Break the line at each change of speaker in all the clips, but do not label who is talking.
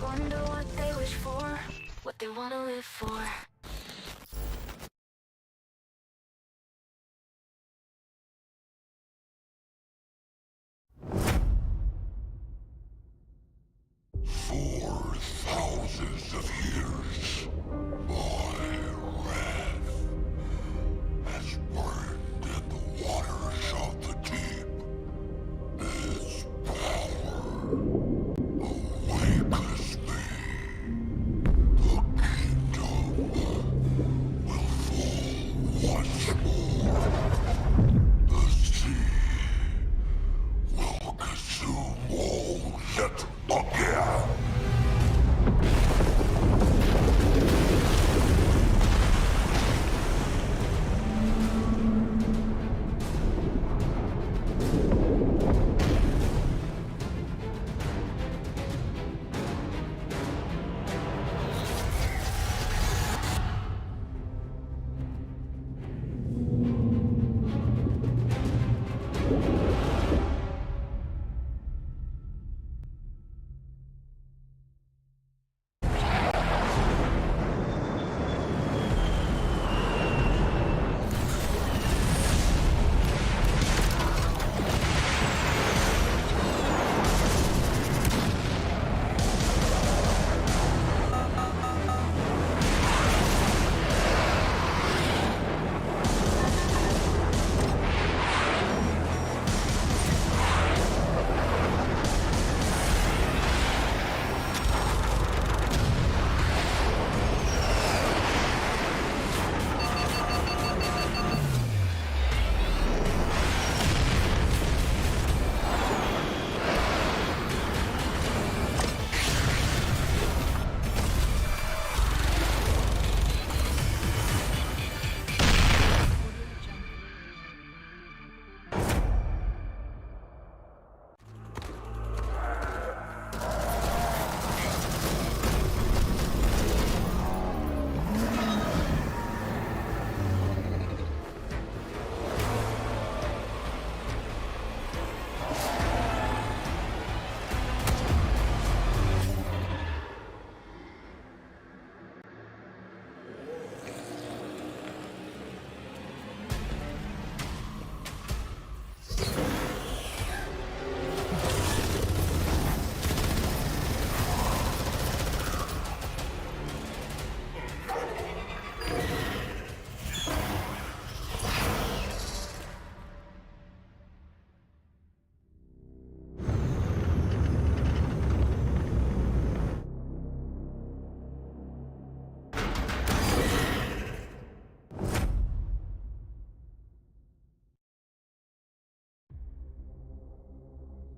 Wonder what they wish for, what they wanna live for.
For thousands of years, my wrath has burned in the waters of the deep. Its power awakens me. The kingdom will fall once more. The sea will consume all yet again.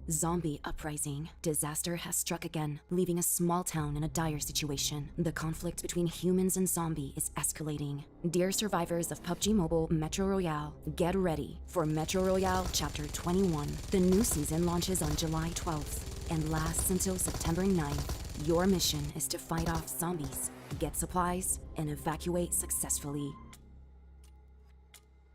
Zombie uprising. Disaster has struck again, leaving a small town in a dire situation. The conflict between humans and zombie is escalating. Dear survivors of PUBG Mobile Metro Royale, get ready for Metro Royale Chapter 21. The new season launches on July 12th and lasts until September 9th. Your mission is to fight off zombies, get supplies, and evacuate successfully.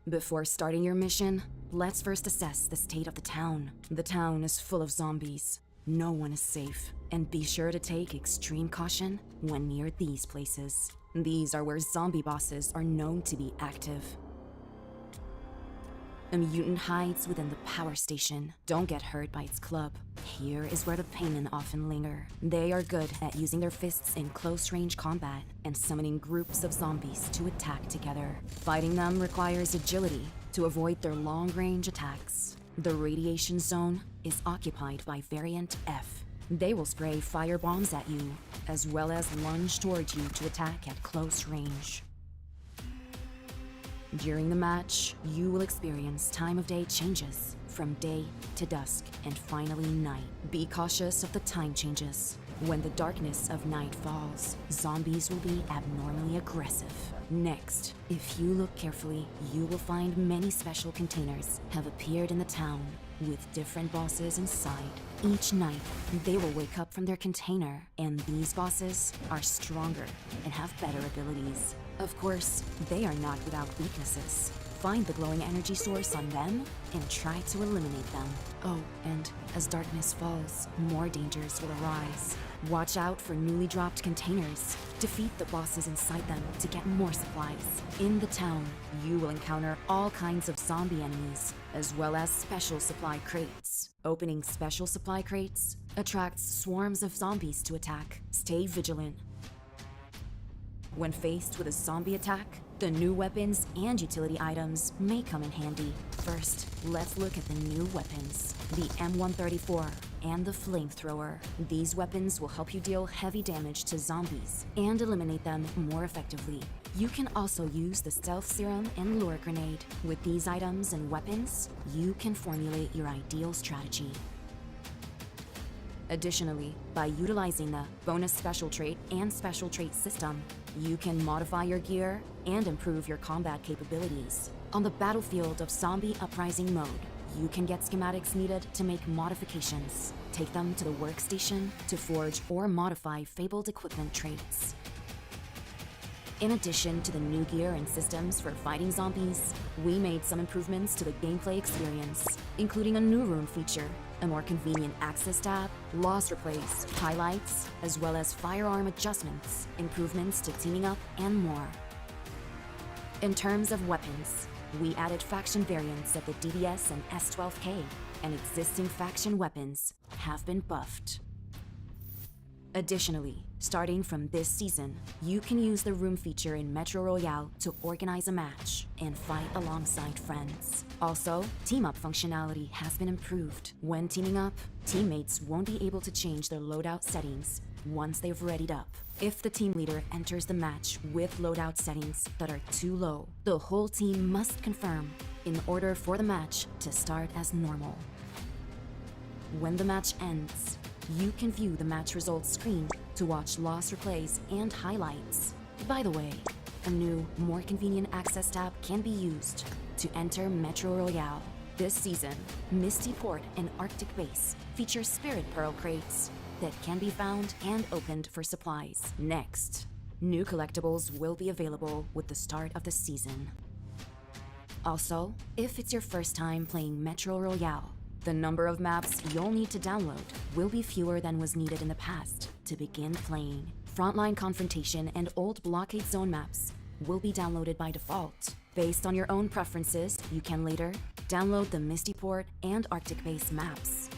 Before starting your mission, let's first assess the state of the town. The town is full of zombies. No one is safe, and be sure to take extreme caution when near these places. These are where zombie bosses are known to be active. A mutant hides within the power station. Don't get hurt by its club. Here is where the paymen often linger. They are good at using their fists in close-range combat and summoning groups of zombies to attack together. Fighting them requires agility to avoid their long-range attacks. The radiation zone is occupied by Variant F. They will spray fire bombs at you, as well as lunge towards you to attack at close range. During the match, you will experience time of day changes from day to dusk and finally night. Be cautious of the time changes. When the darkness of night falls, zombies will be abnormally aggressive. Next, if you look carefully, you will find many special containers have appeared in the town with different bosses inside. Each night, they will wake up from their container, and these bosses are stronger and have better abilities. Of course, they are not without weaknesses. Find the glowing energy source on them and try to eliminate them. Oh, and as darkness falls, more dangers will arise. Watch out for newly dropped containers. Defeat the bosses inside them to get more supplies. In the town, you will encounter all kinds of zombie enemies, as well as special supply crates. Opening special supply crates attracts swarms of zombies to attack. Stay vigilant. When faced with a zombie attack, the new weapons and utility items may come in handy. First, let's look at the new weapons. The M134 and the flamethrower. These weapons will help you deal heavy damage to zombies and eliminate them more effectively. You can also use the stealth serum and lure grenade. With these items and weapons, you can formulate your ideal strategy. Additionally, by utilizing the bonus special trait and special trait system, you can modify your gear and improve your combat capabilities. On the battlefield of zombie uprising mode, you can get schematics needed to make modifications. Take them to the workstation to forge or modify fabled equipment traits. In addition to the new gear and systems for fighting zombies, we made some improvements to the gameplay experience, including a new room feature, a more convenient access tab, loss replays, highlights, as well as firearm adjustments, improvements to teaming up, and more. In terms of weapons, we added faction variants of the DDS and S12K, and existing faction weapons have been buffed. Additionally, starting from this season, you can use the room feature in Metro Royale to organize a match and fight alongside friends. Also, team-up functionality has been improved. When teaming up, teammates won't be able to change their loadout settings once they've readied up. If the team leader enters the match with loadout settings that are too low, the whole team must confirm in order for the match to start as normal. When the match ends, you can view the match results screen to watch loss replays and highlights. By the way, a new, more convenient access tab can be used to enter Metro Royale. This season, Misty Port and Arctic Base feature Spirit Pearl crates that can be found and opened for supplies. Next, new collectibles will be available with the start of the season. Also, if it's your first time playing Metro Royale, the number of maps you'll need to download will be fewer than was needed in the past to begin playing. Frontline Confrontation and Old Blockade Zone maps will be downloaded by default. Based on your own preferences, you can later download the Misty Port and Arctic Base maps.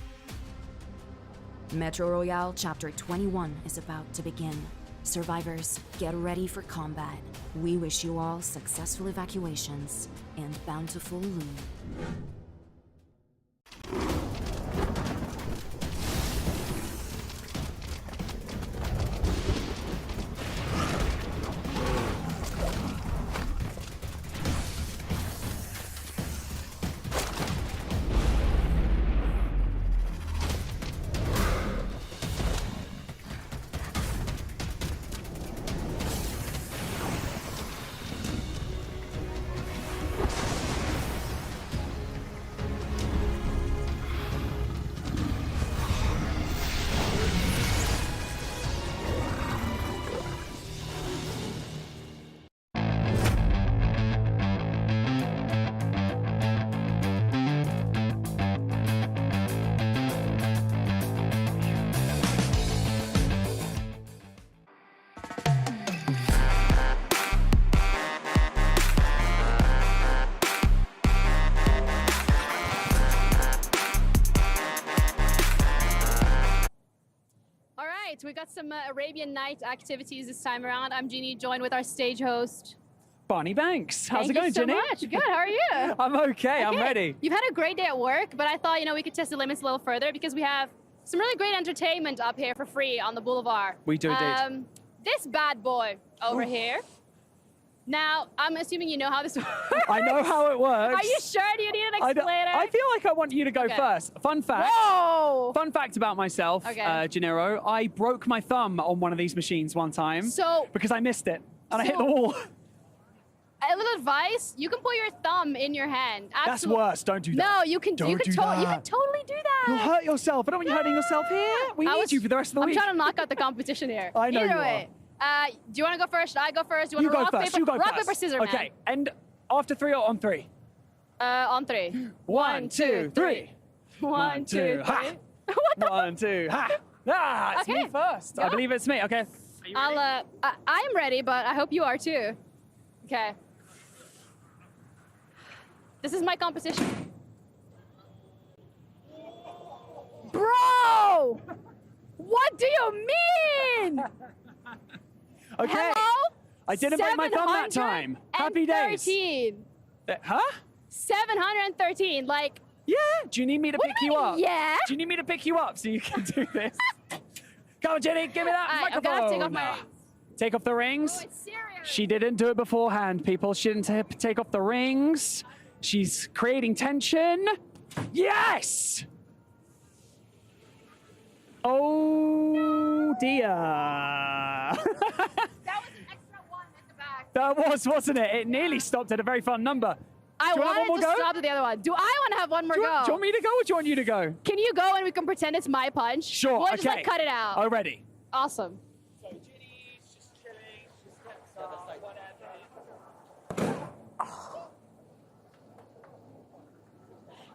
Metro Royale Chapter 21 is about to begin. Survivors, get ready for combat. We wish you all successful evacuations and bountiful loot.
We got some Arabian Night activities this time around. I'm Jeannie, joined with our stage host,
Barney Banks. How's it going,
Thank you
Jenny?
so much. Good, how are you?
I'm okay, I'm ready.
You've had a great day at work, but I thought, we could test the limits a little further because we have some really great entertainment up here for free on the Boulevard.
We do indeed.
This bad boy over here. Now, I'm assuming you know how this works.
I know how it works.
Are you sure? Do you need an explainer?
I feel like I want you to go first. Fun fact.
Whoa!
Fun fact about myself, Gennaro. I broke my thumb on one of these machines one time because I missed it and I hit the wall.
A little advice, you can put your thumb in your hand.
That's worse, don't do that.
No, you can
totally do
that.
You'll hurt yourself. I don't want you hurting yourself here. We need you for the rest of the week.
I'm trying to knock out the competition here.
I know
Either way. Do you want to go first? Should I go first? Do you want to rock, paper, rock, paper, scissors,
Okay, and after 3 or on 3?
On 3.
1, 2, 3.
1, 2, 3.
Ha!
What the
1, 2, ha! Ah, it's me
Okay.
first. I
Yeah.
believe it's me. Okay.
I am ready, but I hope you are too. Okay. This is my competition. Bro! What do you mean?
Okay.
Hello?
I didn't break my thumb that time. Happy days.
713.
Huh?
713. Like,
Yeah. Do you need me to
What
pick
do you
you
mean,
up?
yeah?
Do you need me to pick you up so you can do this? Come on, Jenny. Give me that
Alright, I'm
microphone.
gonna take off my rings.
Take off the rings.
Oh, it's serious.
She didn't do it beforehand, people. She didn't take off the rings. She's creating tension. Yes! Oh, dear.
That was an extra 1 at the back.
That was, wasn't it? It nearly stopped at a very fun number.
I
Do you want one
wanted
more
to
go?
stop at the other one. Do I want to have one more
Do
go?
you want me to go or do you want you to go?
Can you go and we can pretend it's my punch?
Sure,
We'll
okay.
just like cut it out.
Oh, ready.
Awesome.
So Ginny's just chilling. She steps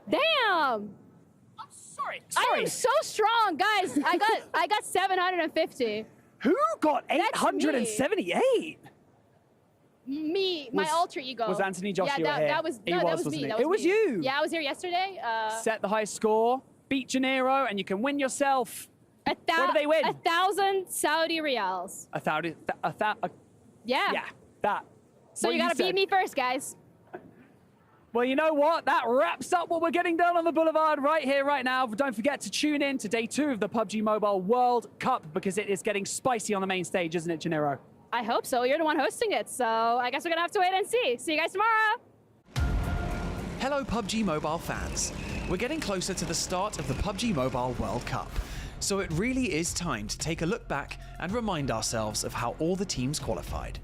Damn!
I'm sorry.
I am so strong, guys. I got 750.
Who got
That's me.
878?
Me, my
Was-
alter ego.
was Anthony Joshua
yeah,
here?
that was
He
no, that
was,
was
wasn't
me.
he?
That
It
was
was
me.
you.
Yeah, I was here yesterday.
Set the high score, beat Janeiro, and you can win yourself
What
do they win?
1,000 Saudi riyals.
Yeah, that.
So
What
you gotta
said.
beat me first, guys.
Well, you know what? That wraps up what we're getting done on the Boulevard right here, right now. But don't forget to tune in to day 2 of the PUBG Mobile World Cup because it is getting spicy on the main stage, isn't it, Janeiro?
I hope so. You're the one hosting it, so I guess we're gonna have to wait and see. See you guys tomorrow.
Hello PUBG Mobile fans. We're getting closer to the start of the PUBG Mobile World Cup, so it really is time to take a look back and remind ourselves of how all the teams qualified.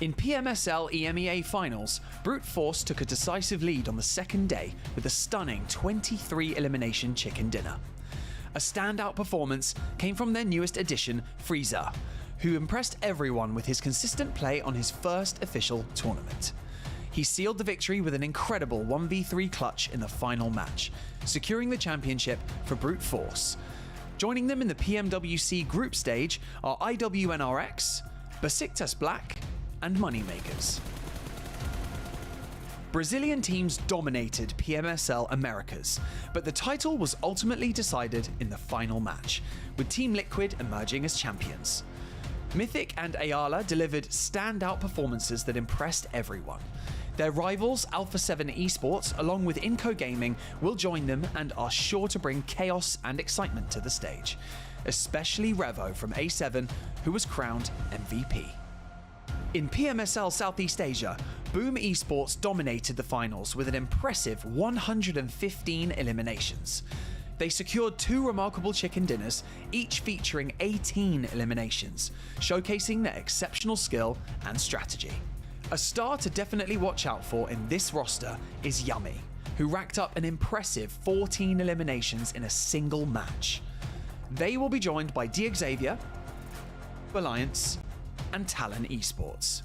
In PMSL EMEA finals, Brute Force took a decisive lead on the second day with a stunning 23 elimination chicken dinner. A standout performance came from their newest addition, Frieza, who impressed everyone with his consistent play on his first official tournament. He sealed the victory with an incredible 1v3 clutch in the final match, securing the championship for Brute Force. Joining them in the PMWC group stage are IWNRX, Besiktas Black, and Moneymakers. Brazilian teams dominated PMSL Americas, but the title was ultimately decided in the final match, with Team Liquid emerging as champions. Mythic and Ayala delivered standout performances that impressed everyone. Their rivals Alpha 7 Esports, along with Inco Gaming, will join them and are sure to bring chaos and excitement to the stage, especially Revo from A7, who was crowned MVP. In PMSL Southeast Asia, Boom Esports dominated the finals with an impressive 115 eliminations. They secured 2 remarkable chicken dinners, each featuring 18 eliminations, showcasing their exceptional skill and strategy. A star to definitely watch out for in this roster is Yummy, who racked up an impressive 14 eliminations in a single match. They will be joined by DXavier, Alliance, and Talon Esports.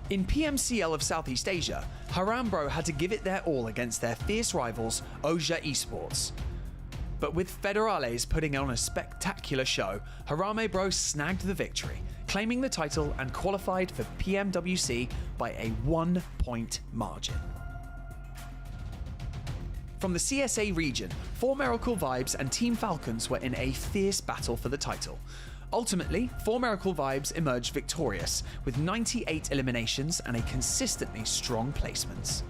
In PMCL of Southeast Asia, Harambro had to give it their all against their fierce rivals Oja Esports. But with Federales putting on a spectacular show, Harame Bro snagged the victory, claiming the title and qualified for PMWC by a 1-point margin. From the CSA region, 4 Miracle Vibes and Team Falcons were in a fierce battle for the title. Ultimately, 4 Miracle Vibes emerged victorious, with 98 eliminations and a consistently strong placements.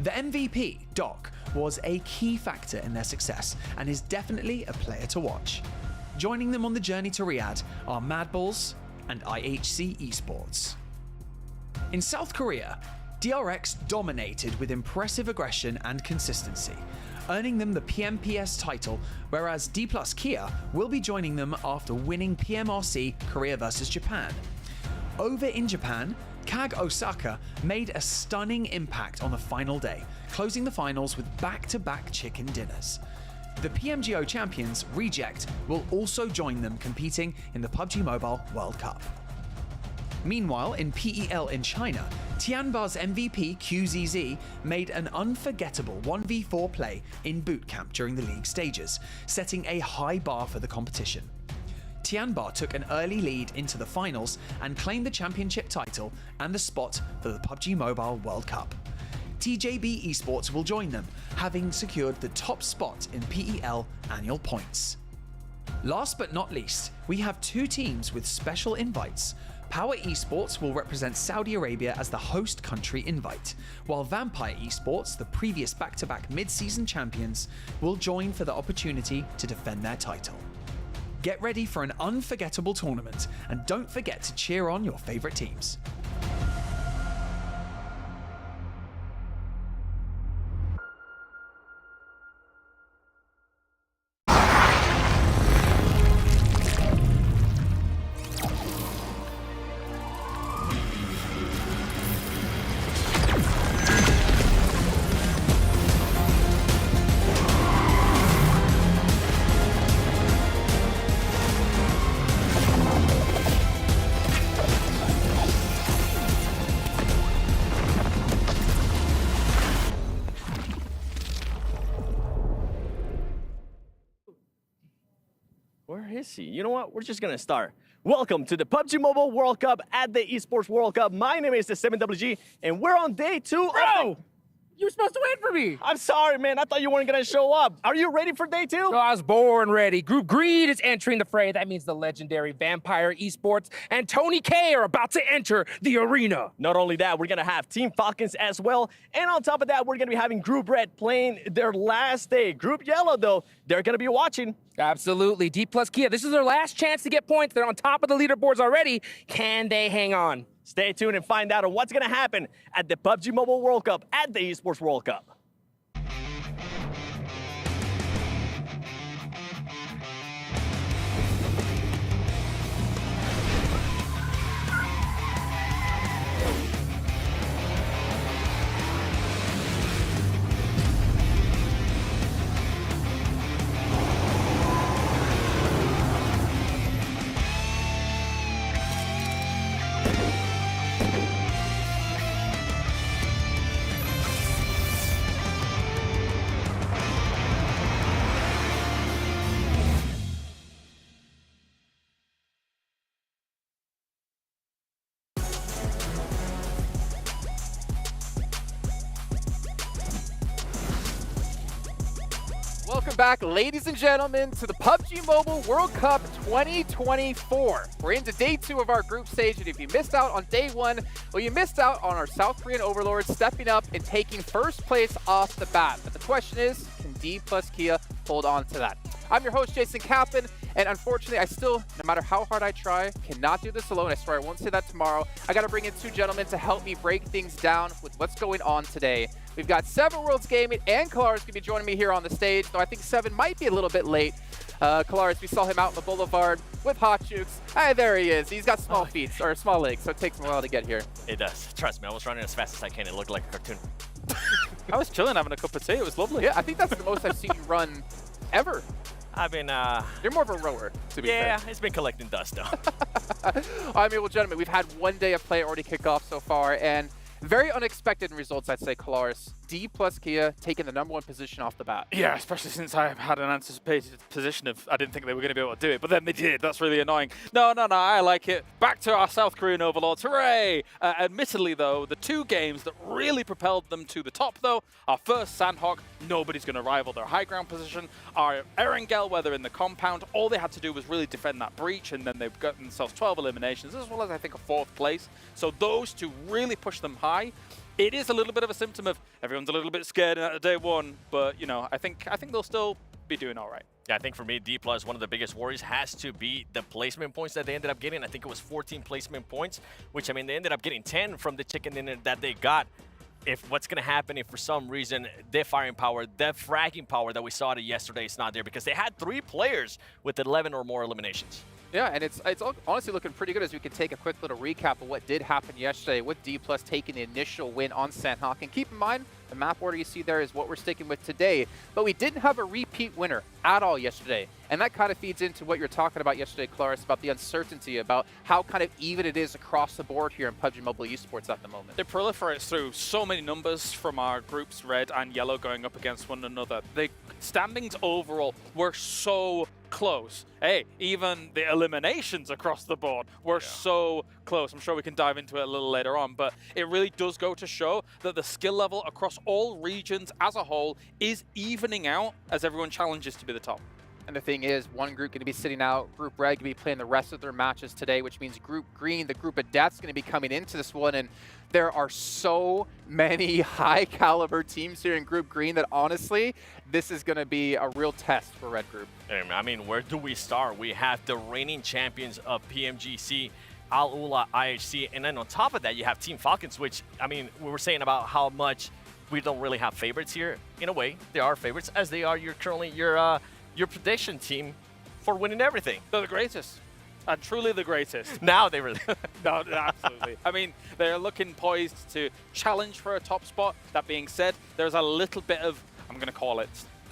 The MVP, Doc, was a key factor in their success and is definitely a player to watch. Joining them on the journey to Riyadh are Madballs and IHC Esports. In South Korea, DRX dominated with impressive aggression and consistency, earning them the PMPS title, whereas D+ Kia will be joining them after winning PMRC Korea vs Japan. Over in Japan, KAG Osaka made a stunning impact on the final day, closing the finals with back-to-back chicken dinners. The PMGO champions, Reject, will also join them competing in the PUBG Mobile World Cup. Meanwhile, in PEL in China, Tianba's MVP QZZ made an unforgettable 1v4 play in boot camp during the league stages, setting a high bar for the competition. Tianba took an early lead into the finals and claimed the championship title and the spot for the PUBG Mobile World Cup. TJB Esports will join them, having secured the top spot in PEL annual points. Last but not least, we have two teams with special invites. Power Esports will represent Saudi Arabia as the host country invite, while Vampire Esports, the previous back-to-back mid-season champions, will join for the opportunity to defend their title. Get ready for an unforgettable tournament, and don't forget to cheer on your favorite teams.
Where is he? You know what? We're just going to start. Welcome to the PUBG Mobile World Cup at the ESPORTS WORLD CUP. My name is the 7WG, and we're on day 2.
Bro! You were supposed to wait for me.
I'm sorry, man. I thought you weren't going to show up. Are you ready for day 2?
No, I was born ready. Group Greed is entering the fray. That means the legendary Vampire Esports and Tony K are about to enter the arena.
Not only that, we're going to have Team Falcons as well. And on top of that, we're going to be having Group Red playing their last day. Group Yellow, though, they're going to be watching.
Absolutely. D plus Kia, this is their last chance to get points. They're on top of the leaderboards already. Can they hang on?
Stay tuned and find out on what's going to happen at the PUBG Mobile World Cup at the ESPORTS World Cup.
Welcome back, ladies and gentlemen, to the PUBG Mobile World Cup 2024. We're into day 2 of our group stage, and if you missed out on day 1, well, you missed out on our South Korean overlords stepping up and taking first place off the bat. But the question is, can D plus Kia hold on to that? I'm your host, Jason Kaplan, and unfortunately, I still, no matter how hard I try, cannot do this alone. I swear I won't say that tomorrow. I got to bring in 2 gentlemen to help me break things down with what's going on today. We've got Seven Worlds Gaming and Kalaris going to be joining me here on the stage, though I think Seven might be a little bit late. Kalaris, we saw him out in the Boulevard with Hot Jukes. Hey, there he is. He's got small feet, or small legs, so it takes him a while to get here.
It does. Trust me, I was running as fast as I can. It looked like a cartoon.
I was chilling, having a cup of tea. It was lovely. Yeah, I think that's the most I've seen you run ever.
I've been,
You're more of a rower, to be fair.
Yeah, it's been collecting dust, though.
I mean, well, gentlemen, we've had one day of play already kick off so far, and very unexpected results, I'd say, Kalaris. D plus Kia taking the #1 position off the bat.
Yeah, especially since I had an anticipated position of I didn't think they were going to be able to do it, but then they did. That's really annoying. No, I like it. Back to our South Korean overlords. Hooray! Admittedly, though, the 2 games that really propelled them to the top, though, our first Sandhawk, nobody's going to rival their high ground position. Our Erangel, whether in the compound, all they had to do was really defend that breach, and then they've got themselves 12 eliminations, as well as, I think, a 4th place. So those 2 really pushed them high. It is a little bit of a symptom of everyone's a little bit scared at day 1, but, you know, I think they'll still be doing all right.
Yeah, I think for me, D+, one of the biggest worries has to be the placement points that they ended up getting. I think it was 14 placement points, which, I mean, they ended up getting 10 from the chicken dinner that they got. If what's going to happen if for some reason their firing power, their fragging power that we saw yesterday is not there, because they had 3 players with 11 or more eliminations.
Yeah, and it's honestly looking pretty good as we can take a quick little recap of what did happen yesterday with D+ taking the initial win on Sandhawk. And keep in mind, the map order you see there is what we're sticking with today. But we didn't have a repeat winner at all yesterday. And that kind of feeds into what you're talking about yesterday, Claris, about the uncertainty, about how kind of even it is across the board here in PUBG Mobile Esports at the moment.
It proliferates through so many numbers from our groups, red and yellow, going up against one another. The standings overall were so close. Hey, even the eliminations across the board were so close. I'm sure we can dive into it a little later on, but it really does go to show that the skill level across all regions as a whole is evening out as everyone challenges to be the top.
And the thing is, one group going to be sitting out, Group Red going to be playing the rest of their matches today, which means Group Green, the group of death's going to be coming into this one. And there are so many high caliber teams here in Group Green that honestly, this is going to be a real test for Red Group.
I mean, where do we start? We have the reigning champions of PMGC, Al Ula IHC, and then on top of that, you have Team Falcons, which, I mean, we were saying about how much we don't really have favorites here. In a way, they are favorites, as they are your prediction team for winning everything.
They're the greatest. And truly the greatest.
Now they really...
No, absolutely. I mean, they're looking poised to challenge for a top spot. That being said, there's a little bit of, I'm going to call it,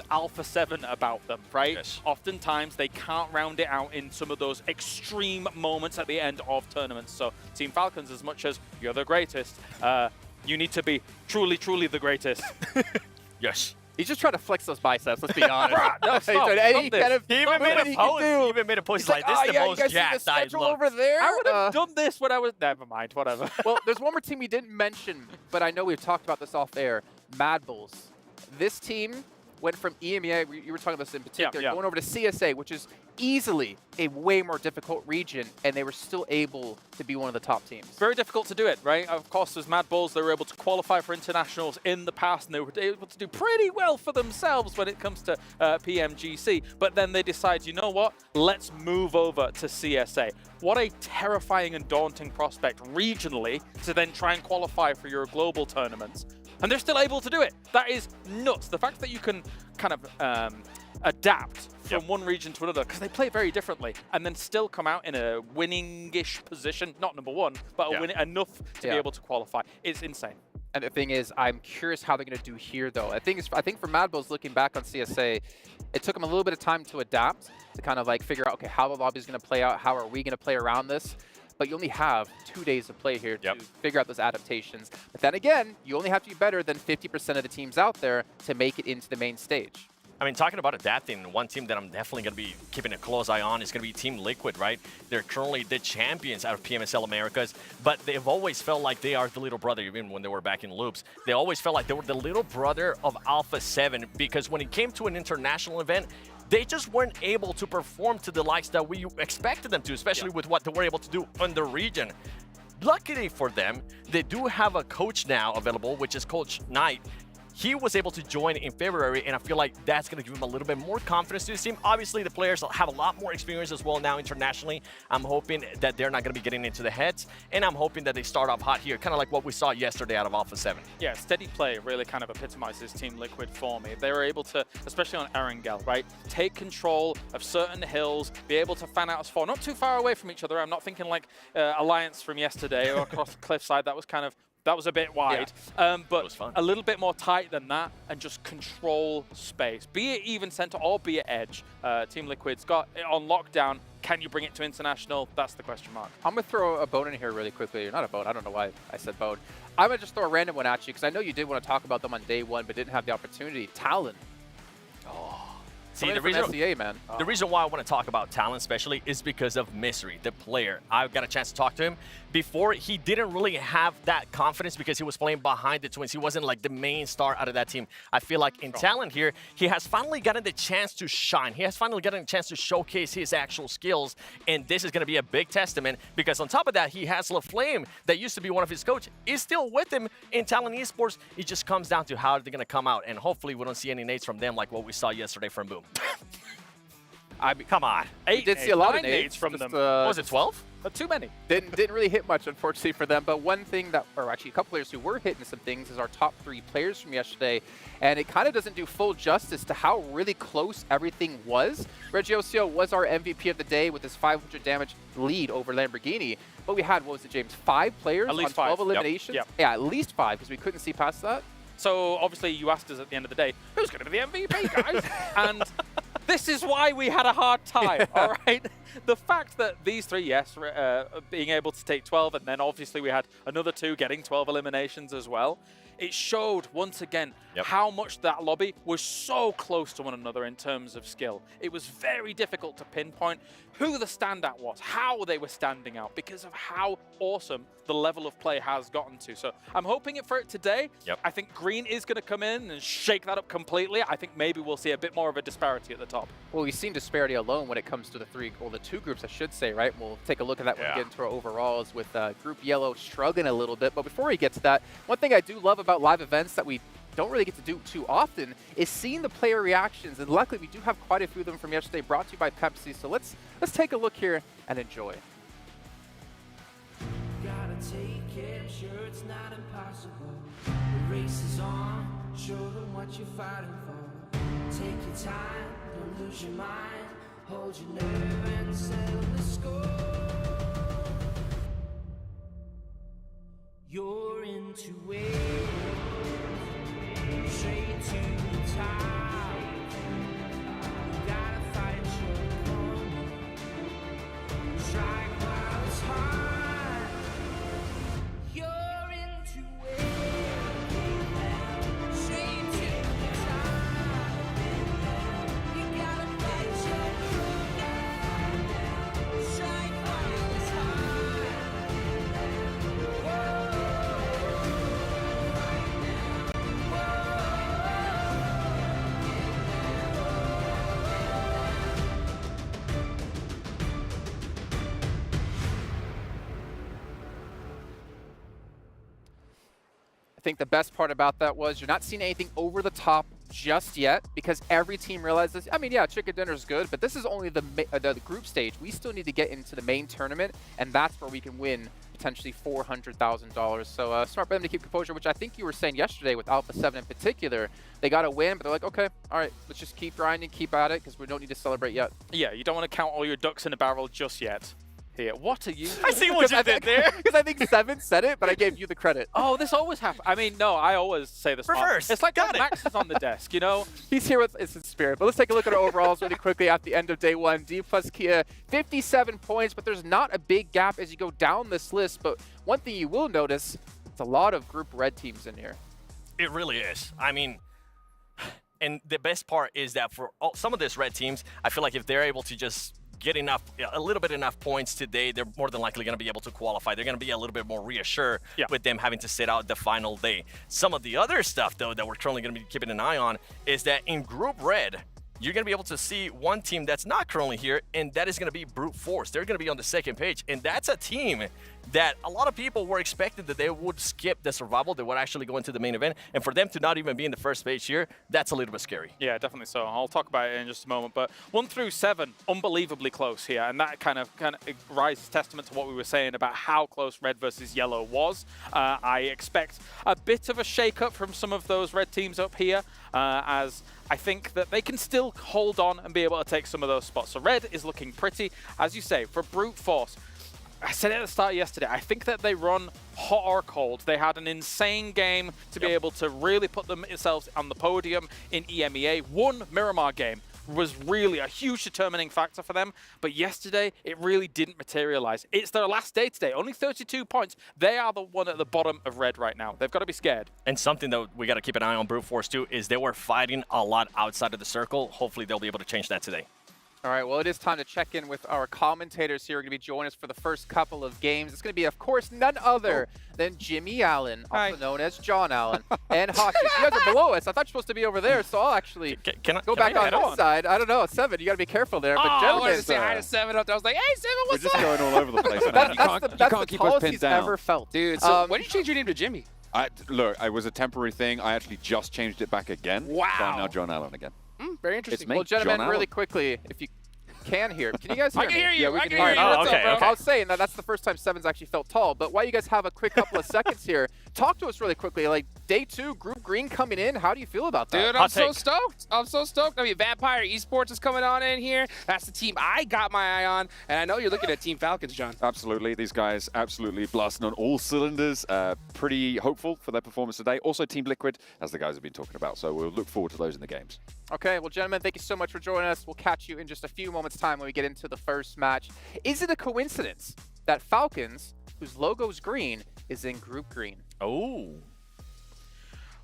Alpha 7 about them, right?
Yes.
Oftentimes, they can't round it out in some of those extreme moments at the end of tournaments. So, Team Falcons, as much as you're the greatest, you need to be truly, truly the greatest.
Yes.
He's just trying to flex those biceps, let's be honest.
No, stop.
Any kind of
He even made a post. He even made a post like, this is the most jacked I look.
over there.
I would have done this when I was... Never mind, whatever.
Well, there's one more team we didn't mention, but I know we've talked about this off air. Mad Bulls. This team went from EMEA, you were talking about this in particular, going over to CSA, which is easily a way more difficult region, and they were still able to be one of the top teams.
Very difficult to do it, right? Of course, as Mad Bulls, they were able to qualify for internationals in the past, and they were able to do pretty well for themselves when it comes to PMGC. But then they decide, you know what? Let's move over to CSA. What a terrifying and daunting prospect regionally to then try and qualify for your global tournaments. And they're still able to do it. That is nuts. The fact that you can kind of adapt from one region to another, because they play very differently, and then still come out in a winning-ish position, not number one, but enough to be able to qualify. It's insane.
And the thing is, I'm curious how they're going to do here, though. I think for Mad Bulls, looking back on CSA, it took them a little bit of time to adapt, to kind of like figure out, okay, how the lobby is going to play out, how are we going to play around this? But you only have 2 days to play here to figure out those adaptations. But then again, you only have to be better than 50% of the teams out there to make it into the main stage.
I mean, talking about adapting, one team that I'm definitely going to be keeping a close eye on is going to be Team Liquid, right? They're currently the champions out of PMSL Americas, but they've always felt like they are the little brother, even when they were back in Loops. They always felt like they were the little brother of Alpha 7, because when it came to an international event, they just weren't able to perform to the likes that we expected them to, especially with what they were able to do on the region. Luckily for them, they do have a coach now available, which is Coach Knight. He was able to join in February, and I feel like that's going to give him a little bit more confidence to his team. Obviously, the players have a lot more experience as well now internationally. I'm hoping that they're not going to be getting into the heads, and I'm hoping that they start off hot here, kind of like what we saw yesterday out of Alpha 7.
Yeah, steady play really kind of epitomizes Team Liquid for me. They were able to, especially on Erangel, right, take control of certain hills, be able to fan out as far, not too far away from each other. I'm not thinking like Alliance from yesterday or across the cliffside. That was a bit wide, but a little bit more tight than that, and just control space. Be it even center or be it edge. Team Liquid's got it on lockdown. Can you bring it to international? That's the question mark.
I'm going to throw a bone in here really quickly. Not a bone. I don't know why I said bone. I'm going to just throw a random one at you, because I know you did want to talk about them on day one, but didn't have the opportunity. Talon.
See, the reason why I want to talk about Talon especially is because of Misery, the player. I got a chance to talk to him. Before, he didn't really have that confidence because he was playing behind the Twins. He wasn't like the main star out of that team. I feel like in Talon here, he has finally gotten the chance to shine. He has finally gotten a chance to showcase his actual skills, and this is going to be a big testament because on top of that, he has LaFlame, that used to be one of his coaches, is still with him in Talon Esports. It just comes down to how they're going to come out, and hopefully we don't see any nades from them like what we saw yesterday from Boom.
I mean,
Come on.
We did see a lot of
9
nades
from
just,
them.
What was it 12?
Too many.
Didn't really hit much, unfortunately, for them. But one thing that, or actually a couple players who were hitting some things, is our top 3 players from yesterday. And it kind of doesn't do full justice to how really close everything was. Regiosio was our MVP of the day with his 500 damage lead over Lamborghini. But we had, what was it, James? 5 players
At least
on 12
5.
eliminations?
Yep.
Yeah, at least 5, because we couldn't see past that.
So obviously you asked us at the end of the day, who's going to be the MVP, guys? And this is why we had a hard time, all right? The fact that these 3, yes, being able to take 12, and then obviously we had another 2 getting 12 eliminations as well, it showed once again how much that lobby was so close to one another in terms of skill. It was very difficult to pinpoint who the standout was, how they were standing out, because of how awesome the level of play has gotten to. So I'm hoping for it today. I think Green is going to come in and shake that up completely. I think maybe we'll see a bit more of a disparity at the top.
Well, we've seen disparity alone when it comes to the 2 groups, I should say, right? We'll take a look at that when we get into our overalls, with Group Yellow struggling a little bit. But before we get to that, one thing I do love about live events that we don't really get to do too often is seeing the player reactions. And luckily, we do have quite a few of them from yesterday, brought to you by Pepsi. So let's take a look here and enjoy.
Gotta take it, sure it's not impossible. The race is on, show them what you're fighting for. Take your time, don't lose your mind. Hold your nerve and settle the score. You're into it, straight to the top. You gotta fight your corner, strike while it's hot. You're into it, straight to the top. You gotta fight your corner, strike while it's hot.
I think the best part about that was you're not seeing anything over the top just yet, because every team realizes, I mean, yeah, chicken dinner is good, but this is only the group stage. We still need to get into the main tournament, and that's where we can win potentially $400,000. So smart for them to keep composure, which I think you were saying yesterday with Alpha 7 in particular. They got to win, but they're like, okay, all right, let's just keep grinding, keep at it, because we don't need to celebrate yet.
Yeah, you don't want to count all your ducks in a barrel just yet. Here, what are you?
I see what you did there.
Because I think 7 said it, but I gave you the credit.
Oh, this always happens. I mean, no, I always say this.
Reverse.
It's like when Max is on the desk, you know?
He's here with it's in spirit. But let's take a look at our overalls really quickly at the end of day 1. D plus Kia, 57 points, but there's not a big gap as you go down this list. But one thing you will notice, it's a lot of Group Red teams in here.
It really is. I mean, and the best part is that for some of these red teams, I feel like if they're able to just get a little bit enough points today, they're more than likely going to be able to qualify. They're going to be a little bit more reassured with them having to sit out the final day. Some of the other stuff, though, that we're currently going to be keeping an eye on is that in Group Red, you're going to be able to see one team that's not currently here, and that is going to be Brute Force. They're going to be on the second page, and that's a team that a lot of people were expecting that they would skip the survival. They would actually go into the main event, and for them to not even be in the first page here, that's a little bit scary.
Yeah, definitely so. I'll talk about it in just a moment, but 1 through 7, unbelievably close here, and that kind of rises testament to what we were saying about how close red versus yellow was. I expect a bit of a shake-up from some of those red teams up here, as I think that they can still hold on and be able to take some of those spots. So red is looking pretty, as you say, for Brute Force. I said it at the start yesterday, I think that they run hot or cold. They had an insane game to be able to really put themselves on the podium in EMEA. One Miramar game was really a huge determining factor for them, but yesterday it really didn't materialize. It's their last day today, only 32 points. They are the one at the bottom of red right now. They've got to be scared.
And something that we got to keep an eye on Brute Force too is they were fighting a lot outside of the circle. Hopefully they'll be able to change that today.
All right, well, it is time to check in with our commentators here. We're going to be joining us for the first couple of games. It's going to be, of course, none other than Jimmy Allen, also known as John Allen, and Hawkins. You guys are below us. I thought you were supposed to be over there, so I'll actually go back on this side. I don't know, 7, you got to be careful there. But
I wanted to say hi to 7 up there. I was like, hey, 7, what's up?
We're just going all over the place.
That's the tallest he's ever felt.
Dude, so when did you change your name to Jimmy?
Look, it was a temporary thing. I actually just changed it back again.
Wow.
So I'm now John Allen again.
Very interesting.
It's me,
well, gentlemen,
John
really
Allen.
quickly, if you can hear. Can you guys hear
I
me?
can hear you.
Yeah, we
I
can
can
hear
hear
you.
you.
Oh,
What's
okay,
up, bro?
okay.
I was saying that's the first time Seven's actually felt tall. But while you guys have a quick couple of seconds here, talk to us really quickly. Like day 2, Group Green coming in. How do you feel about that?
Dude, I'm so stoked. I'm so stoked. I mean, Vampire Esports is coming on in here. That's the team I got my eye on. And I know you're looking at Team Falcons, John.
Absolutely. These guys absolutely blasting on all cylinders. Pretty hopeful for their performance today. Also Team Liquid, as the guys have been talking about. So we'll look forward to those in the games.
Okay, well, gentlemen, thank you so much for joining us. We'll catch you in just a few moments' time when we get into the first match. Is it a coincidence that Falcons, whose logo is green, is in Group Green?
Oh.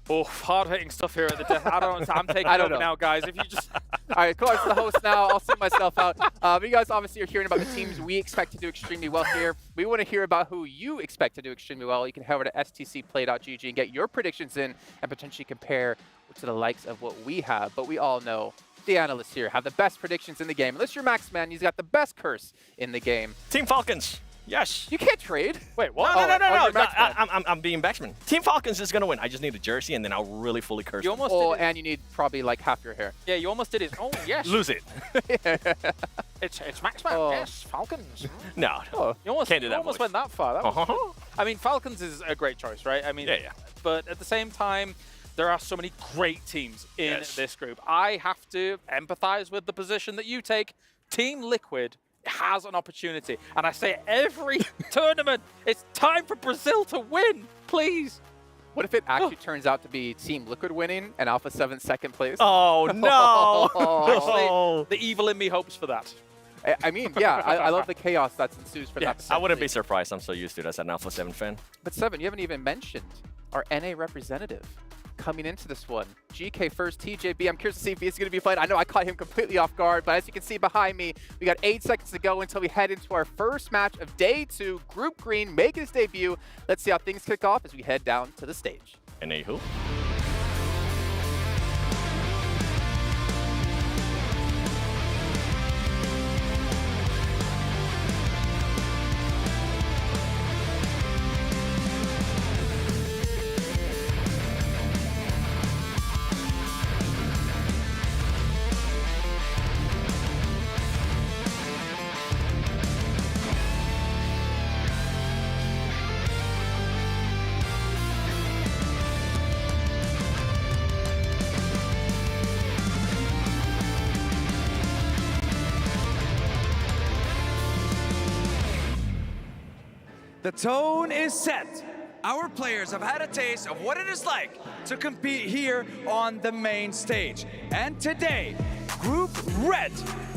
Oh, hard-hitting stuff here at the death. I'm taking
I don't
over
know.
now, guys. If you just...
All right, Clark's the host now. I'll see myself out. You guys obviously are hearing about the teams we expect to do extremely well here. We want to hear about who you expect to do extremely well. You can head over to stcplay.gg and get your predictions in and potentially compare to the likes of what we have. But we all know the analysts here have the best predictions in the game. Unless you're Max Man, he's got the best curse in the game.
Team Falcons. Yes.
You can't trade.
Wait, what?
No.
you're Max Man.
I'm being Baxman. Team Falcons is going to win. I just need a jersey, and then I'll really fully curse
You
them.
almost
Oh,
did it.
and you need probably like half your hair.
Yeah, you almost did it. Oh, yes.
Lose it.
It's Max Man.
Oh.
Yes, Falcons.
No.
You almost,
Can't do that
you almost
voice.
went that far. That was I mean, Falcons is a great choice, right? I mean,
Yeah.
But at the same time, there are so many great teams in this group. I have to empathize with the position that you take. Team Liquid has an opportunity. And I say every tournament, it's time for Brazil to win, please.
What if it actually turns out to be Team Liquid winning and Alpha 7 second place?
Oh, no.
Actually, the evil in me hopes for that.
I mean, yeah, I love the chaos that ensues for that.
I wouldn't be surprised. I'm so used to it as an Alpha 7 fan.
But Seven, you haven't even mentioned our NA representative coming into this one. GK first, TJB. I'm curious to see if he's going to be playing. I know I caught him completely off guard, but as you can see behind me, we got 8 seconds to go until we head into our first match of day 2. Group Green making his debut. Let's see how things kick off as we head down to the stage.
NA who?
The tone is set. Our players have had a taste of what it is like to compete here on the main stage. And today, Group Red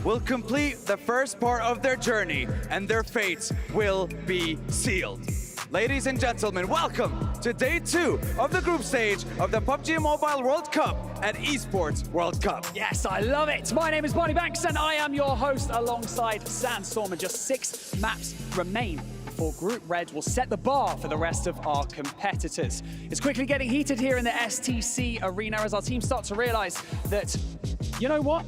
will complete the first part of their journey and their fates will be sealed. Ladies and gentlemen, welcome to day 2 of the group stage of the PUBG Mobile World Cup at ESPORTS World Cup.
Yes, I love it. My name is Barney Banks and I am your host alongside Sandstorm, and just 6 maps remain before Group Red will set the bar for the rest of our competitors. It's quickly getting heated here in the STC arena as our team start to realize that, you know what?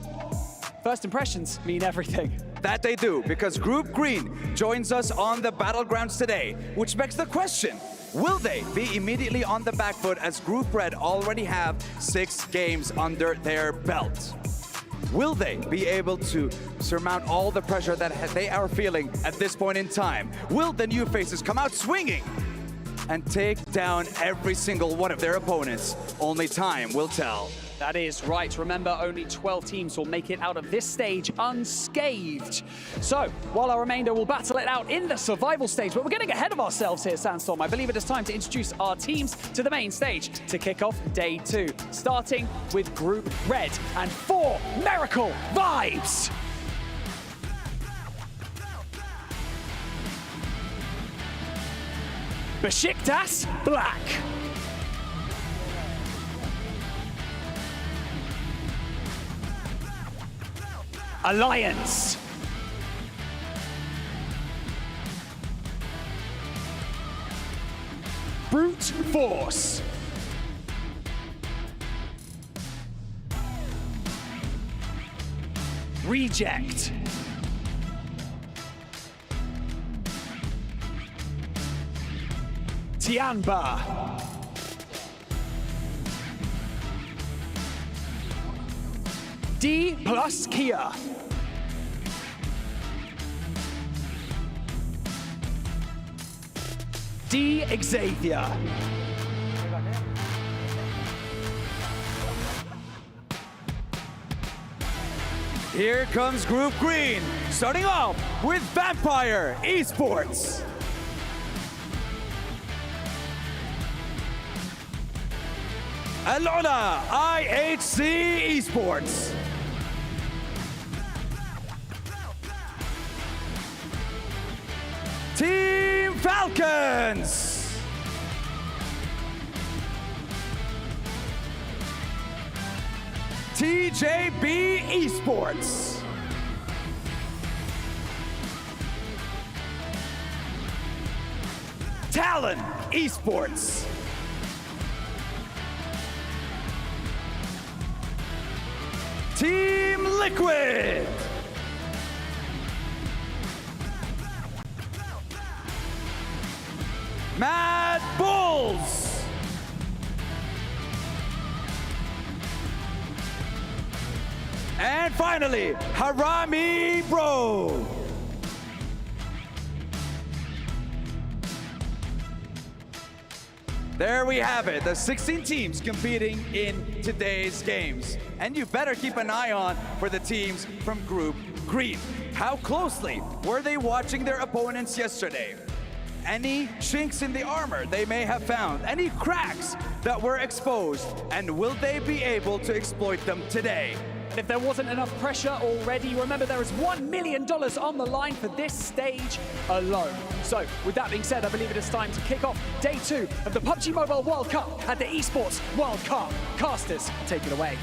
First impressions mean everything.
That they do, because Group Green joins us on the battlegrounds today, which begs the question, will they be immediately on the back foot as Group Red already have 6 games under their belt? Will they be able to surmount all the pressure that they are feeling at this point in time? Will the new faces come out swinging and take down every single one of their opponents? Only time will tell.
That is right. Remember, only 12 teams will make it out of this stage unscathed. So, while our remainder will battle it out in the survival stage, but we're getting ahead of ourselves here, Sandstorm. I believe it is time to introduce our teams to the main stage to kick off day 2, starting with Group Red and 4 Miracle Vibes. Besiktas Black. Alliance. Brute Force. Reject. Tianba. D plus Kia. D. Xavier.
Here comes Group Green, starting off with Vampire Esports. Alona IHC Esports. Team Falcons. TJB Esports. Talon Esports. Team Liquid. Mad Bulls. And finally, Harami Bro. There we have it, the 16 teams competing in today's games. And you better keep an eye on for the teams from Group Green. How closely were they watching their opponents yesterday? Any chinks in the armor they may have found? Any cracks that were exposed? And will they be able to exploit them today?
If there wasn't enough pressure already, remember there is $1 million on the line for this stage alone. So, with that being said, I believe it is time to kick off day 2 of the PUBG Mobile World Cup at the ESPORTS World Cup. Casters, take it away.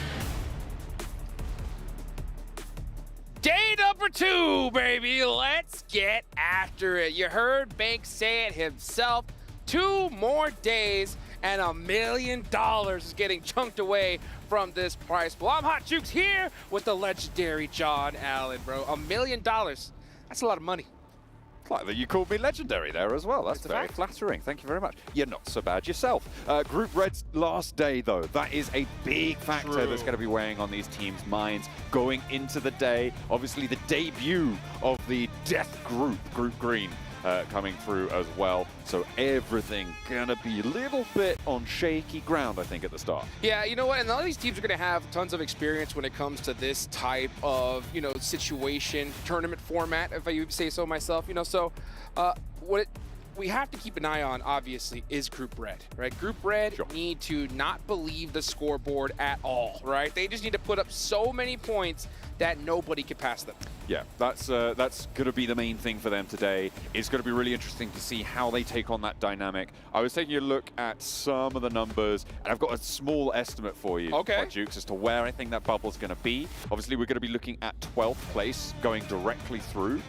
Day number 2, baby. Let's get after it. You heard Banks say it himself. 2 more days and $1 million is getting chunked away from this prize pool. I'm Hot Jukes here with the legendary John Allen, bro. $1 million. That's a lot of money.
Like that you called me legendary there as well. That's very flattering. Thank you very much. You're not so bad yourself. Group Red's last day, though, that is a big factor that's going to be weighing on these teams' minds going into the day. Obviously, the debut of the Death Group, Group Green, coming through as well. So everything gonna be a little bit on shaky ground, I think, at the start.
Yeah, you know what? And all these teams are gonna have tons of experience when it comes to this type of, situation, tournament format, if I say so myself. So we have to keep an eye on, obviously, is Group Red, right? Group Red need to not believe the scoreboard at all, right? They just need to put up so many points that nobody can pass them.
Yeah, that's going to be the main thing for them today. It's going to be really interesting to see how they take on that dynamic. I was taking a look at some of the numbers, and I've got a small estimate for you, Jukes, as to where I think that bubble's going to be. Obviously, we're going to be looking at 12th place, going directly through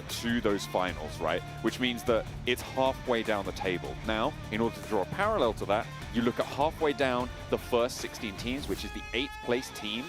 to those finals, right? Which means that it's halfway down the table. Now, in order to draw a parallel to that, you look at halfway down the first 16 teams, which is the 8th place team,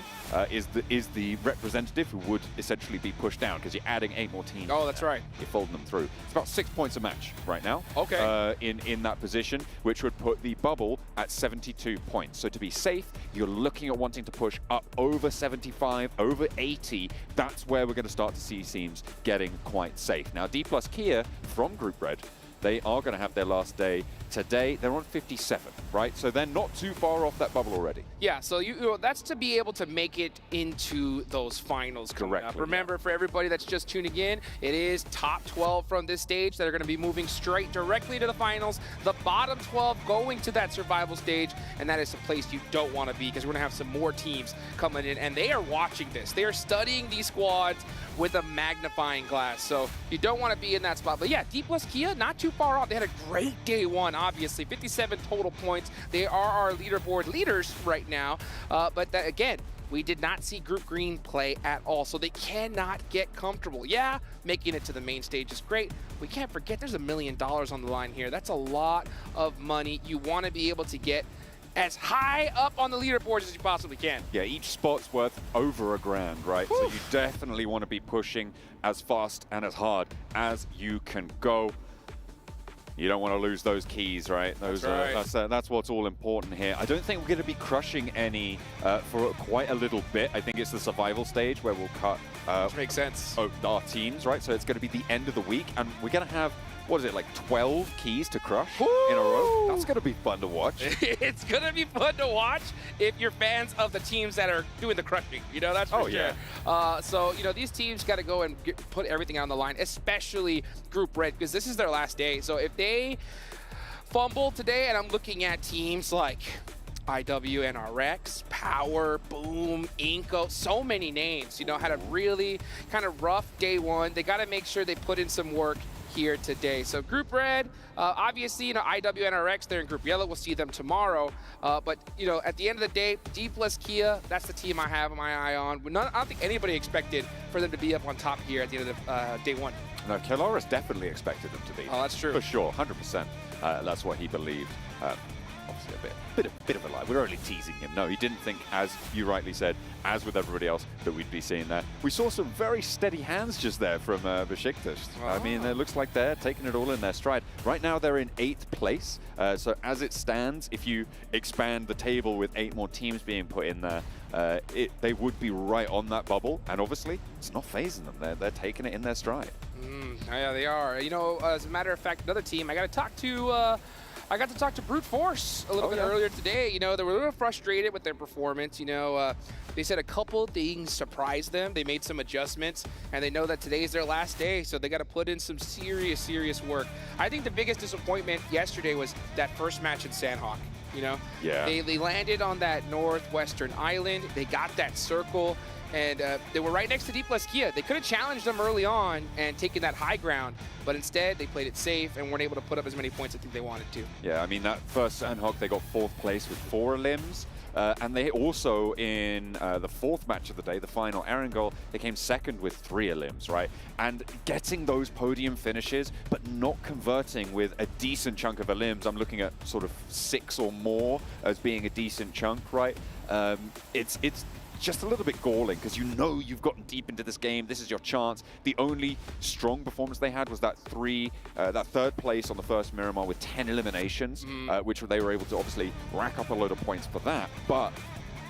is the representative who would essentially be pushed down because you're adding 8 more teams.
Oh, that's right.
You're folding them through. It's about 6 points a match right now.
Okay.
In that position, which would put the bubble at 72 points. So to be safe, you're looking at wanting to push up over 75, over 80. That's where we're going to start to see teams getting quite safe. Now, D+ Kia from Group Red, they are going to have their last day today. They're on 57, right? So they're not too far off that bubble already.
Yeah, so that's to be able to make it into those finals coming up. Remember, for everybody that's just tuning in, it is top 12 from this stage that are going to be moving straight directly to the finals. The bottom 12 going to that survival stage, and that is a place you don't want to be because we're going to have some more teams coming in, and they are watching this. They are studying these squads with a magnifying glass, so you don't want to be in that spot. But yeah, D+ Kia, not too far off. They had a great day 1, obviously. 57 total points. They are our leaderboard leaders right now, but again, we did not see Group Green play at all, so they cannot get comfortable. Yeah, making it to the main stage is great. We can't forget there's $1 million on the line here. That's a lot of money. You want to be able to get as high up on the leaderboards as you possibly can.
Yeah, each spot's worth over $1,000, right? So you definitely want to be pushing as fast and as hard as you can go. You don't want to lose those keys, right? That's what's all important here. I don't think we're going to be crushing any for quite a little bit. I think it's the survival stage where we'll cut
Makes sense.
Our teams, right? So it's going to be the end of the week, and we're going to have, what is it, like 12 keys to crush in a row? That's going to be fun to watch.
It's going to be fun to watch if you're fans of the teams that are doing the crushing. You know, that's for sure. So, you know, these teams got to go and put everything on the line, especially Group Red, because this is their last day. So if they fumble today, and I'm looking at teams like IWNRX, Power, Boom, Inco, so many names, you know, had a really kind of rough day one. They got to make sure they put in some work here today. So Group Red, obviously, you know, IWNRX, they're in Group Yellow. We'll see them tomorrow. But, you know, at the end of the day, D plus Kia, that's the team I have my eye on. I don't think anybody expected for them to be up on top here at the end of day one.
No, Keloris definitely expected them to be.
Oh, that's true.
For sure, 100%. That's what he believed. Obviously a bit of a lie. We're only teasing him. No, he didn't think, as you rightly said, as with everybody else, that we'd be seeing that. We saw some very steady hands just there from Besiktas. I mean, it looks like they're taking it all in their stride. Right now, they're in 8th place. So as it stands, if you expand the table with 8 more teams being put in there, they would be right on that bubble. And obviously, it's not phasing them. They're taking it in their stride.
Yeah, they are. You know, as a matter of fact, another team I got to talk to. I got to talk to Brute Force a little bit earlier today. You know, they were a little frustrated with their performance. You know, they said a couple things surprised them. They made some adjustments, and they know that today's their last day, so they got to put in some serious work. I think the biggest disappointment yesterday was that first match in Sandhawk. You know, they landed on that northwestern island. They got that circle, and they were right next to D plus Kia. They could have challenged them early on and taken that high ground, but instead they played it safe and weren't able to put up as many points I think they wanted to. Yeah,
I mean, that first Sandhawk, they got 4th place with 4 limbs. And they also, in the 4th match of the day, the final Erangel, they came 2nd with 3 limbs, right? And getting those podium finishes, but not converting with a decent chunk of limbs. I'm looking at sort of 6 or more as being a decent chunk, right? It's just a little bit galling because you know you've gotten deep into this game. This is your chance. The only strong performance they had was that 3rd place on the first Miramar with 10 eliminations, which they were able to obviously rack up a load of points for that. But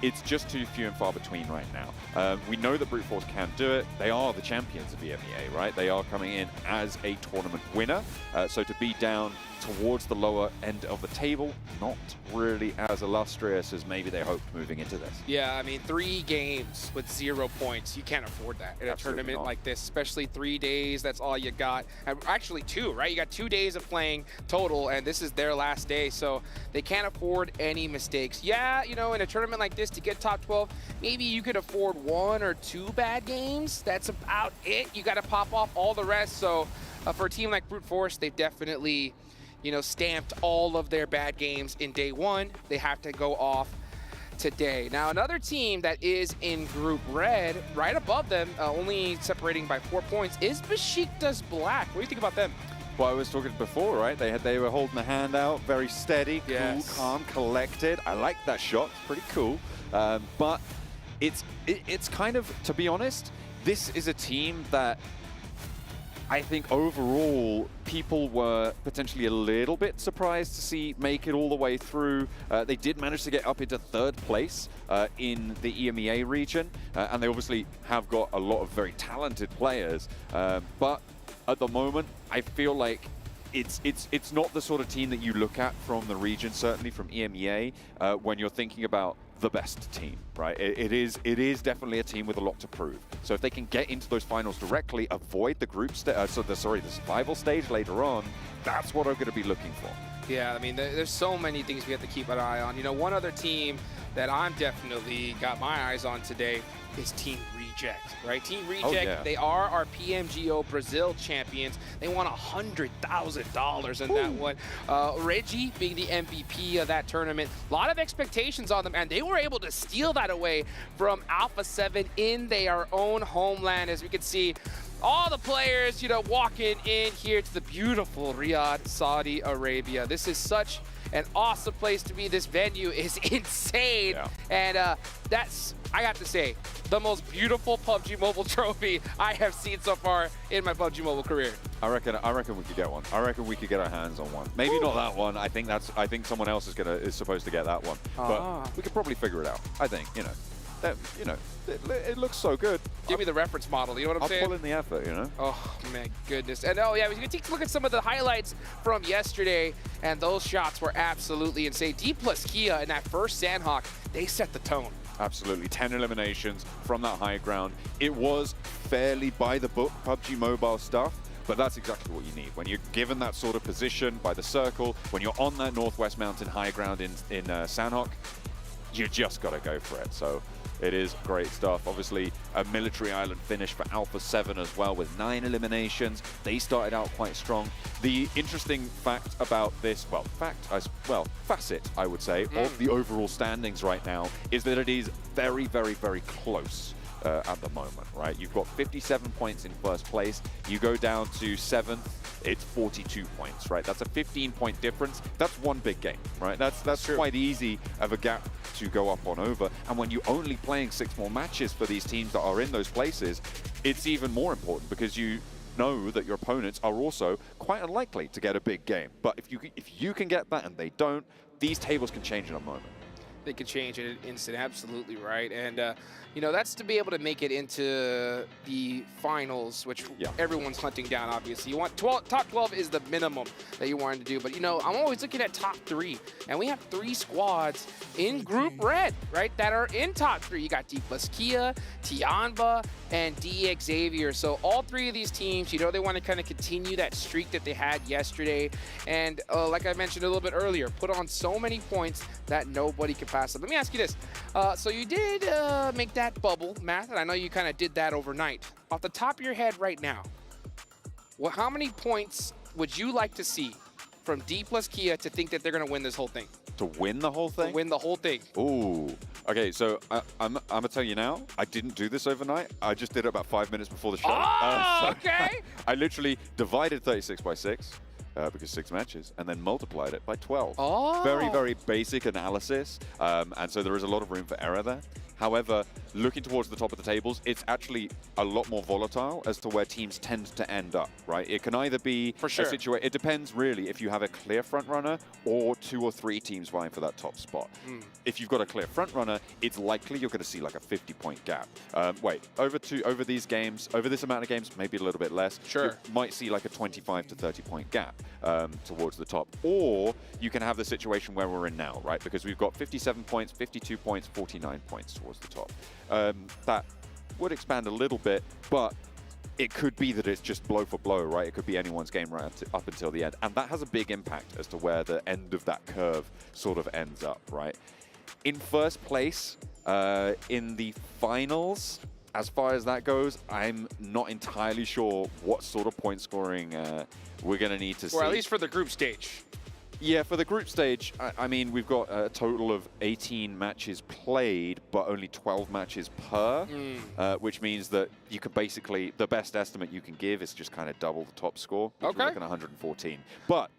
it's just too few and far between right now. We know that Brute Force can do it. They are the champions of EMEA, right? They are coming in as a tournament winner. So to be down towards the lower end of the table, not really as illustrious as maybe they hoped moving into this.
Yeah, I mean, 3 games with 0 points, you can't afford that in a tournament like this, especially 3 days, that's all you got. And actually 2, right? You got 2 days of playing total, and this is their last day, so they can't afford any mistakes. Yeah, you know, in a tournament like this, to get top 12, maybe you could afford 1 or 2 bad games. That's about it. You got to pop off all the rest, so for a team like Brute Force, they've definitely, you know, stamped all of their bad games in day 1. They have to go off today. Now, another team that is in Group Red, right above them, only separating by 4 points, is Besiktas Black. What do you think about them?
Well, I was talking before, right? They were holding the hand out, very steady, cool, calm, collected. I like that shot. It's pretty cool. But it's kind of, to be honest, this is a team that I think overall people were potentially a little bit surprised to see make it all the way through. They did manage to get up into 3rd place in the EMEA region, and they obviously have got a lot of very talented players. But at the moment, I feel like it's not the sort of team that you look at from the region, certainly from EMEA, when you're thinking about the best team, right? It is definitely a team with a lot to prove. So if they can get into those finals directly, avoid the the survival stage later on, that's what I'm going to be looking for.
Yeah, I mean, there's so many things we have to keep an eye on. You know, one other team that I'm definitely got my eyes on today is Team Reject, right? Team Reject, they are our PMGO Brazil champions. They won $100,000 in that one. Reggie being the MVP of that tournament. A lot of expectations on them, and they were able to steal that away from Alpha 7 in their own homeland. As we can see, all the players, you know, walking in here to the beautiful Riyadh, Saudi Arabia. This is such an awesome place to be. This venue is insane. And that's, I got to say, the most beautiful PUBG Mobile trophy I have seen so far in my PUBG Mobile career.
I reckon we could get one. I reckon we could get our hands on one. Maybe not that one. I think someone else is supposed to get that one. But we could probably figure it out. I think, you know. you know, it looks so good.
Give me the reference model, you know what I'm saying?
I'll pull in the effort, you know?
Oh, my goodness. And oh, yeah, we can take a look at some of the highlights from yesterday, and those shots were absolutely insane. D plus Kia in that first Sandhawk, they set the tone.
Absolutely. 10 eliminations from that high ground. It was fairly by the book PUBG Mobile stuff, but that's exactly what you need. When you're given that sort of position by the circle, when you're on that Northwest Mountain high ground in Sandhawk, you just got to go for it. So it is great stuff. Obviously, a military island finish for Alpha 7 as well with 9 eliminations. They started out quite strong. The interesting fact about this, facet, I would say, of the overall standings right now is that it is very, very, very close. At the moment, right? You've got 57 points in first place. You go down to 7th, it's 42 points, right? That's a 15-point difference. That's one big game, right? That's quite easy of a gap to go up on over. And when you're only playing 6 more matches for these teams that are in those places, it's even more important because you know that your opponents are also quite unlikely to get a big game. But if you can get that and they don't, these tables can change in a moment.
They could change in an instant, absolutely right. And, you know, that's to be able to make it into the finals, which everyone's hunting down, obviously. You want top 12 is the minimum that you wanted to do. But, you know, I'm always looking at top 3. And we have 3 squads in Group Red, right, that are in top 3. You got D plus Kia, Tianba, and DE Xavier. So all 3 of these teams, you know, they want to kind of continue that streak that they had yesterday. And like I mentioned a little bit earlier, put on so many points that nobody can pass them. Let me ask you this. So you did make that bubble, Matt, and I know you kind of did that overnight. Off the top of your head right now, how many points would you like to see from D plus Kia to think that they're going to win this whole thing?
To win the whole thing?
To win the whole thing.
Ooh. Okay, so I'm going to tell you now, I didn't do this overnight. I just did it about 5 minutes before the show.
Oh, okay.
I literally divided 36 by 6. Because 6 matches, and then multiplied it by 12.
Oh.
Very, very basic analysis, and so there is a lot of room for error there. However, looking towards the top of the tables, it's actually a lot more volatile as to where teams tend to end up, right? It can either be a situation, it depends really if you have a clear front runner or 2 or 3 teams vying for that top spot. If you've got a clear front runner, it's likely you're going to see like a 50-point gap. Over this amount of games, maybe a little bit less. You might see like a 25 to 30-point gap towards the top. Or you can have the situation where we're in now, right? Because we've got 57 points, 52 points, 49 points towards the top. That would expand a little bit, but it could be that it's just blow for blow, right? It could be anyone's game right up until the end. And that has a big impact as to where the end of that curve sort of ends up, right? In first place, in the finals, as far as that goes, I'm not entirely sure what sort of point scoring we're going to need to see.
Or at least for the group stage.
Yeah, for the group stage, I mean, we've got a total of 18 matches played, but only 12 matches per, which means that you could basically, the best estimate you can give is just kind of double the top score, which we're looking at 114. But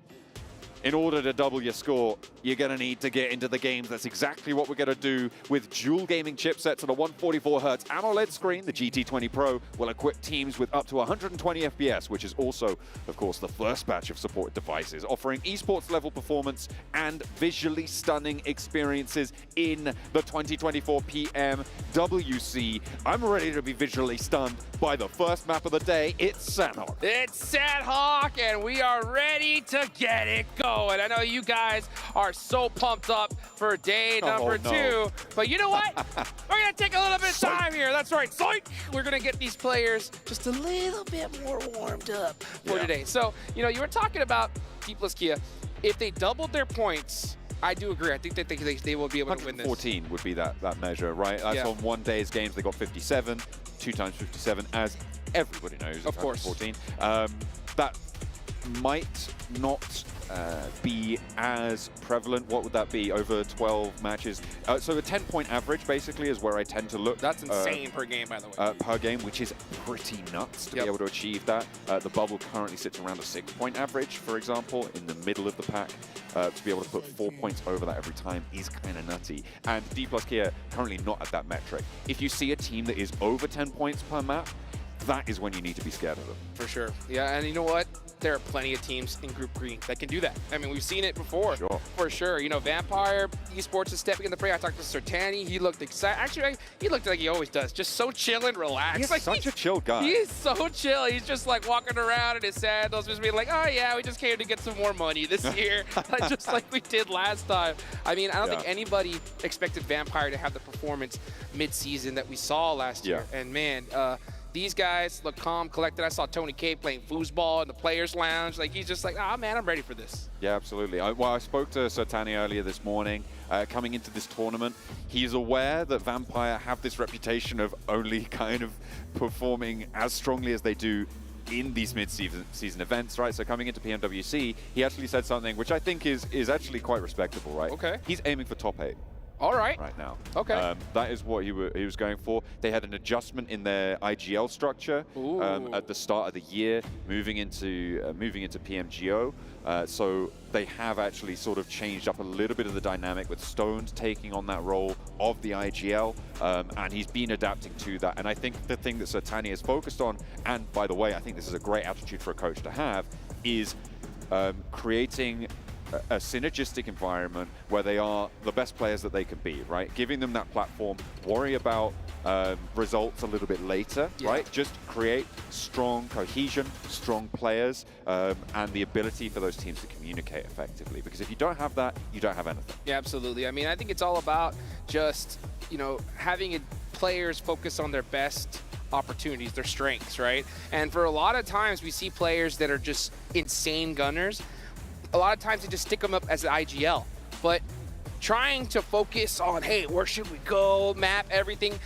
in order to double your score, you're going to need to get into the games. That's exactly what we're going to do with dual gaming chipsets and a 144Hz AMOLED screen. The GT20 Pro will equip teams with up to 120 FPS, which is also, of course, the first batch of supported devices, offering esports level performance and visually stunning experiences in the 2024 PMWC. I'm ready to be visually stunned by the first map of the day. It's Sandhawk.
It's Sandhawk, and we are ready to get it going. And I know you guys are so pumped up for day number 2. But you know what? We're going to take a little bit of time here. That's right. Psych! We're going to get these players just a little bit more warmed up for today. So, you know, you were talking about D plus Kia. If they doubled their points, I do agree. I think that they will be able to win this.
114 would be that measure, right? That's on one day's games. They got 57, 2 times 57, as everybody knows.
Of course.
14. That might not be as prevalent. What would that be over 12 matches? So a 10-point average basically is where I tend to look.
That's insane per game, by the way.
Per game, which is pretty nuts to be able to achieve that. The bubble currently sits around a 6-point average, for example, in the middle of the pack. To be able to put 4 points over that every time is kind of nutty. And D plus Kia currently not at that metric. If you see a team that is over 10 points per map, that is when you need to be scared of them.
For sure. Yeah, and you know what? There are plenty of teams in Group Green that can do that. I mean, we've seen it before, for sure. You know, Vampire, Esports is stepping in the fray. I talked to Sertani. He looked excited. Actually, he looked like he always does. Just so chill and relaxed.
He's like, such a chill guy.
He's so chill. He's just like walking around in his sandals, just being like, oh yeah, we just came to get some more money this year. Just like we did last time. I mean, I don't think anybody expected Vampire to have the performance mid-season that we saw last year. And man, these guys look calm, collected. I saw Tony K playing foosball in the players' lounge. Like, he's just like, oh man, I'm ready for this.
Yeah, absolutely. I spoke to Sertani earlier this morning. Coming into this tournament, he's aware that Vampire have this reputation of only kind of performing as strongly as they do in these mid-season events, right? So coming into PMWC, he actually said something which I think is actually quite respectable, right?
Okay.
He's aiming for top 8.
All right.
Right now.
Okay.
That is what he was going for. They had an adjustment in their IGL structure at the start of the year, moving into PMGO. So they have actually sort of changed up a little bit of the dynamic with Stones taking on that role of the IGL, and he's been adapting to that. And I think the thing that Sertani is focused on, and by the way, I think this is a great attitude for a coach to have, is creating a synergistic environment where they are the best players that they can be, right? Giving them that platform, worry about results a little bit later, right? Just create strong cohesion, strong players, and the ability for those teams to communicate effectively. Because if you don't have that, you don't have anything.
Yeah, absolutely. I mean, I think it's all about just, you know, having players focus on their best opportunities, their strengths, right? And for a lot of times, we see players that are just insane gunners. A lot of times they just stick them up as an IGL, but trying to focus on, hey, where should we go, map everything,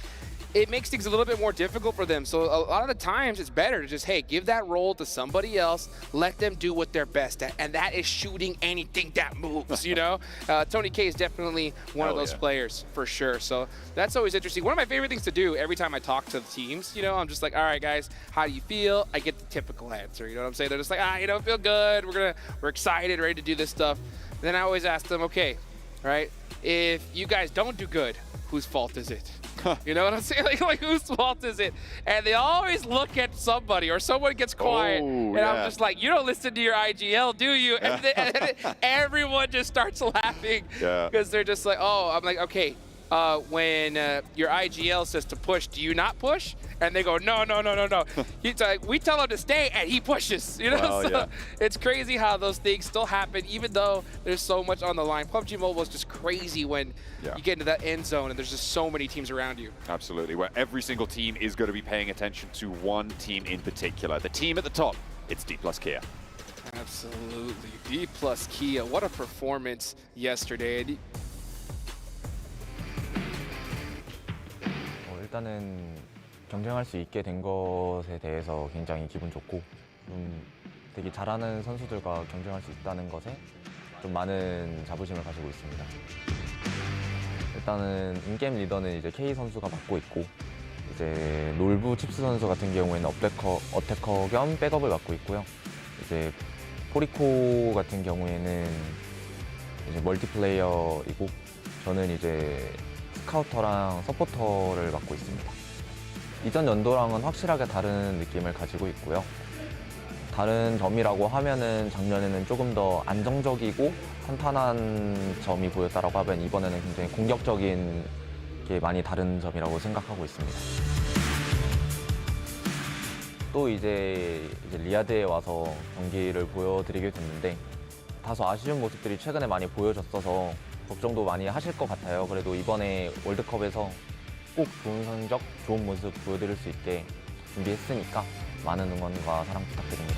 it makes things a little bit more difficult for them. So a lot of the times it's better to just, hey, give that role to somebody else, let them do what they're best at, and that is shooting anything that moves, you know? Tony K is definitely one of those players, for sure. So that's always interesting. One of my favorite things to do every time I talk to the teams, you know, I'm just like, all right, guys, how do you feel? I get the typical answer, you know what I'm saying? They're just like, you know, feel good, we're excited, ready to do this stuff. And then I always ask them, okay, right, if you guys don't do good, whose fault is it? You know what I'm saying? Like whose fault is it? And they always look at somebody, or someone gets quiet, and I'm just like, you don't listen to your IGL, do you? And then everyone just starts laughing because they're just like, oh, I'm like, okay, when your IGL says to push, do you not push? And they go, no. He's like, we tell him to stay, and he pushes. You know, so it's crazy how those things still happen, even though there's so much on the line. PUBG Mobile is just crazy when you get into that end zone, and there's just so many teams around you.
Absolutely, where every single team is going to be paying attention to one team in particular. The team at the top, it's D+ Kia.
Absolutely, D+ Kia. What a performance yesterday.
일단은 경쟁할 수 있게 된 것에 대해서 굉장히 기분 좋고 되게 잘하는 선수들과 경쟁할 수 있다는 것에 좀 많은 자부심을 가지고 있습니다. 일단은 인게임 리더는 이제 K 선수가 맡고 있고 이제 롤부 칩스 선수 같은 경우에는 어태커 겸 백업을 맡고 있고요. 이제 포리코 같은 경우에는 이제 멀티플레이어이고 저는 이제 스카우터랑 서포터를 맡고 있습니다. 이전 연도랑은 확실하게 다른 느낌을 가지고 있고요. 다른 점이라고 하면은 작년에는 조금 더 안정적이고 탄탄한 점이 보였다라고 하면 이번에는 굉장히 공격적인 게 많이 다른 점이라고 생각하고 있습니다. 또 이제 리아드에 와서 경기를 보여드리게 됐는데 다소 아쉬운 모습들이 최근에 많이 보여졌어서 걱정도 많이 하실 것 같아요. 그래도 이번에 월드컵에서 꼭 좋은 성적, 좋은 모습 보여드릴 수 있게 준비했으니까 많은 응원과 사랑 부탁드립니다.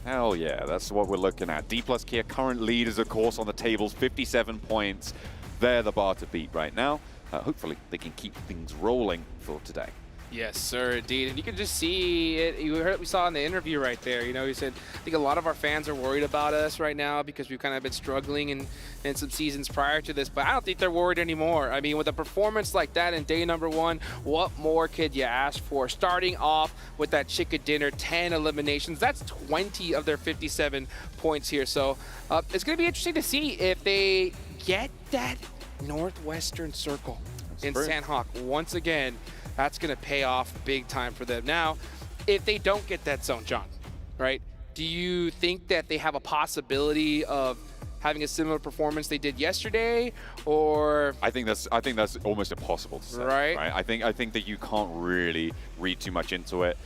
Hell yeah, that's what we're looking at. D+ Kia, current leaders, of course, on the tables, 57 points. They're the bar to beat right now. Hopefully, they can keep things rolling for today.
Yes, sir, indeed. And you can just see it. We saw in the interview right there. You know, he said, I think a lot of our fans are worried about us right now because we've kind of been struggling in some seasons prior to this. But I don't think they're worried anymore. I mean, with a performance like that in day number 1, what more could you ask for? Starting off with that chicken dinner, 10 eliminations. That's 20 of their 57 points here. So it's going to be interesting to see if they get that Northwestern Circle in
true.
Sandhawk. Once again, that's going to pay off big time for them. Now, if they don't get that zone, John, right, do you think that they have a possibility of having a similar performance they did yesterday, or?
I think that's almost impossible to say.
Right.
I think that you can't really read too much into it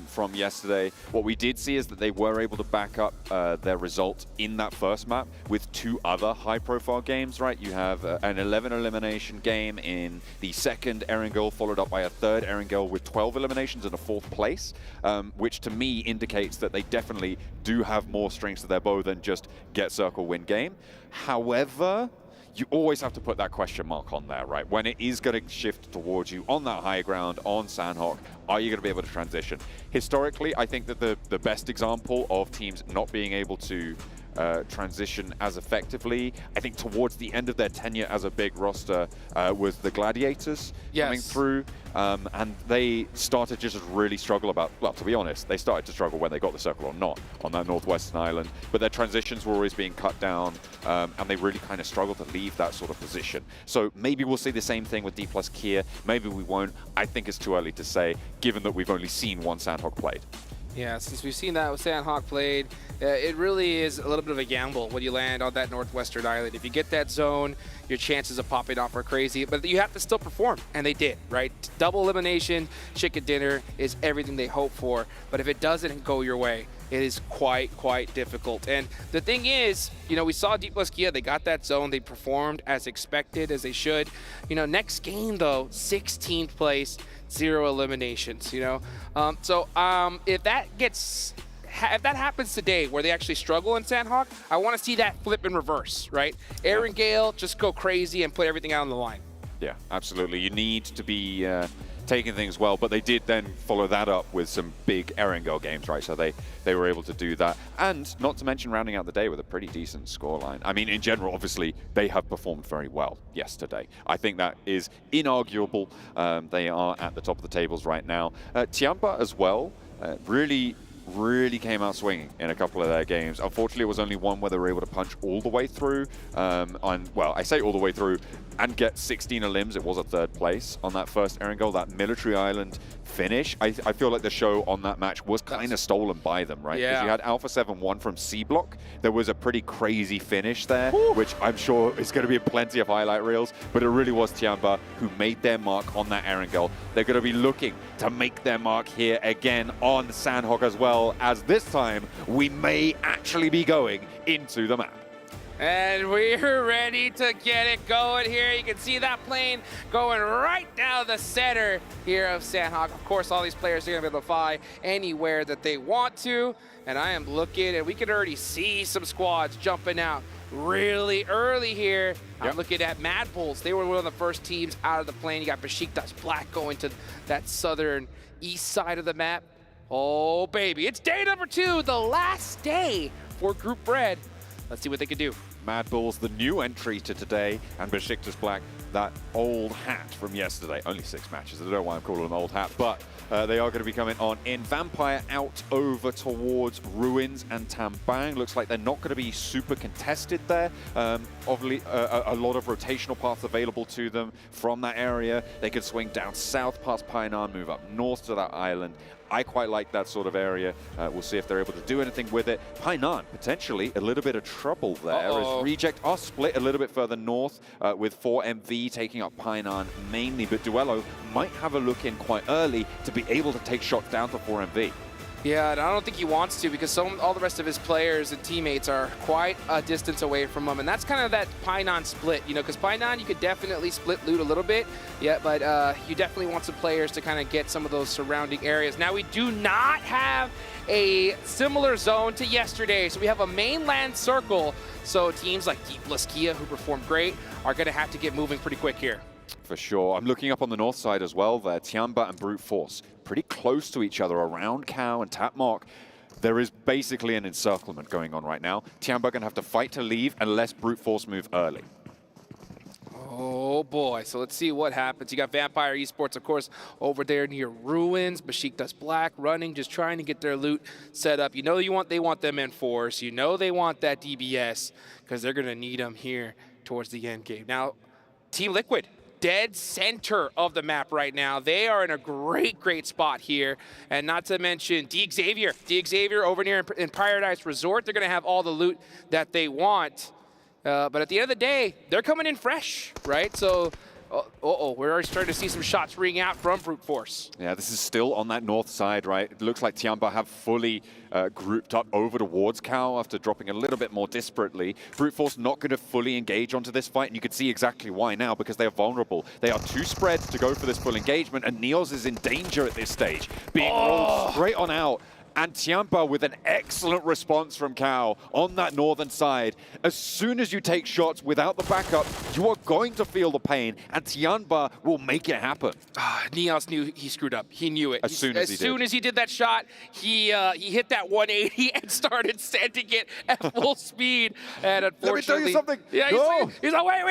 from yesterday. What we did see is that they were able to back up their result in that first map with 2 other high-profile games. Right, you have an 11 elimination game in the second Erangel, followed up by a third Erangel with 12 eliminations and a 4th place, which to me indicates that they definitely do have more strings to their bow than just get circle, win game. However, you always have to put that question mark on there, right? When it is going to shift towards you on that high ground, on Sandhawk, are you going to be able to transition? Historically, I think that the best example of teams not being able to transition as effectively, I think towards the end of their tenure as a big roster, was the Gladiators coming through, and they started just to really struggle well, to be honest, they started to struggle when they got the circle or not on that Northwestern Island, but their transitions were always being cut down, and they really kind of struggled to leave that sort of position. So maybe we'll see the same thing with D+ Kia, maybe we won't. I think it's too early to say, given that we've only seen one Sandhawk played.
Yeah, since we've seen that with Sandhawk played, it really is a little bit of a gamble when you land on that Northwestern Island. If you get that zone, your chances of popping off are crazy, but you have to still perform, and they did, right? Double elimination, chicken dinner is everything they hope for, but if it doesn't go your way, it is quite difficult. And the thing is, you know, we saw D+ Kia, they got that zone, they performed as expected, as they should. You know, next game though, 16th place, 0 eliminations, you know? If that happens today, where they actually struggle in Sandhawk, I want to see that flip in reverse, right? Erangel just go crazy and put everything out on the line.
Yeah, absolutely. You need to be taking things well, but they did then follow that up with some big Erangel games, right? So they were able to do that. And not to mention rounding out the day with a pretty decent scoreline. I mean, in general, obviously, they have performed very well yesterday. I think that is inarguable. They are at the top of the tables right now. Tiamba as well, really came out swinging in a couple of their games. Unfortunately, it was only one where they were able to punch all the way through. Well, I say all the way through and get 16 elims. It was a 3rd place on that first Erangel, that Military Island finish. I feel like the show on that match was kind of stolen by them, right? Because you had Alpha 7-1 from C Block. There was a pretty crazy finish there, which I'm sure is going to be plenty of highlight reels, but it really was Tiamba who made their mark on that Erangel. They're going to be looking to make their mark here again on Sandhawk as well, as this time we may actually be going into the map.
And we're ready to get it going here. You can see that plane going right down the center here of Sandhawk. Of course, all these players are going to be able to fly anywhere that they want to. And I am looking, and we can already see some squads jumping out really early here. I'm looking at Mad Bulls. They were one of the first teams out of the plane. You got Besiktas Black going to that southern east side of the map. Oh, baby. It's day number 2, the last day for Group Red. Let's see what they can do.
Mad Bulls, the new entry to today, and Besiktas Black, that old hat from yesterday. Only 6 matches. I don't know why I'm calling them old hat, but they are going to be coming on in. Vampire out over towards Ruins and Tambang. Looks like they're not going to be super contested there. Obviously, a lot of rotational paths available to them from that area. They could swing down south past Painan, move up north to that island. I quite like that sort of area. We'll see if they're able to do anything with it. Painan, potentially a little bit of trouble there as Reject are split a little bit further north with 4MV taking up Painan mainly, but Duello might have a look in quite early to be able to take shots down to 4MV.
Yeah, and I don't think he wants to, because all the rest of his players and teammates are quite a distance away from him. And that's kind of that Painan split, you know, because Painan, you could definitely split loot a little bit. Yeah, but you definitely want some players to kind of get some of those surrounding areas. Now, we do not have a similar zone to yesterday. So we have a mainland circle. So teams like D+ Kia, who performed great, are going to have to get moving pretty quick here.
For sure. I'm looking up on the north side as well there. Tiamba and Brute Force pretty close to each other around Cow and Tapmark. There is basically an encirclement going on right now. Tiamba going to have to fight to leave unless Brute Force move early.
Oh boy, so let's see what happens. You got Vampire Esports, of course, over there near Ruins. Besiktas Black running, just trying to get their loot set up. You know they want them in force. You know they want that DBS, because they're going to need them here towards the end game. Now, Team Liquid, dead center of the map right now. They are in a great spot here. And not to mention Xavier over near in Paradise Resort. They're going to have all the loot that they want. But at the end of the day, they're coming in fresh, right? So, we're already starting to see some shots ring out from Brute Force.
Yeah, this is still on that north side, right? It looks like Tianba have fully grouped up over towards Cow after dropping a little bit more disparately. Brute Force not going to fully engage onto this fight, and you can see exactly why now, because they are vulnerable. They are too spread to go for this full engagement, and Neos is in danger at this stage, being rolled straight on out. And Tianba with an excellent response from Cow on that northern side. As soon as you take shots without the backup, you are going to feel the pain, and Tianba will make it happen.
Neos knew he screwed up. He knew it.
As soon as he
did that shot, he hit that 180 and started sending it at full speed. And unfortunately,
let me tell you something.
Yeah, he's like, wait.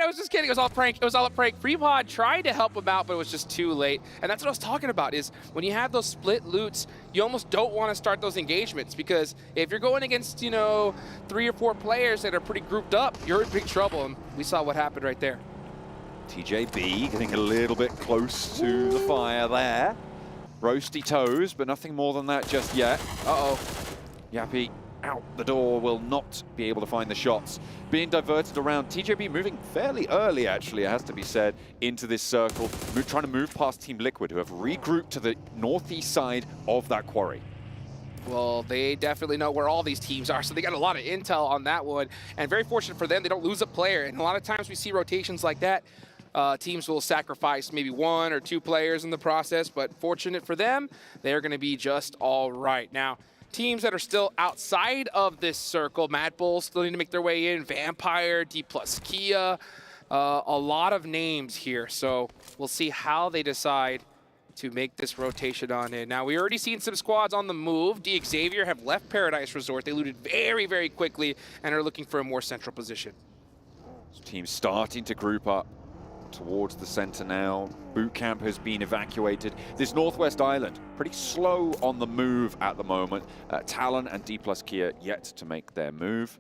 I was just kidding. It was all a prank. It was all a prank. Fremod tried to help him out, but it was just too late. And that's what I was talking about, is when you have those split loots, you almost don't want to start those engagements, because if you're going against, 3 or 4 players that are pretty grouped up, you're in big trouble. And we saw what happened right there.
TJB getting a little bit close to the fire there. Roasty toes, but nothing more than that just yet. Yappy out the door, will not be able to find the shots. Being diverted around, TJB moving fairly early, actually, it has to be said, into this circle, trying to move past Team Liquid, who have regrouped to the northeast side of that quarry.
Well, they definitely know where all these teams are, so they got a lot of intel on that one. And very fortunate for them, they don't lose a player. And a lot of times we see rotations like that, teams will sacrifice maybe 1 or 2 players in the process, but fortunate for them, they're going to be just all right. Now, teams that are still outside of this circle, Mad Bulls still need to make their way in, Vampire, D+ Kia, a lot of names here. So we'll see how they decide to make this rotation on in. Now, we already seen some squads on the move. Xavier have left Paradise Resort. They looted very quickly and are looking for a more central position.
Teams starting to group up towards the center now. Boot camp has been evacuated. This Northwest Island, pretty slow on the move at the moment. Talon and D+ Kia yet to make their move.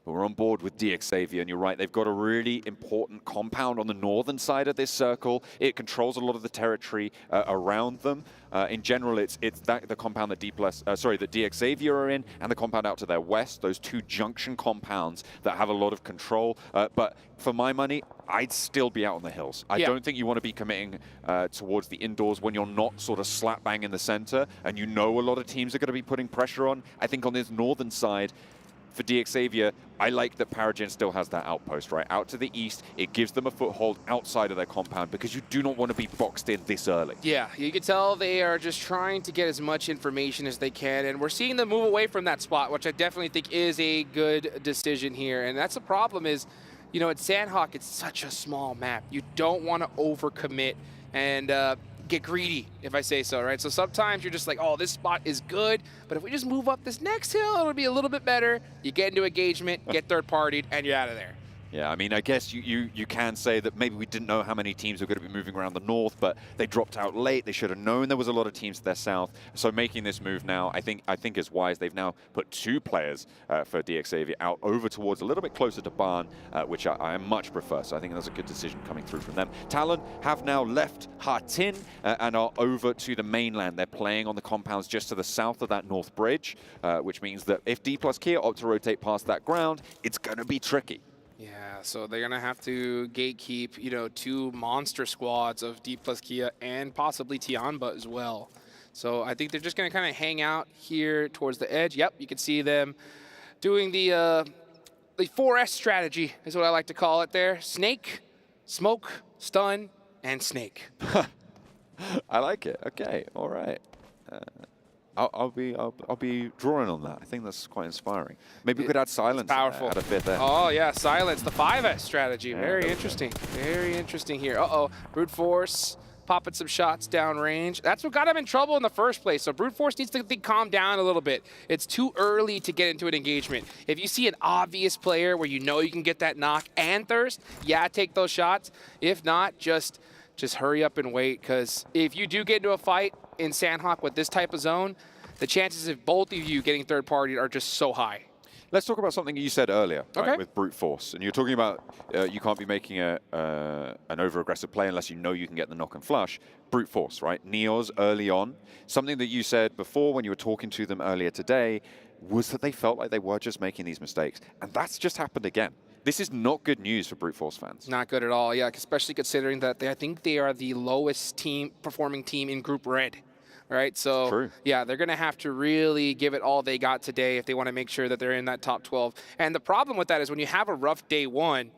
But we're on board with Xavier, and you're right, they've got a really important compound on the northern side of this circle. It controls a lot of the territory around them. In general, it's the compound that that Xavier are in, and the compound out to their west, those 2 junction compounds that have a lot of control. But for my money, I'd still be out on the hills. I don't think you want to be committing towards the indoors when you're not sort of slap bang in the center, and a lot of teams are going to be putting pressure on. I think on this northern side, for Xavier, I like that Paragen still has that outpost, right? Out to the east, it gives them a foothold outside of their compound, because you do not want to be boxed in this early.
Yeah, you can tell they are just trying to get as much information as they can, and we're seeing them move away from that spot, which I definitely think is a good decision here. And that's the problem is, at Sandhawk, it's such a small map. You don't want to overcommit and get greedy, if I say so, right? So sometimes you're just like, oh, this spot is good, but if we just move up this next hill, it'll be a little bit better. You get into engagement, get third-partied, and you're out of there.
Yeah, I mean, I guess you can say that maybe we didn't know how many teams were going to be moving around the north, but they dropped out late. They should have known there was a lot of teams to their south. So making this move now, I think is wise. They've now put 2 players for Xavier out over towards a little bit closer to Barn, which I much prefer. So I think that's a good decision coming through from them. Talon have now left Hartin and are over to the mainland. They're playing on the compounds just to the south of that north bridge, which means that if D+ Kia opt to rotate past that ground, it's going to be tricky.
Yeah, so they're going to have to gatekeep, 2 monster squads of D+ Kia and possibly Tianba as well. So I think they're just going to kind of hang out here towards the edge. Yep, you can see them doing the 4S strategy is what I like to call it there. Snake, smoke, stun, and snake.
I like it. Okay, all right. I'll be drawing on that. I think that's quite inspiring. Maybe we could add silence.
Powerful.
Add a bit there.
Oh yeah, silence. The 5S strategy. Yeah, very interesting. Very interesting here. Brute Force popping some shots downrange. That's what got him in trouble in the first place. So Brute Force needs to calm down a little bit. It's too early to get into an engagement. If you see an obvious player where you can get that knock and thirst, yeah, take those shots. If not, just hurry up and wait, because if you do get into a fight in Sandhawk with this type of zone, the chances of both of you getting third party are just so high.
Let's talk about something you said earlier, right, with brute force. And you're talking about you can't be making an over-aggressive play unless you know you can get the knock and flush. Brute force, right? Neos early on. Something that you said before when you were talking to them earlier today was that they felt like they were just making these mistakes. And that's just happened again. This is not good news for brute force fans.
Not good at all, yeah, especially considering that I think they are the lowest performing team in Group Red. Right, so yeah, they're going to have to really give it all they got today if they want to make sure that they're in that top 12. And the problem with that is when you have a rough day one,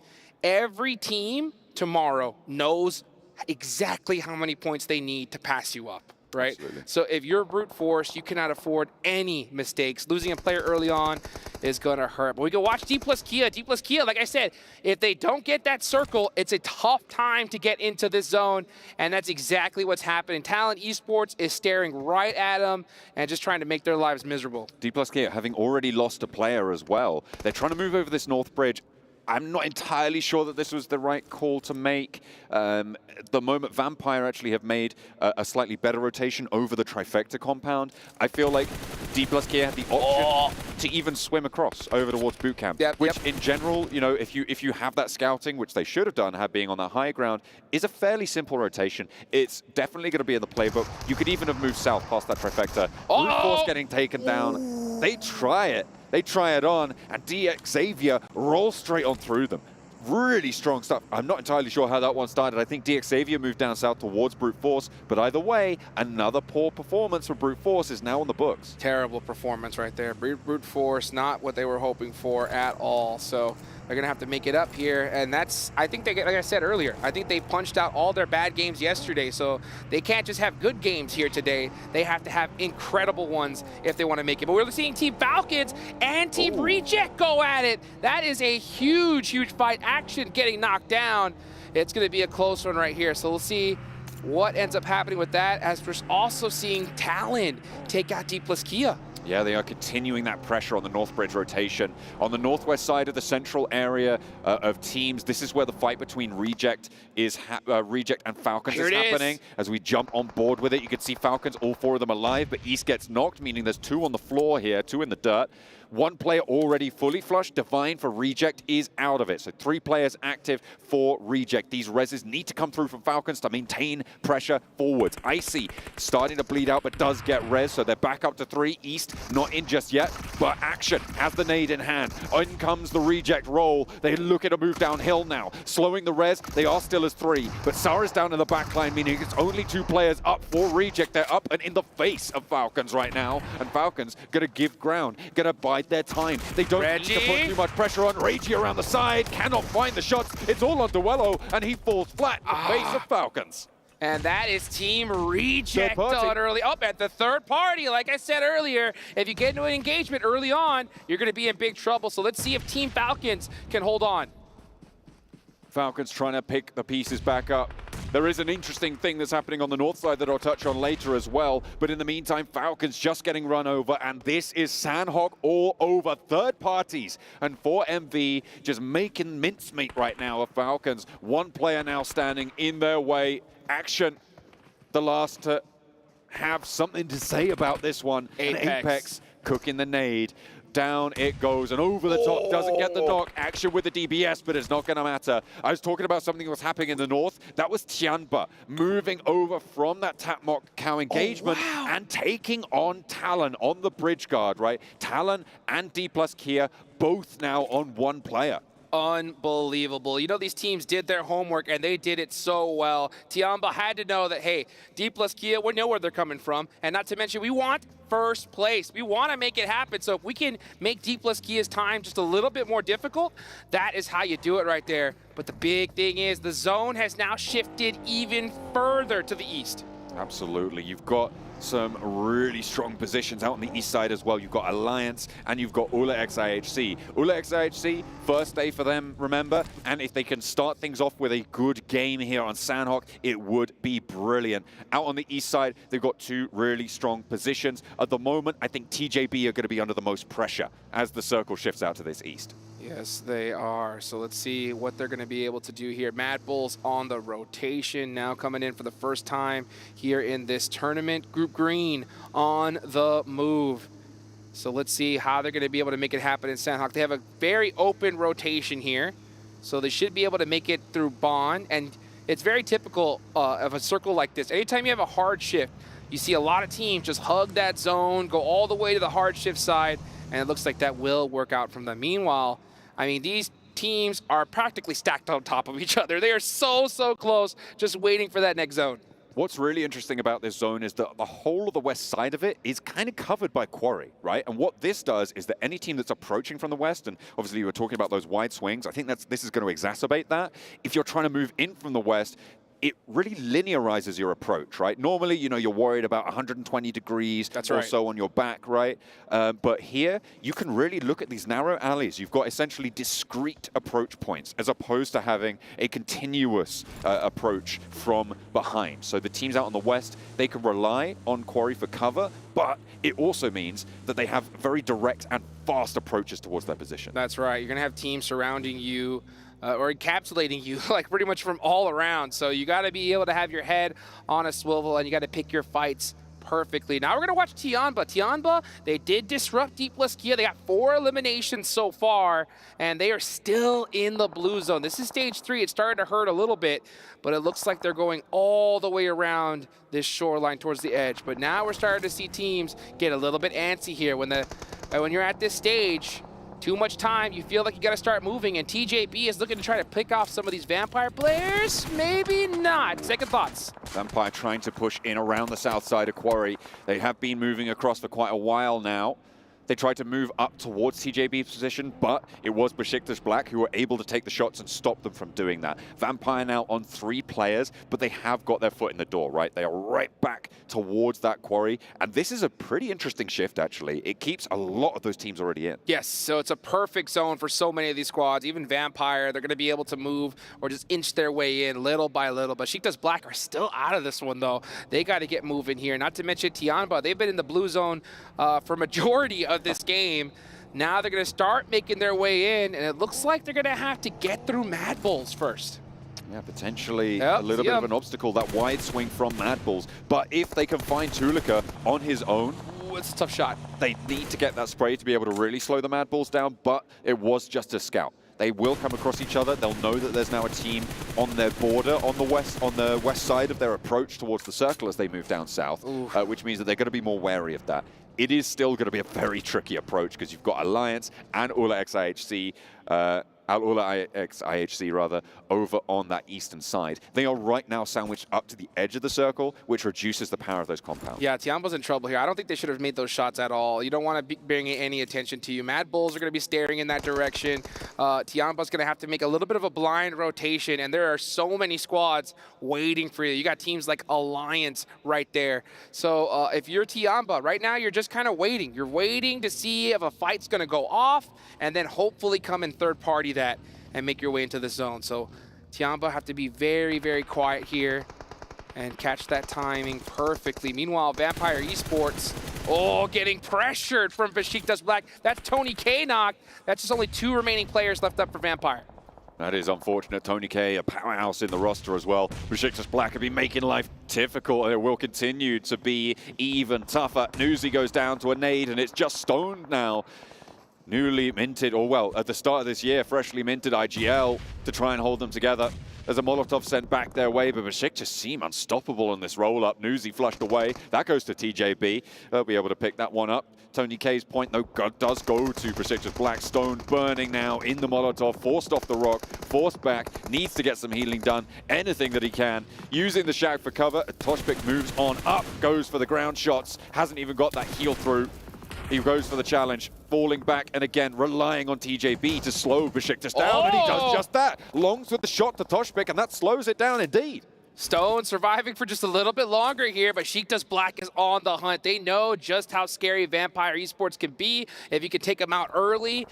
every team tomorrow knows exactly how many points they need to pass you up. Right? Absolutely. So if you're brute force, you cannot afford any mistakes. Losing a player early on is going to hurt. But we can watch D plus Kia. D plus Kia, like I said, if they don't get that circle, it's a tough time to get into this zone, and that's exactly what's happening. Talent Esports is staring right at them and just trying to make their lives miserable.
D plus Kia having already lost a player as well. They're trying to move over this north bridge. I'm not entirely sure that this was the right call to make. The moment Vampire actually have made a slightly better rotation over the trifecta compound, I feel like D plus Kia had the option to even swim across over towards boot camp, which in general, you know, if you have that scouting, which they should have done, being on that high ground, is a fairly simple rotation. It's definitely going to be in the playbook. You could even have moved south past that trifecta. Brute force getting taken down. They try it. They try it on, and DXavier rolls straight on through them. Really strong stuff. I'm not entirely sure how that one started. I think DXavier moved down south towards brute force, but either way, another poor performance for brute force is now on the books.
Terrible performance right there. Brute force, not what they were hoping for at all. So they're going to have to make it up here, and that's, I think, like I said earlier, I think they punched out all their bad games yesterday, so they can't just have good games here today. They have to have incredible ones if they want to make it. But we're seeing Team Falcons and Team Reject go at it. That is a huge, huge fight. Action getting knocked down. It's going to be a close one right here, so we'll see what ends up happening with that, as we're also seeing Talon take out D plus Kia.
Yeah, they are continuing that pressure on the North Bridge rotation. On the northwest side of the central area of teams, this is where the fight between Reject and Falcons is happening. As we jump on board with it, you can see Falcons, all four of them alive, but East gets knocked, meaning there's two on the floor here, two in the dirt. One player already fully flushed. Divine for Reject is out of it. So 3 players active for Reject. These reses need to come through from Falcons to maintain pressure forwards. Icy starting to bleed out, but does get res, so they're back up to 3. East not in just yet, but Action has the nade in hand. In comes the Reject roll. They look at a move downhill now. Slowing the res, they are still as 3, but Sara's down in the back line, meaning it's only 2 players up for Reject. They're up and in the face of Falcons right now, and Falcons gonna give ground, gonna buy their time. They don't need to put too much pressure on. Reggie around the side, cannot find the shots. It's all on Duello, and he falls flat in the face of Falcons.
And that is Team Reject on early. Up at the third party. Like I said earlier, if you get into an engagement early on, you're going to be in big trouble. So let's see if Team Falcons can hold on.
Falcons trying to pick the pieces back up. There is an interesting thing that's happening on the north side that I'll touch on later as well. But in the meantime, Falcons just getting run over, and this is Sandhawk all over. Third parties and 4MV just making mincemeat right now of Falcons. 1 player now standing in their way. Action, the last to have something to say about this one. Apex cooking the nade. Down it goes, and over the top, doesn't get the knock. Action with the DBS, but it's not going to matter. I was talking about something that was happening in the north. That was Tianba moving over from that Tapmock cow engagement and taking on Talon on the bridge guard, right? Talon and D plus Kia both now on 1 player.
Unbelievable. You know, these teams did their homework, and they did it so well. Tiamba had to know that, hey, D plus Kia, we know where they're coming from. And not to mention, we want first place. We want to make it happen. So if we can make D plus Kia's time just a little bit more difficult, that is how you do it right there. But the big thing is the zone has now shifted even further to the east.
Absolutely. You've got some really strong positions out on the east side as well. You've got Alliance and you've got ULA X IHC. ULA X IHC, first day for them, remember? And if they can start things off with a good game here on Sandhawk, it would be brilliant. Out on the east side, they've got 2 really strong positions. At the moment, I think TJB are going to be under the most pressure as the circle shifts out to this east.
Yes, they are. So let's see what they're going to be able to do here. Mad Bulls on the rotation, now coming in for the first time here in this tournament. Group Green on the move. So let's see how they're going to be able to make it happen in Sandhawk. They have a very open rotation here, so they should be able to make it through Bond. And it's very typical of a circle like this. Anytime you have a hard shift, you see a lot of teams just hug that zone, go all the way to the hard shift side, and it looks like that will work out from them. Meanwhile, I mean, these teams are practically stacked on top of each other. They are so close, just waiting for that next zone.
What's really interesting about this zone is that the whole of the west side of it is kind of covered by quarry, right? And what this does is that any team that's approaching from the west, and obviously you were talking about those wide swings, I think this is going to exacerbate that. If you're trying to move in from the west, it really linearizes your approach, right? Normally, you know, you're worried about 120 degrees or so on your back, right? But here, you can really look at these narrow alleys. You've got essentially discrete approach points as opposed to having a continuous approach from behind. So the teams out on the west, they can rely on quarry for cover, but it also means that they have very direct and fast approaches towards their position.
That's right. You're going to have teams surrounding you or encapsulating you like pretty much from all around. So you got to be able to have your head on a swivel and you got to pick your fights perfectly. Now we're going to watch Tianba. Tianba, they did disrupt Deep Laskia. They got 4 eliminations so far, and they are still in the blue zone. This is stage 3. It's starting to hurt a little bit, but it looks like they're going all the way around this shoreline towards the edge. But now we're starting to see teams get a little bit antsy here. When you're at this stage, too much time, you feel like you got to start moving, and TJB is looking to try to pick off some of these Vampire players. Maybe not. Second thoughts.
Vampire trying to push in around the south side of Quarry. They have been moving across for quite a while now. They tried to move up towards TJB's position, but it was Besiktas Black who were able to take the shots and stop them from doing that. Vampire now on 3 players, but they have got their foot in the door, right? They are right back towards that quarry, and this is a pretty interesting shift, actually. It keeps a lot of those teams already in.
Yes, so it's a perfect zone for so many of these squads. Even Vampire, they're going to be able to move or just inch their way in little by little. Besiktas Black are still out of this one, though. They got to get moving here. Not to mention Tianba, they've been in the blue zone for majority of this game. Now they're going to start making their way in, and it looks like they're going to have to get through Mad Bulls first.
Yeah, potentially a little bit of an obstacle, that wide swing from Mad Bulls. But if they can find Tulika on his own,
it's a tough shot.
They need to get that spray to be able to really slow the Mad Bulls down, but it was just a scout. They will come across each other. They'll know that there's now a team on their border on the west side of their approach towards the circle as they move down south, which means that they're going to be more wary of that. It is still going to be a very tricky approach because you've got Alliance and Ula X IHC, over on that eastern side. They are right now sandwiched up to the edge of the circle, which reduces the power of those compounds.
Yeah, Tianba's in trouble here. I don't think they should have made those shots at all. You don't want to bring any attention to you. Mad Bulls are going to be staring in that direction. Tianba's going to have to make a little bit of a blind rotation, and there are so many squads waiting for you. You got teams like Alliance right there. So if you're Tianba, right now you're just kind of waiting. You're waiting to see if a fight's going to go off, and then hopefully come in third party that and make your way into the zone. So Tianba have to be very, very quiet here and catch that timing perfectly. Meanwhile, Vampire Esports, getting pressured from Besiktas Black. That's Tony K knocked. That's just only 2 remaining players left up for Vampire.
That is unfortunate. Tony K, a powerhouse in the roster as well. Besiktas Black have been making life difficult, and it will continue to be even tougher. Newsy goes down to a nade, and it's just stoned now. Newly minted, or well, at the start of this year, freshly minted IGL to try and hold them together. There's a Molotov sent back their way, but Besiktas seem unstoppable in this roll-up. Newsy flushed away. That goes to TJB. They'll be able to pick that one up. Tony K's point, though, does go to Besiktas Black. Stone burning now in the Molotov, forced off the rock, forced back, needs to get some healing done, anything that he can. Using the Shag for cover, Toshpik moves on up, goes for the ground shots, hasn't even got that heal through. He goes for the challenge, falling back, and again, relying on TJB to slow Besiktas down, and he does just that. Longs with the shot to Toshpik, and that slows it down indeed.
Stone surviving for just a little bit longer here, but Besiktas Black is on the hunt. They know just how scary Vampire Esports can be. If you can take them out early,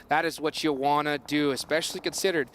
that is what you want to do, especially considering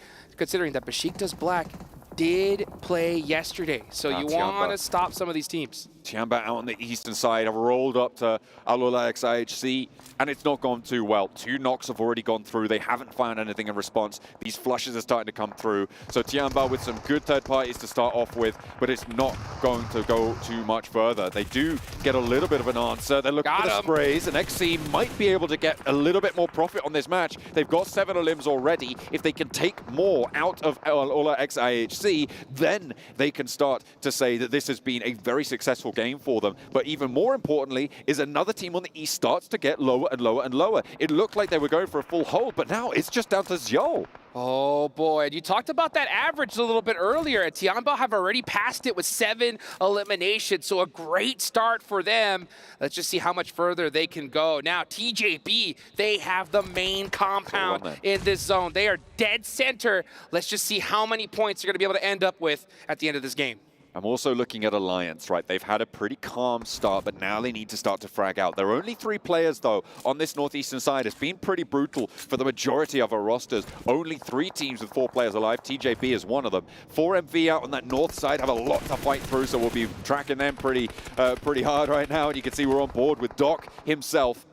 that Besiktas Black did play yesterday. So you want to stop some of these teams.
Tiamba out on the eastern side have rolled up to Alulax IHC, and it's not gone too well. 2 knocks have already gone through. They haven't found anything in response. These flushes are starting to come through. So Tiamba with some good third parties to start off with, but it's not going to go too much further. They do get a little bit of an answer. They're looking for the sprays, and XC might be able to get a little bit more profit on this match. They've got 7 limbs already. If they can take more out of Alulax IHC, then they can start to say that this has been a very successful game for them. But even more importantly is another team on the east starts to get lower and lower and lower. It looked like they were going for a full hold, but now it's just down to Zhou.
Oh boy, and you talked about that average a little bit earlier. Tiamba have already passed it with 7 eliminations, so a great start for them. Let's just see how much further they can go. Now TJB, they have the main compound in this zone. They are dead center. Let's just see how many points they're going to be able to end up with at the end of this game.
I'm also looking at Alliance, right? They've had a pretty calm start, but now they need to start to frag out. There are only 3 players, though, on this northeastern side. It's been pretty brutal for the majority of our rosters. Only 3 teams with 4 players alive. TJB is one of them. 4MV out on that north side have a lot to fight through, so we'll be tracking them pretty hard right now. And you can see we're on board with Doc himself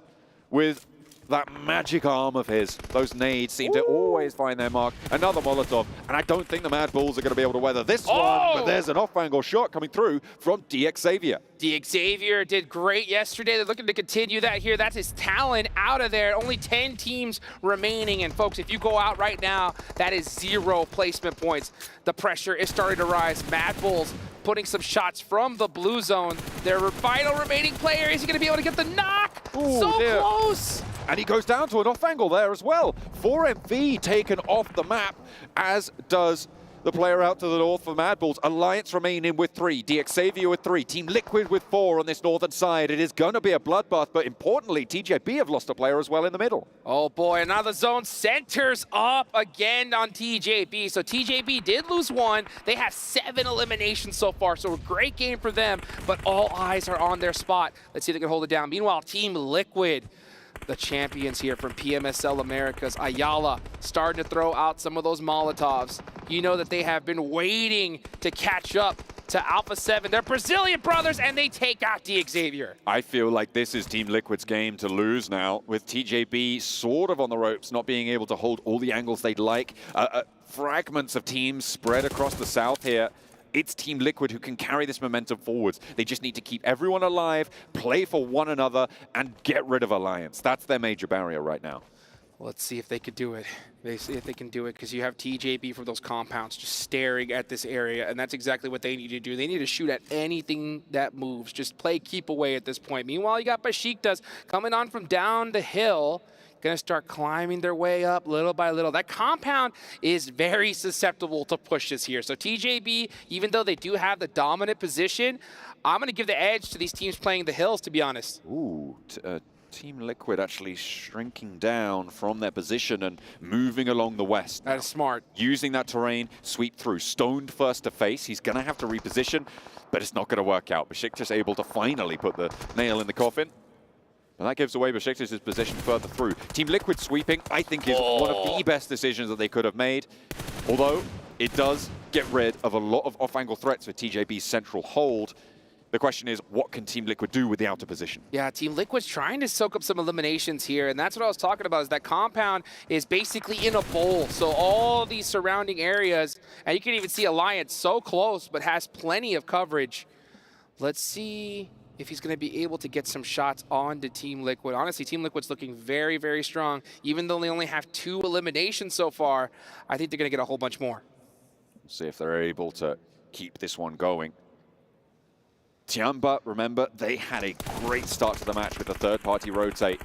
with that magic arm of his. Those nades seem to always find their mark. Another Molotov, and I don't think the Mad Bulls are going to be able to weather this one, but there's an off-angle shot coming through from DXavier.
DXavier did great yesterday. They're looking to continue that here. That's his talent out of there. Only 10 teams remaining, and folks, if you go out right now, that is 0 placement points. The pressure is starting to rise. Mad Bulls putting some shots from the blue zone. Their final remaining player, is he going to be able to get the knock? So close!
And he goes down to an off angle there as well. 4MV taken off the map, as does the player out to the north for Mad Bulls. Alliance remaining with 3, DXavier with 3, Team Liquid with 4 on this northern side. It is going to be a bloodbath, but importantly, TJB have lost a player as well in the middle.
Oh boy, and now the zone centers up again on TJB. So TJB did lose 1. They have 7 eliminations so far, so a great game for them, but all eyes are on their spot. Let's see if they can hold it down. Meanwhile, Team Liquid, the champions here from PMSL Americas, Ayala, starting to throw out some of those Molotovs. You know that they have been waiting to catch up to Alpha 7. They're Brazilian brothers, and they take out DXavier.
I feel like this is Team Liquid's game to lose now, with TJB sort of on the ropes, not being able to hold all the angles they'd like. Fragments of teams spread across the south here. It's Team Liquid who can carry this momentum forwards. They just need to keep everyone alive, play for one another, and get rid of Alliance. That's their major barrier right now.
Let's see if they could do it. See if they can do it, because you have TJB from those compounds just staring at this area, and that's exactly what they need to do. They need to shoot at anything that moves. Just play keep away at this point. Meanwhile, you got Besiktas coming on from down the hill, going to start climbing their way up little by little. That compound is very susceptible to pushes here. So TJB, even though they do have the dominant position, I'm going to give the edge to these teams playing the hills, to be honest.
Ooh, Team Liquid actually shrinking down from their position and moving along the west.
That is smart.
Using that terrain, sweep through. Stoned first to face. He's going to have to reposition, but it's not going to work out. Besiktas able to finally put the nail in the coffin. And that gives away Besiktas' position further through. Team Liquid sweeping, I think, is one of the best decisions that they could have made. Although it does get rid of a lot of off-angle threats with TJB's central hold. The question is, what can Team Liquid do with the outer position?
Yeah, Team Liquid's trying to soak up some eliminations here, and that's what I was talking about, is that compound is basically in a bowl. So all these surrounding areas, and you can even see Alliance so close, but has plenty of coverage. Let's see if he's going to be able to get some shots onto Team Liquid. Honestly, Team Liquid's looking very, very strong. Even though they only have 2 eliminations so far, I think they're going to get a whole bunch more.
See if they're able to keep this one going. Tiamba, remember, they had a great start to the match with the third-party rotate.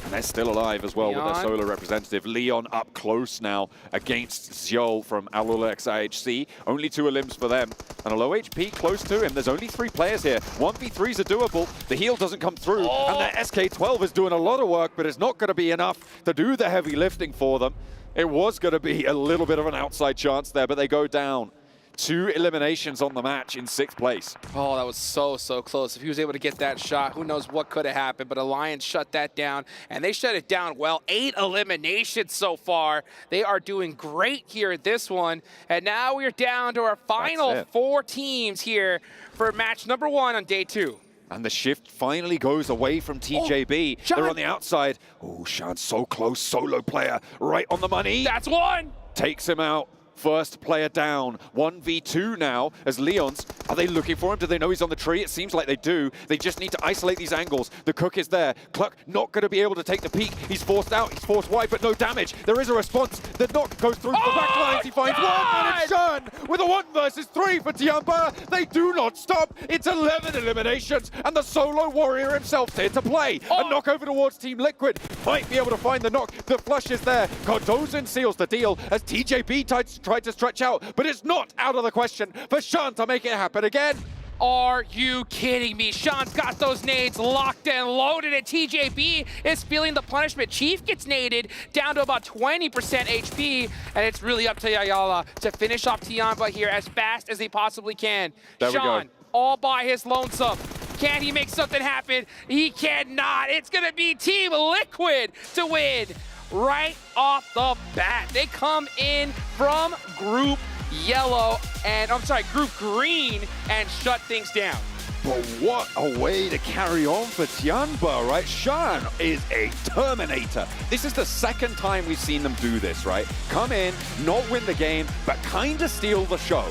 And they're still alive as well with their solo representative. Leon up close now against Zhou from Alulax IHC. Only 2 limbs for them. And a low HP close to him. There's only 3 players here. 1v3s are doable. The heal doesn't come through. And their SK12 is doing a lot of work, but it's not going to be enough to do the heavy lifting for them. It was going to be a little bit of an outside chance there, but they go down. 2 eliminations on the match in 6th place.
Oh, that was so close. If he was able to get that shot, who knows what could have happened, but Alliance shut that down, and they shut it down well. 8 eliminations so far. They are doing great here at this one, and now we're down to our final 4 teams here for match number 1 on day 2.
And the shift finally goes away from TJB.
Sean.
They're on the outside. Oh, Sean's so close. Solo player right on the money.
That's one.
Takes him out. First player down. 1v2 now as Leon's. Are they looking for him? Do they know he's on the tree? It seems like they do. They just need to isolate these angles. The Cook is there. Cluck not going to be able to take the peek. He's forced out. He's forced wide, but no damage. There is a response. The knock goes through the back lines. He finds one, and it's Sean with a 1 versus 3 for Tianba. They do not stop. It's 11 eliminations, and the solo warrior himself here to play. A knock over towards Team Liquid. Might be able to find the knock. The flush is there. Cardozen seals the deal as TJB tried to stretch out, but it's not out of the question for Sean to make it happen again.
Are you kidding me? Sean's got those nades locked and loaded, and TJB is feeling the punishment. Chief gets naded down to about 20% HP, and it's really up to Ayala to finish off Tianba here as fast as he possibly can.
There
Sean, all by his lonesome. Can he make something happen? He cannot. It's going to be Team Liquid to win right off the bat. They come in from Group Yellow, and I'm sorry, Group Green, and shut things down.
But what a way to carry on for Tianba, right? Sean is a Terminator. This is the 2nd time we've seen them do this, right? Come in, not win the game, but kind of steal the show.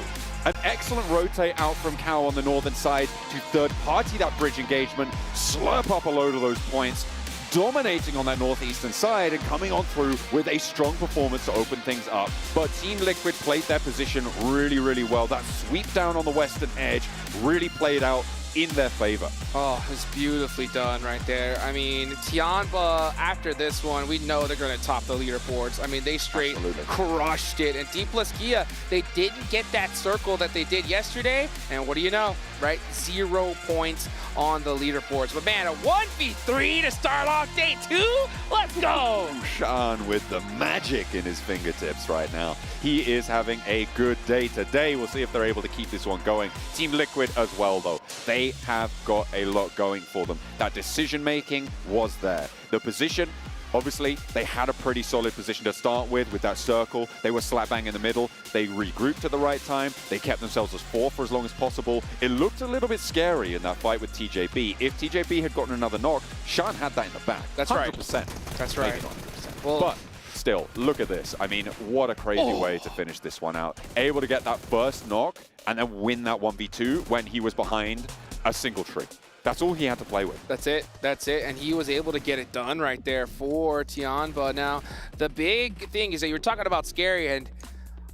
An excellent rotate out from Cow on the northern side to third party that bridge engagement, slurp up a load of those points, dominating on that northeastern side and coming on through with a strong performance to open things up. But Team Liquid played their position really well. That sweep down on the western edge really played out in their favor.
Oh, it's beautifully done right there. I mean, Tianba, after this one, we know they're going to top the leaderboards. I mean, they straight crushed it. And D+Kia, they didn't get that circle that they did yesterday. And what do you know, right? 0 points on the leaderboards. But man, a 1v3 to start off day 2? Let's go!
Sean with the magic in his fingertips right now. He is having a good day today. We'll see if they're able to keep this one going. Team Liquid as well, though. They have got a lot going for them. That decision-making was there. The position, obviously, they had a pretty solid position to start with that circle. They were slap bang in the middle. They regrouped at the right time. They kept themselves as 4th for as long as possible. It looked a little bit scary in that fight with TJB. If TJB had gotten another knock, Sean had that in the back.
That's
100%.
right. That's right.
Maybe not 100%. Well, but still, look at this. I mean, what a crazy way to finish this one out. Able to get that first knock and then win that 1v2 when he was behind a single tree. That's all he had to play with.
That's it. That's it. And he was able to get it done right there for Tianba. Now, the big thing is that you were talking about scary, and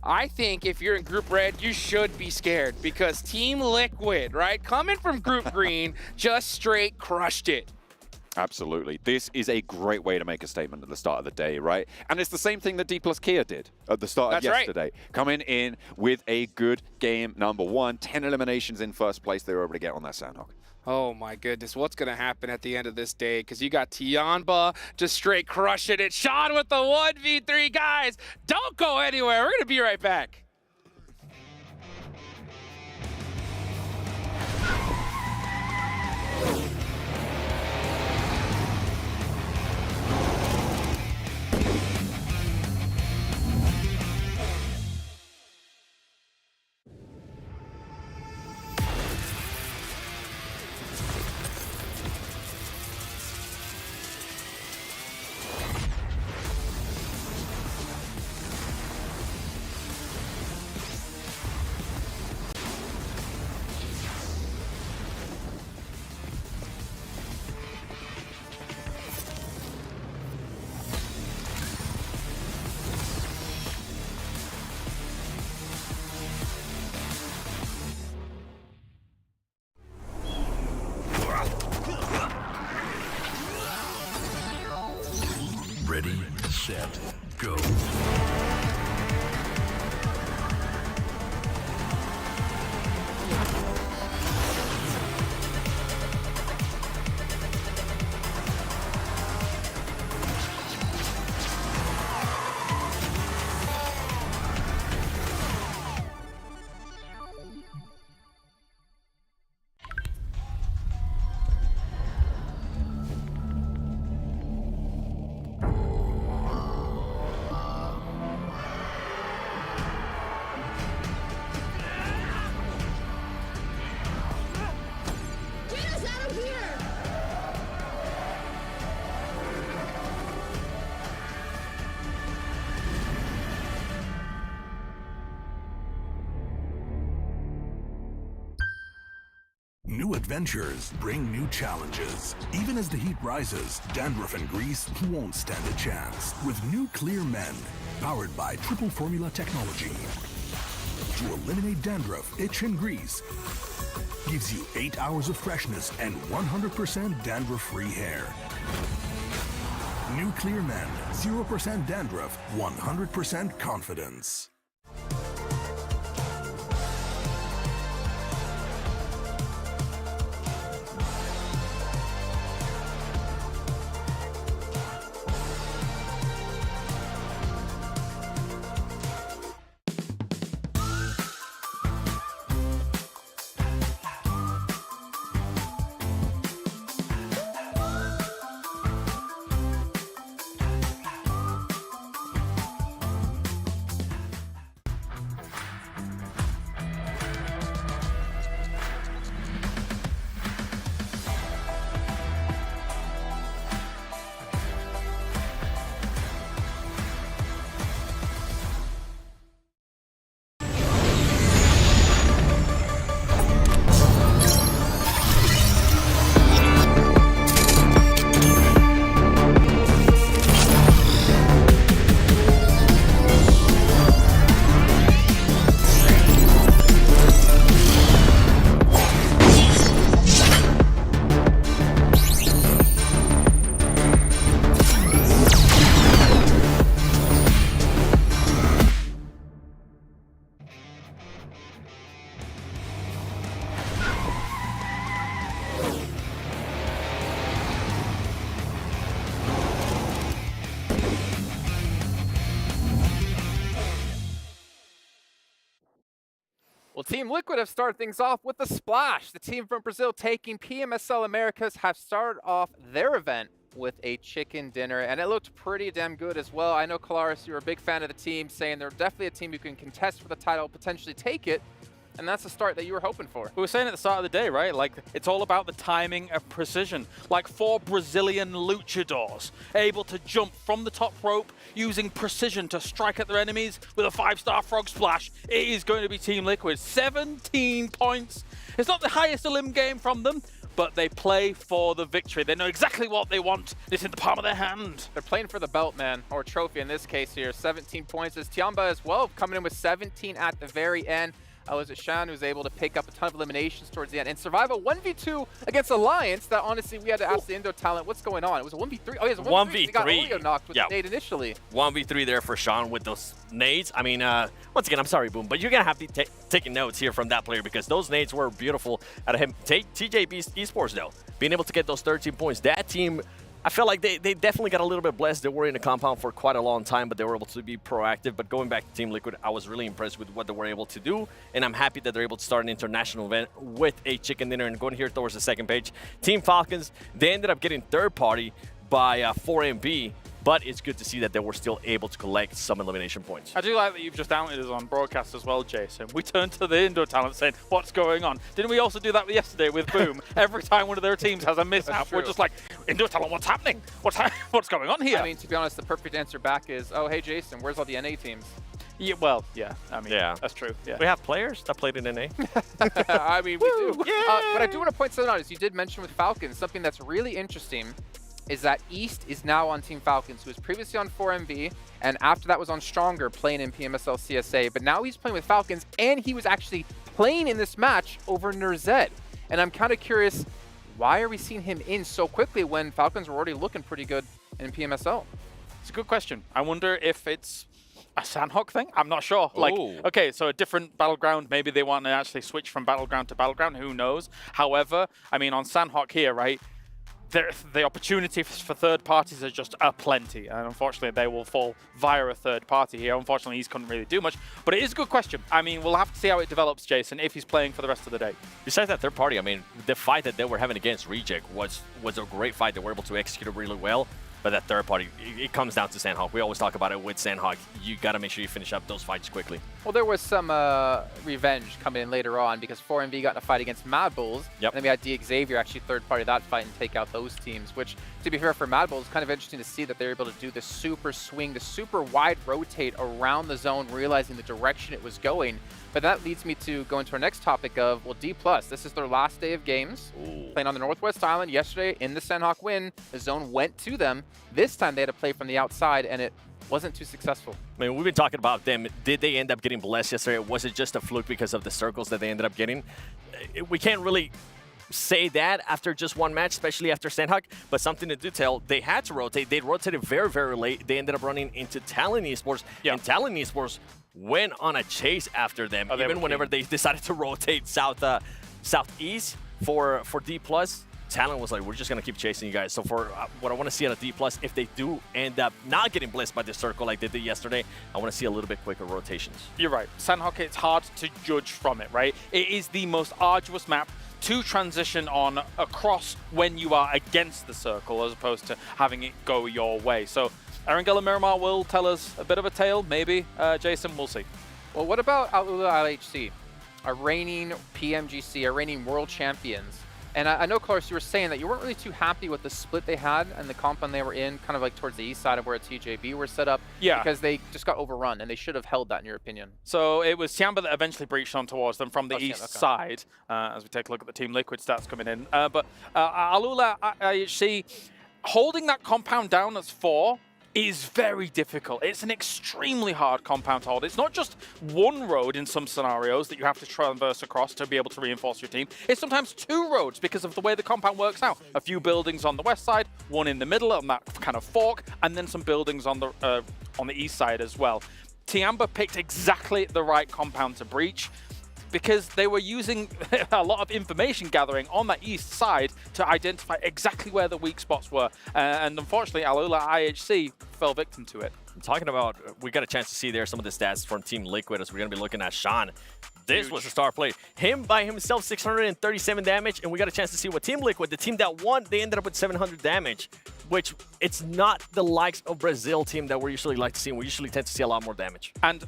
I think if you're in Group Red, you should be scared because Team Liquid, right, coming from Group Green, just straight crushed it.
Absolutely. This is a great way to make a statement at the start of the day, right? And it's the same thing that D+Kia did at the start of yesterday. Right. Coming in with a good game number 1, 10 eliminations in first place they were able to get on that Sandhawk.
Oh my goodness, what's going to happen at the end of this day? Because you got Tianba just straight crushing it. Sean with the 1v3. Guys, don't go anywhere. We're going to be right back.
Ready, set, go. adventures bring new challenges. Even as the heat rises, dandruff and grease won't stand a chance. With new Clear Men, powered by triple formula technology. To eliminate dandruff, itch, and grease, gives you 8 hours of freshness and 100% dandruff-free hair. New Clear Men, 0% dandruff, 100% confidence.
Well, Team Liquid have started things off with a splash. The team from Brazil taking PMSL Americas have started off their event with a chicken dinner, and it looked pretty damn good as well. I know, Kalaris, you're a big fan of the team, saying they're definitely a team who can contest for the title, potentially take it, and that's the start that you were hoping for.
We were saying at the start of the day, right? Like, it's all about the timing of precision. Like 4 Brazilian luchadors, able to jump from the top rope using precision to strike at their enemies with a 5-star frog splash. It is going to be Team Liquid. 17 points. It's not the highest elim game from them, but they play for the victory. They know exactly what they want. It's in the palm of their hand.
They're playing for the belt, man, or trophy in this case here. 17 points as Tiamba as well, coming in with 17 at the very end. Was it Shan who was able to pick up a ton of eliminations towards the end and survive a 1v2 against Alliance that honestly we had to ask the Indo talent what's going on. It was a 1v3. Oh, yeah, it was a 1v3. They got Olio knocked with the nade initially.
1v3 there for Sean with those nades. I mean, once again, I'm sorry, Boom, but you're going to have to be taking notes here from that player because those nades were beautiful out of him. TJB Esports, though, being able to get those 13 points. That team, I feel like they definitely got a little bit blessed. They were in the compound for quite a long time, but they were able to be proactive. But going back to Team Liquid, I was really impressed with what they were able to do, and I'm happy that they're able to start an international event with a chicken dinner. And going here towards the second page, Team Falcons, they ended up getting third party by 4MB, but it's good to see that they were still able to collect some elimination points.
I do like that you've just outed us on broadcast as well, Jason. We turned to the indoor talent saying, what's going on? Didn't we also do that yesterday with Boom? Every time one of their teams has a mishap, we're just like, indoor talent, what's happening? What's going on here?
I mean, to be honest, the perfect answer back is, oh, hey, Jason, where's all the NA teams?
Yeah, well, yeah. I mean, that's true. Yeah.
We have players that played in NA.
I mean, we do. But I do want to point something out, as you did mention with Falcons, something that's really interesting is that East is now on Team Falcons, who was previously on 4MB, and after that was on Stronger, playing in PMSL CSA. But now he's playing with Falcons, and he was actually playing in this match over Nurzed. And I'm kind of curious, why are we seeing him in so quickly when Falcons were already looking pretty good in PMSL?
It's a good question. I wonder if it's a Sandhawk thing? I'm not sure. Like, okay, so a different Battleground, maybe they want to actually switch from Battleground to Battleground, who knows? However, I mean, on Sandhawk here, right, the opportunity for third parties are just aplenty, and unfortunately they will fall via a third party here. Unfortunately, he couldn't really do much, but it is a good question. I mean, we'll have to see how it develops, Jason, if he's playing for the rest of the day.
Besides that third party, I mean, the fight that they were having against Reject was a great fight. They were able to execute it really well, but that third party, it comes down to Sandhawk. We always talk about it with Sandhawk. You got to make sure you finish up those fights quickly.
Well, there was some revenge coming in later on because 4MV got in a fight against Mad Bulls.
Yep.
And then we had DXavier actually third party that fight and take out those teams, which, to be fair, for Mad Bulls, kind of interesting to see that they're able to do the super swing, the super wide rotate around the zone, realizing the direction it was going. But that leads me to go into our next topic of, well, D+. This is their last day of games. Playing on the Northwest Island yesterday in the Sandhawk win. The zone went to them. This time they had to play from the outside, and it wasn't too successful.
I mean, we've been talking about them. Did they end up getting blessed yesterday? Or was it just a fluke because of the circles that they ended up getting? We can't really say that after just one match, especially after Sandhawk, but something to do tell, they had to rotate. They rotated very, very late. They ended up running into Talon Esports, and Talon Esports went on a chase after them, even whenever they decided to rotate southeast for D+. Talon was like, we're just going to keep chasing you guys. So for what I want to see out of D+, if they do end up not getting blessed by the circle like they did yesterday, I want to see a little bit quicker rotations.
You're right. Sandhawk, it's hard to judge from it, right? It is the most arduous map to transition on across when you are against the circle as opposed to having it go your way. So Erangel and Miramar will tell us a bit of a tale, maybe. Jason, we'll see.
Well, what about Alula LHC, our reigning PMGC, our reigning world champions? And I know, Clarus, you were saying that you weren't really too happy with the split they had and the compound they were in, kind of like towards the east side of where TJB were set up.
Yeah.
Because they just got overrun, and they should have held that, in your opinion.
So it was Tiamba that eventually breached on towards them from the east side, as we take a look at the Team Liquid stats coming in. But Alula IHC, holding that compound down as 4 is very difficult. It's an extremely hard compound to hold. It's not just one road in some scenarios that you have to traverse across to be able to reinforce your team. It's sometimes 2 roads because of the way the compound works out. A few buildings on the west side, one in the middle on that kind of fork, and then some buildings on the east side as well. Tiamba picked exactly the right compound to breach, because they were using a lot of information gathering on that east side to identify exactly where the weak spots were. And unfortunately, Alula IHC fell victim to it.
Talking about, we got a chance to see there some of the stats from Team Liquid as we're going to be looking at Sean. This was a star play. Him by himself, 637 damage, and we got a chance to see what Team Liquid, the team that won, they ended up with 700 damage, which it's not the likes of Brazil team that we usually like to see. We usually tend to see a lot more damage.
And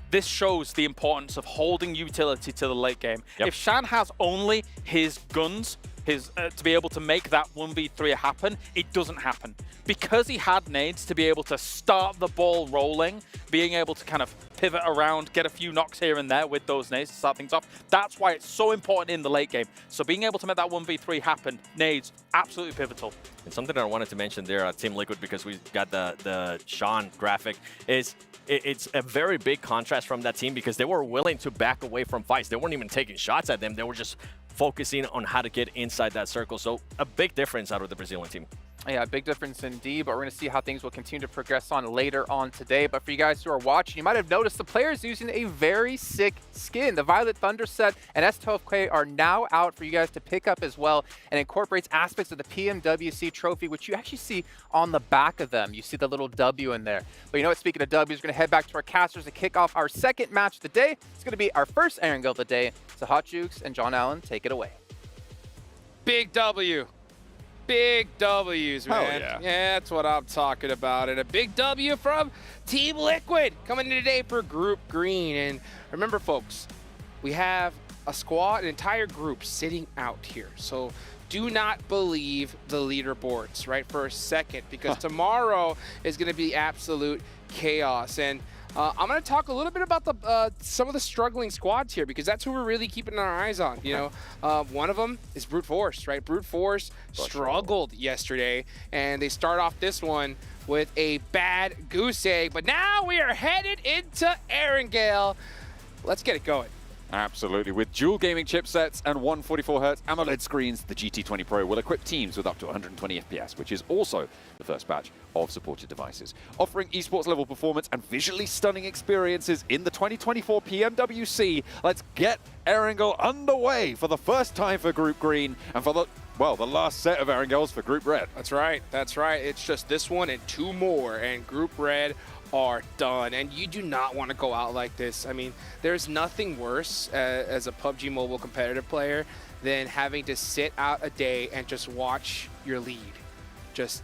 this shows the importance of holding utility to the late game. If Shan has only his guns, to be able to make that 1v3 happen, it doesn't happen. Because he had nades to be able to start the ball rolling, being able to kind of pivot around, get a few knocks here and there with those nades to start things off, that's why it's so important in the late game. So being able to make that 1v3 happen, nades, absolutely pivotal.
And something that I wanted to mention there at Team Liquid, because we got the Sean graphic, is it's a very big contrast from that team because they were willing to back away from fights. They weren't even taking shots at them. They were just focusing on how to get inside that circle. So a big difference out of the Brazilian team.
Yeah, big difference indeed, but we're going to see how things will continue to progress on later on today. But for you guys who are watching, you might have noticed the players using a very sick skin. The Violet Thunder set and S12K are now out for you guys to pick up as well, and incorporates aspects of the PMWC trophy, which you actually see on the back of them. You see the little W in there. But you know what, speaking of W's, we're going to head back to our casters to kick off our second match of the day. It's going to be our first Erangel of the day. So Hot Jukes and John Allen, take it away.
Big W. Big W's, man.
Yeah.
Yeah, that's what I'm talking about. And a big W from Team Liquid coming in today for Group Green. And remember, folks, we have a squad, an entire group sitting out here. So do not believe the leaderboards, right, for a second, because tomorrow is going to be absolute chaos. And I'm going to talk a little bit about the some of the struggling squads here, because that's who we're really keeping our eyes on. You know, one of them is Brute Force, right? Brute Force struggled yesterday, and they start off this one with a bad goose egg. But now we are headed into Erangel. Let's get it going.
Absolutely. With dual gaming chipsets and 144Hz AMOLED screens, the GT20 Pro will equip teams with up to 120 FPS, which is also the first batch of supported devices. Offering esports level performance and visually stunning experiences in the 2024 PMWC, let's get Erangel underway for the first time for Group Green and for the last set of Erangels for Group Red.
That's right. That's right. It's just this one and 2 more, and Group Red are done. And you do not want to go out like this. I mean, there's nothing worse as a PUBG Mobile competitive player than having to sit out a day and just watch your lead just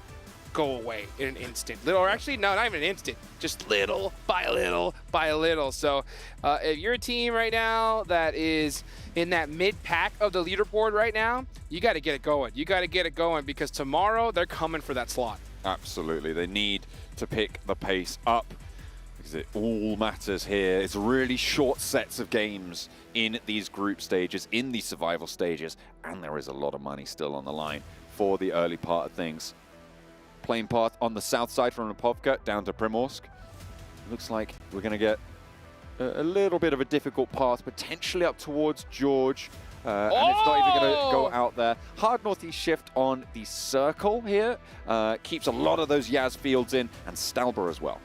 go away in an instant. Or actually, no, not even an instant. Just little by little by little. So if you're a team right now that is in that mid-pack of the leaderboard right now, you got to get it going. You got to get it going because tomorrow they're coming for that slot.
Absolutely. They need to pick the pace up because it all matters here. It's really short sets of games in these group stages, in these survival stages, and there is a lot of money still on the line for the early part of things. Playing path on the south side from Lipovka down to Primorsk. Looks like we're going to get a little bit of a difficult path, potentially up towards George. And it's not even going to go out there. Hard northeast shift on the circle here. Keeps a lot of those Yaz fields in, and Stalber as well.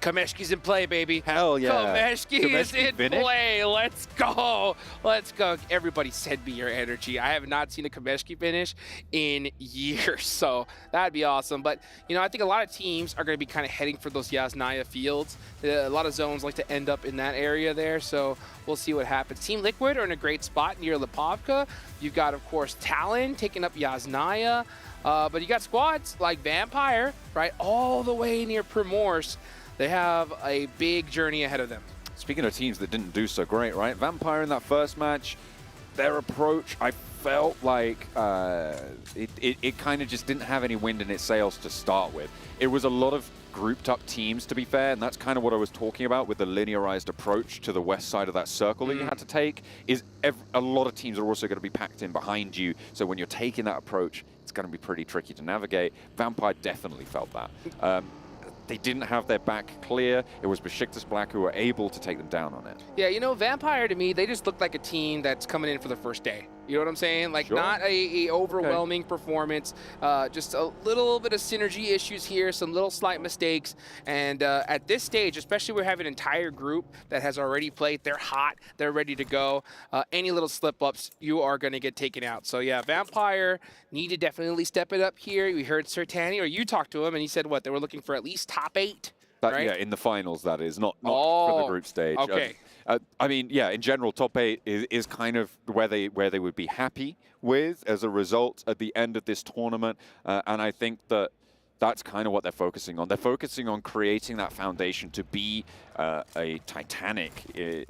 Kameshki's in play, baby.
Hell yeah.
Kameshki is in
finish?
play. Let's go. Let's go. Everybody send me your energy. I have not seen a Kameshki finish in years, so that'd be awesome. But, you know, I think a lot of teams are going to be kind of heading for those Yasnaya fields. A lot of zones like to end up in that area there, so we'll see what happens. Team Liquid are in a great spot near Lipovka. You've got, of course, Talon taking up Yasnaya. But you got squads like Vampire, right, all the way near Primorsk. They have a big journey ahead of them.
Speaking of teams that didn't do so great, right? Vampire in that first match, their approach, I felt like it kind of just didn't have any wind in its sails to start with. It was a lot of grouped up teams, to be fair, and that's kind of what I was talking about with the linearized approach to the west side of that circle that you had to take, is a lot of teams are also going to be packed in behind you, so when you're taking that approach, it's going to be pretty tricky to navigate. Vampire definitely felt that. They didn't have their back clear. It was Besiktas Black who were able to take them down on it.
Yeah, you know, Vampire to me, they just look like a team that's coming in for the first day. You know what I'm saying? Like, not a overwhelming performance, just a little bit of synergy issues here, some little slight mistakes. And at this stage, especially we have an entire group that has already played. They're hot. They're ready to go. Any little slip-ups, you are going to get taken out. So, yeah, Vampire need to definitely step it up here. We heard Sertani, or you talked to him, and he said, what, they were looking for at least top 8? Right?
Yeah, in the finals, that is, not for the group stage.
Okay.
I mean, yeah, in general, top 8 is kind of where they would be happy with as a result at the end of this tournament. And I think that that's kind of what they're focusing on. They're focusing on creating that foundation to be a titanic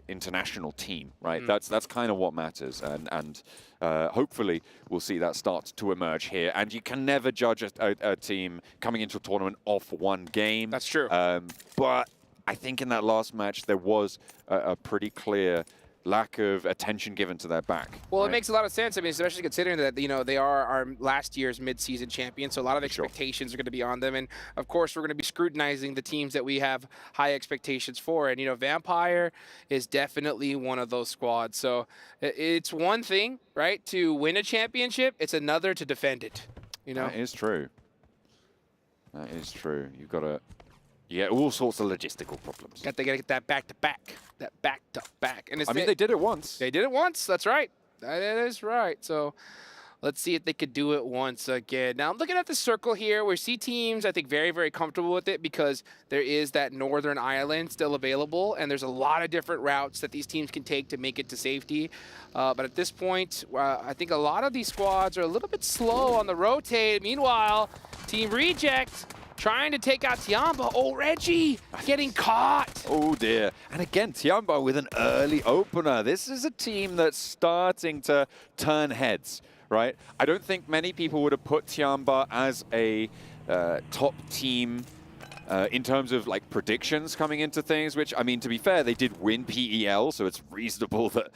international team, right? That's kind of what matters. And hopefully we'll see that start to emerge here. And you can never judge a team coming into a tournament off one game.
That's true.
But I think in that last match, there was a pretty clear lack of attention given to their back.
Well, it makes a lot of sense. I mean, especially considering that, you know, they are our last year's mid-season champions, so a lot of expectations are going to be on them. And, of course, we're going to be scrutinizing the teams that we have high expectations for. And, you know, Vampire is definitely one of those squads. So it's one thing, right, to win a championship. It's another to defend it, you know?
That is true. That is true. You've got to... Yeah, all sorts of logistical problems.
They got to get that back-to-back, that back-to-back. And
I mean, they did it once.
They did it once. That's right. That is right. So let's see if they could do it once again. Now, I'm looking at the circle here. We see teams, I think, very, very comfortable with it because there is that northern island still available, and there's a lot of different routes that these teams can take to make it to safety. But at this point, I think a lot of these squads are a little bit slow on the rotate. Meanwhile, Team Reject trying to take out Tiamba. Oh, Reggie getting caught.
Oh, dear. And again, Tiamba with an early opener. This is a team that's starting to turn heads, right? I don't think many people would have put Tiamba as a top team in terms of like predictions coming into things, which, I mean, to be fair, they did win PEL, so it's reasonable that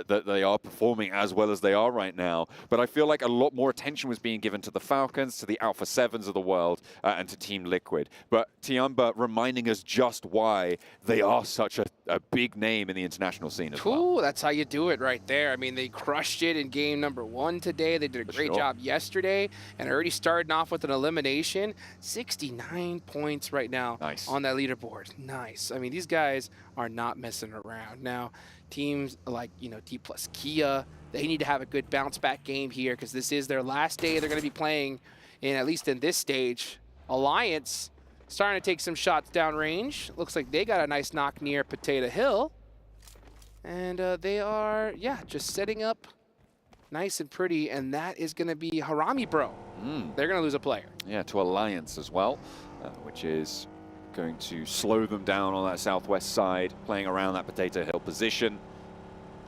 that they are performing as well as they are right now. But I feel like a lot more attention was being given to the Falcons, to the Alpha 7s of the world, and to Team Liquid. But Tiamba reminding us just why they are such a big name in the international scene as well.
That's how you do it right there. I mean, they crushed it in game number 1 today. They did a great job yesterday, and already starting off with an elimination. 69 points right now on that leaderboard. Nice. I mean, these guys are not messing around. Now, teams like, you know, D+ Kia, they need to have a good bounce back game here because this is their last day they're going to be playing in, at least in this stage. Alliance starting to take some shots downrange. Looks like they got a nice knock near Potato Hill. And they are, just setting up nice and pretty. And that is going to be Harami Bro they're going to lose a player.
Yeah, to Alliance as well, which is going to slow them down on that southwest side, playing around that Potato Hill position.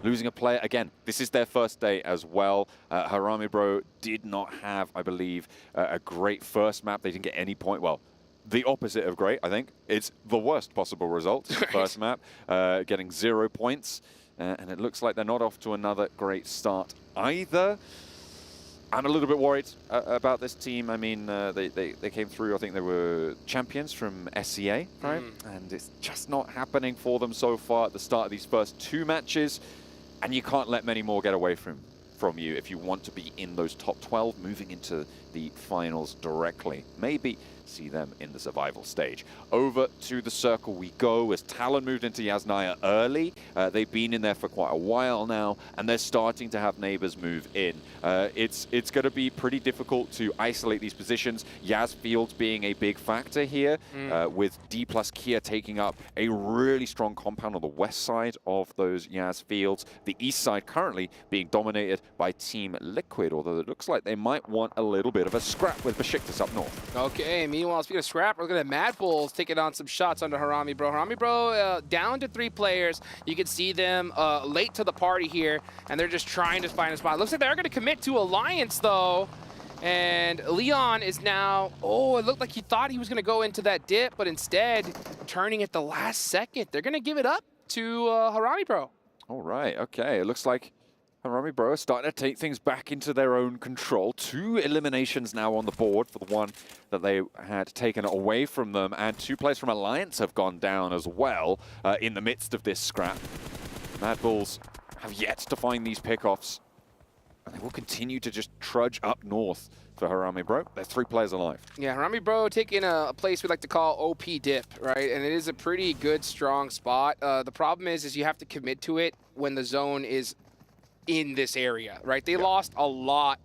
Losing a player, again, this is their first day as well. Harami Bro did not have, I believe, a great first map. They didn't get any point. Well, the opposite of great, I think. It's the worst possible result, first map, getting 0 points. And it looks like they're not off to another great start either. I'm a little bit worried about this team. I mean, they came through, I think they were champions from SEA, right? And it's just not happening for them so far at the start of these first 2 matches. And you can't let many more get away from you if you want to be in those top 12, moving into the finals directly. Maybe see them in the survival stage. Over to the circle we go as Talon moved into Yasnaya early. They've been in there for quite a while now, and they're starting to have neighbors move in. It's going to be pretty difficult to isolate these positions. Yas Fields being a big factor here, with D plus Kia taking up a really strong compound on the west side of those Yas Fields. The east side currently being dominated by Team Liquid, although it looks like they might want a little bit of a scrap with Besiktas up north.
Okay, meanwhile, speaking of scrap, we're looking at Mad Bulls taking on some shots under Harami Bro. Harami Bro down to 3 players. You can see them late to the party here, and they're just trying to find a spot. Looks like they're going to commit to Alliance, though. And Leon is now, it looked like he thought he was going to go into that dip, but instead turning at the last second. They're going to give it up to Harami Bro.
All right, okay. It looks like Harami Bro are starting to take things back into their own control. 2 eliminations now on the board for the one that they had taken away from them, and 2 players from Alliance have gone down as well in the midst of this scrap. Mad Bulls have yet to find these pickoffs, and they will continue to just trudge up north for Harami Bro. There's 3 players alive.
Yeah, Harami Bro taking a place we like to call OP dip, right? And it is a pretty good, strong spot. The problem is you have to commit to it when the zone is in this area, right? They lost a lot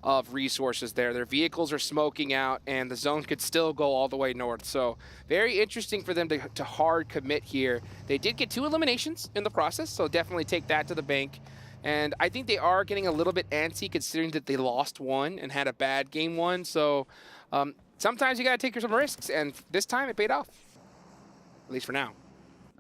of resources there. Their vehicles are smoking out, and the zone could still go all the way north. So very interesting for them to hard commit here. They did get 2 eliminations in the process, so definitely take that to the bank. And I think they are getting a little bit antsy considering that they lost 1 and had a bad game 1. So sometimes you got to take some risks, and this time it paid off, at least for now.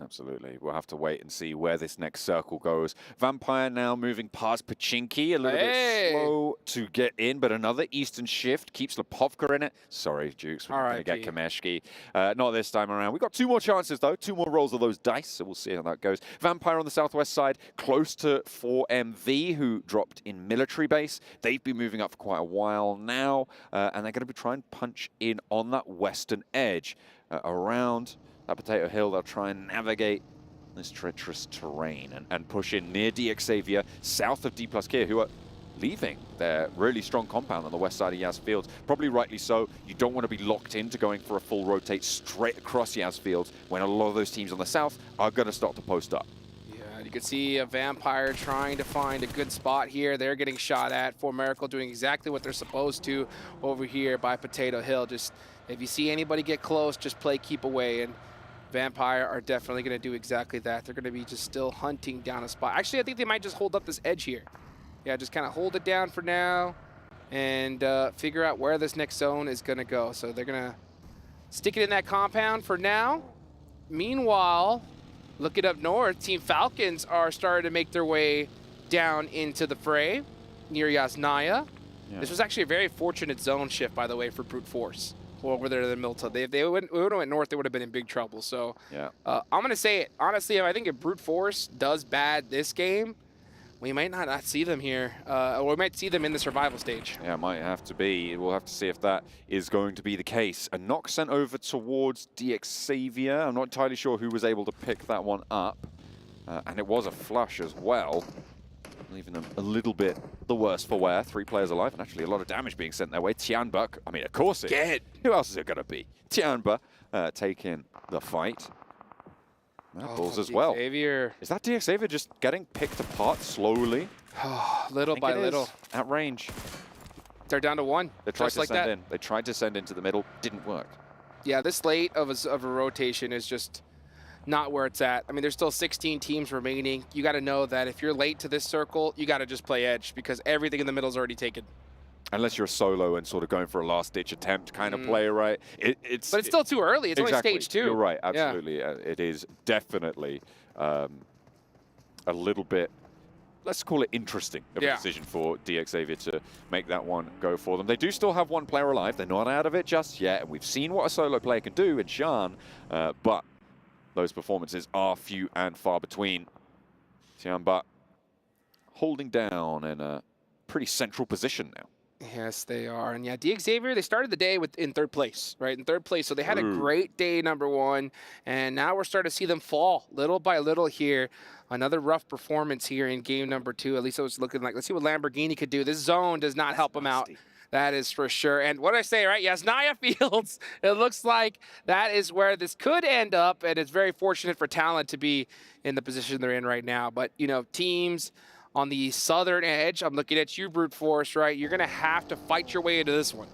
Absolutely. We'll have to wait and see where this next circle goes. Vampire now moving past Pachinki, a little bit slow to get in, but another Eastern shift keeps Lepovka in it. Sorry, Jukes, we're going to get Kameshki. Not this time around. We've got 2 more chances, though. 2 more rolls of those dice, so we'll see how that goes. Vampire on the southwest side, close to 4MV, who dropped in military base. They've been moving up for quite a while now, and they're going to be trying to punch in on that western edge around that Potato Hill. They'll try and navigate this treacherous terrain and push in near D Xavier, south of D plus Kia, who are leaving their really strong compound on the west side of Yas Fields. Probably rightly so. You don't want to be locked into going for a full rotate straight across Yas Fields when a lot of those teams on the south are going to start to post up.
Yeah, you can see a Vampire trying to find a good spot here. They're getting shot at. For Miracle doing exactly what they're supposed to over here by Potato Hill. Just if you see anybody get close, just play keep away. And Vampire are definitely going to do exactly that. They're going to be just still hunting down a spot. Actually, I think they might just hold up this edge here. Yeah, just kind of hold it down for now and figure out where this next zone is going to go. So they're going to stick it in that compound for now. Meanwhile, looking up north, Team Falcons are starting to make their way down into the fray near Yasnaya. Yeah. This was actually a very fortunate zone shift, by the way, for Brute Force. Over there in the middle. If they would have went north, they would have been in big trouble. So yeah, I'm going to say it. Honestly, I think if Brute Force does bad this game, we might not see them here. Or we might see them in the survival stage.
Yeah, it might have to be. We'll have to see if that is going to be the case. A knock sent over towards D Xavier. I'm not entirely sure who was able to pick that one up. And it was a flush as well, leaving them a little bit the worse for wear. 3 players alive, and actually a lot of damage being sent their way. Tianba, I mean, of course it is. Who else is it going to be? Tianba taking the fight. Bulls as well.
Xavier.
Is that D Xavier just getting picked apart slowly?
Little by little.
At range.
They're down to 1.
They tried to send in. They tried to send into the middle. Didn't work.
Yeah, this late of a rotation is just not where it's at. I mean, there's still 16 teams remaining. You got to know that if you're late to this circle, you got to just play edge because everything in the middle is already taken.
Unless you're a solo and sort of going for a last-ditch attempt kind of play, right?
But it's still too early. It's
exactly.
only stage 2.
You're right, absolutely. Yeah. It is definitely a little bit, let's call it interesting, of a decision for DXavier to make that one go for them. They do still have one player alive. They're not out of it just yet. And we've seen what a solo player can do in Shan, but those performances are few and far between. Tianba holding down in a pretty central position now.
Yes, they are. And yeah, DXavier, they started the day in 3rd place, right? In 3rd place. So they had a great day, #1. And now we're starting to see them fall little by little here. Another rough performance here in game #2. At least it was looking like, let's see what Lamborghini could do. This zone does not help them out. That is for sure. And what did I say, right? Yasnaya Fields. It looks like that is where this could end up. And it's very fortunate for Talent to be in the position they're in right now. But, you know, teams on the southern edge, I'm looking at you, Brute Force, right? You're going to have to fight your way into this one.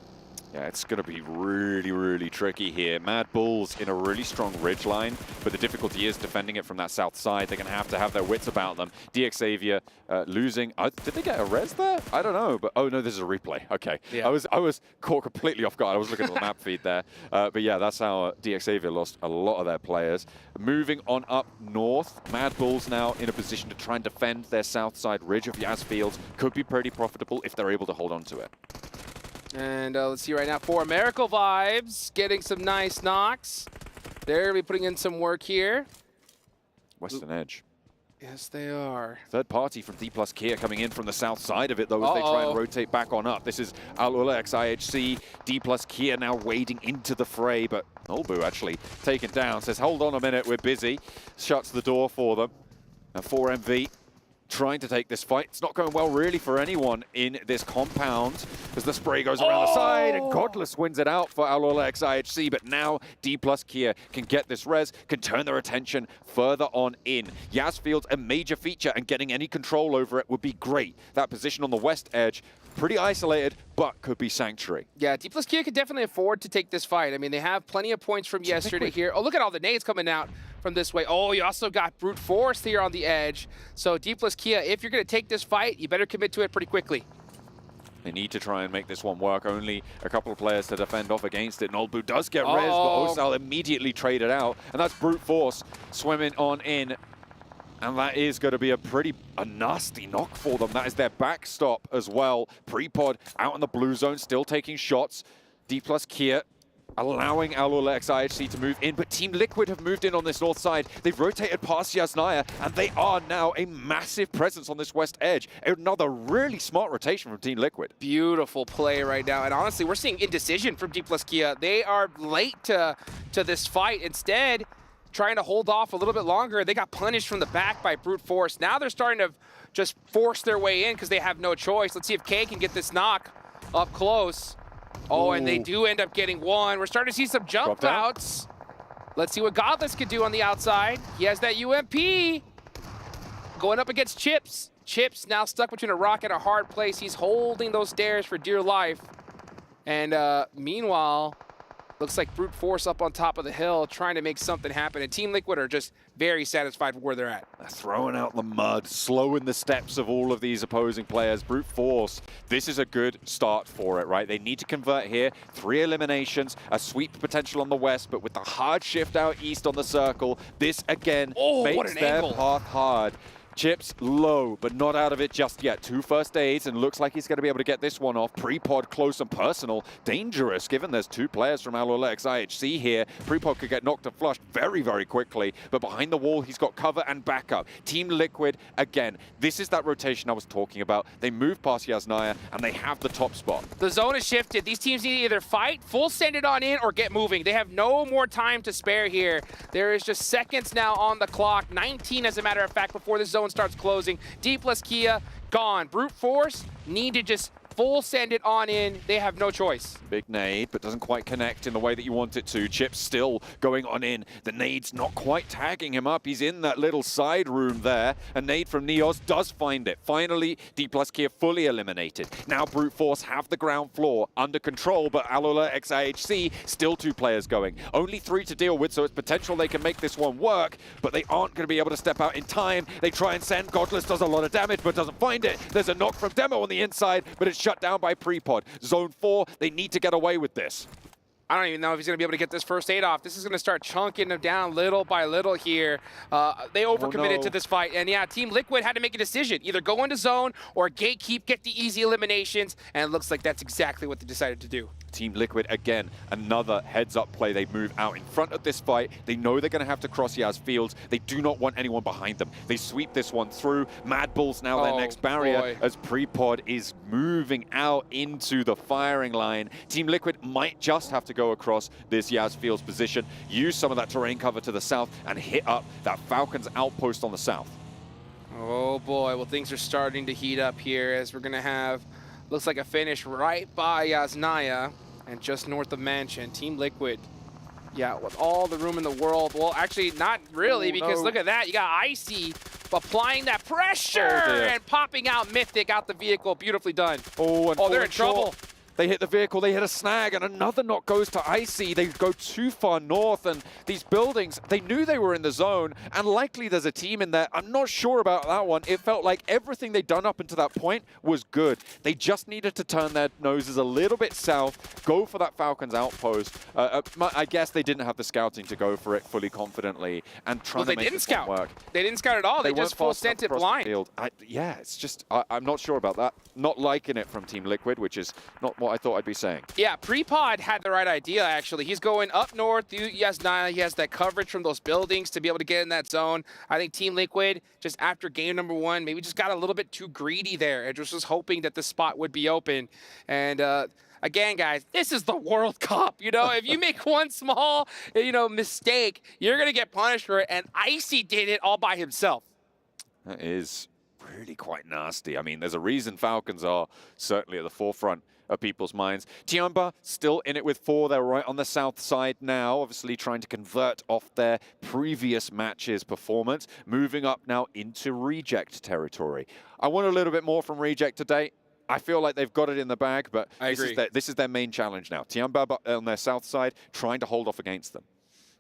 Yeah, it's going to be really, really tricky here. Mad Bulls in a really strong ridge line, but the difficulty is defending it from that south side. They're going to have their wits about them. DXavier losing. Did they get a res there? I don't know, but oh no, this is a replay. Okay, yeah. I was caught completely off guard. I was looking at the map feed there, but yeah, that's how DXavier lost a lot of their players. Moving on up north, Mad Bulls now in a position to try and defend their south side ridge of Yas Fields. Could be pretty profitable if they're able to hold on to it.
And let's see right now, for Miracle Vibes, getting some nice knocks. They're going to be putting in some work here.
Western Edge.
Yes, they are.
Third party from D+ Kia coming in from the south side of it, though, as they try and rotate back on up. This is Al-Ulex IHC. D+ Kia now wading into the fray, but Olbu actually taken down. Says, hold on a minute, we're busy. Shuts the door for them. And 4MV trying to take this fight. It's not going well really for anyone in this compound as the spray goes around the side and Godless wins it out for Al-Ulex IHC, but now D+ Kia can get this res, can turn their attention further on in. Yas Fields a major feature, and getting any control over it would be great. That position on the west edge, pretty isolated, but could be Sanctuary.
Yeah, D+ Kia could definitely afford to take this fight. I mean, they have plenty of points from yesterday here. Oh, look at all the nades coming out from this way. Oh, you also got Brute Force here on the edge. So D+ Kia, if you're going to take this fight, you better commit to it pretty quickly.
They need to try and make this one work. Only a couple of players to defend off against it. Nolbu does get res, but Osal immediately traded out. And that's Brute Force swimming on in. And that is going to be a nasty knock for them. That is their backstop as well. Pre-pod out in the blue zone, still taking shots. D+ Kia allowing Al-Ulex IHC to move in, but Team Liquid have moved in on this north side. They've rotated past Yasnaya, and they are now a massive presence on this west edge. Another really smart rotation from Team Liquid.
Beautiful play right now, and honestly, we're seeing indecision from D+ Kia. They are late to this fight. Instead, trying to hold off a little bit longer. They got punished from the back by Brute Force. Now they're starting to just force their way in because they have no choice. Let's see if K can get this knock up close. Oh, and they do end up getting one. We're starting to see some jump outs. Let's see what Godless can do on the outside. He has that UMP. Going up against Chips. Chips now stuck between a rock and a hard place. He's holding those stairs for dear life. And meanwhile, looks like Brute Force up on top of the hill trying to make something happen. And Team Liquid are just very satisfied with where they're at.
They're throwing out the mud, slowing the steps of all of these opposing players. Brute Force, this is a good start for it, right? They need to convert here. 3 eliminations, a sweep potential on the west, but with the hard shift out east on the circle, this again makes their path hard. Chips low, but not out of it just yet. 2 first aids, and looks like he's going to be able to get this one off. Pre-pod close and personal. Dangerous, given there's 2 players from Al-Ulex IHC here. Pre-pod could get knocked and flushed very, very quickly, but behind the wall, he's got cover and backup. Team Liquid, again, this is that rotation I was talking about. They move past Yasnaya, and they have the top spot.
The zone is shifted. These teams need to either fight, full send it on in, or get moving. They have no more time to spare here. There is just seconds now on the clock. 19, as a matter of fact, before the zone starts closing. D+ Kia gone. Brute Force need to just full send it on in. They have no choice.
Big nade, but doesn't quite connect in the way that you want it to. Chip's still going on in. The nade's not quite tagging him up. He's in that little side room there. A nade from Neos does find it. Finally, D+ Kia fully eliminated. Now Brute Force have the ground floor under control, but Al-Ulex IHC still 2 players going. Only 3 to deal with, so it's potential they can make this one work, but they aren't going to be able to step out in time. They try and send. Godless does a lot of damage, but doesn't find it. There's a knock from Demo on the inside, but it's shut down by Prepod. Zone 4, they need to get away with this.
I don't even know if he's going to be able to get this first aid off. This is going to start chunking them down little by little here. They overcommitted to this fight. And yeah, Team Liquid had to make a decision. Either go into zone or gatekeep, get the easy eliminations. And it looks like that's exactly what they decided to do.
Team Liquid, again, another heads-up play. They move out in front of this fight. They know they're going to have to cross Yaz Fields. They do not want anyone behind them. They sweep this one through. Mad Bull's now their next barrier as Prepod is moving out into the firing line. Team Liquid might just have to go across this Yaz Fields position, use some of that terrain cover to the south, and hit up that Falcons outpost on the south.
Oh boy, well things are starting to heat up here as we're going to have, looks like a finish right by Yasnaya and just north of Mansion. Team Liquid, yeah, with all the room in the world. Well, actually not really, because look at that. You got Icy applying that pressure and popping out Mythic out the vehicle. Beautifully done.
Oh,
they're in trouble.
They hit the vehicle, they hit a snag, and another knock goes to Icy. They go too far north, and these buildings, they knew they were in the zone, and likely there's a team in there. I'm not sure about that one. It felt like everything they'd done up until that point was good. They just needed to turn their noses a little bit south, go for that Falcons outpost. I guess they didn't have the scouting to go for it fully confidently, and trying to make this one work.
They didn't scout at all. They just full sent it blind.
Yeah, it's just, I'm not sure about that. Not liking it from Team Liquid, which is not what I thought I'd be saying.
Yeah, Prepod had the right idea, actually. He's going up north through Yasnaya. He has that coverage from those buildings to be able to get in that zone. I think Team Liquid, just after game number 1, maybe just got a little bit too greedy there and just was hoping that the spot would be open. And again, guys, this is the World Cup. You know, if you make one small, mistake, you're going to get punished for it. And Icy did it all by himself.
That is really quite nasty. I mean, there's a reason Falcons are certainly at the forefront of people's minds. Tiamba still in it with 4. They're right on the south side now, obviously trying to convert off their previous match's performance, moving up now into Reject territory. I want a little bit more from Reject today. I feel like they've got it in the bag, but this is their main challenge now. Tiamba on their south side trying to hold off against them.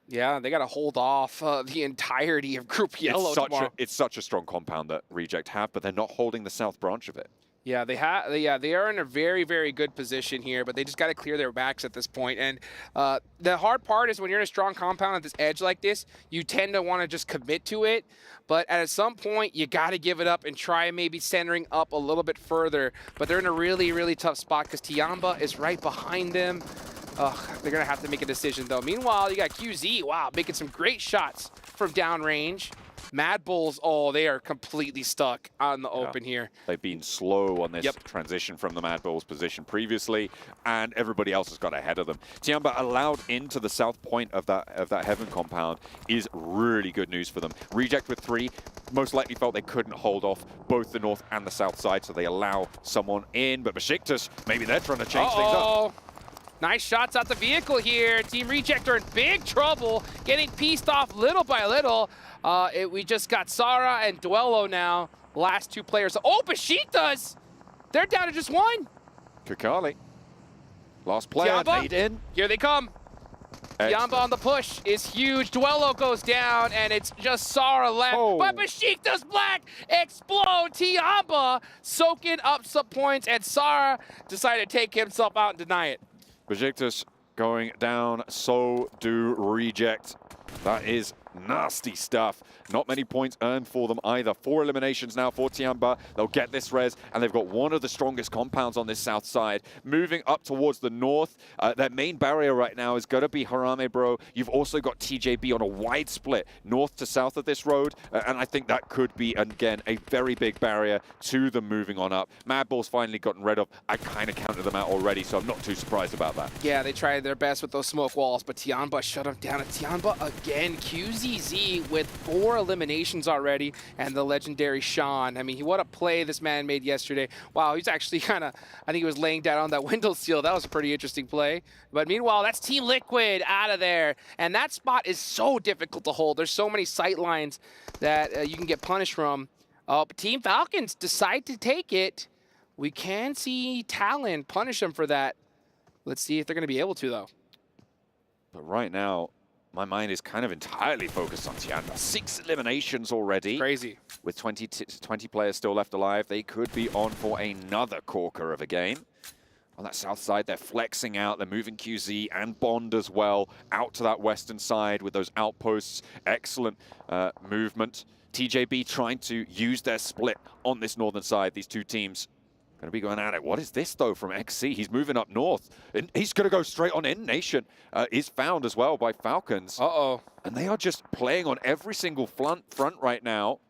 Yeah, they got to hold off the entirety of Group Yellow tomorrow.
It's such a strong compound that Reject have, but they're not holding the south branch of it.
Yeah, they are in a very, very good position here, but they just got to clear their backs at this point. And the hard part is when you're in a strong compound at this edge like this, you tend to want to just commit to it. But at some point, you got to give it up and try maybe centering up a little bit further. But they're in a really, really tough spot because Tiamba is right behind them. They're going to have to make a decision, though. Meanwhile, you got QZ, wow, making some great shots from downrange. Mad Bulls, they are completely stuck on the open here.
They've been slow on this transition from the Mad Bulls position previously, and everybody else has got ahead of them. Tiamba allowed into the south point of that Heaven compound is really good news for them. Reject with 3, most likely felt they couldn't hold off both the north and the south side, so they allow someone in, but Besiktas, maybe they're trying to change things up.
Nice shots out the vehicle here. Team Reject are in big trouble, getting pieced off little by little. We just got Sara and Duello now, last 2 players. Oh, Besiktas! They're down to just 1.
Kakali, last player, made in.
Here they come. Tiamba on the push is huge. Duello goes down, and it's just Sara left. But Besiktas Black explode. Tiamba soaking up some points, and Sara decided to take himself out and deny it.
Besiktas going down, so do Reject. That is nasty stuff. Not many points earned for them either. 4 eliminations now for Tiamba. They'll get this res, and they've got one of the strongest compounds on this south side. Moving up towards the north, their main barrier right now is going to be Harame Bro. You've also got TJB on a wide split north to south of this road, and I think that could be, again, a very big barrier to them moving on up. Mad Bull's finally gotten rid of. I kind of counted them out already, so I'm not too surprised about that.
Yeah, they tried their best with those smoke walls, but Tiamba shut them down. And Tiamba again, QZZ with 4 eliminations already, and the legendary Sean. I mean, what a play this man made yesterday. Wow, he's actually kind of, I think he was laying down on that window seal. That was a pretty interesting play. But meanwhile, that's Team Liquid out of there. And that spot is so difficult to hold. There's so many sight lines that you can get punished from. But Team Falcons decide to take it. We can see Talon punish them for that. Let's see if they're going to be able to, though.
But right now, my mind is kind of entirely focused on Tianda. 6 eliminations already.
Crazy.
With 20 players still left alive, they could be on for another corker of a game. On that south side, they're flexing out. They're moving QZ and Bond as well out to that western side with those outposts. Excellent movement. TJB trying to use their split on this northern side. These two teams going to be going at it. What is this, though, from XC? He's moving up north. And he's going to go straight on in. Nation is found as well by Falcons.
Uh-oh.
And they are just playing on every single front right now.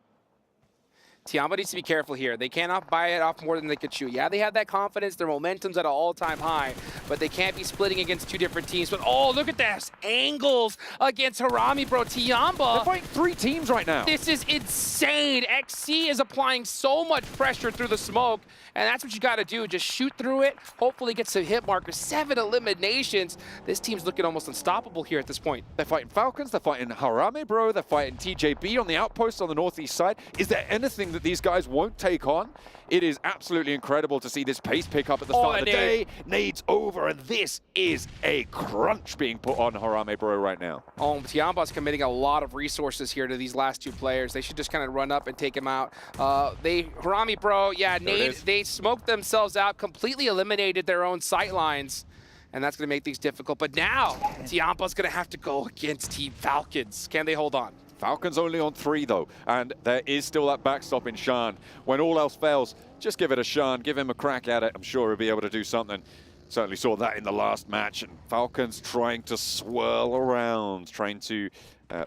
Tiamba needs to be careful here. They cannot buy it off more than they could chew. Yeah, they have that confidence. Their momentum's at an all-time high, but they can't be splitting against two different teams. But, oh, look at this. Angles against Harami, bro. Tiamba.
They're fighting 3 teams right now.
This is insane. XC is applying so much pressure through the smoke, and that's what you got to do. Just shoot through it. Hopefully get some hit markers. 7 eliminations. This team's looking almost unstoppable here at this point.
They're fighting Falcons. They're fighting Harami, bro. They're fighting TJB on the outpost on the northeast side. Is there anything that these guys won't take on? It is absolutely incredible to see this pace pick up at the start of the day. Nades over, and this is a crunch being put on Harame Bro right now.
Oh, Tiamba's committing a lot of resources here to these last 2 players. They should just kind of run up and take him out. Harami Bro, yeah, Nade, they smoked themselves out, completely eliminated their own sight lines. And that's going to make things difficult. But now, Tiamba's going to have to go against Team Falcons. Can they hold on?
Falcons only on 3, though, and there is still that backstop in Shan. When all else fails, just give it a Shan, give him a crack at it. I'm sure he'll be able to do something. Certainly saw that in the last match, and Falcons trying to swirl around, trying to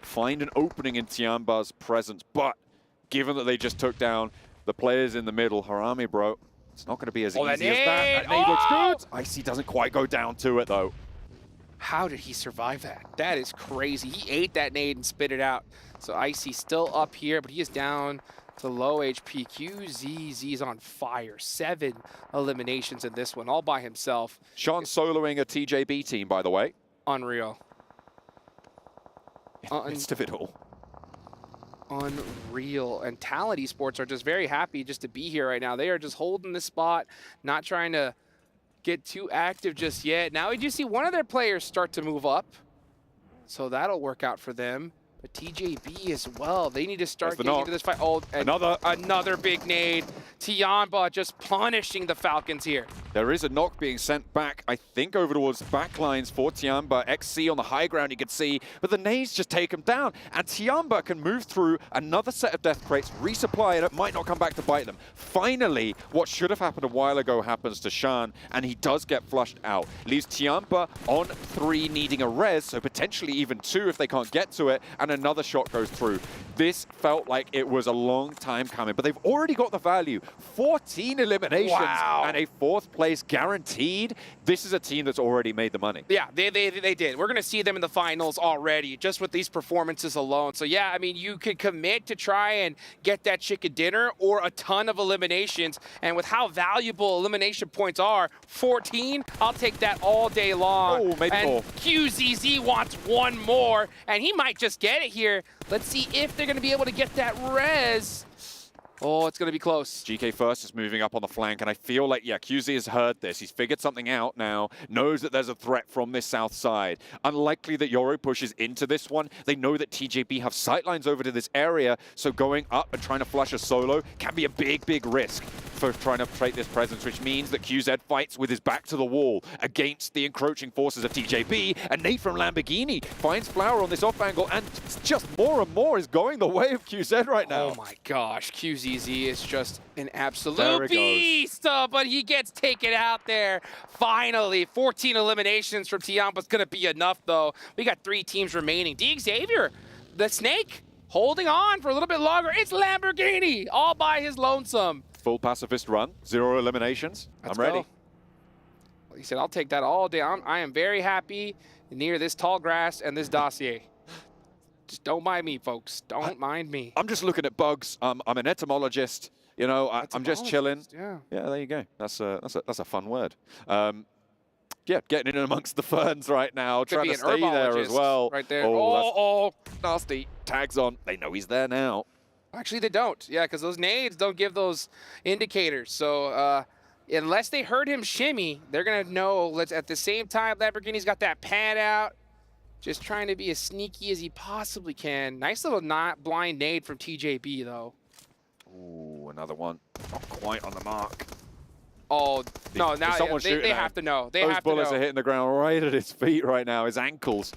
find an opening in Tiamba's presence. But given that they just took down the players in the middle, Harami, bro, it's not going to be as easy as that. That nade looks good. Icy doesn't quite go down to it, though.
How did he survive that? That is crazy. He ate that nade and spit it out. So Icy still up here, but he is down to low HP. QZZ's on fire. 7 eliminations in this one, all by himself.
Sean soloing a TJB team, by the way.
Unreal.
In the midst of it all.
Unreal. And Talent Esports are just very happy just to be here right now. They are just holding this spot, not trying to get too active just yet. Now we do see one of their players start to move up, so that'll work out for them. But TJB as well, they need to start getting into this fight. Oh, another big nade. Tiamba just punishing the Falcons here.
There is a knock being sent back, I think, over towards the backlines for Tiamba. XC on the high ground, you can see, but the nades just take him down. And Tiamba can move through another set of death crates, resupply it, it might not come back to bite them. Finally, what should have happened a while ago happens to Shan, and he does get flushed out. Leaves Tiamba on 3, needing a res, so potentially even 2 if they can't get to it, and another shot goes through. This felt like it was a long time coming, but they've already got the value. 14 eliminations and a 4th place guaranteed. This is a team that's already made the money.
Yeah, they did. We're going to see them in the finals already, just with these performances alone. So yeah, I mean, you could commit to try and get that chicken dinner or a ton of eliminations. And with how valuable elimination points are, 14, I'll take that all day long.
Oh, maybe
and
more.
QZZ wants 1 more, and he might just get it here. Let's see if they're going to be able to get that res. Oh, it's going to be close.
GK First is moving up on the flank, and I feel like, yeah, QZ has heard this. He's figured something out now, knows that there's a threat from this south side. Unlikely that Yoro pushes into this one. They know that TJB have sightlines over to this area, so going up and trying to flush a solo can be a big, big risk for trying to trait this presence, which means that QZ fights with his back to the wall against the encroaching forces of TJB, and Nate from Lamborghini finds Flower on this off angle, and just more and more is going the way of QZ right now.
Oh my gosh, QZZ is just an absolute beast, but he gets taken out there. Finally, 14 eliminations from Tiamba's gonna be enough though. We got 3 teams remaining. D Xavier, the Snake, holding on for a little bit longer. It's Lamborghini, all by his lonesome.
Full pacifist run, 0 eliminations. I'm ready.
Well, he said, I'll take that all day. I am very happy near this tall grass and this dossier. Just don't mind me, folks. Don't mind me.
I'm just looking at bugs. I'm an entomologist. You know, I'm just chilling.
Yeah.
Yeah, there you go. That's a fun word. Yeah, getting in amongst the ferns right now, trying to stay there as well.
Right there.
Oh, nasty. Tags on. They know he's there now.
Actually, they don't. Yeah, because those nades don't give those indicators. So unless they heard him shimmy, they're going to know. At the same time, Lamborghini's got that pad out. Just trying to be as sneaky as he possibly can. Nice little not blind nade from TJB, though.
Ooh, another one. Not quite on the mark.
Oh, no, now they have to know. Those
bullets are hitting the ground right at his feet right now, his ankles.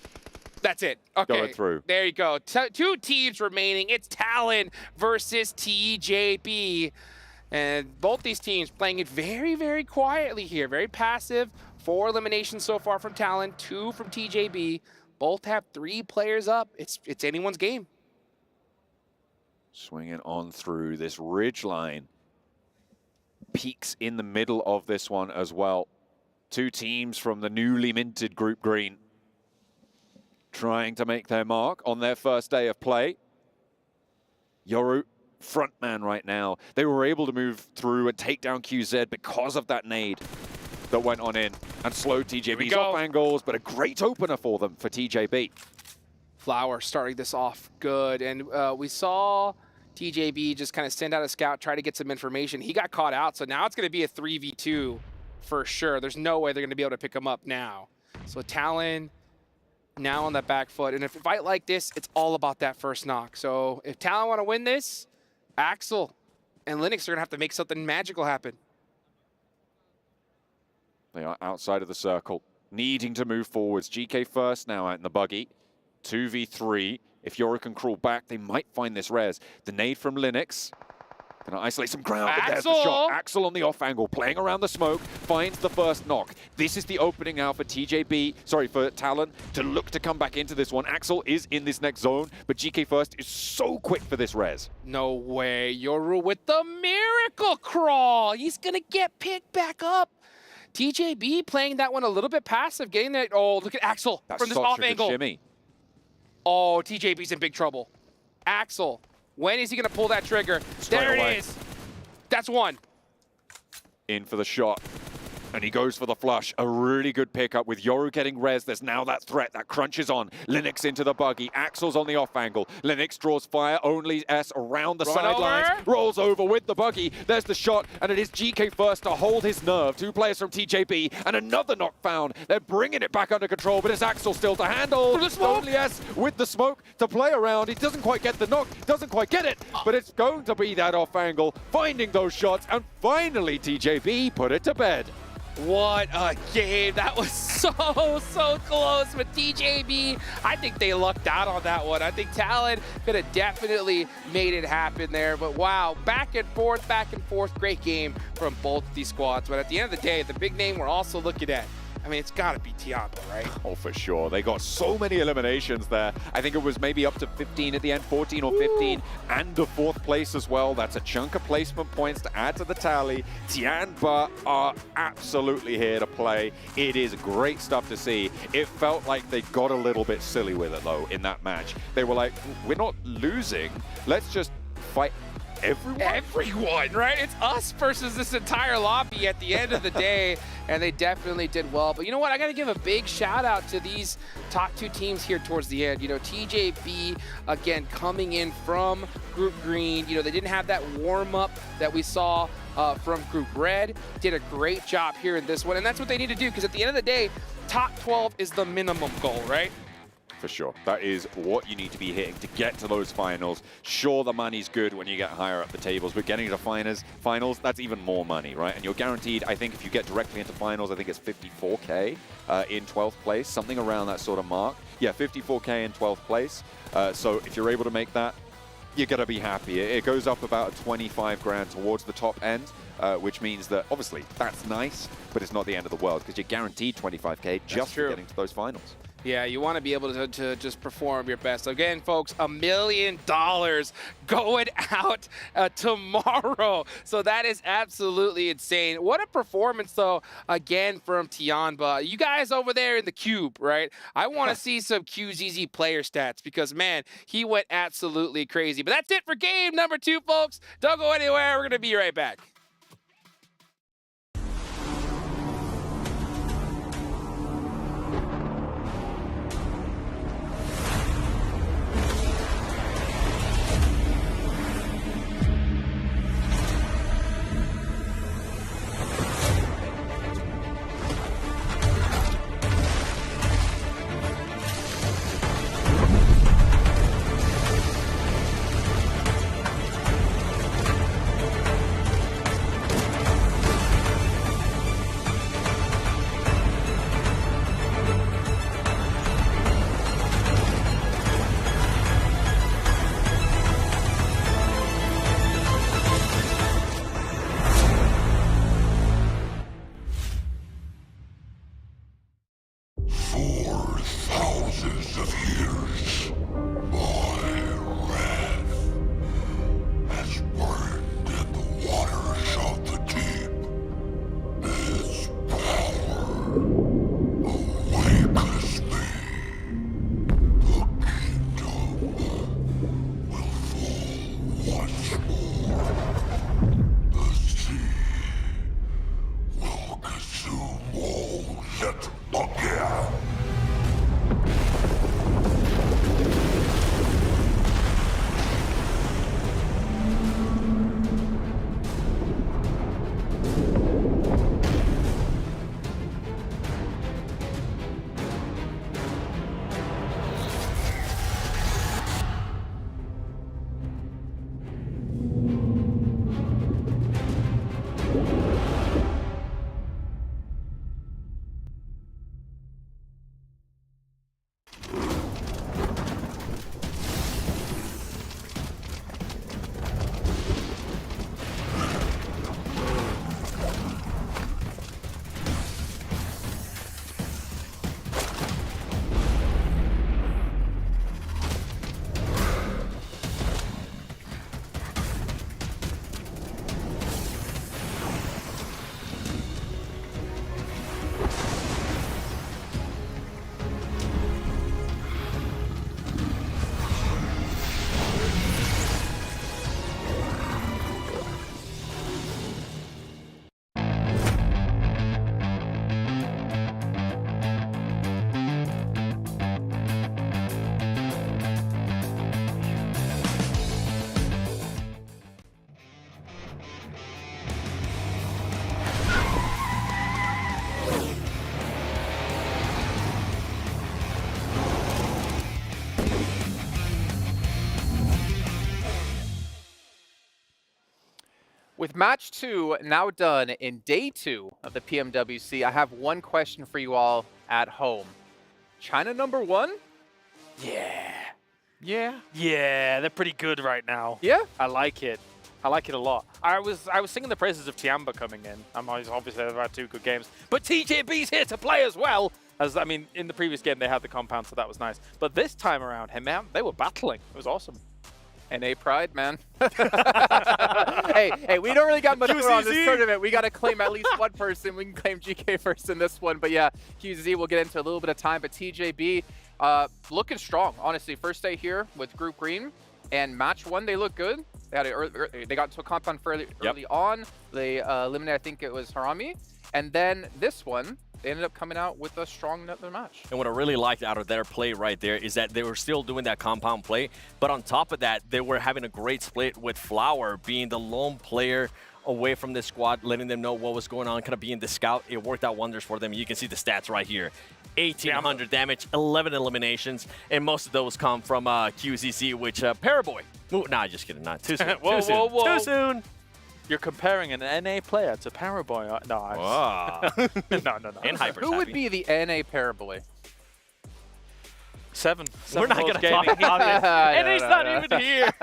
That's it. Okay.
Going through.
There you go. Two teams remaining. It's Talon versus TJB. And both these teams playing it very, very quietly here. Very passive. 4 eliminations so far from Talon, 2 from TJB. Both have 3 players up. It's anyone's game.
Swinging on through this ridge line. Peaks in the middle of this one as well. 2 teams from the newly minted Group Green trying to make their mark on their first day of play. Yoru, frontman right now. They were able to move through and take down QZ because of that nade that went on in and slowed TJB's off angles, but a great opener for them, for TJB.
Flower starting this off good, and we saw TJB just kind of send out a scout, try to get some information. He got caught out, so now it's going to be a 3v2 for sure. There's no way they're going to be able to pick him up now. So Talon now on that back foot, and if a fight like this, it's all about that first knock. So if Talon want to win this, Axel and Linux are going to have to make something magical happen.
They are outside of the circle, needing to move forwards. GK first now out in the buggy. 2v3. If Yoru can crawl back, they might find this res. The nade from Linux. Gonna isolate some ground, but there's the shot. Axel on the off angle, playing around the smoke, finds the first knock. This is the opening now for for Talon to look to come back into this one. Axel is in this next zone, but GK first is so quick for this res.
No way, Yoru with the miracle crawl. He's gonna get picked back up. TJB playing that one a little bit passive, getting that. Oh, look at Axel from this off angle.
Shimmy.
Oh, TJB's in big trouble. Axel, when is he going to pull that trigger? There it is. That's one.
In for the shot. And he goes for the flush. A really good pickup with Yoru getting res. There's now that threat. That crunches on. Linux into the buggy. Axel's on the off angle. Linux draws fire. Only S around the sidelines. Rolls over with the buggy. There's the shot. And it is GK first to hold his nerve. 2 players from TJB. And another knock found. They're bringing it back under control. But it's Axel still to handle. Only S with the smoke to play around. He doesn't quite get the knock. Doesn't quite get it. But it's going to be that off angle. Finding those shots. And finally TJB put it to bed.
What a game. That was so close with TJB. I think they lucked out on that one. I think Talon could have definitely made it happen there. But wow, back and forth. Great game from both these squads. But at the end of the day, the big name we're also looking at, I mean, it's got to be Tiamba, right?
Oh, for sure. They got so many eliminations there. I think it was maybe up to 15 at the end, 14 or 15, and the 4th place as well. That's a chunk of placement points to add to the tally. Tiamba are absolutely here to play. It is great stuff to see. It felt like they got a little bit silly with it, though, in that match. They were like, we're not losing. Let's just fight
everyone, right? It's us versus this entire lobby at the end of the day, and they definitely did well. But you know what? I got to give a big shout out to these top 2 teams here towards the end. You know, TJB, again, coming in from Group Green. You know, they didn't have that warm-up that we saw from Group Red. Did a great job here in this one, and that's what they need to do, because at the end of the day, top 12 is the minimum goal, right?
For sure. That is what you need to be hitting to get to those finals. Sure, the money's good when you get higher up the tables, but getting to finals, that's even more money, right? And you're guaranteed, I think if you get directly into finals, I think it's 54K in 12th place, something around that sort of mark. Yeah, 54K in 12th place. So if you're able to make that, you're going to be happy. It goes up about 25 grand towards the top end, which means that, obviously, that's nice, but it's not the end of the world, because you're guaranteed 25K just for getting to those finals.
Yeah, you want to be able to just perform your best. Again, folks, $1 million going out tomorrow. So that is absolutely insane. What a performance, though, again, from Tiamba. You guys over there in the cube, right? I want to see some QZZ player stats because, man, he went absolutely crazy. But that's it for game number 2, folks. Don't go anywhere. We're going to be right back.
For thousands of years, my wrath has burned in the waters of the deep. Its power awakens me. The kingdom will fall once more. The sea will consume all yet again.
With match 2 now done in day 2 of the PMWC, I have one question for you all at home. China #1?
Yeah. Yeah? Yeah, they're pretty good right now.
Yeah?
I like it. I like it a lot. I was singing the praises of Tiamba coming in. Obviously they've had 2 good games. But TJB's here to play as well. As I mean, in the previous game they had the compound, so that was nice. But this time around, hey man, they were battling. It was awesome.
NA pride, man. hey, we don't really got much on this tournament. We got to claim at least one person. We can claim GK first in this one. But yeah, QZ will get into a little bit of time. But TJB looking strong, honestly. First day here with Group Green. And match 1, they look good. They had they got into a compound fairly early on. They eliminated, I think it was Harami. And then this one, they ended up coming out with a strong match.
And what I really liked out of their play right there is that they were still doing that compound play, but on top of that, they were having a great split with Flower being the lone player away from the squad, letting them know what was going on, kind of being the scout. It worked out wonders for them. You can see the stats right here. 1,800 damage, 11 eliminations, and most of those come from QZC, which Paraboy. Nah, just kidding. Not too soon.
Whoa,
too soon.
whoa, whoa.
Too soon.
You're comparing an NA player to Paraboy. No. no.
And Hyper's
Who would be the NA Paraboy?
Seven
We're not going to talk about it. And he's not even here.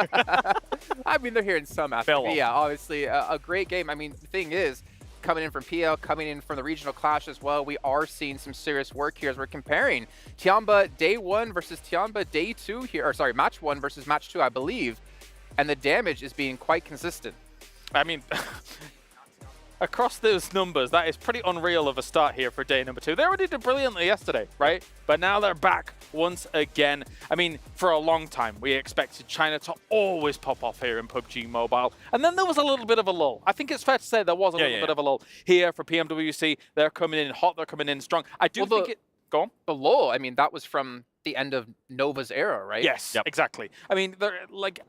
I mean, they're here in some aspect. Yeah, obviously, a great game. I mean, the thing is, coming in from PL, coming in from the regional clash as well, we are seeing some serious work here as we're comparing Tiamba day 1 versus Tiamba day 2 here. Or sorry, match 1 versus match 2, I believe. And the damage is being quite consistent.
I mean, across those numbers, that is pretty unreal of a start here for day number 2. They already did brilliantly yesterday, right? But now they're back once again. I mean, for a long time, we expected China to always pop off here in PUBG Mobile. And then there was a little bit of a lull. I think it's fair to say there was a little bit of a lull here for PMWC. They're coming in hot. They're coming in strong. I do think it... Go on.
The lull, I mean, that was from the end of Nova's era, right?
Yes, exactly. I mean,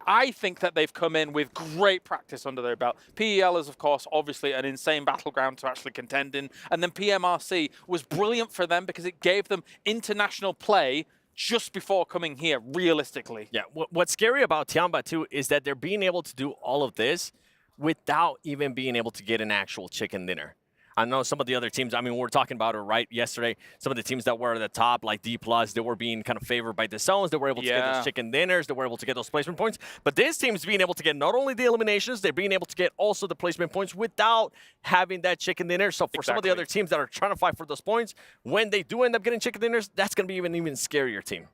I think that they've come in with great practice under their belt. PEL is, of course, obviously an insane battleground to actually contend in. And then PMRC was brilliant for them because it gave them international play just before coming here, realistically.
Yeah, what's scary about Tiamba, too, is that they're being able to do all of this without even being able to get an actual chicken dinner. I know some of the other teams, I mean, we're talking about it right yesterday. Some of the teams that were at the top, like D+, they were being kind of favored by the zones. They were able to get those chicken dinners. They were able to get those placement points. But this team's being able to get not only the eliminations, they're being able to get also the placement points without having that chicken dinner. So for some of the other teams that are trying to fight for those points, when they do end up getting chicken dinners, that's going to be an even scarier team.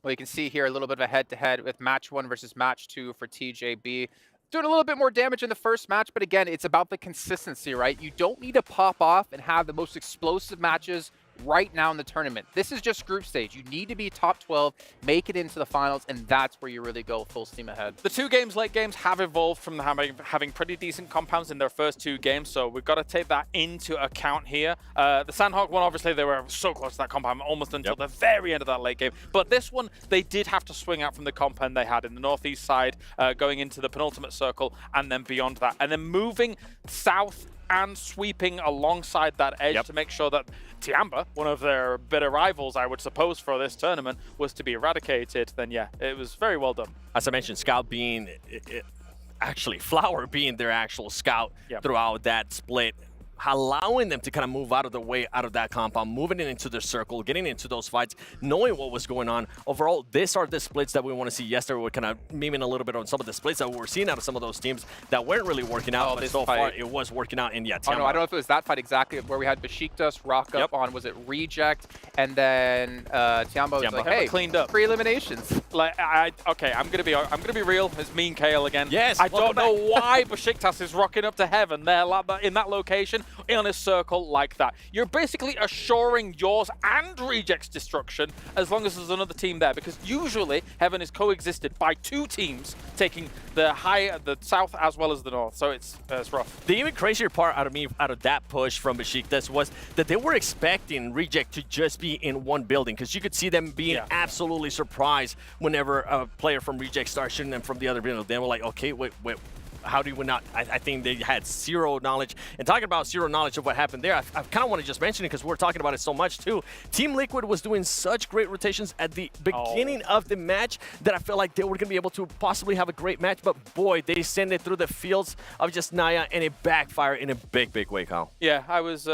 Well, you can see here a little bit of a head-to-head with match 1 versus match 2 for TJB. Doing a little bit more damage in the first match, but again, it's about the consistency, right? You don't need to pop off and have the most explosive matches right now in the tournament. This is just group stage. You need to be top 12, make it into the finals, and that's where you really go full steam ahead.
The 2 games, late games, have evolved from having pretty decent compounds in their first 2 games, so we've got to take that into account here. The Sandhawk one, obviously, they were so close to that compound almost until the very end of that late game. But this one, they did have to swing out from the compound they had in the northeast side, going into the penultimate circle, and then beyond that. And then moving south and sweeping alongside that edge to make sure that Tiamba, one of their bitter rivals, I would suppose, for this tournament, was to be eradicated, then yeah, it was very well done.
As I mentioned, Scout being, actually Flower being their actual scout throughout that split, allowing them to kind of move out of the way, out of that compound, moving it into the circle, getting into those fights, knowing what was going on. Overall, these are the splits that we want to see. Yesterday, we're kind of memeing a little bit on some of the splits that we were seeing out of some of those teams that weren't really working out, but so far it was working out. And yeah,
I don't know if it was that fight exactly where we had Besiktas rock up on, was it Reject, and then Tiamba was like, hey,
cleaned up
3 eliminations.
Like, okay, I'm gonna be real. It's Mean Kale again.
Yes,
I don't know why Besiktas is rocking up to heaven there in that location in a circle like that. You're basically assuring yours and Reject's destruction as long as there's another team there, because usually heaven is coexisted by 2 teams taking the south as well as the north. So it's rough.
The even crazier part out of that push from Besiktas was that they were expecting Reject to just be in one building, because you could see them being absolutely surprised whenever a player from Reject started shooting them from the other building. They were like, okay, wait, how do we not? I think they had zero knowledge. And talking about zero knowledge of what happened there, I kind of want to just mention it because we're talking about it so much too. Team Liquid was doing such great rotations at the beginning of the match that I felt like they were going to be able to possibly have a great match. But boy, they sent it through the fields of just Naya, and it backfired in a big, big way, Kyle.
Yeah, I was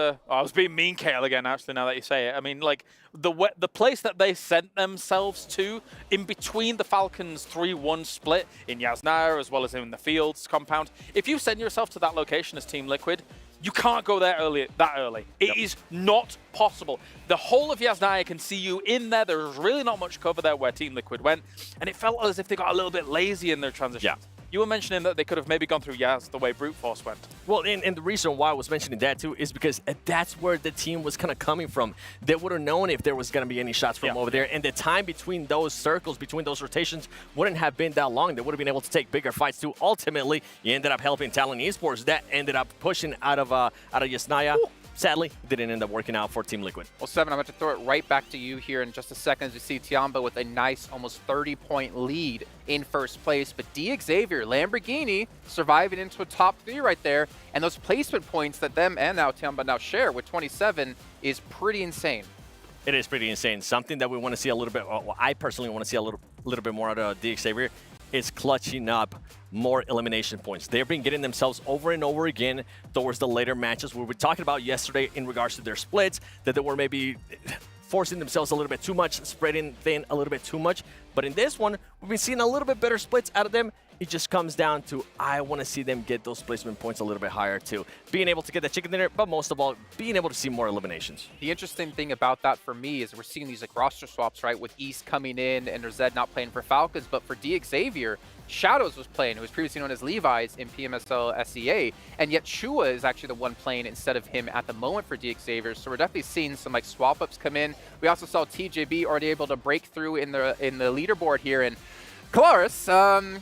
being Mean Kale again, actually, now that you say it. I mean, like, the place that they sent themselves to in between the Falcons 3-1 split in Yasnaya as well as in the Fields compound, if you send yourself to that location as Team Liquid, you can't go there that early. It is not possible. The whole of Yasnaya can see you in there. There's really not much cover there where Team Liquid went, and it felt as if they got a little bit lazy in their transition. You were mentioning that they could have maybe gone through Yaz the way Brute Force went.
Well, and the reason why I was mentioning that too is because that's where the team was kind of coming from. They would have known if there was going to be any shots from over there, and the time between those circles, between those rotations, wouldn't have been that long. They would have been able to take bigger fights too. Ultimately, you ended up helping Talon Esports. That ended up pushing out of Yasnaya. Sadly, didn't end up working out for Team Liquid.
Well, Seven, I'm going to throw it right back to you here in just a second as you see Tiamba with a nice almost 30-point lead in first place. But Xavier, Lamborghini, surviving into a top 3 right there. And those placement points that them and now Tiamba now share with 27 is pretty insane.
It is pretty insane. Something that we want to see a little bit, well, I personally want to see a little bit more out of Xavier is clutching up more elimination points. They've been getting themselves over and over again towards the later matches. We were talking about yesterday in regards to their splits, that they were maybe forcing themselves a little bit too much, spreading thin a little bit too much. But in this one, we've been seeing a little bit better splits out of them. It just comes down to, I want to see them get those placement points a little bit higher too. Being able to get the chicken dinner, but most of all, being able to see more eliminations.
The interesting thing about that for me is we're seeing these like roster swaps, right? With East coming in and Zed not playing for Falcons, but for Xavier, Shadows was playing, who was previously known as Levi's in PMSL SEA, and yet Shua is actually the one playing instead of him at the moment for Xavier. So we're definitely seeing some like swap ups come in. We also saw TJB already able to break through in the leaderboard here, and Kalaris,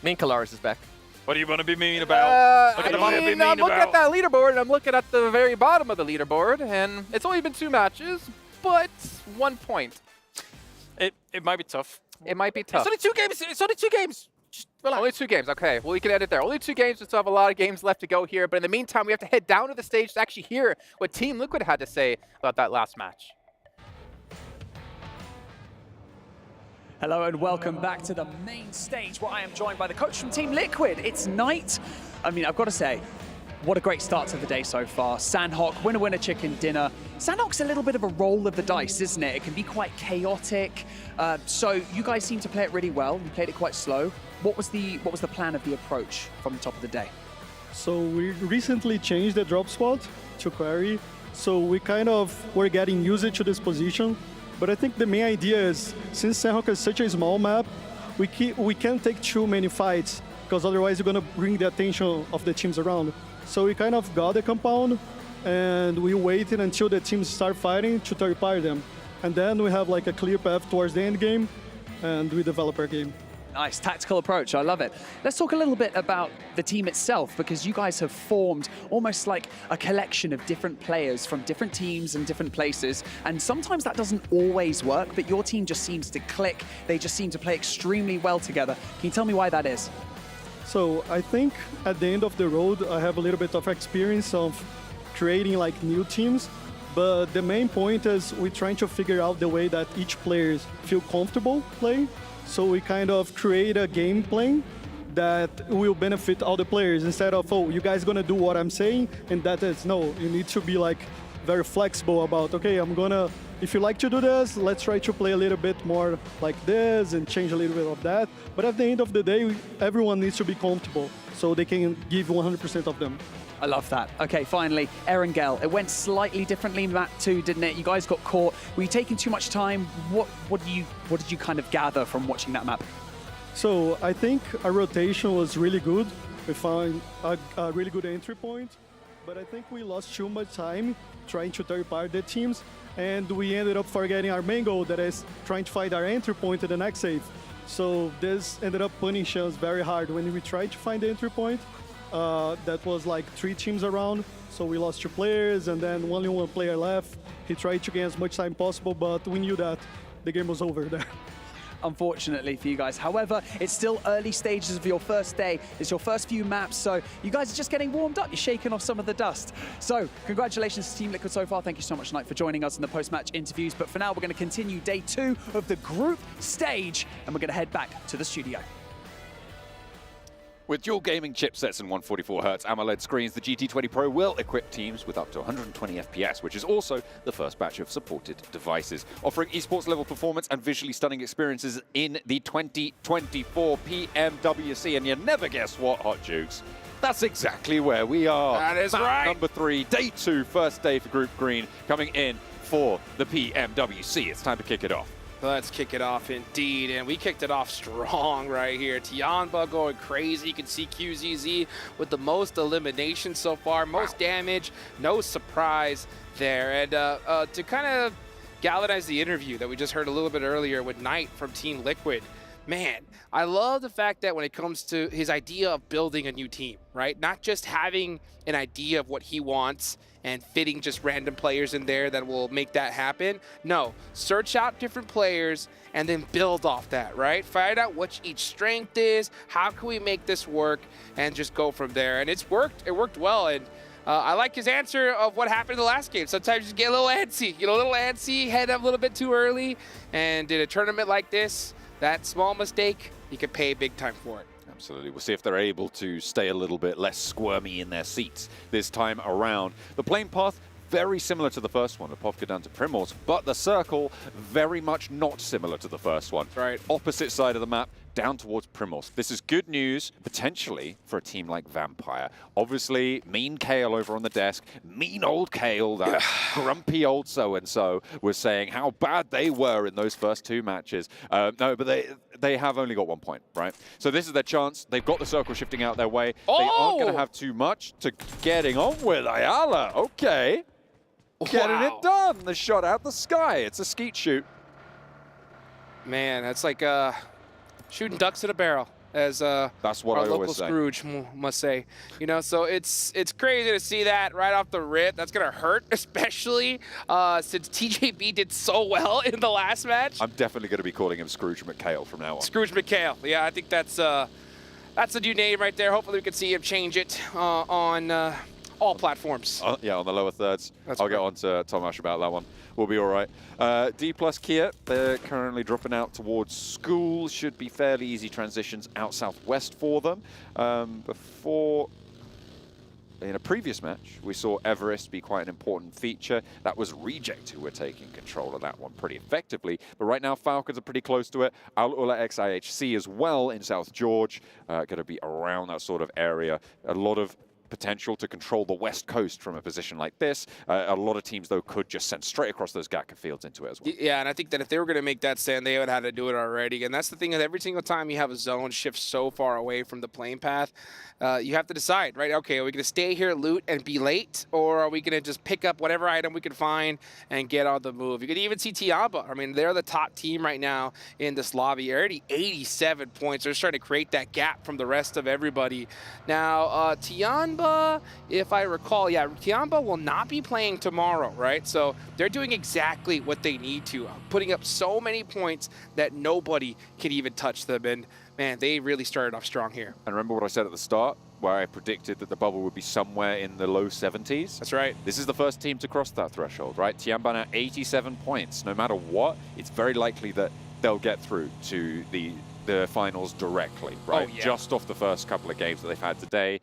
Mean Kalaris is back.
What do you want to be mean about?
I'm looking at that leaderboard, and I'm looking at the very bottom of the leaderboard, and it's only been 2 matches, but 1 point.
It might be tough.
It might be tough.
It's only 2 games. It's only 2 games. Just relax.
Only 2 games. Okay. Well, we can edit there. Only 2 games. We still have a lot of games left to go here. But in the meantime, we have to head down to the stage to actually hear what Team Liquid had to say about that last match.
Hello and welcome back to the main stage where I am joined by the coach from Team Liquid. It's night. I mean, I've got to say, What a great start to the day so far. Sandhawk, winner, chicken dinner. Sandhawk's a little bit of a roll of the dice, isn't it? It can be quite chaotic. So you guys seem to play it really well. You played it quite slow. What was the plan of the approach from the top of the day?
So we recently changed the drop spot to carry. So we kind of were getting used to this position. But I think the main idea is, since Sandhawk is such a small map, we can't take too many fights, because otherwise you're going to bring the attention of the teams around. So we kind of got the compound, and we waited until the teams start fighting to third-party them. And then we have like a clear path towards the end game, and we develop our game.
Nice, tactical approach, I love it. Let's talk a little bit about the team itself, because you guys have formed almost like a collection of different players from different teams and different places, and sometimes that doesn't always work, but your team just seems to click. They just seem to play extremely well together. Can you tell me why that is?
So I think at the end of the road, I have a little bit of experience of creating like new teams, but the main point is we're trying to figure out the way that each player feel comfortable playing. So we kind of create a game plan that will benefit all the players, instead of, oh, you guys gonna do what I'm saying, and that is, no, you need to be like very flexible about, okay, if you like to do this, let's try to play a little bit more like this and change a little bit of that. But at the end of the day, everyone needs to be comfortable so they can give 100% of them.
I love that. Okay, finally, Erangel. It went slightly differently map 2, didn't it? You guys got caught. Were you taking too much time? What did you kind of gather from watching that map?
So I think our rotation was really good. We found a really good entry point, but I think we lost too much time trying to third-party the teams, and we ended up forgetting our main goal, that is trying to find our entry point to the next save. So this ended up punishing us very hard. When we tried to find the entry point, that was like 3 teams around, so we lost 2 players, and then only 1 player left. He tried to gain as much time possible, but we knew that the game was over there.
Unfortunately for you guys. However, it's still early stages of your first day. It's your first few maps, so you guys are just getting warmed up. You're shaking off some of the dust. So congratulations to Team Liquid so far. Thank you so much, Knight, for joining us in the post-match interviews. But for now, we're going to continue day 2 of the group stage, and we're going to head back to the studio.
With dual gaming chipsets and 144Hz AMOLED screens, the GT20 Pro will equip teams with up to 120 FPS, which is also the first batch of supported devices, offering esports level performance and visually stunning experiences in the 2024 PMWC. And you never guess what, Hot Jukes? That's exactly where we are.
That is
Map
right.
Number 3, day 2, first day for Group Green, coming in for the PMWC. It's time to kick it off.
Let's kick it off indeed, and we kicked it off strong right here. Tianba going crazy. You can see QZZ with the most eliminations so far, most damage, no surprise there. And to kind of galvanize the interview that we just heard a little bit earlier with Knight from Team Liquid, man, I love the fact that when it comes to his idea of building a new team, right? Not just having an idea of what he wants and fitting just random players in there that will make that happen. No, search out different players and then build off that, right? Find out what each strength is, how can we make this work, and just go from there. And it's worked, it worked well. And I like his answer of what happened in the last game. Sometimes you get a little antsy, head up a little bit too early, and in a tournament like this, that small mistake, you can pay big time for it.
Absolutely. We'll see if they're able to stay a little bit less squirmy in their seats this time around. The plane path, very similar to the first one, Apovka down to Primors, but the circle, very much not similar to the first one.
Right.
Opposite side of the map, down towards Primors. This is good news, potentially, for a team like Vampire. Obviously, mean Kale over on the desk, mean old Kale, that grumpy old so-and-so, was saying how bad they were in those first 2 matches. No, but they have only got 1 point, right? So this is their chance. They've got the circle shifting out their way. Oh! They aren't going to have too much to getting on with. Ayala, okay. Wow. Getting it done. The shot out the sky. It's a skeet shoot.
Man, that's like shooting ducks in a barrel, as
that's what
our
I
local
always say.
Scrooge must say. You know, so it's crazy to see that right off the rip. That's gonna hurt, especially since TJB did so well in the last match.
I'm definitely going to be calling him Scrooge McHale from now on.
Scrooge McHale. Yeah, I think that's a new name right there. Hopefully we can see him change it on all platforms.
Yeah, on the lower thirds. I'll get on to Tomasz about that one. We'll be all right. D plus Kia, they're currently dropping out towards school. Should be fairly easy transitions out southwest for them. Before in a previous match, we saw Everest be quite an important feature. That was Reject who were taking control of that one pretty effectively. But right now, Falcons are pretty close to it. Al Ula XIHC as well in South George, going to be around that sort of area. A lot of potential to control the west coast from a position like this. A lot of teams, though, could just send straight across those Gatka fields into it as well.
Yeah, and I think that if they were going to make that send, they would have had to do it already. And that's the thing, that every single time you have a zone shift so far away from the playing path, you have to decide, right? Okay, are we going to stay here, loot, and be late? Or are we going to just pick up whatever item we can find and get on the move? You could even see Tiamba. I mean, they're the top team right now in this lobby. Already 87 points. They're starting to create that gap from the rest of everybody. Now, Tiamba, if I recall, yeah, Tiamba will not be playing tomorrow, right? So they're doing exactly what they need to, putting up so many points that nobody can even touch them. And man, they really started off strong here.
And remember what I said at the start, where I predicted that the bubble would be somewhere in the low 70s?
That's right.
This is the first team to cross that threshold, right? Tiamba now 87 points. No matter what, it's very likely that they'll get through to the finals directly, right?
Oh, yeah.
Just off the first couple of games that they've had today.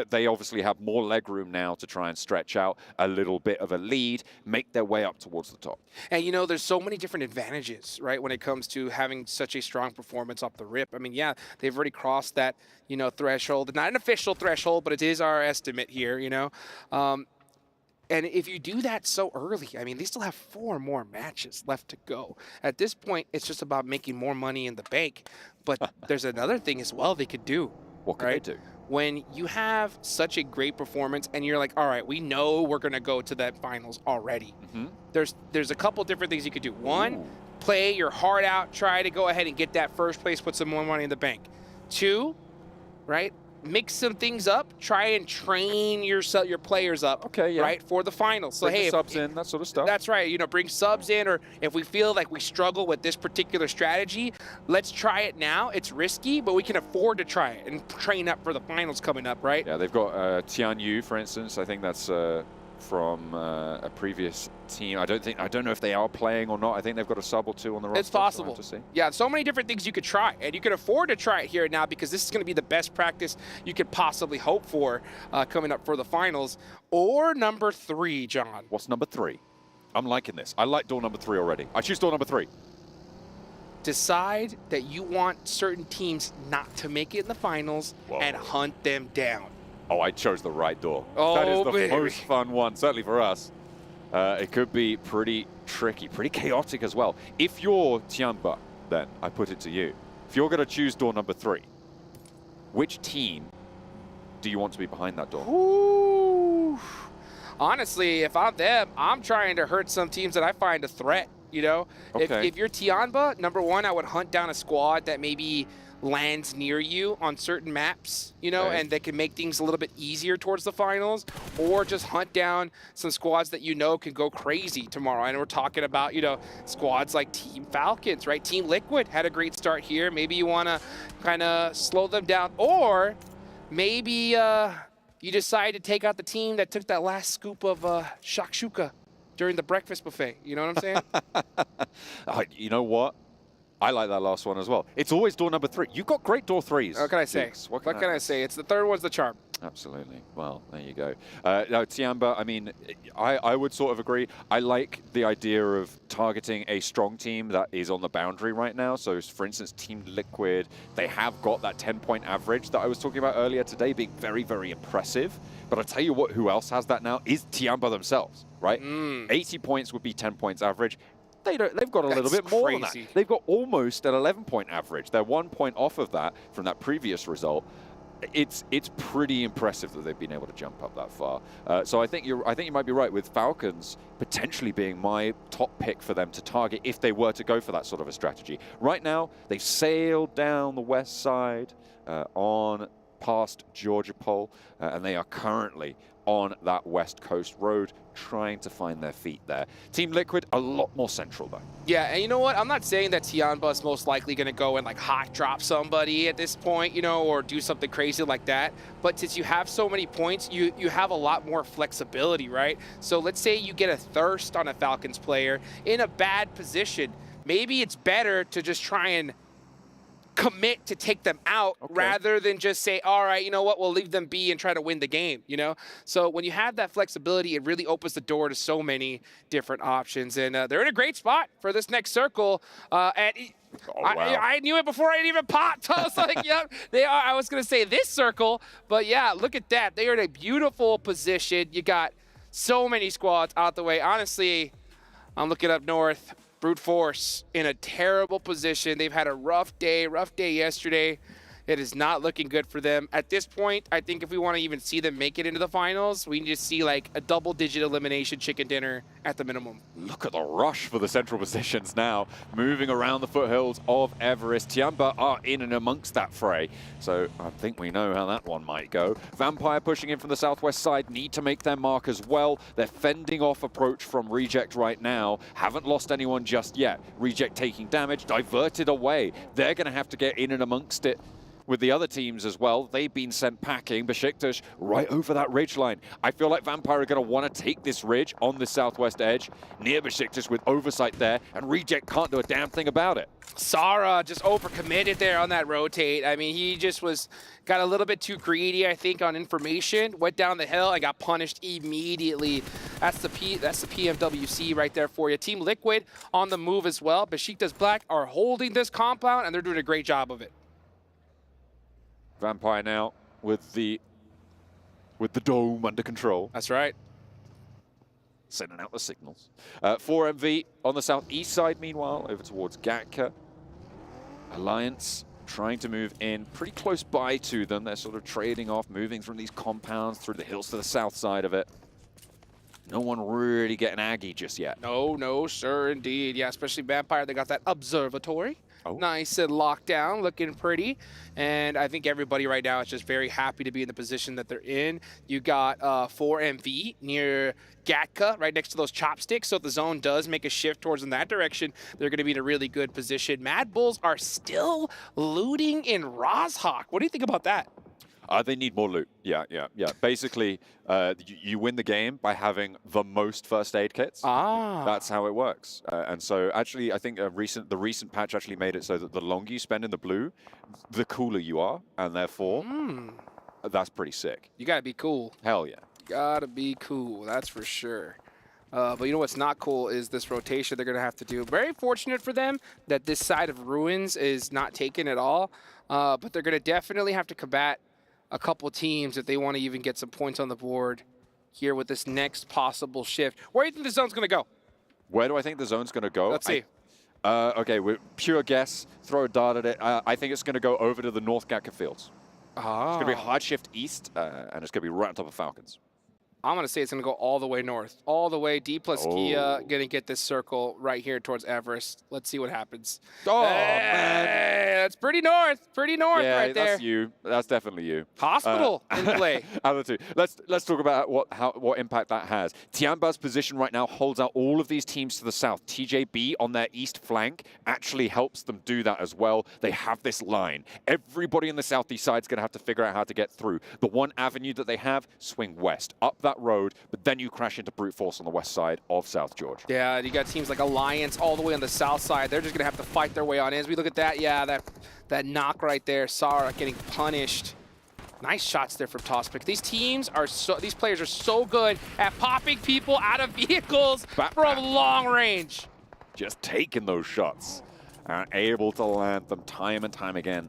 They obviously have more leg room now to try and stretch out a little bit of a lead, make their way up towards the top.
And, you know, there's so many different advantages, right, when it comes to having such a strong performance off the rip. I mean, yeah, they've already crossed that, you know, threshold. Not an official threshold, but it is our estimate here, you know. And if you do that so early, I mean, they still have 4 more matches left to go. At this point, it's just about making more money in the bank. But there's another thing as well they could do.
What could they do?
When you have such a great performance and you're like, all right, we know we're going to go to that finals already. There's a couple different things you could do. One, play your heart out, try to go ahead and get that first place, put some more money in the bank. 2, right? Mix some things up, try and train your players up, right, for the finals. So,
bring
hey,
subs in, that sort of stuff.
That's right. You know, bring subs in, or if we feel like we struggle with this particular strategy, let's try it now. It's risky, but we can afford to try it and train up for the finals coming up, right?
Yeah, they've got Tian Yu, for instance. I think that's from a previous team. I don't know if they are playing or not. I think they've got a sub or 2 on the roster.
It's possible.
To see.
Yeah, so many different things you could try, and you can afford to try it here now because this is going to be the best practice you could possibly hope for coming up for the finals. Or number 3, John.
What's number 3? I'm liking this. I like door number 3 already. I choose door number 3.
Decide that you want certain teams not to make it in the finals and hunt them down.
Oh, I chose the right door.
Oh,
that is the
baby.
most fun one, certainly for us. It could be pretty tricky, pretty chaotic as well. If you're Tiamba, then I put it to you. If you're going to choose door number 3, which team do you want to be behind that door?
Ooh. Honestly, if I'm them, I'm trying to hurt some teams that I find a threat, you know?
Okay.
If you're Tiamba, number 1, I would hunt down a squad that maybe lands near you on certain maps, you know, and that can make things a little bit easier towards the finals, or just hunt down some squads that you know can go crazy tomorrow. And we're talking about, you know, squads like Team Falcons, right? Team Liquid had a great start here. Maybe you want to kind of slow them down, or maybe you decide to take out the team that took that last scoop of shakshuka during the breakfast buffet. You know what I'm saying?
You know what? I like that last one as well. It's always door number 3. You've got great door 3s.
What can I say? What can I say? It's the third one's the charm.
Absolutely. Well, there you go. Now, Tiamba, I mean, I would sort of agree. I like the idea of targeting a strong team that is on the boundary right now. So, for instance, Team Liquid, they have got that 10-point average that I was talking about earlier today being very, very impressive. But I tell you what, who else has that now is Tiamba themselves, right? 80 points would be 10 points average. They've got a little bit more than that. They've got almost an 11-point average. They're 1 point off of that from that previous result. It's pretty impressive that they've been able to jump up that far. So I think you might be right with Falcons potentially being my top pick for them to target if they were to go for that sort of a strategy. Right now, they've sailed down the west side on past Georgia Pole, and they are currently on that west coast road trying to find their feet there. Team Liquid, a lot more central though.
Yeah, and you know what? I'm not saying that Tiamba is most likely going to go and like hot drop somebody at this point, you know, or do something crazy like that. But since you have so many points, you have a lot more flexibility, right? So let's say you get a thirst on a Falcons player in a bad position. Maybe it's better to just try and commit to take them out rather than just say, all right, you know what, we'll leave them be and try to win the game, you know? So when you have that flexibility, it really opens the door to so many different options. And they're in a great spot for this next circle. I knew it before I even popped. I was like, yep, they are. I was going to say this circle, but yeah, look at that. They are in a beautiful position. You got so many squads out the way. Honestly, I'm looking up north. Brute Force in a terrible position. They've had a rough day yesterday. It is not looking good for them. At this point, I think if we want to even see them make it into the finals, we need to see like a double-digit elimination chicken dinner at the minimum.
Look at the rush for the central positions now, moving around the foothills of Everest. Tiamba are in and amongst that fray, so I think we know how that one might go. Vampire pushing in from the southwest side, need to make their mark as well. They're fending off approach from Reject right now. Haven't lost anyone just yet. Reject taking damage, diverted away. They're going to have to get in and amongst it with the other teams as well. They've been sent packing. Besiktas right over that ridge line. I feel like Vampire are going to want to take this ridge on the southwest edge near Besiktas with oversight there, and Reject can't do a damn thing about it.
Sara just overcommitted there on that rotate. I mean, he just got a little bit too greedy, I think, on information. Went down the hill and got punished immediately. That's the PMWC right there for you. Team Liquid on the move as well. Besiktas Black are holding this compound, and they're doing a great job of it.
Vampire now with the dome under control.
That's right.
Sending out the signals. 4MV on the southeast side, meanwhile, over towards Gatka. Alliance trying to move in pretty close by to them. They're sort of trading off, moving from these compounds through the hills to the south side of it. No one really getting aggy just yet.
No, sir, indeed. Yeah, especially Vampire. They got that observatory. Nice and locked down, looking pretty. And I think everybody right now is just very happy to be in the position that they're in. You got 4MV near Gatka, right next to those chopsticks. So if the zone does make a shift towards in that direction, they're going to be in a really good position. Mad Bulls are still looting in Rozhok. What do you think about that?
They need more loot. Yeah. Basically, you win the game by having the most first aid kits. That's how it works. And so actually, I think the recent patch actually made it so that the longer you spend in the blue, the cooler you are. And therefore, that's pretty sick.
You got to be cool.
Hell yeah.
Gotta be cool, that's for sure. But you know what's not cool is this rotation they're going to have to do. Very fortunate for them that this side of Ruins is not taken at all. But they're going to definitely have to combat a couple teams if they want to even get some points on the board here with this next possible shift. Where do you think the zone's going to go?
Where do I think the zone's going to go?
Let's see.
Okay, with pure guess, throw a dart at it. I think it's going to go over to the North Gatka Fields. It's going to be a hard shift east, and it's going to be right on top of Falcons.
I'm going to say it's going to go all the way north. All the way. D plus Kia going to get this circle right here towards Everest. Let's see what happens.
Oh, man.
That's pretty north. Pretty north right there.
Yeah, that's you. That's definitely you.
Hospital in play.
Other two. Let's talk about what impact that has. Tiamba's position right now holds out all of these teams to the south. TJB on their east flank actually helps them do that as well. They have this line. Everybody in the southeast side is going to have to figure out how to get through. The one avenue that they have, swing west, up that road, but then you crash into brute force on the west side of South George.
Yeah, you got teams like Alliance all the way on the south side. They're just going to have to fight their way on in. As we look at that, yeah, that knock right there, Sara getting punished. Nice shots there from Tosspick. These players are so good at popping people out of vehicles from long range.
Just taking those shots and able to land them time and time again.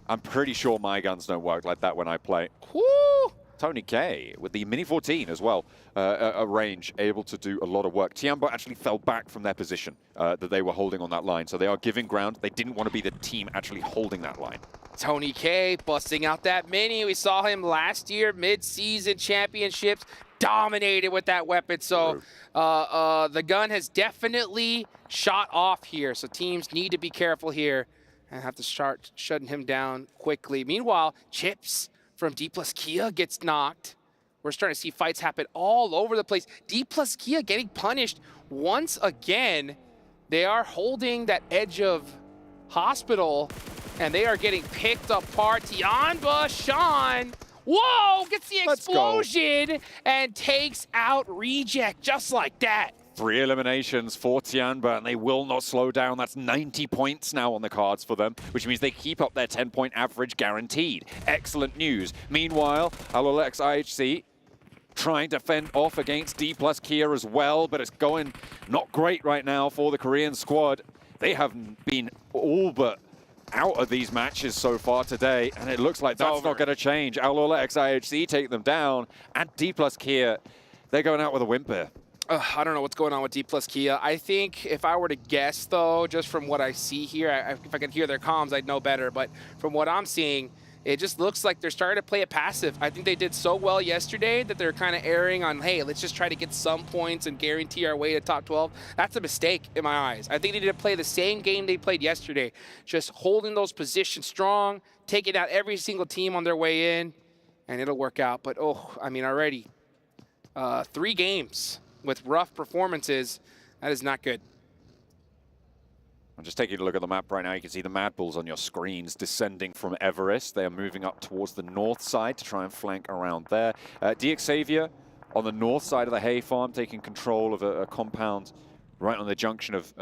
I'm pretty sure my guns don't work like that when I play.
Woo!
Tony K with the Mini 14 as well, a range, able to do a lot of work. Tiamba actually fell back from their position that they were holding on that line, so they are giving ground. They didn't want to be the team actually holding that line.
Tony K busting out that Mini. We saw him last year, mid-season championships, dominated with that weapon. So the gun has definitely shot off here, so teams need to be careful here and have to start shutting him down quickly. Meanwhile, Chips from D plus Kia gets knocked. We're starting to see fights happen all over the place. D plus Kia getting punished once again. They are holding that edge of Hospital, and they are getting picked apart. Tiamba, Sean, whoa, gets the explosion and takes out Reject just like that.
3 eliminations for Tianba, and they will not slow down. That's 90 points now on the cards for them, which means they keep up their 10-point average guaranteed. Excellent news. Meanwhile, Alolex IHC trying to fend off against D plus Kia as well, but it's going not great right now for the Korean squad. They have been all but out of these matches so far today, and it looks like that's not going to change. Alolex IHC take them down, and D plus Kia, they're going out with a whimper.
I don't know what's going on with D plus Kia. I think if I were to guess, though, just from what I see here, if I could hear their comms, I'd know better. But from what I'm seeing, it just looks like they're starting to play it passive. I think they did so well yesterday that they're kind of erring on, hey, let's just try to get some points and guarantee our way to top 12. That's a mistake in my eyes. I think they need to play the same game they played yesterday, just holding those positions strong, taking out every single team on their way in, and it'll work out. But, oh, I mean, already 3 games with rough performances, that is not good.
I'm just taking a look at the map right now. You can see the Mad Bulls on your screens descending from Everest. They are moving up towards the north side to try and flank around there. DXavier on the north side of the hay farm, taking control of a compound right on the junction of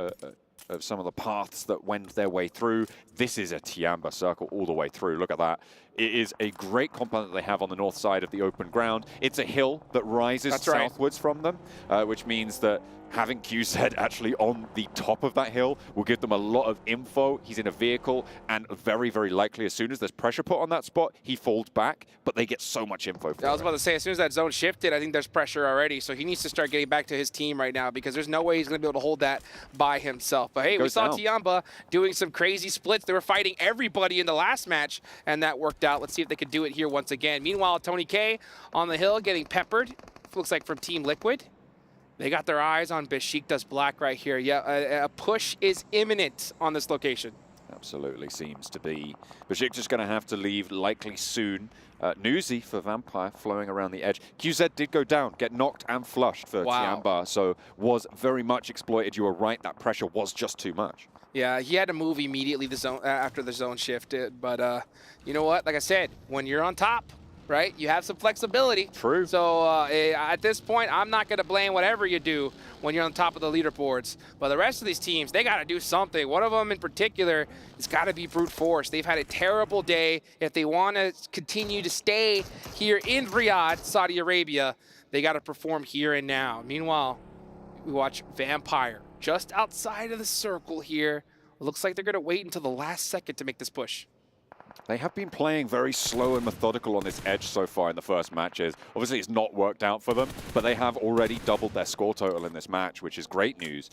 some of the paths that wend their way through. This is a Tianba circle all the way through. Look at that. It is a great compound that they have on the north side of the open ground. It's a hill that rises southwards from them, which means that having QZ actually on the top of that hill will give them a lot of info. He's in a vehicle, and very, very likely as soon as there's pressure put on that spot, he folds back, but they get so much info.
I was about to say, as soon as that zone shifted, I think there's pressure already, so he needs to start getting back to his team right now because there's no way he's going to be able to hold that by himself. But hey, we saw Tianba doing some crazy splits. They were fighting everybody in the last match, and that worked out. Let's see if they could do it here once again. Meanwhile, Tony K on the hill getting peppered. Looks like from Team Liquid. They got their eyes on Besiktas Black right here. Yeah, a push is imminent on this location.
Absolutely seems to be. Besiktas going to have to leave likely soon. Newsy for Vampire flowing around the edge. QZ did go down, get knocked and flushed for Tianba, so was very much exploited. You were right, that pressure was just too much.
Yeah, he had to move immediately the zone after the zone shifted. But you know what? Like I said, when you're on top, right, you have some flexibility.
True.
So at this point, I'm not going to blame whatever you do when you're on top of the leaderboards. But the rest of these teams, they got to do something. One of them in particular has got to be brute force. They've had a terrible day. If they want to continue to stay here in Riyadh, Saudi Arabia, they got to perform here and now. Meanwhile, we watch Vampire just outside of the circle here. Looks like they're going to wait until the last second to make this push.
They have been playing very slow and methodical on this edge so far in the first matches. Obviously, it's not worked out for them, but they have already doubled their score total in this match, which is great news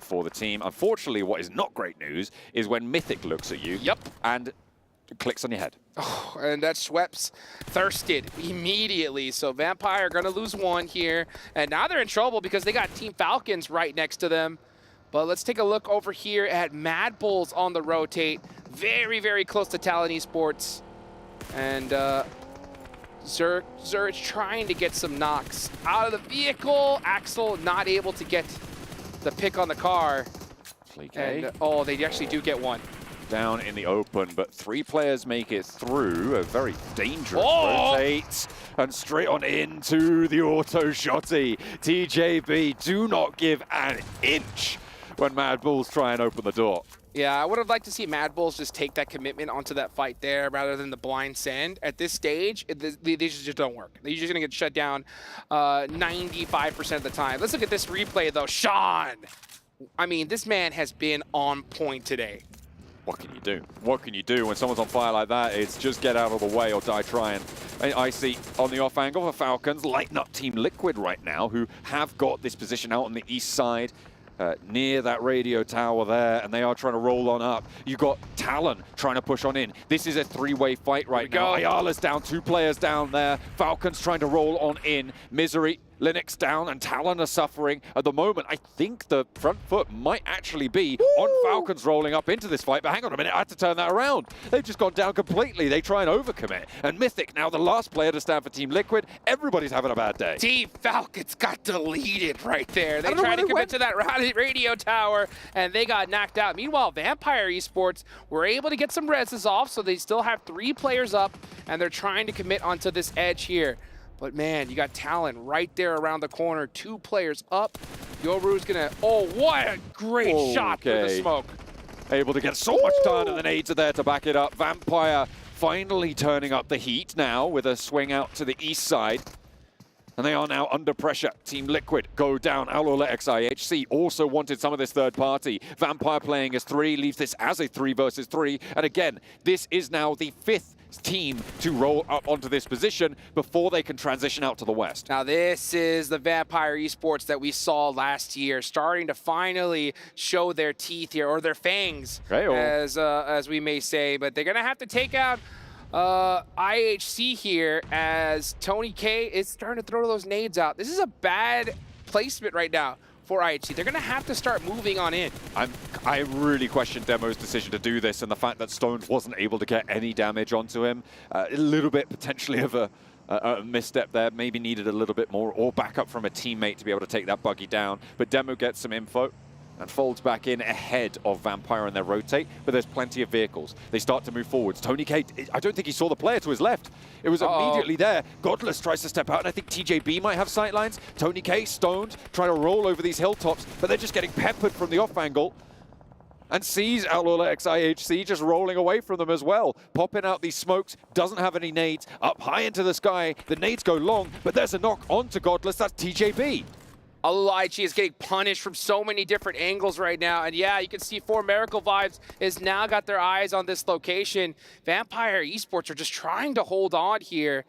for the team. Unfortunately, what is not great news is when Mythic looks at you and clicks on your head.
Oh, and that Schweppes thirsted immediately. So Vampire are going to lose one here. And now they're in trouble because they got Team Falcons right next to them. But let's take a look over here at Mad Bulls on the rotate. Very, very close to Talon Esports. And Zurich trying to get some knocks out of the vehicle. Axel not able to get the pick on the car. And, oh, they actually do get one.
Down in the open, but 3 players make it through. A very dangerous rotate. And straight on into the auto shotty. TJB do not give an inch when Mad Bulls try and open the door.
Yeah, I would have liked to see Mad Bulls just take that commitment onto that fight there rather than the blind send. At this stage, these just don't work. They're just going to get shut down 95% of the time. Let's look at this replay, though. Sean! I mean, this man has been on point today.
What can you do? What can you do when someone's on fire like that? It's just get out of the way or die trying. I see on the off angle for Falcons, lighten up Team Liquid right now, who have got this position out on the east side. Near that radio tower there, and they are trying to roll on up. You've got Talon trying to push on in. This is a 3-way fight right now. Ayala's down, 2 players down there. Falcons trying to roll on in. Misery, Linux down, and Talon are suffering. At the moment, I think the front foot might actually be on Falcons rolling up into this fight, but hang on a minute, I had to turn that around. They've just gone down completely. They try and overcommit. And Mythic, now the last player to stand for Team Liquid. Everybody's having a bad day.
Team Falcons got deleted right there. They tried to commit to that radio tower, and they got knocked out. Meanwhile, Vampire Esports were able to get some reses off, so they still have 3 players up, and they're trying to commit onto this edge here. But man, you got talent right there around the corner. 2 players up. Yoru's gonna, oh, what a great shot through the smoke.
Able to get so much done, and the nades are there to back it up. Vampire finally turning up the heat now with a swing out to the east side. And they are now under pressure. Team Liquid go down. Aloletics IHC also wanted some of this third party. Vampire playing as 3, leaves this as a 3 versus 3. And again, this is now the 5th team to roll up onto this position before they can transition out to the west.
Now this is the Vampire Esports that we saw last year, starting to finally show their teeth here, or their fangs, as we may say. But they're going to have to take out IHC here, as Tony K is starting to throw those nades out. This is a bad placement right now for IHC. They're going to have to start moving on in.
I really question Demo's decision to do this, and the fact that Stones wasn't able to get any damage onto him. A little bit potentially of a misstep there. Maybe needed a little bit more, or backup from a teammate to be able to take that buggy down. But Demo gets some info and folds back in ahead of Vampire in their rotate, but there's plenty of vehicles. They start to move forwards. Tony K, I don't think he saw the player to his left. It was immediately there. Godless tries to step out, and I think TJB might have sightlines. Tony K, stoned, trying to roll over these hilltops, but they're just getting peppered from the off angle, and sees Aloletics IHC just rolling away from them as well. Popping out these smokes, doesn't have any nades, up high into the sky. The nades go long, but there's a knock onto Godless. That's TJB.
IHC is getting punished from so many different angles right now. And yeah, you can see 4 Miracle Vibes has now got their eyes on this location. Vampire Esports are just trying to hold on here.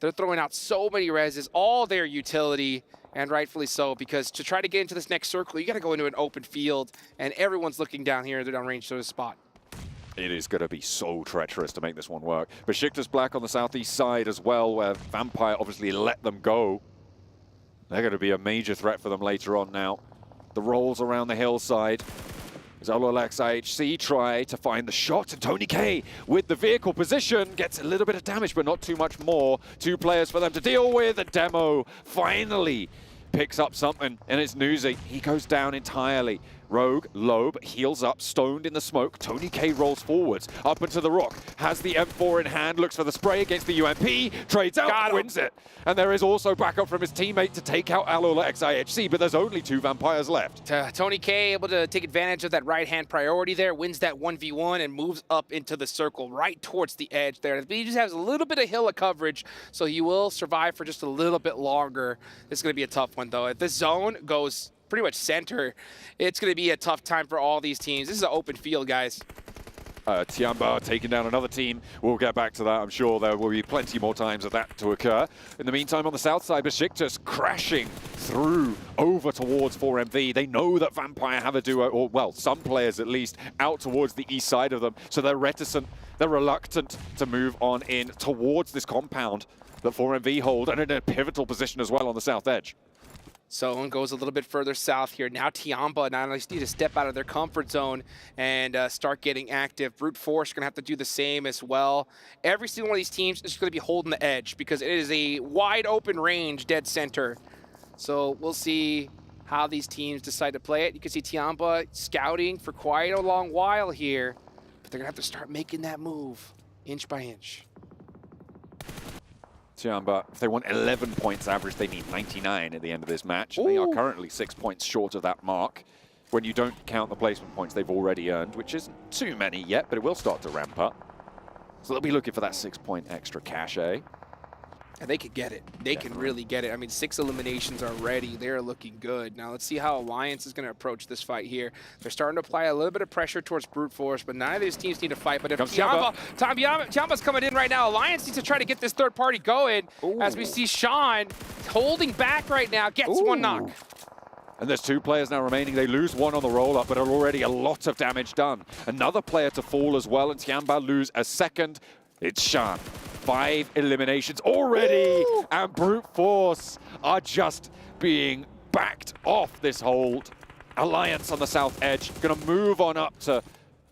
They're throwing out so many reses, all their utility, and rightfully so, because to try to get into this next circle, you got to go into an open field, and everyone's looking down here in the downrange to the spot.
It is going to be so treacherous to make this one work. Besiktas Black on the southeast side as well, where Vampire obviously let them go. They're going to be a major threat for them later on now. The rolls around the hillside. Aloletics IHC try to find the shot, and Tony K with the vehicle position gets a little bit of damage, but not too much more. 2 players for them to deal with, and Demo finally picks up something, and it's Newsy. He goes down entirely. Rogue, low, but heals up, stoned in the smoke. Tony K rolls forwards, up into the rock, has the M4 in hand, looks for the spray against the UMP, trades out, wins it. And there is also backup from his teammate to take out Aloletics IHC, but there's only 2 Vampires left.
Tony K able to take advantage of that right-hand priority there, wins that 1v1 and moves up into the circle right towards the edge there. He just has a little bit of hill of coverage, so he will survive for just a little bit longer. This is going to be a tough one, though. If this zone goes pretty much center, it's going to be a tough time for all these teams. This is an open field, guys.
Tiamba taking down another team. We'll get back to that. I'm sure there will be plenty more times of that to occur. In the meantime, on the south side, Besiktas crashing through over towards 4MV. They know that Vampire have a duo, or well, some players at least, out towards the east side of them. So they're reticent, they're reluctant to move on in towards this compound that 4MV hold, and in a pivotal position as well on the south edge.
So goes a little bit further south here. Now Tiamba not only need to step out of their comfort zone and start getting active. Brute Force going to have to do the same as well. Every single one of these teams is going to be holding the edge because it is a wide open range dead center. So we'll see how these teams decide to play it. You can see Tiamba scouting for quite a long while here, but they're going to have to start making that move inch by inch.
Tiamba, if they want 11 points average, they need 99 at the end of this match. They are currently 6 points short of that mark. When you don't count the placement points they've already earned, which isn't too many yet, but it will start to ramp up. So they'll be looking for that 6-point extra cachet.
And they could get it. They can really get it. I mean, 6 eliminations already. They're looking good. Now, let's see how Alliance is going to approach this fight here. They're starting to apply a little bit of pressure towards Brute Force, but none of these teams need to fight. But if Tiamba's coming in right now, Alliance needs to try to get this third party going. As we see Sean holding back right now, gets one knock.
And there's 2 players now remaining. They lose 1 on the roll-up, but already a lot of damage done. Another player to fall as well, and Tiamba lose a second. It's Sean. 5 eliminations already, and Brute Force are just being backed off this hold. Alliance on the south edge, gonna move on up to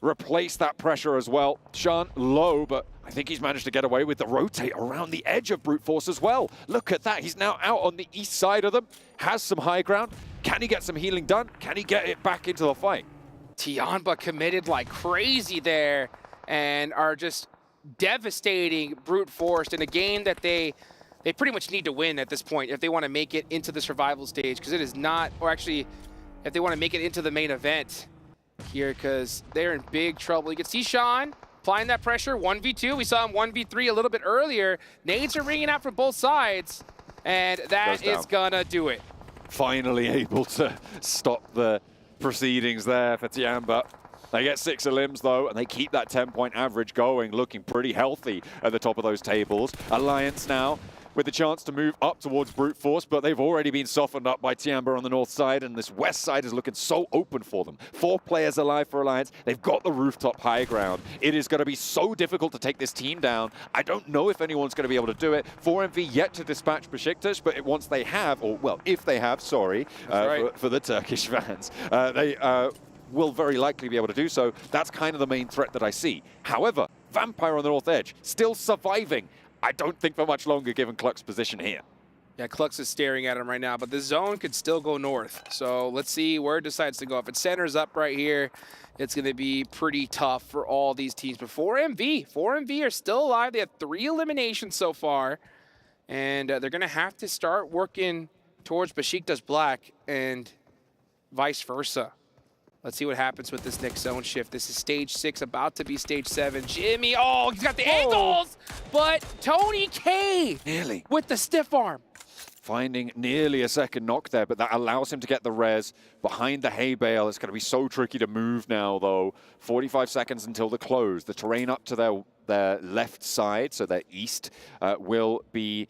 replace that pressure as well. Sean low, but I think he's managed to get away with the rotate around the edge of Brute Force as well. Look at that, he's now out on the east side of them, has some high ground. Can he get some healing done? Can he get it back into the fight?
Tiamba committed like crazy there and are just devastating Brute Force in a game that they they pretty much need to win at this point if they want to make it into the survival stage, because it is not, or actually, if they want to make it into the main event here, because they're in big trouble. You can see Sean applying that pressure, 1v2. We saw him 1v3 a little bit earlier. Nades are ringing out from both sides, and that is gonna do it.
Finally able to stop the proceedings there for Tiamba. They get 6 elims though, and they keep that 10-point average going, looking pretty healthy at the top of those tables. Alliance now with the chance to move up towards brute force, but they've already been softened up by Tiamba on the north side, and this west side is looking so open for them. 4 players alive for Alliance. They've got the rooftop high ground. It is going to be so difficult to take this team down. I don't know if anyone's going to be able to do it. 4MV yet to dispatch Besiktas, but once they have, or well, if they have, sorry, for the Turkish fans, they will very likely be able to do so. That's kind of the main threat that I see. However, Vampire on the north edge, still surviving. I don't think for much longer given Cluck's position here.
Yeah, Clux is staring at him right now, but the zone could still go north. So let's see where it decides to go. If it centers up right here, it's going to be pretty tough for all these teams. But 4MV are still alive. They have 3 eliminations so far, and they're going to have to start working towards Besiktas Black and vice versa. Let's see what happens with this next zone shift. This is stage 6, about to be stage 7. Jimmy, oh, he's got the angles, but Tony K
nearly
with the stiff arm.
Finding nearly a second knock there, but that allows him to get the res behind the hay bale. It's going to be so tricky to move now, though. 45 seconds until the close. The terrain up to their left side, so their east, will be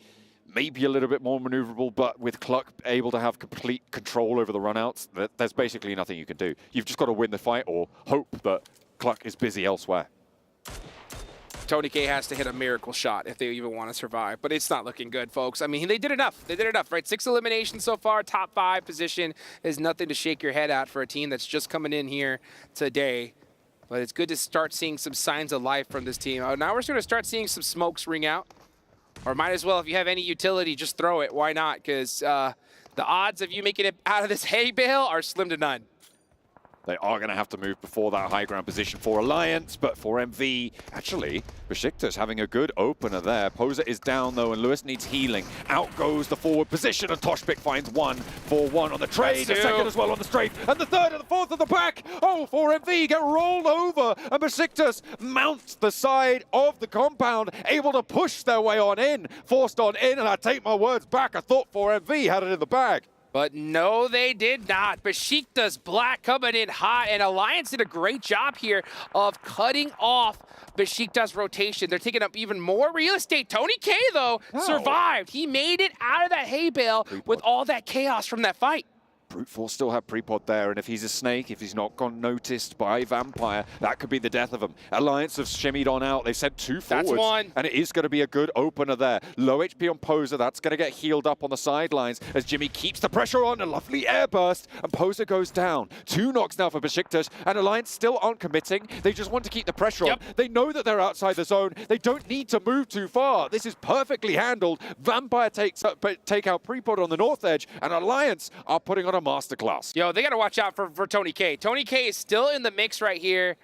maybe a little bit more maneuverable, but with Cluck able to have complete control over the runouts, there's basically nothing you can do. You've just got to win the fight or hope that Cluck is busy elsewhere.
Tony K has to hit a miracle shot if they even want to survive, but it's not looking good, folks. I mean, they did enough. They did enough, right? 6 eliminations so far, top 5 position is nothing to shake your head at for a team that's just coming in here today. But it's good to start seeing some signs of life from this team. Now we're going to start seeing some smokes ring out. Or might as well, if you have any utility, just throw it. Why not? Because the odds of you making it out of this hay bale are slim to none.
They are going to have to move before that high ground position for Alliance, but for MV, actually, Besiktas having a good opener there. Poser is down, though, and Lewis needs healing. Out goes the forward position, and Toshpik finds 1 for 1 on the trade. The second as well on the strafe, and the third and the fourth at the back. Oh, 4MV get rolled over, and Besiktas mounts the side of the compound, able to push their way on in, forced on in, and I take my words back. I thought 4MV had it in the bag.
But no, they did not. Besiktas Black coming in hot, and Alliance did a great job here of cutting off Besiktas rotation. They're taking up even more real estate. Tony K, though, survived. He made it out of that hay bale with all that chaos from that fight.
Brute Force still have pre-pod there, and if he's a snake, if he's not gone noticed by Vampire, that could be the death of him. Alliance have shimmied on out. They've sent 2 forwards.
That's 1.
And it is going to be a good opener there. Low HP on Poser. That's going to get healed up on the sidelines as Jimmy keeps the pressure on. A lovely air burst, and Poser goes down. 2 knocks now for Besiktas, and Alliance still aren't committing. They just want to keep the pressure on. They know that they're outside the zone. They don't need to move too far. This is perfectly handled. Vampire take out pre-pod on the north edge, and Alliance are putting on a masterclass.
Yo, they got to watch out for Tony K. Tony K is still in the mix right here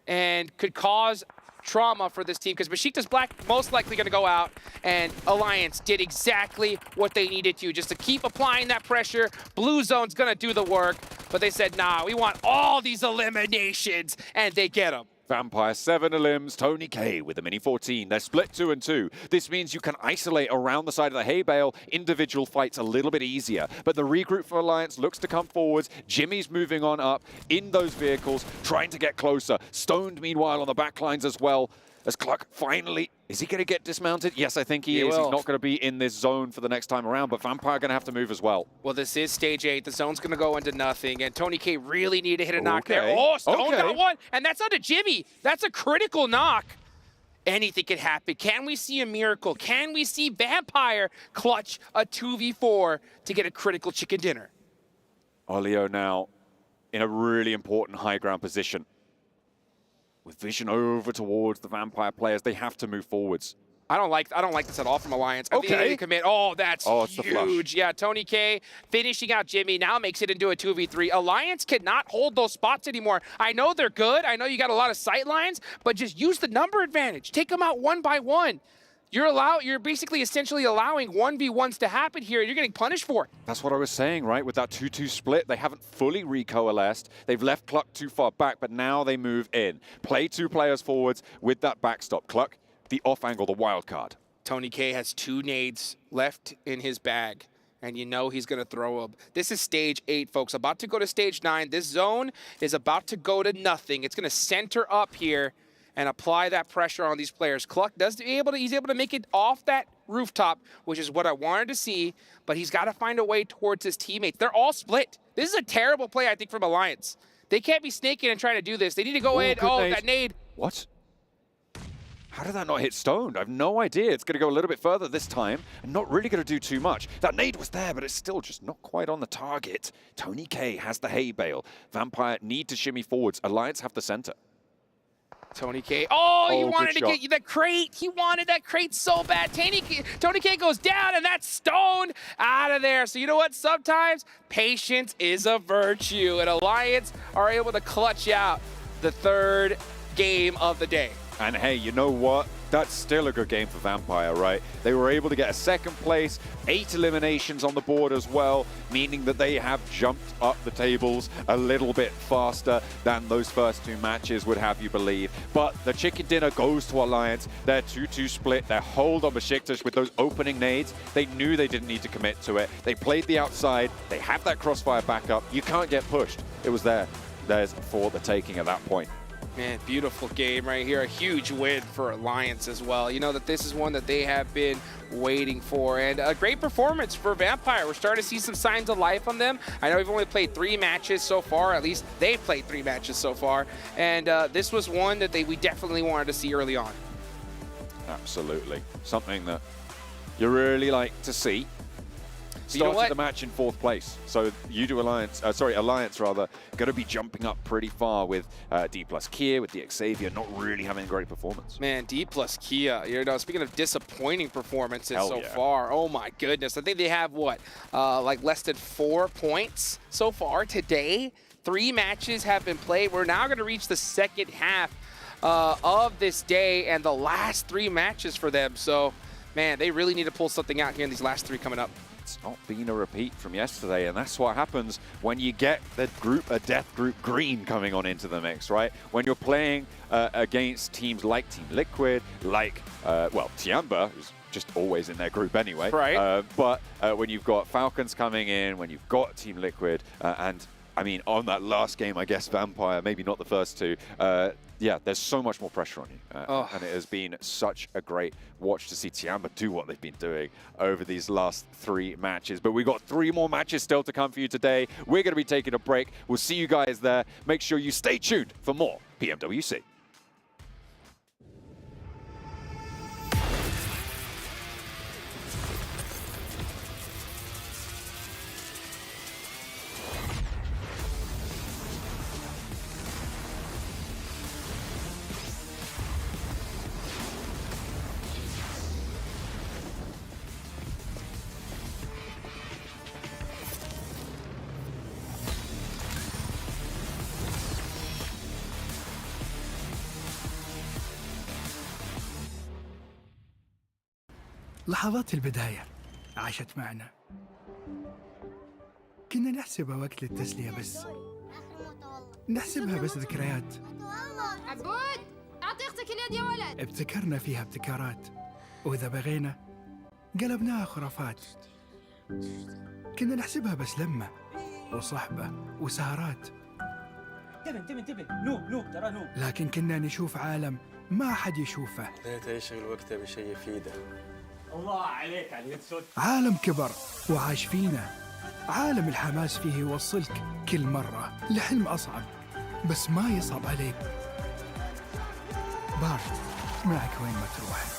and could cause trauma for this team because Besiktas Black most likely going to go out, and Alliance did exactly what they needed to, just to keep applying that pressure. Blue Zone's going to do the work, but they said, nah, we want all these eliminations, and they get them.
Vampire 7 elims, Tony K with a mini 14. They're split 2 and 2. This means you can isolate around the side of the hay bale. Individual fights a little bit easier. But the regroup for Alliance looks to come forwards. Jimmy's moving on up in those vehicles, trying to get closer. Stoned, meanwhile, on the back lines as well. As Cluck finally, is he going to get dismounted? Yes, I think he is. He's not going to be in this zone for the next time around, but Vampire going to have to move as well.
Well, this is stage 8. The zone's going to go into nothing, and Tony K really need to hit a knock there. Oh, Stone got 1, and that's onto Jimmy. That's a critical knock. Anything can happen. Can we see a miracle? Can we see Vampire clutch a 2v4 to get a critical chicken dinner?
Olio now in a really important high ground position. With vision over towards the Vampire players, they have to move forwards.
I don't like this at all from Alliance. I think they need to commit. Oh, that's huge. Yeah, Tony K finishing out Jimmy now makes it into a 2v3. Alliance cannot hold those spots anymore. I know they're good. I know you got a lot of sight lines, but just use the number advantage. Take them out 1 by 1. You're basically essentially allowing 1v1s to happen here, and you're getting punished for it.
That's what I was saying, right? With that 2-2 split, they haven't fully recoalesced. They've left Cluck too far back, but now they move in. Play 2 players forwards with that backstop. Cluck, the off angle, the wild card.
Tony K has 2 nades left in his bag, and you know he's going to throw them. This is stage 8, folks. About to go to stage 9. This zone is about to go to nothing. It's going to center up here and apply that pressure on these players. Cluck he's able to make it off that rooftop, which is what I wanted to see, but he's got to find a way towards his teammates. They're all split. This is a terrible play, I think, from Alliance. They can't be snaking and trying to do this. They need to go in. Oh, that nade.
What? How did that not hit Stoned? I have no idea. It's going to go a little bit further this time and not really going to do too much. That nade was there, but it's still just not quite on the target. Tony K has the hay bale. Vampire need to shimmy forwards. Alliance have the center.
Tony K. Oh, he wanted to
shot.
get the crate. He wanted that crate so bad. Tony K goes down, and that's Stoned out of there. So you know what? Sometimes patience is a virtue, and Alliance are able to clutch out the 3rd game of the day.
And hey, you know what? That's still a good game for Vampire, right? They were able to get a 2nd place, 8 eliminations on the board as well, meaning that they have jumped up the tables a little bit faster than those first 2 matches would have you believe. But the chicken dinner goes to Alliance. Their 2-2 split, their hold on Besiktas with those opening nades, they knew they didn't need to commit to it. They played the outside. They have that crossfire backup. You can't get pushed. It was there. There's for the taking at that point.
Man, beautiful game right here. A huge win for Alliance as well. You know that this is one that they have been waiting for. And a great performance for Vampire. We're starting to see some signs of life on them. I know we've only played 3 matches so far. At least they've played 3 matches so far. And this was one that we definitely wanted to see early on.
Absolutely. Something that you really like to see. Started the match in 4th place. So you do Alliance rather, going to be jumping up pretty far with D plus Kia, with the Xavier not really having a great performance.
Man, D plus Kia, you know, speaking of disappointing performances so
yeah.
far, oh my goodness. I think they have, what, like less than 4 points so far today. 3 matches have been played. We're now going to reach the 2nd half of this day and the last 3 matches for them. So, man, they really need to pull something out here in these last 3 coming up.
It's not been a repeat from yesterday, and that's what happens when you get a death group green coming on into the mix, right? When you're playing against teams like Team Liquid, like, well, Tiamba, who's just always in their group anyway.
Right.
But when you've got Falcons coming in, when you've got Team Liquid, and I mean, on that last game, I guess Vampire, maybe not the first 2, yeah, there's so much more pressure on you. And it has been such a great watch to see Tiamba do what they've been doing over these last 3 matches. But we've got 3 more matches still to come for you today. We're going to be taking a break. We'll see you guys there. Make sure you stay tuned for more PMWC.
لحظات البداية عاشت معنا. كنا نحسبها وقت للتسلية بس. نحسبها بس ذكريات.
عبود أعطي أختك اليد يا ولد.
ابتكرنا فيها ابتكارات، وإذا بغينا قلبناها خرافات. كنا نحسبها بس لمة وصحبة وسهرات.
انتبه نوب ترى نوب.
لكن كنا نشوف عالم ما حد يشوفه.
ليت يشغل وقته بشيء يفيده. الله عليك على اليد سود.
عالم كبر وعاش فينا. عالم الحماس فيه يوصلك كل مرة لحلم أصعب، بس ما يصعب عليك. بارد معك وين ما تروح.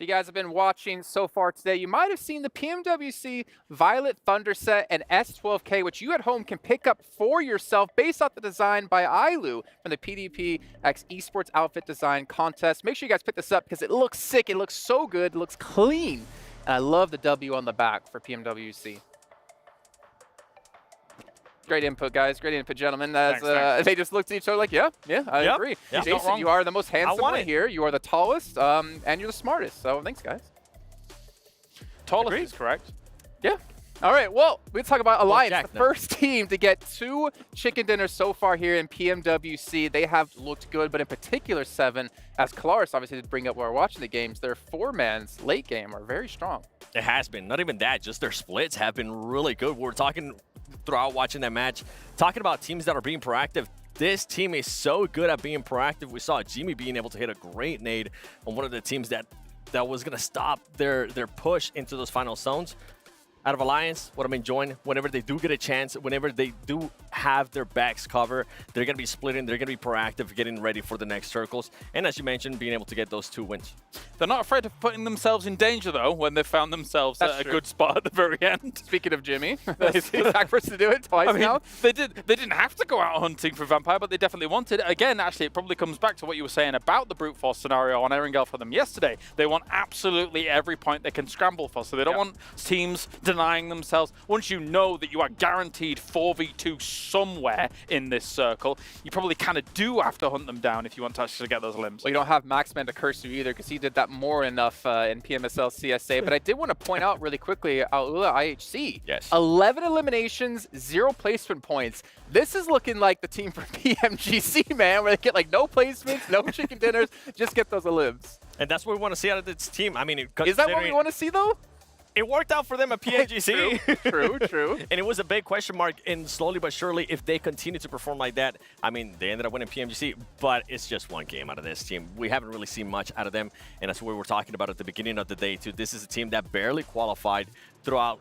you guys have been watching so far today, you might have seen the PMWC Violet Thunder set and S12K, which you at home can pick up for yourself based off the design by Ailu from the PDP X Esports Outfit Design Contest. Make sure you guys pick this up because it looks sick, it looks so good, it looks clean. And I love the W on the back for PMWC. Great input, guys. Great input, gentlemen. As they just looked at each other like, yeah, I agree.
Yeah.
Jason, you are the most handsome one here. You are the tallest, and you're the smartest. So thanks, guys.
Tallest is correct.
Yeah. All right, well, let's talk about Alliance, the first team to get 2 chicken dinners so far here in PMWC. They have looked good, but in particular, 7, as Kalaris obviously did bring up while we're watching the games, their 4-man's late game are very strong.
It has been. Not even that, just their splits have been really good. We're talking throughout watching that match, talking about teams that are being proactive. This team is so good at being proactive. We saw Jimmy being able to hit a great nade on one of the teams that was going to stop their push into those final zones. Out of Alliance, what I'm enjoying, whenever they do get a chance, whenever they do have their backs covered, they're going to be splitting, they're going to be proactive, getting ready for the next circles. And as you mentioned, being able to get those 2 wins.
They're not afraid of putting themselves in danger, though, when they've found themselves at a good spot at the very end.
Speaking of Jimmy, that's the exact person to do it twice now.
They didn't have to go out hunting for Vampire, but they definitely wanted it. Again, actually, it probably comes back to what you were saying about the brute force scenario on Erangel for them yesterday. They want absolutely every point they can scramble for, so they don't want teams denying themselves. Once you know that you are guaranteed 4v2 somewhere in this circle, you probably kind of do have to hunt them down if you want to actually get those limbs.
Well, you don't have Maxman to curse you either, because he did that more enough in PMSL CSA. But I did want to point out really quickly, Aula IHC.
Yes.
11 eliminations, 0 placement points. This is looking like the team for PMGC, man, where they get like no placements, no chicken dinners, just get those elims.
And that's what we want to see out of this team. I mean,
is that what we want to see, though?
It worked out for them at PNGC.
True.
And it was a big question mark, and slowly but surely, if they continue to perform like that, I mean, they ended up winning PMGC, but it's just 1 game out of this team. We haven't really seen much out of them, and that's what we were talking about at the beginning of the day, too. This is a team that barely qualified throughout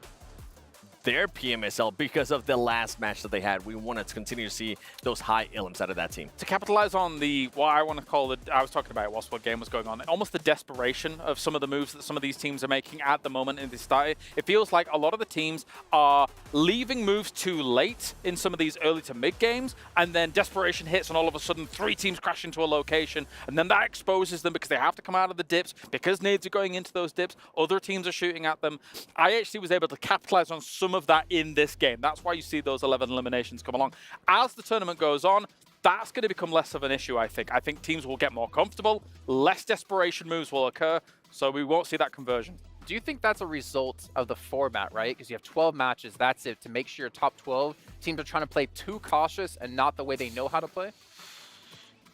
their PMSL because of the last match that they had. We wanted to continue to see those high elims out of that team.
To capitalize on what I want to call I was talking about whilst what game was going on, almost the desperation of some of the moves that some of these teams are making at the moment in this start. It feels like a lot of the teams are leaving moves too late in some of these early to mid games, and then desperation hits and all of a sudden 3 teams crash into a location, and then that exposes them because they have to come out of the dips, because nades are going into those dips, other teams are shooting at them. IHC was able to capitalize on some of that in this game. That's why you see those 11 eliminations come along. As the tournament goes on, that's going to become less of an issue, I think. I think teams will get more comfortable, less desperation moves will occur, so we won't see that conversion.
Do you think that's a result of the format, right? Because you have 12 matches, that's it. To make sure your top 12 teams are trying to play too cautious and not the way they know how to play?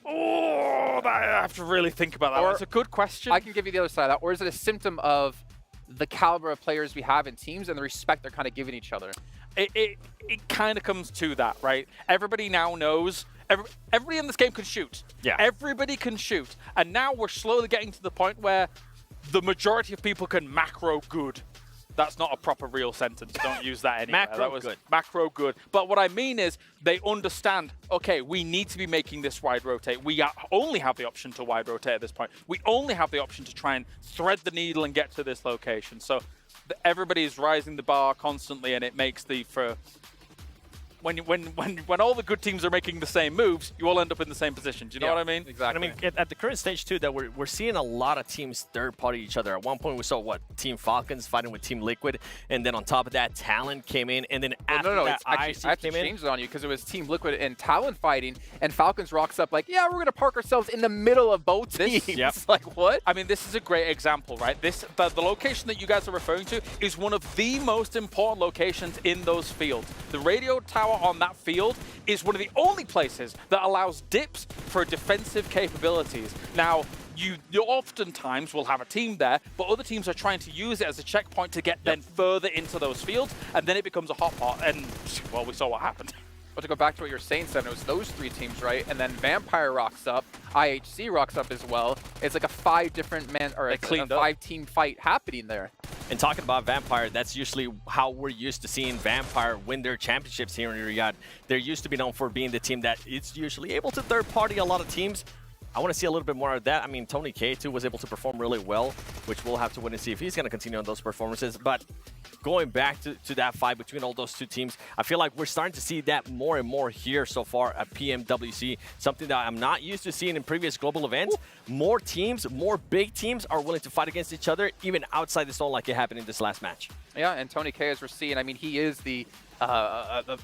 Oh, I have to really think about that. That's a good question.
I can give you the other side of that. Or is it a symptom of the caliber of players we have in teams and the respect they're kind of giving each other?
It kind of comes to that, right? Everybody now knows. Everybody in this game can shoot.
Yeah.
Everybody can shoot. And now we're slowly getting to the point where the majority of people can macro good. That's not a proper real sentence. Don't use that anymore. Macro good. But what I mean is they understand, okay, we need to be making this wide rotate. We only have the option to wide rotate at this point. We only have the option to try and thread the needle and get to this location. So everybody is rising the bar constantly, and it makes when all the good teams are making the same moves, you all end up in the same position. Do you know what I mean?
Exactly.
And I mean, at the current stage, too, that we're seeing a lot of teams third-party each other. At one point, we saw, Team Falcons fighting with Team Liquid, and then on top of that, Talon came in, and then after that,
I have to change it on you because it was Team Liquid and Talon fighting, and Falcons rocks up like, yeah, we're going to park ourselves in the middle of both teams. Like, what?
I mean, this is a great example, right? The location that you guys are referring to is one of the most important locations in those fields. The radio tower on that field is one of the only places that allows dips for defensive capabilities. Now, you oftentimes will have a team there, but other teams are trying to use it as a checkpoint to get then further into those fields, and then it becomes a hot pot, and, well, we saw what happened.
But to go back to what you're saying, Seven, it was those 3 teams, right? And then Vampire rocks up, IHC rocks up as well. It's like a 5-team fight happening there.
And talking about Vampire, that's usually how we're used to seeing Vampire win their championships here in Riyadh. They're used to be known for being the team that is usually able to third-party a lot of teams. I want to see a little bit more of that. I mean, Tony K too was able to perform really well, which we'll have to wait and see if he's going to continue on those performances. But going back to that fight between all those two teams, I feel like we're starting to see that more and more here so far at PMWC, something that I'm not used to seeing in previous global events. More teams, more big teams are willing to fight against each other, even outside the zone like it happened in this last match.
Yeah, and Tony K, as we're seeing, I mean, he is the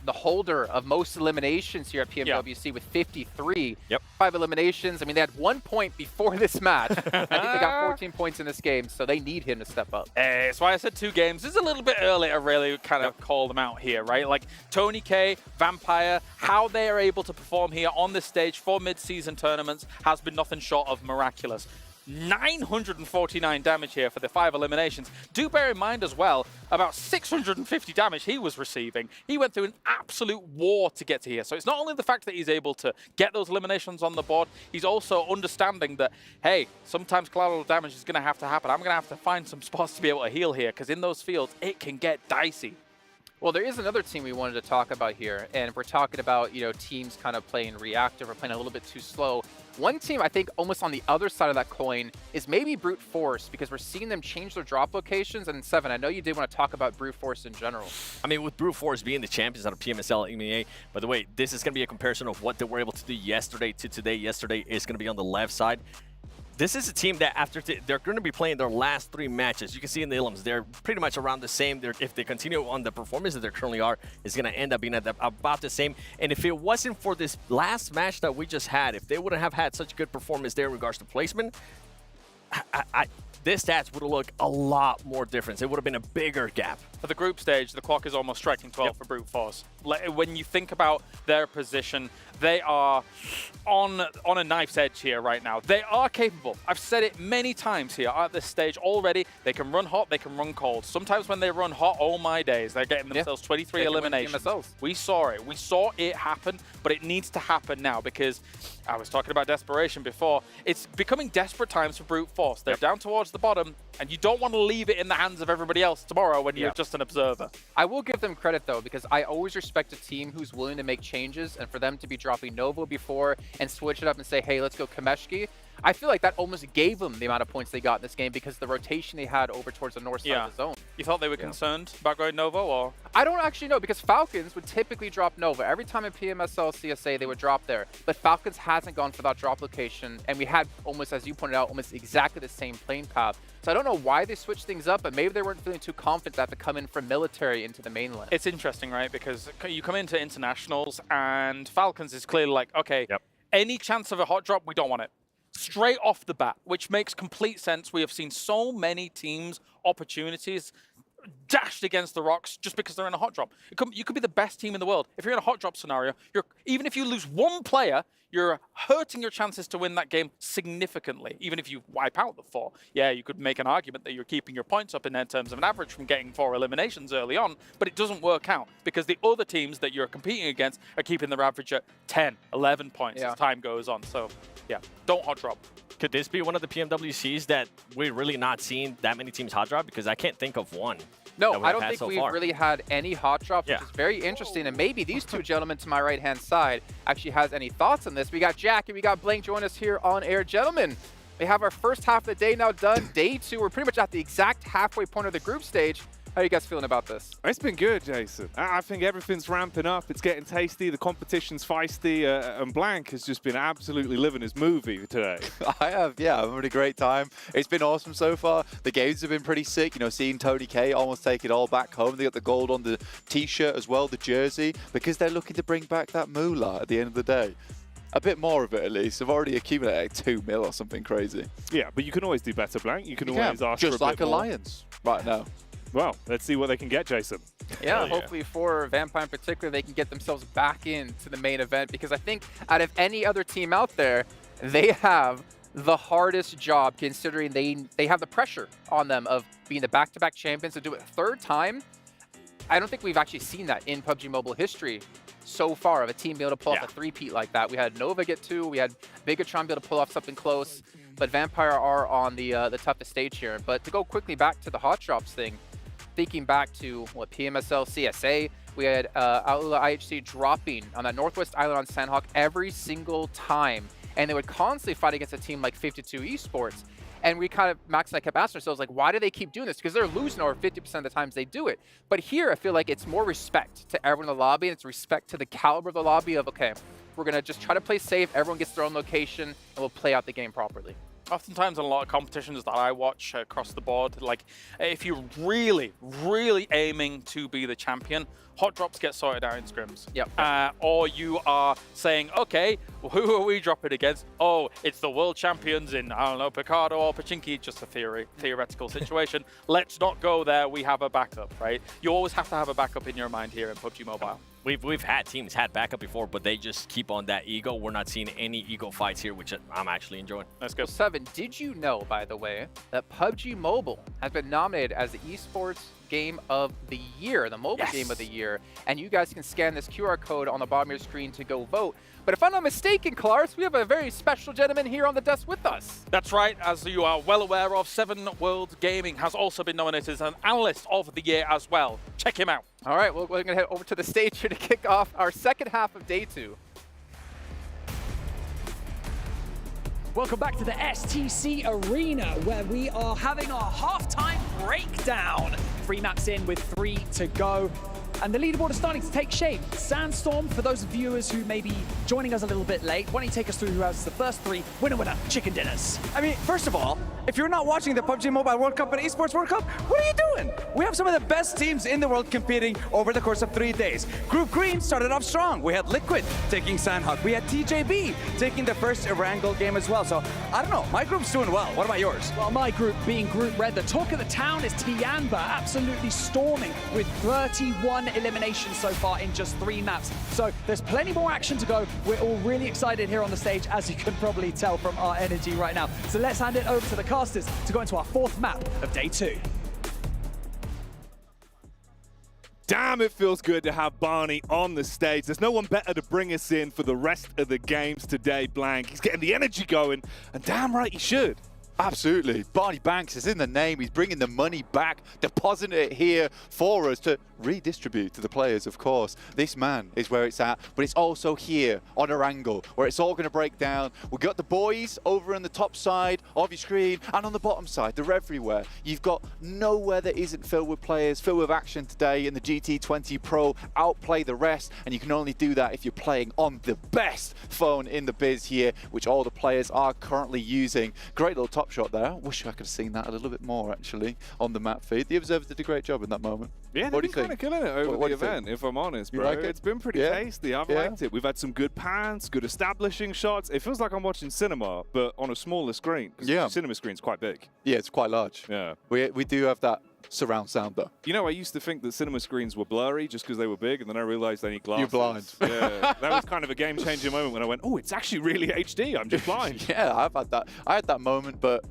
holder of most eliminations here at PMWC with 53.
Yep.
5 eliminations. I mean, they had 1 point before this match. I think they got 14 points in this game, so they need him to step up.
That's why I said 2 games. It's a little bit early to really kind of call them out here, right? Like Tony K, Vampire, how they are able to perform here on this stage for mid-season tournaments has been nothing short of miraculous. 949 damage here for the 5 eliminations. Do bear in mind as well, about 650 damage he was receiving. He went through an absolute war to get to here. So it's not only the fact that he's able to get those eliminations on the board, he's also understanding that, hey, sometimes collateral damage is going to happen. I'm going to have to find some spots to be able to heal here, because in those fields, it can get dicey.
Well, there is another team we wanted to talk about here, and if we're talking about, you know, teams kind of playing reactive or playing a little bit too slow. One team, I think, almost on the other side of that coin is maybe Brute Force, because we're seeing them change their drop locations. And Seven, I know you did want to talk about Brute Force in general.
I mean, with Brute Force being the champions out of PMSL EMEA, by the way, this is going to be a comparison of what they were able to do yesterday to today. Yesterday is going to be on the left side. This is a team that after they're going to be playing their last 3 matches. You can see in the elims, they're pretty much around the same. If they continue on the performance that they currently are, it's going to end up being at about the same. And if it wasn't for this last match that we just had, if they wouldn't have had such good performance there in regards to placement, this stats would have looked a lot more different. It would have been a bigger gap.
For the group stage, the clock is almost striking 12 for Brute Force. When you think about their position, they are on a knife's edge here right now. They are capable. I've said it many times here at this stage already. They can run hot, they can run cold. Sometimes when they run hot, oh my days, they're getting themselves 23 eliminations. We saw it. We saw it happen, but it needs to happen now, because I was talking about desperation before. It's becoming desperate times for Brute Force. They're down towards the bottom, and you don't want to leave it in the hands of everybody else tomorrow when you're just an observer.
I will give them credit, though, because I always respect a team who's willing to make changes, and for them to be dropping Novo before and switch it up and say, hey, let's go Kameshki, I feel like that almost gave them the amount of points they got in this game, because the rotation they had over towards the north side of the zone.
You thought they were concerned about going Novo, or?
I don't actually know, because Falcons would typically drop Nova. Every time in PMSL CSA, they would drop there. But Falcons hasn't gone for that drop location, and we had almost, as you pointed out, almost exactly the same playing path. So I don't know why they switched things up, but maybe they weren't feeling too confident to have to come in from military into the mainland.
It's interesting, right? Because you come into internationals, and Falcons is clearly like, okay, any chance of a hot drop, we don't want it. Straight off the bat, which makes complete sense. We have seen so many teams' opportunities dashed against the rocks just because they're in a hot drop. You could be the best team in the world. If you're in a hot drop scenario, even if you lose 1 player, you're hurting your chances to win that game significantly. Even if you wipe out the 4, yeah, you could make an argument that you're keeping your points up in terms of an average from getting 4 eliminations early on, but it doesn't work out because the other teams that you're competing against are keeping their average at 10, 11 points as time goes on. So, yeah, don't hot drop.
Could this be one of the PMWCs that we're really not seeing that many teams hot drop? Because I can't think of one.
No, I don't think we've really had any hot drops, which is very interesting. And maybe these 2 gentlemen to my right-hand side actually has any thoughts on this. We got Jack and we got Blank join us here on air. Gentlemen, we have our first half of the day now done. Day 2, we're pretty much at the exact halfway point of the group stage. How are you guys feeling about this?
It's been good, Jason. I think everything's ramping up. It's getting tasty. The competition's feisty. And Blank has just been absolutely living his movie today.
I have, yeah. I've had a great time. It's been awesome so far. The games have been pretty sick. You know, seeing Tony K almost take it all back home. They got the gold on the T-shirt as well, the jersey, because they're looking to bring back that moolah at the end of the day. A bit more of it, at least. I've already accumulated like 2 mil or something crazy.
Yeah, but you can always do better, Blank. You can always ask
just
for a
like
bit more.
Alliance right now.
Well, let's see what they can get, Jason.
Yeah, hopefully for Vampire in particular, they can get themselves back into the main event, because I think out of any other team out there, they have the hardest job, considering they have the pressure on them of being the back-to-back champions. To do it 3rd time, I don't think we've actually seen that in PUBG Mobile history so far, of a team being able to pull off a 3-peat like that. We had Nova get 2, we had Bigatron be able to pull off something close, but Vampire are on the toughest stage here. But to go quickly back to the hot drops thing, thinking back to what PMSL CSA, we had Outlaw IHC dropping on that Northwest Island on Sandhawk every single time. and they would constantly fight against a team like 52 Esports. And we kind of, Max and I kept asking ourselves, like, why do they keep doing this? Because they're losing over 50% of the times they do it. But here, I feel like it's more respect to everyone in the lobby, and it's respect to the caliber of the lobby of, okay, we're going to just try to play safe, everyone gets their own location, and we'll play out the game properly.
Oftentimes in a lot of competitions that I watch across the board, like if you're really, really aiming to be the champion, hot drops get sorted out in scrims.
Yep.
Or you are saying, okay, well, who are we dropping against? Oh, it's the world champions in, I don't know, Picardo or Pachinki, just a theoretical situation. Let's not go there, we have a backup, right? You always have to have a backup in your mind here in PUBG Mobile.
We've had teams had backup before, but they just keep on that ego. We're not seeing any ego fights here, which I'm actually enjoying.
Let's go.
7, did you know, by the way, that PUBG Mobile has been nominated as the Esports Game of the Year, the mobile game of the year, and you guys can scan this QR code on the bottom of your screen to go vote. But if I'm not mistaken, Clarence, we have a very special gentleman here on the desk with us.
That's right, as you are well aware of, 7 World Gaming has also been nominated as an Analyst of the Year as well. Check him out.
All right, well, we're going to head over to the stage here to kick off our second half of day 2.
Welcome back to the STC Arena, where we are having our halftime breakdown. 3 maps in with 3 to go. And the leaderboard is starting to take shape. Sandstorm, for those viewers who may be joining us a little bit late, why don't you take us through who has the first 3 winner chicken dinners?
I mean, first of all, if you're not watching the PUBG Mobile World Cup and Esports World Cup, what are you doing? We have some of the best teams in the world competing over the course of 3 days. Group Green started off strong. We had Liquid taking Sandhawk. We had TJB taking the first Erangel game as well. So, I don't know, my group's doing well. What about yours?
Well, my group being Group Red, the talk of the town is Tianba, absolutely storming with 31 eliminations so far in just 3 maps. So there's plenty more action to go. We're all really excited here on the stage, as you can probably tell from our energy right now. So let's hand it over to the casters to go into our 4th map of day 2.
Damn, it feels good to have Barney on the stage. There's no one better to bring us in for the rest of the games today, Blank. He's getting the energy going, and damn right he should.
Absolutely. Barney Banks is in the name. He's bringing the money back, depositing it here for us to redistribute to the players, of course. This man is where it's at, but it's also here on Erangel, where it's all going to break down. We've got the boys over on the top side of your screen, and on the bottom side, they're everywhere. You've got nowhere that isn't filled with players, filled with action today, and the GT20 Pro outplay the rest, and you can only do that if you're playing on the best phone in the biz here, which all the players are currently using. Great little top shot there. I wish I could have seen that a little bit more, actually, on the map feed. The Observer did a great job in that moment.
Yeah, they've been kind of killing it over the event, if I'm honest, bro.
Like it?
It's been pretty tasty. I've liked it. We've had some good pans, good establishing shots. It feels like I'm watching cinema, but on a smaller screen. Yeah. Cinema screen's quite big.
Yeah, it's quite large.
Yeah.
We do have that surround sound, though.
You know, I used to think that cinema screens were blurry just because they were big, and then I realized they need glasses.
You're blind.
Yeah, that was kind of a game-changing moment when I went, oh, it's actually really HD. I'm just blind.
Yeah, I've had that. I had that moment, but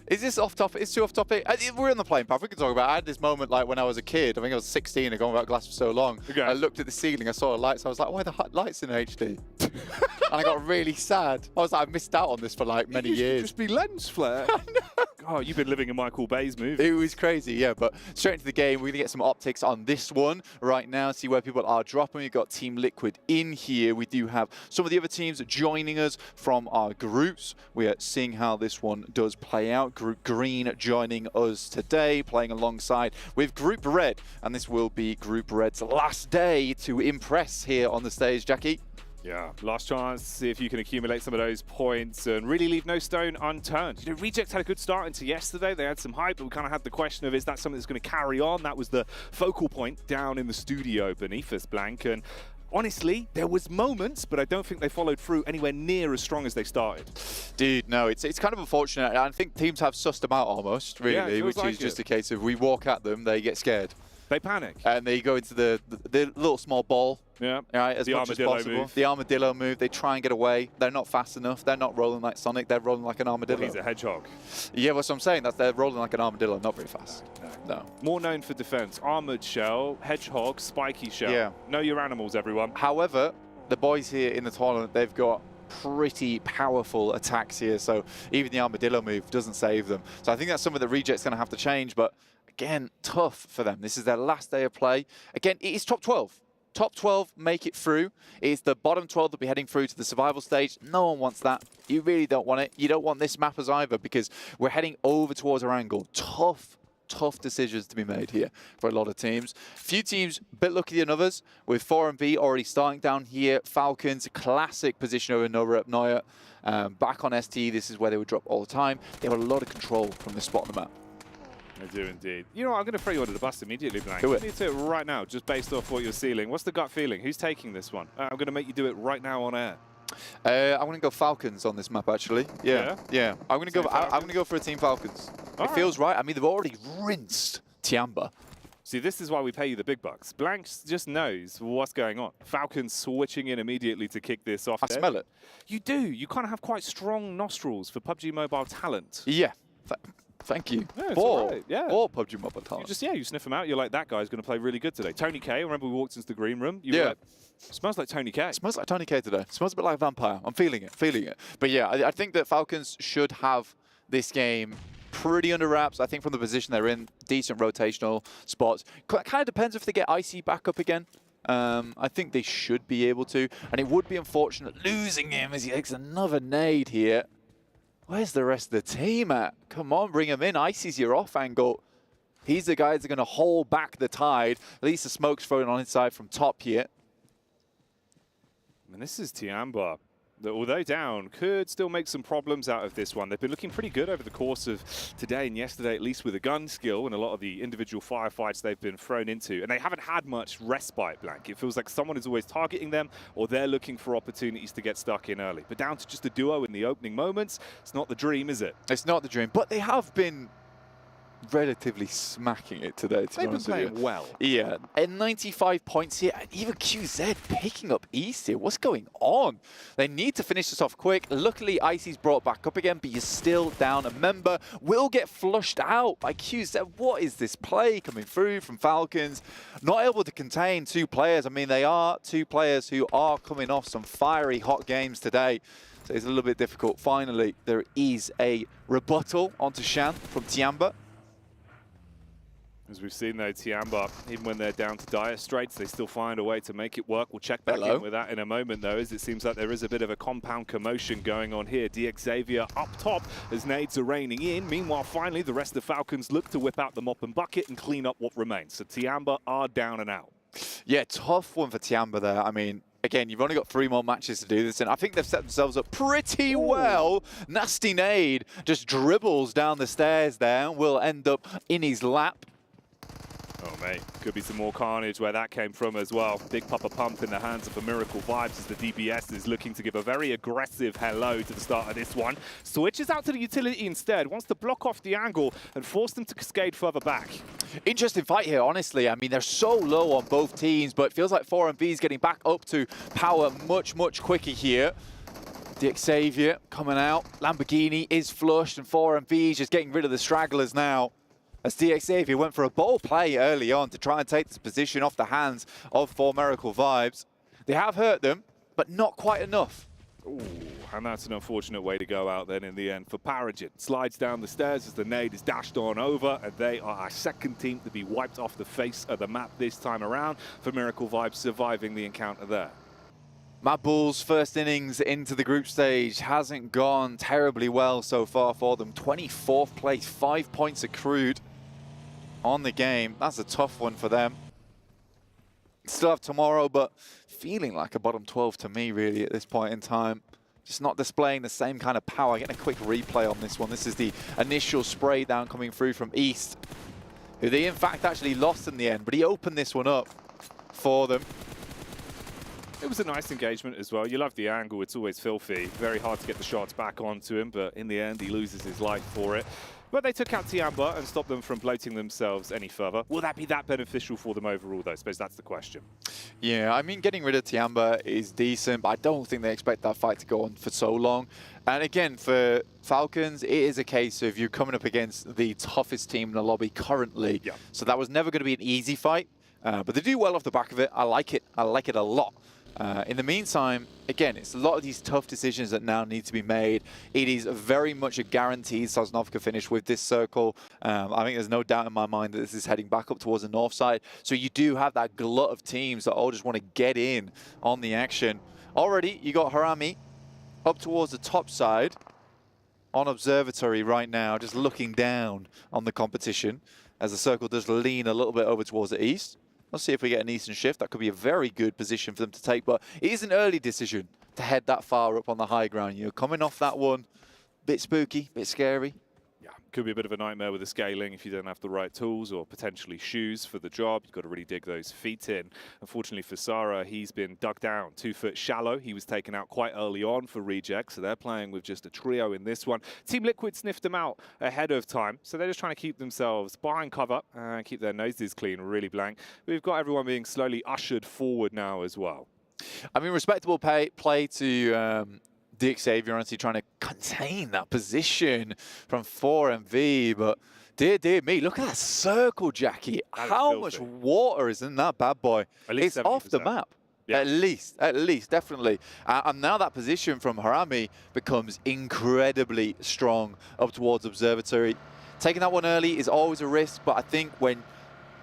is this off topic? It's too off topic. We're on the plane path. We can talk about it. I had this moment like when I was a kid. I think I was 16 and going without glass for so long. Okay. I looked at the ceiling. I saw the lights. I was like, why are the lights in HD? And I got really sad. I was like, I missed out on this for like many years.
Just be lens flare. Oh, you've been living in Michael Bay's movie.
It was crazy, yeah. But straight into the game, we're going to get some optics on this one right now, see where people are dropping. We've got Team Liquid in here. We do have some of the other teams joining us from our groups. We are seeing how this one does play out. Group Green joining us today, playing alongside with Group Red. And this will be Group Red's last day to impress here on the stage, Jackie.
Yeah, last chance to see if you can accumulate some of those points and really leave no stone unturned. You know, Reject had a good start into yesterday. They had some hype, but we kind of had the question of, is that something that's going to carry on? That was the focal point down in the studio beneath us, Blank. And honestly, there was moments, but I don't think they followed through anywhere near as strong as they started.
Dude, no, it's kind of unfortunate. I think teams have sussed them out almost, really, which is just a case of we walk at them, they get scared.
They panic.
And they go into the little small ball.
Yeah.
Right, as much as possible.
Move.
The armadillo move. They try and get away. They're not fast enough. They're not rolling like Sonic. They're rolling like an armadillo.
Well, he's a hedgehog.
Yeah, that's what I'm saying. They're rolling like an armadillo, not very fast. No.
More known for defense. Armored shell, hedgehog, spiky shell.
Yeah.
Know your animals, everyone.
However, the boys here in the tournament, they've got pretty powerful attacks here. So even the armadillo move doesn't save them. So I think that's something that Reject's going to have to change. But again, tough for them. This is their last day of play. Again, it is top 12. top 12 make it through. It's the bottom 12 that'll be heading through to the survival stage. No one wants that. You really don't want it. You don't want this map as either, because we're heading over towards our angle. Tough decisions to be made here for a lot of teams. Few teams a bit luckier than others, with 4MV already starting down here. Falcons, classic position over Nova up Neuer. Back on ST, this is where they would drop all the time. They have a lot of control from this spot on the map.
I do indeed. You know what, I'm going to throw you under the bus immediately, Blank.
Do it.
You need to do it right now, just based off what you're sealing. What's the gut feeling? Who's taking this one? I'm going to make you do it right now on air.
I'm going to go Falcons on this map, actually. Yeah. I'm going to go for a Team Falcons. It feels right. I mean, they've already rinsed Tiamba.
See, this is why we pay you the big bucks. Blank just knows what's going on. Falcons switching in immediately to kick this off.
I smell it.
You do. You kind of have quite strong nostrils for PUBG Mobile talent.
Yeah. Thank you.
Yeah,
for
yeah.
PUBG Mobile talent.
You sniff them out. You're like, that guy's going to play really good today. Tony K, remember we walked into the green room? You were like, smells like Tony K.
Smells like Tony K today. Smells a bit like a vampire. I'm feeling it. But yeah, I think that Falcons should have this game pretty under wraps. I think from the position they're in, decent rotational spots. Kind of depends if they get Icy back up again. I think they should be able to. And it would be unfortunate losing him as he takes another nade here. Where's the rest of the team at? Come on, bring him in. Icy's your off angle. He's the guy that's going to hold back the tide. At least the smoke's thrown on inside from top here.
And this is Tiamba, that although down, could still make some problems out of this one. They've been looking pretty good over the course of today and yesterday, at least with a gun skill and a lot of the individual firefights they've been thrown into. And they haven't had much respite, Blank. It feels like someone is always targeting them, or they're looking for opportunities to get stuck in early. But down to just a duo in the opening moments, it's not the dream, is it?
It's not the dream, but they have been relatively smacking it today, to be honest with you.
They've been playing well.
Yeah, and 95 points here, and even QZ picking up East here. What's going on? They need to finish this off quick. Luckily, Icy's brought back up again, but you're still down a member. Will get flushed out by QZ. What is this play coming through from Falcons? Not able to contain two players. I mean, they are two players who are coming off some fiery hot games today. So it's a little bit difficult. Finally, there is a rebuttal onto Shan from Tiamba.
As we've seen, though, Tiamba, even when they're down to dire straits, they still find a way to make it work. We'll check back in with that in a moment, though, as it seems like there is a bit of a compound commotion going on here. Xavier up top as nades are raining in. Meanwhile, finally, the rest of the Falcons look to whip out the mop and bucket and clean up what remains. So Tiamba are down and out.
Yeah, tough one for Tiamba there. I mean, again, you've only got 3 more matches to do this, and I think they've set themselves up pretty well. Nasty nade just dribbles down the stairs there, will end up in his lap.
Oh, mate, could be some more carnage where that came from as well. Big Papa Pump in the hands of a Miracle Vibes as the DBS is looking to give a very aggressive hello to the start of this one. Switches out to the utility instead, wants to block off the angle and force them to cascade further back.
Interesting fight here, honestly. I mean, they're so low on both teams, but it feels like 4MV is getting back up to power much quicker here. Xavier coming out. Lamborghini is flushed, and 4MV is just getting rid of the stragglers now. As Xavier went for a bold play early on to try and take this position off the hands of 4 Miracle Vibes. They have hurt them, but not quite enough.
Ooh, and that's an unfortunate way to go out then in the end for Paragin. Slides down the stairs as the nade is dashed on over, and they are our second team to be wiped off the face of the map this time around, for Miracle Vibes surviving the encounter there.
Mad Bull's first innings into the group stage hasn't gone terribly well so far for them. 24th place, 5 points accrued on the game. That's a tough one for them. Still have tomorrow, but feeling like a bottom 12 to me, really, at this point in time. Just not displaying the same kind of power. Getting a quick replay on this one. This is the initial spray down coming through from East, who they, in fact, actually lost in the end, but he opened this one up for them.
It was a nice engagement as well. You love the angle. It's always filthy. Very hard to get the shots back onto him, but in the end, he loses his life for it. But they took out Tiamba and stopped them from bloating themselves any further. Will that be that beneficial for them overall, though? I suppose that's the question.
Yeah, I mean, getting rid of Tiamba is decent, but I don't think they expect that fight to go on for so long. And again, for Falcons, it is a case of you coming up against the toughest team in the lobby currently. Yeah. So that was never going to be an easy fight, but they do well off the back of it. I like it. I like it a lot. In the meantime, again, it's a lot of these tough decisions that now need to be made. It is very much a guaranteed Sosnovka finish with this circle. I think there's no doubt in my mind that this is heading back up towards the north side. So you do have that glut of teams that all just want to get in on the action. Already, you got Harami up towards the top side on Observatory right now, just looking down on the competition as the circle does lean a little bit over towards the east. Let's see if we get an eastern shift. That could be a very good position for them to take, but it is an early decision to head that far up on the high ground. You're coming off that one, bit spooky, bit scary.
Could be a bit of a nightmare with the scaling if you don't have the right tools or potentially shoes for the job. You've got to really dig those feet in. Unfortunately for Sara, he's been dug down 2 foot shallow. He was taken out quite early on for reject, so they're playing with just a trio in this one. Team Liquid sniffed them out ahead of time, so they're just trying to keep themselves behind cover and keep their noses clean, really blank. We've got everyone being slowly ushered forward now as well.
I mean, respectable play to Dick Xavier, honestly trying to contain that position from 4MV, but dear me, look at that circle, Jackie. How much water is in that bad boy? It's 70%. Off the map. Yeah. At least, definitely. And now that position from Harami becomes incredibly strong up towards Observatory. Taking that one early is always a risk, but I think when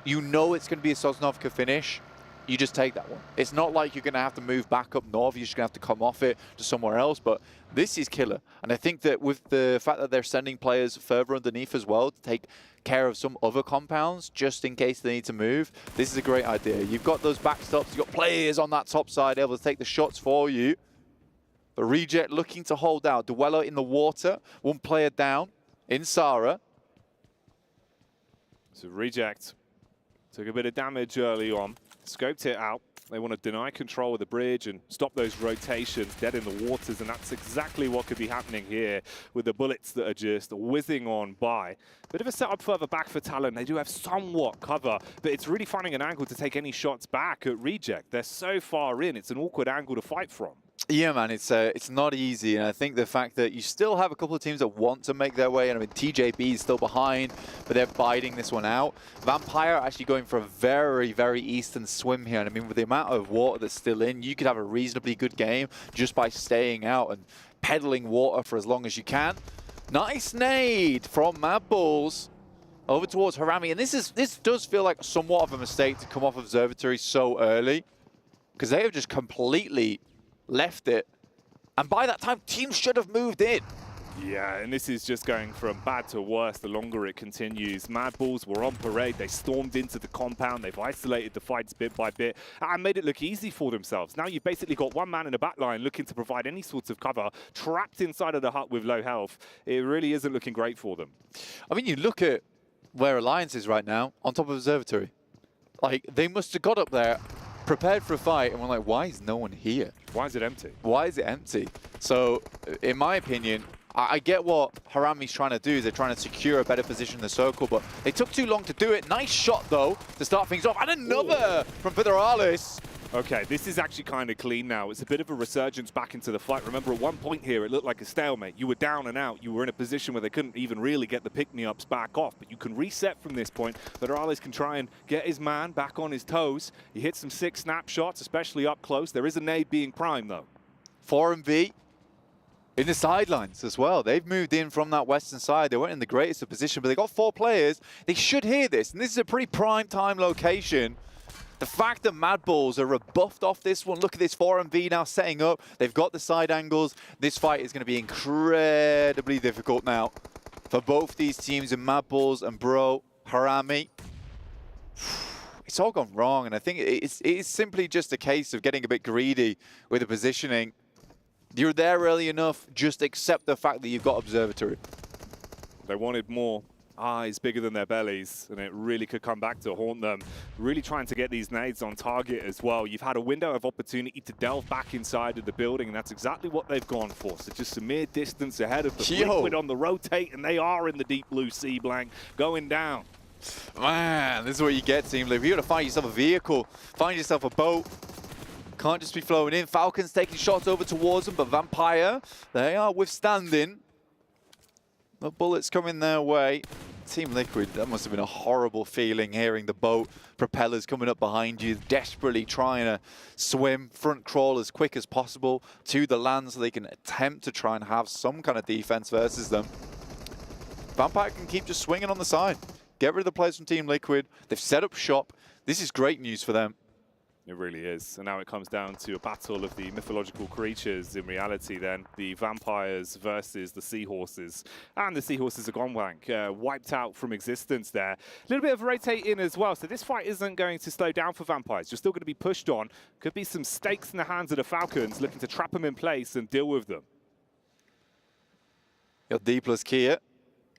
you know it's going to be a Sosnovka finish, you just take that one. It's not like you're going to have to move back up north. You're just going to have to come off it to somewhere else. But this is killer. And I think that with the fact that they're sending players further underneath as well to take care of some other compounds, just in case they need to move, this is a great idea. You've got those backstops. You've got players on that top side able to take the shots for you. But Reject looking to hold out. Dweller in the water. One player down in Sara.
So Reject took a bit of damage early on. Scoped it out. They want to deny control of the bridge and stop those rotations dead in the waters, and that's exactly what could be happening here with the bullets that are just whizzing on by. Bit of a setup further back for Talon. They do have somewhat cover, but it's really finding an angle to take any shots back at Reject. They're so far in, it's an awkward angle to fight from.
Yeah, man, it's not easy, and I think the fact that you still have a couple of teams that want to make their way, and I mean, TJB is still behind, but they're biding this one out. Vampire actually going for a very, very eastern swim here, and I mean, with the amount of water that's still in, you could have a reasonably good game just by staying out and peddling water for as long as you can. Nice nade from Mad Bulls over towards Harami, and this does feel like somewhat of a mistake to come off Observatory so early, because they have just completely left it, and by that time teams should have moved in.
Yeah, and this is just going from bad to worse the longer it continues. Mad Bulls were on parade. They stormed into the compound. They've isolated the fights bit by bit and made it look easy for themselves. Now you've basically got one man in the back line looking to provide any sorts of cover, trapped inside of the hut with low health. It really isn't looking great for them.
I mean, you look at where Alliance is right now, on top of Observatory. Like, they must have got up there, prepared for a fight, and we're like, why is no one here?
Why is it empty?
Why is it empty? So, in my opinion, I get what Harami's trying to do. Is they're trying to secure a better position in the circle, but they took too long to do it. Nice shot, though, to start things off. And another from Federalis.
Okay, this is actually kind of clean now. It's a bit of a resurgence back into the fight. Remember, at one point here, it looked like a stalemate. You were down and out. You were in a position where they couldn't even really get the pick-me-ups back off. But you can reset from this point. Federalis can try and get his man back on his toes. He hit some sick snapshots, especially up close. There is a nade being primed, though.
4MV in the sidelines as well. They've moved in from that western side. They weren't in the greatest of position, but they got 4 players. They should hear this, and this is a pretty prime time location. The fact that Mad Bulls are rebuffed off this one, look at this 4MV now setting up. They've got the side angles. This fight is going to be incredibly difficult now for both these teams in Mad Bulls and Bro Harami. It's all gone wrong, and I think it's simply just a case of getting a bit greedy with the positioning. You're there early enough, just accept the fact that you've got Observatory.
They wanted more eyes bigger than their bellies, and it really could come back to haunt them. Really trying to get these nades on target as well. You've had a window of opportunity to delve back inside of the building, and that's exactly what they've gone for. So just a mere distance ahead of the Liquid on the rotate, and they are in the deep blue sea blank, going down.
Man, this is what you get, Team Live. You got to find yourself a vehicle, find yourself a boat. Can't just be flowing in. Falcons taking shots over towards them, but Vampire, they are withstanding. The bullets coming their way. Team Liquid, that must have been a horrible feeling hearing the boat propellers coming up behind you, desperately trying to swim, front crawl as quick as possible to the land so they can attempt to try and have some kind of defense versus them. Vampire can keep just swinging on the side. Get rid of the players from Team Liquid. They've set up shop. This is great news for them.
It really is. And now it comes down to a battle of the mythological creatures in reality then. The vampires versus the seahorses. And the seahorses are gone blank. Wiped out from existence there. A little bit of rotating as well. So this fight isn't going to slow down for vampires. You're still going to be pushed on. Could be some stakes in the hands of the Falcons looking to trap them in place and deal with them.
Got D plus Kia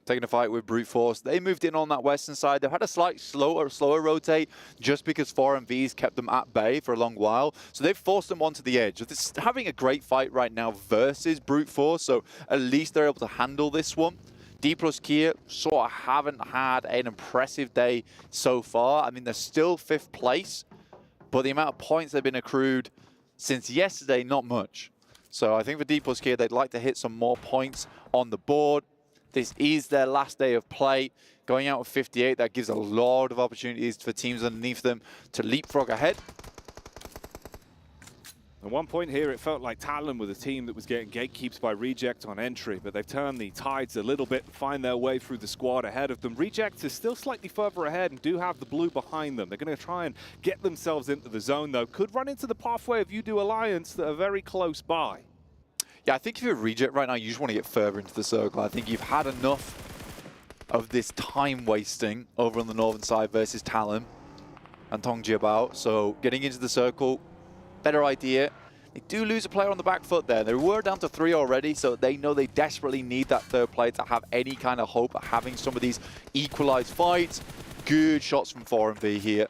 taking a fight with Brute Force. They moved in on that western side. They've had a slight slower rotate just because 4MV's kept them at bay for a long while. So they've forced them onto the edge. This is having a great fight right now versus Brute Force, so at least they're able to handle this one. D plus Kia sort of haven't had an impressive day so far. I mean, they're still 5th place, but the amount of points they've been accrued since yesterday, not much. So I think for D plus Kia, they'd like to hit some more points on the board. This is their last day of play. Going out with 58, that gives a lot of opportunities for teams underneath them to leapfrog ahead.
At one point here, it felt like Talon was a team that was getting gatekeeps by Reject on entry, but they've turned the tides a little bit, find their way through the squad ahead of them. Reject is still slightly further ahead and do have the blue behind them. They're going to try and get themselves into the zone, though. Could run into the pathway of UDO Alliance that are very close by.
Yeah, I think if you're a Reject right now, you just want to get further into the circle. I think you've had enough of this time wasting over on the northern side versus Talon and Tongjiabao. So getting into the circle, better idea. They do lose a player on the back foot there. They were down to 3 already, so they know they desperately need that 3rd player to have any kind of hope of having some of these equalized fights. Good shots from 4MV here.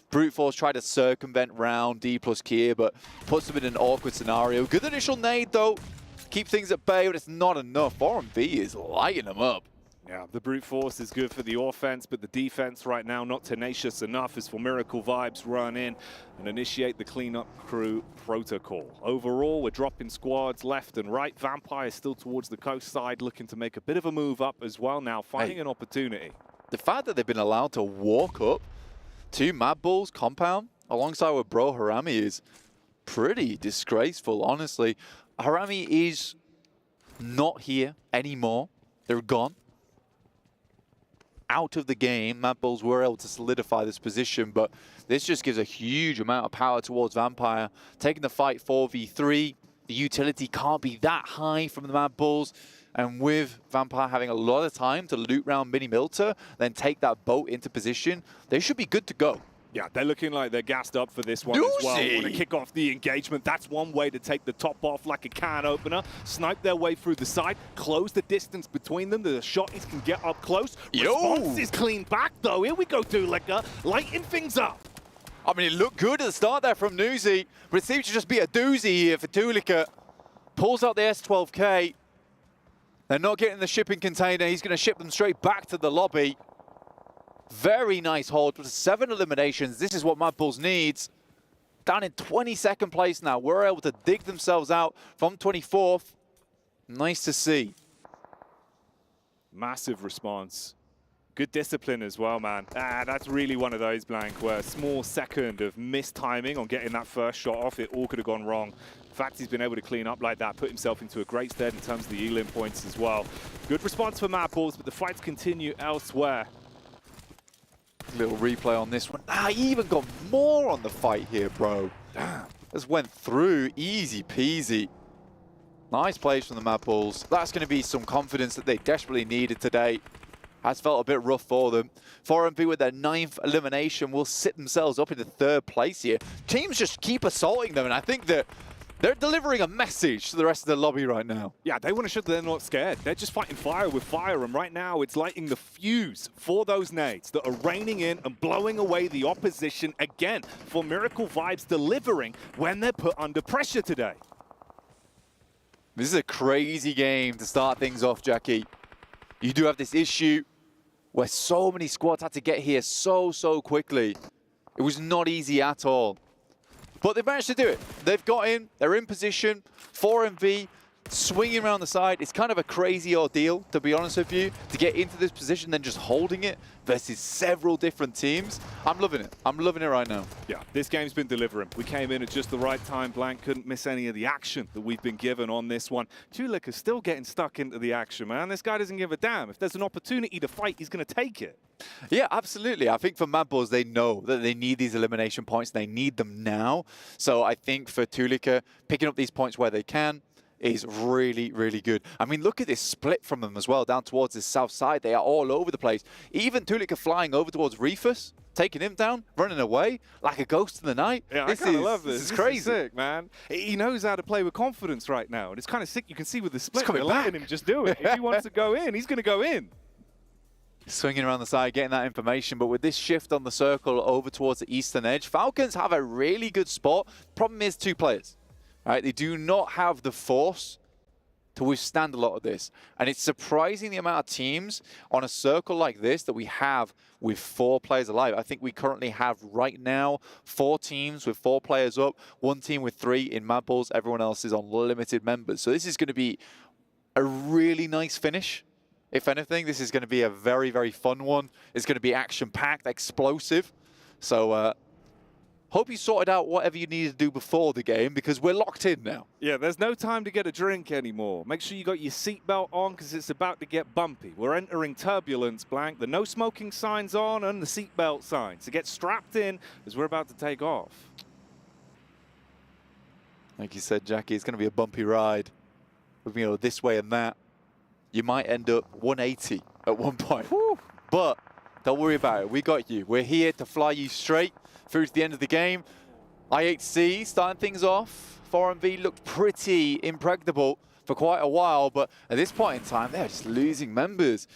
Brute Force tried to circumvent round D plus Kia, but puts them in an awkward scenario. Good initial nade, though. Keep things at bay, but it's not enough. 4MV is lighting them up.
Yeah, the Brute Force is good for the offense, but the defense right now not tenacious enough as for Miracle Vibes run in and initiate the cleanup crew protocol. Overall, we're dropping squads left and right. Vampire still towards the coast side, looking to make a bit of a move up as well now, finding an opportunity.
The fact that they've been allowed to walk up to Mad Bull's compound alongside with Bro Harami is pretty disgraceful, honestly. Harami is not here anymore. They're gone. Out of the game. Mad Bulls were able to solidify this position, but this just gives a huge amount of power towards Vampire. Taking the fight 4v3, the utility can't be that high from the Mad Bulls. And with Vampire having a lot of time to loot round Mini Milter, then take that boat into position, they should be good to go.
Yeah, they're looking like they're gassed up for this one as well. Want to kick off the engagement. That's one way to take the top off like a can opener. Snipe their way through the side. Close the distance between them. The shotties can get up close. Response is clean back, though. Here we go, Dulika. Lighting things up.
I mean, it looked good at the start there from Newsy, but it seems to just be a doozy here for Dulika. Pulls out the S12K. They're not getting the shipping container. He's going to ship them straight back to the lobby. Very nice hold with 7 eliminations. This is what Mad Bulls needs. Down in 22nd place now. We're able to dig themselves out from 24th. Nice to see.
Massive response. Good discipline as well, man. That's really one of those, Blank, where a small second of missed timing on getting that first shot off, it all could have gone wrong. In fact, he's been able to clean up like that, put himself into a great stead in terms of the Elim points as well. Good response for Mad Bulls, but the fights continue elsewhere.
Little replay on this one. He even got more on the fight here, bro. Damn. Just went through, easy peasy. Nice plays from the Mad Bulls. That's going to be some confidence that they desperately needed today. Has felt a bit rough for them. 4MV with their 9th elimination will sit themselves up into 3rd place here. Teams just keep assaulting them, and I think that they're delivering a message to the rest of the lobby right now.
Yeah, they want to show that they're not scared. They're just fighting fire with fire, and right now it's lighting the fuse for those nades that are raining in and blowing away the opposition again for Miracle Vibes delivering when they're put under pressure today.
This is a crazy game to start things off, Jackie. You do have this issue where so many squads had to get here so quickly. It was not easy at all. But they've managed to do it. They've got in, they're in position. 4MV swinging around the side. It's kind of a crazy ordeal, to be honest with you, to get into this position, then just holding it versus several different teams. I'm loving it. I'm loving it right now.
Yeah, this game's been delivering. We came in at just the right time. Blank couldn't miss any of the action that we've been given on this one. Tulik is still getting stuck into the action, man. This guy doesn't give a damn. If there's an opportunity to fight, he's going to take it.
Yeah, absolutely. I think for Mad Bulls, they know that they need these elimination points. They need them now. So I think for Tulika, picking up these points where they can is really, really good. I mean, look at this split from them as well, down towards the south side. They are all over the place. Even Tulika flying over towards Reefus, taking him down, running away like a ghost in the night.
Yeah, I kind of love this.
This is crazy.
Is sick, man. He knows how to play with confidence right now, and it's kind of sick. You can see with the split, they're letting him just do it. If he wants to go in, he's going to go in.
Swinging around the side, getting that information, but with this shift on the circle over towards the eastern edge, Falcons have a really good spot. Problem is 2 players. Right, they do not have the force to withstand a lot of this. And it's surprising the amount of teams on a circle like this that we have with 4 players alive. I think we currently have right now 4 teams with 4 players up, 1 team with 3 in Mad Bulls. Everyone else is on limited members. So this is going to be a really nice finish. If anything, this is going to be a very, very fun one. It's going to be action-packed, explosive. So, hope you sorted out whatever you needed to do before the game, because we're locked in now.
Yeah, there's no time to get a drink anymore. Make sure you got your seatbelt on, because it's about to get bumpy. We're entering turbulence, Blank. The no smoking signs on and the seatbelt signs. So get strapped in, as we're about to take off.
Like you said, Jackie, it's going to be a bumpy ride. With, you know, this way and that. You might end up 180 at one point. Woo. But don't worry about it. We got you. We're here to fly you straight through to the end of the game. IHC starting things off. 4MV looked pretty impregnable for quite a while, but at this point in time, they're just losing members.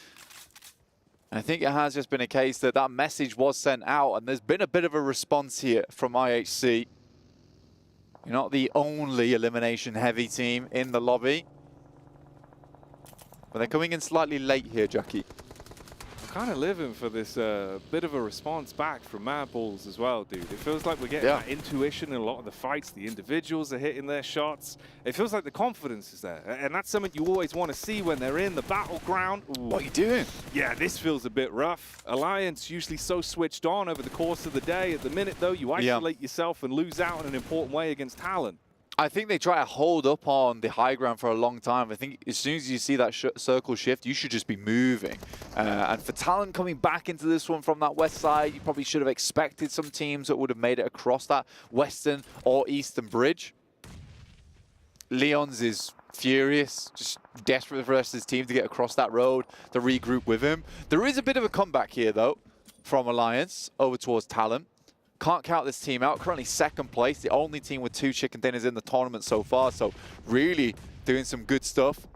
And I think it has just been a case that that message was sent out, and there's been a bit of a response here from IHC. You're not the only elimination-heavy team in the lobby. But they're coming in slightly late here, Jackie.
Kind of living for this bit of a response back from Mad Bulls as well, dude. It feels like we're getting that intuition in a lot of the fights. The individuals are hitting their shots. It feels like the confidence is there. And that's something you always want to see when they're in the battleground. Ooh.
What are you doing?
Yeah, this feels a bit rough. Alliance usually so switched on over the course of the day. At the minute, though, you isolate yourself and lose out in an important way against Talon.
I think they try to hold up on the high ground for a long time. I think as soon as you see that circle shift, you should just be moving. And for Talon coming back into this one from that west side, you probably should have expected some teams that would have made it across that western or eastern bridge. Leons is furious, just desperate for the rest of his team to get across that road to regroup with him. There is a bit of a comeback here, though, from Alliance over towards Talon. Can't count this team out. Currently 2nd place, the only team with 2 chicken dinners in the tournament so far. So really doing some good stuff.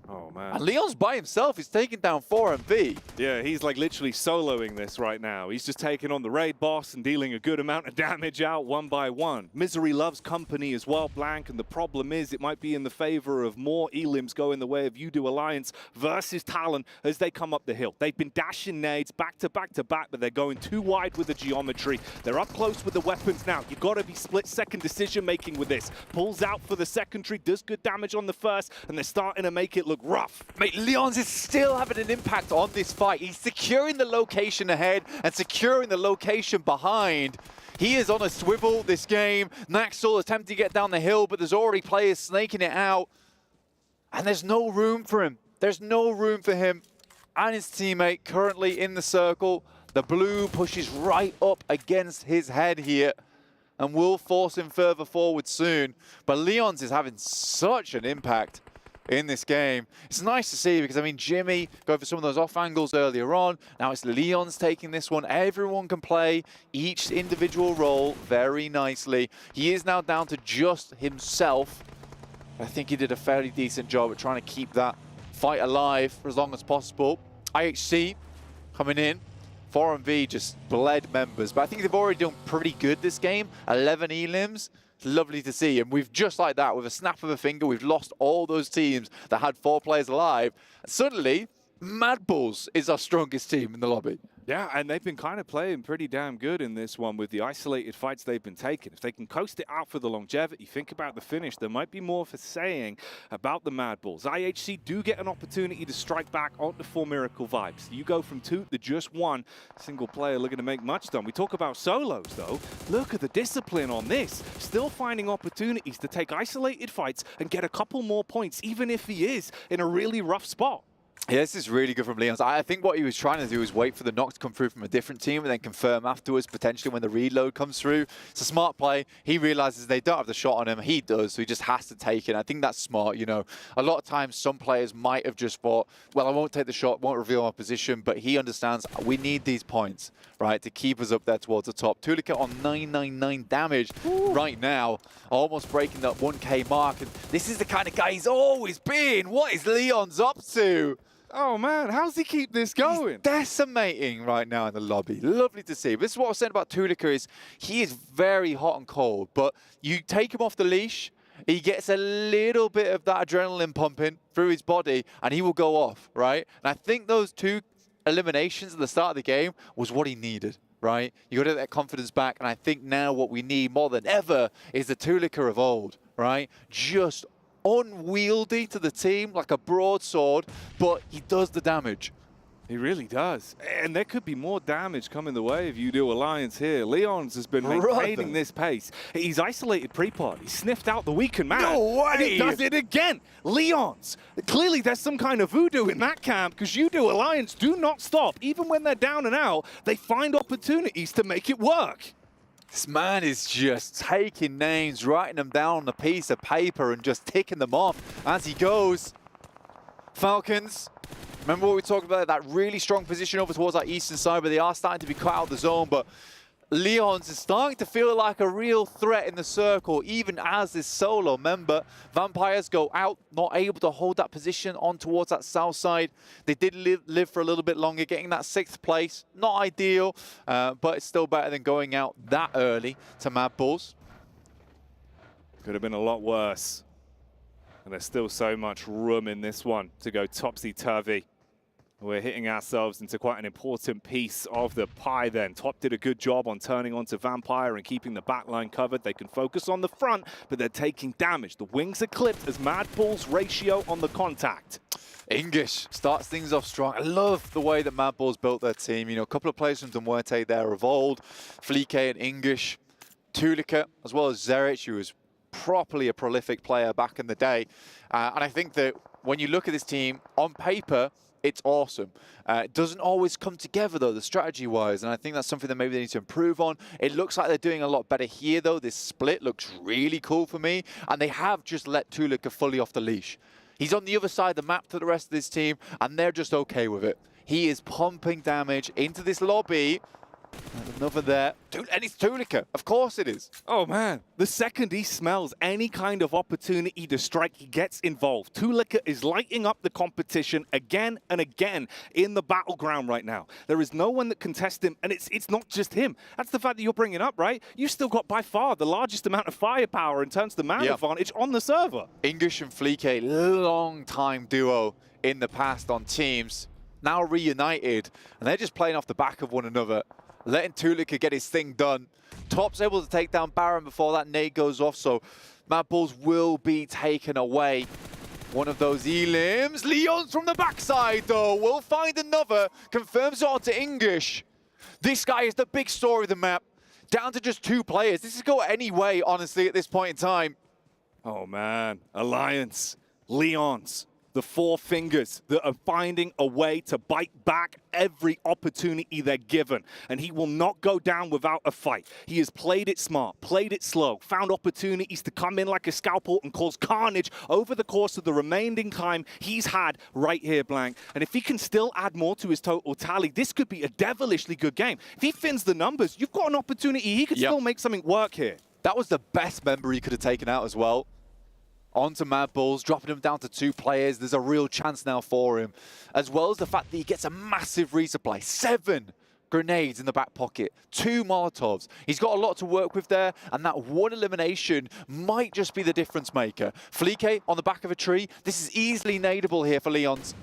Oh, man.
And Leon's by himself. He's taking down 4MV.
Yeah, he's like literally soloing this right now. He's just taking on the raid boss and dealing a good amount of damage out one by one. Misery loves company as well, Blank, and the problem is it might be in the favor of more elims going the way of You-Do Alliance versus Talon as they come up the hill. They've been dashing nades back to back to back, but they're going too wide with the geometry. They're up close with the weapons now. You've got to be split-second decision-making with this. Pulls out for the secondary, does good damage on the first, and they're starting to make it look rough.
Mate, Leons is still having an impact on this fight. He's securing the location ahead and securing the location behind. He is on a swivel this game. Naxel attempting to get down the hill, but there's already players snaking it out. And there's no room for him. There's no room for him and his teammate currently in the circle. The blue pushes right up against his head here and will force him further forward soon. But Leons is having such an impact in this game. It's nice to see because, I mean, Jimmy going for some of those off angles earlier on. Now it's Leon's taking this one. Everyone can play each individual role very nicely. He is now down to just himself. I think he did a fairly decent job at trying to keep that fight alive for as long as possible. IHC coming in. 4MV just bled members, but I think they've already done pretty good this game. 11 elims. Lovely to see. And we've just like that, with a snap of a finger, we've lost all those teams that had 4 players alive. And suddenly, Mad Bulls is our strongest team in the lobby.
Yeah, and they've been kind of playing pretty damn good in this one with the isolated fights they've been taking. If they can coast it out for the longevity, think about the finish. There might be more for saying about the Mad Bulls. IHC do get an opportunity to strike back on the 4 Miracle vibes. You go from 2 to just 1 single player looking to make much done. We talk about solos, though. Look at the discipline on this. Still finding opportunities to take isolated fights and get a couple more points, even if he is in a really rough spot.
Yeah, this is really good from Leon. I think what he was trying to do is wait for the knock to come through from a different team and then confirm afterwards, potentially when the reload comes through. It's a smart play. He realizes they don't have the shot on him. He does, so he just has to take it. I think that's smart, you know. A lot of times, some players might have just thought, well, I won't take the shot, won't reveal my position, but he understands we need these points, right, to keep us up there towards the top. Tulika on 999 damage right now, almost breaking that 1K mark. And this is the kind of guy he's always been. What is Leon's up to?
Oh, man, how's he keep this going?
He's decimating right now in the lobby. Lovely to see. This is what I was saying about Tulika is he is very hot and cold, but you take him off the leash, he gets a little bit of that adrenaline pumping through his body, and he will go off, right? And I think those 2 eliminations at the start of the game was what he needed, right? You got to get that confidence back, and I think now what we need more than ever is the Tulika of old, right? Just unwieldy to the team, like a broadsword, but he does the damage.
He really does. And there could be more damage coming the way if you do Alliance here. Leon's has been maintaining this pace. He's isolated pre-pod. He sniffed out the weakened man.
No way!
And he does it again. Leon's. Clearly there's some kind of voodoo in that camp because you do Alliance do not stop. Even when they're down and out, they find opportunities to make it work.
This man is just taking names, writing them down on a piece of paper and just ticking them off as he goes. Falcons, remember what we talked about, that really strong position over towards our eastern side, but they are starting to be cut out of the zone, but Leon's is starting to feel like a real threat in the circle, even as this solo member. Vampires go out, not able to hold that position on towards that south side. They did live for a little bit longer, getting that 6th place. Not ideal, but it's still better than going out that early to Mad Bulls.
Could have been a lot worse. And there's still so much room in this one to go topsy-turvy. We're hitting ourselves into quite an important piece of the pie then. Top did a good job on turning onto Vampire and keeping the backline covered. They can focus on the front, but they're taking damage. The wings are clipped as Mad Bull's ratio on the contact.
English starts things off strong. I love the way that Mad Bulls built their team. You know, a couple of players from Duarte there of old. Flique and English. Tulika, as well as Zerich, who was properly a prolific player back in the day. And I think that when you look at this team, on paper, it's awesome. It doesn't always come together, though, the strategy-wise, and I think that's something that maybe they need to improve on. It looks like they're doing a lot better here, though. This split looks really cool for me, and they have just let Tulika fully off the leash. He's on the other side of the map to the rest of this team, and they're just okay with it. He is pumping damage into this lobby. And another there. And it's Tulika. Of course it is.
Oh, man. The second he smells any kind of opportunity to strike, he gets involved. Tulika is lighting up the competition again and again in the battleground right now. There is no one that can test him, and it's not just him. That's the fact that you're bringing up, right? You've still got by far the largest amount of firepower in terms of the man advantage on the server.
English and Flique, long-time duo in the past on teams, now reunited, and they're just playing off the back of one another. Letting Tulika get his thing done. Top's able to take down Baron before that nade goes off, so Mad Bulls will be taken away. One of those elims. Leon's from the backside, though. We'll find another. Confirms it onto English. This guy is the big story of the map. Down to just 2 players. This is go any way, honestly, at this point in time.
Oh, man. Alliance. Leon's. The 4 fingers that are finding a way to bite back every opportunity they're given. And he will not go down without a fight. He has played it smart, played it slow, found opportunities to come in like a scalpel and cause carnage over the course of the remaining time he's had right here, Blank. And if he can still add more to his total tally, this could be a devilishly good game. If he fins the numbers, you've got an opportunity. He could still make something work here.
That was the best member he could have taken out as well. Onto Mad Bulls, dropping him down to 2 players. There's a real chance now for him. As well as the fact that he gets a massive resupply. 7 grenades in the back pocket, 2 Molotovs. He's got a lot to work with there, and that 1 elimination might just be the difference maker. Flique on the back of a tree. This is easily nadeable here for Leon's.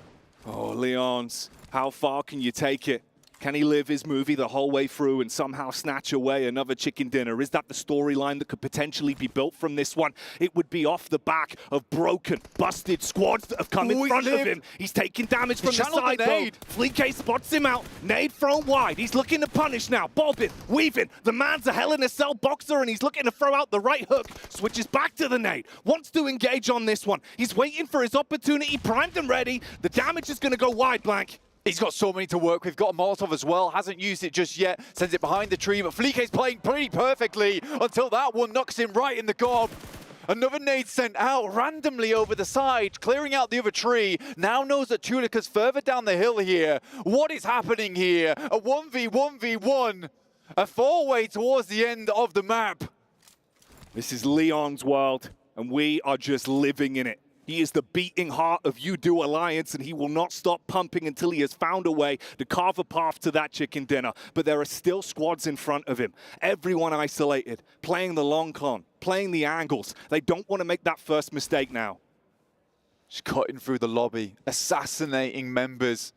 Oh, Leon's. How far can you take it? Can he live his movie the whole way through and somehow snatch away another chicken dinner? Is that the storyline that could potentially be built from this one? It would be off the back of broken, busted squads that have come in front of him. He's taking damage from the side, though. Fleek spots him out. Nade thrown wide. He's looking to punish now. Bobbing, weaving. The man's a Hell in a Cell boxer, and he's looking to throw out the right hook. Switches back to the nade. Wants to engage on this one. He's waiting for his opportunity, primed and ready. The damage is going to go wide, Blank.
He's got so many to work with. Got a Molotov as well. Hasn't used it just yet. Sends it behind the tree, but Fleek's playing pretty perfectly until that one knocks him right in the gob. Another nade sent out randomly over the side, clearing out the other tree. Now knows that Tulika's further down the hill here. What is happening here? A 1v1v1. A four-way towards the end of the map.
This is Leon's world, and we are just living in it. He is the beating heart of UDO Alliance, and he will not stop pumping until he has found a way to carve a path to that chicken dinner. But there are still squads in front of him. Everyone isolated, playing the long con, playing the angles. They don't want to make that first mistake now.
Just cutting through the lobby, assassinating members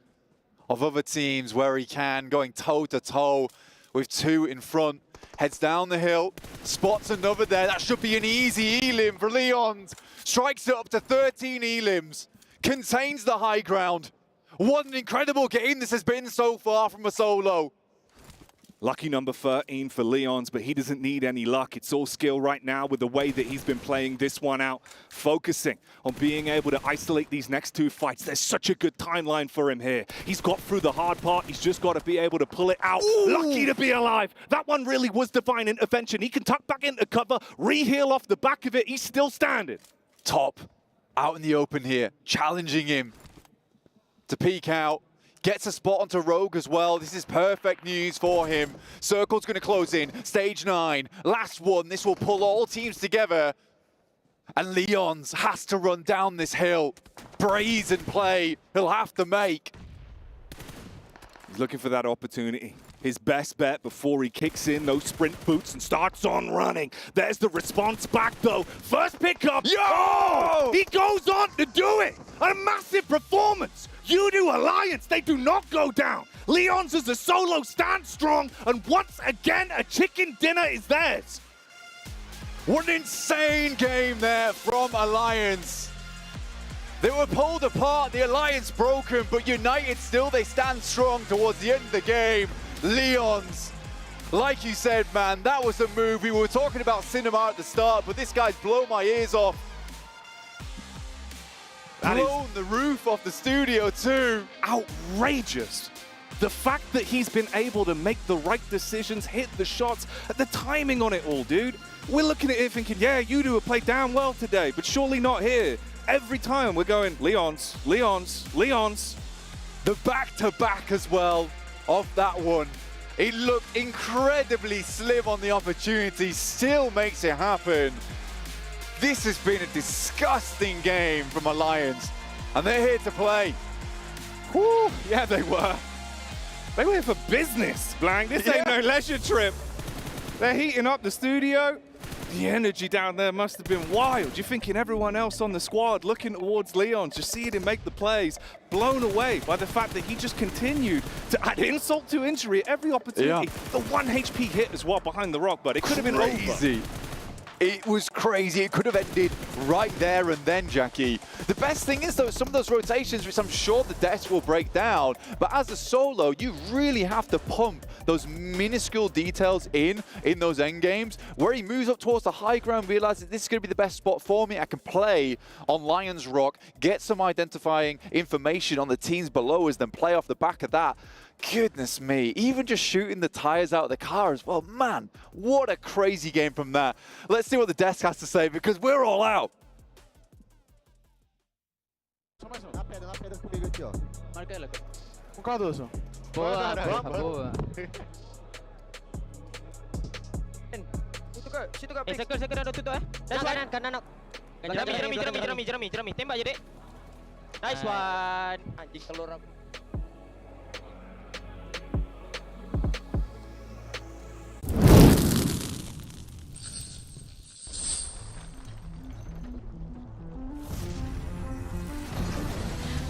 of other teams where he can, going toe-to-toe with two in front. Heads down the hill, spots another there. That should be an easy elim for Leons. Strikes it up to 13 elims. Contains the high ground. What an incredible game this has been so far from a solo.
Lucky number 13 for Leons, but he doesn't need any luck. It's all skill right now with the way that he's been playing this one out. Focusing on being able to isolate these next two fights. There's such a good timeline for him here. He's got through the hard part. He's just got to be able to pull it out. Ooh. Lucky to be alive. That one really was divine intervention. He can tuck back into cover, re-heal off the back of it. He's still standing.
Top, out in the open here, challenging him to peek out. Gets a spot onto Rogue as well. This is perfect news for him. Circle's going to close in. Stage 9, last one. This will pull all teams together. And Leons has to run down this hill. Brazen play he'll have to make.
He's looking for that opportunity. His best bet before he kicks in those sprint boots and starts on running. There's the response back, though. First pickup. Yo! Oh, he goes on to do it. A massive performance. UDO Alliance, they do not go down. Leons as a solo stand strong, and once again, a chicken dinner is theirs.
What an insane game there from Alliance. They were pulled apart, the Alliance broken, but united still, they stand strong towards the end of the game. Leons, like you said, man, that was a move. We were talking about cinema at the start, but this guy's blown my ears off. Blown the roof off the studio too.
Outrageous. The fact that he's been able to make the right decisions, hit the shots, the timing on it all, dude. We're looking at it thinking, yeah, UDO have played damn well today, but surely not here. Every time we're going, Leons, Leons, Leons.
The back-to-back as well of that one. He looked incredibly slim on the opportunity, still makes it happen. This has been a disgusting game from Alliance, and they're here to play.
Whew, yeah, they were. They were here for business, Blank. This ain't no leisure trip. They're heating up the studio. The energy down there must have been wild. You're thinking everyone else on the squad looking towards Leon, just seeing him make the plays, blown away by the fact that he just continued to add insult to injury at every opportunity. Yeah. The 1 HP hit as well behind the rock, but it could have been over.
It was crazy. It could have ended right there and then, Jackie. The best thing is, though, some of those rotations, which I'm sure the desk will break down, but as a solo, you really have to pump those minuscule details in those end games, where he moves up towards the high ground, realizes this is going to be the best spot for me. I can play on Lion's Rock, get some identifying information on the teams below us, then play off the back of that. Goodness me, even just shooting the tires out of the car as well. Man, what a crazy game from that. Let's see what the desk has to say, because we're all out.
Boa. Secure ada tutup kanan. Jerami. Tembak je, Dek. Nice one. Anjing telur aku.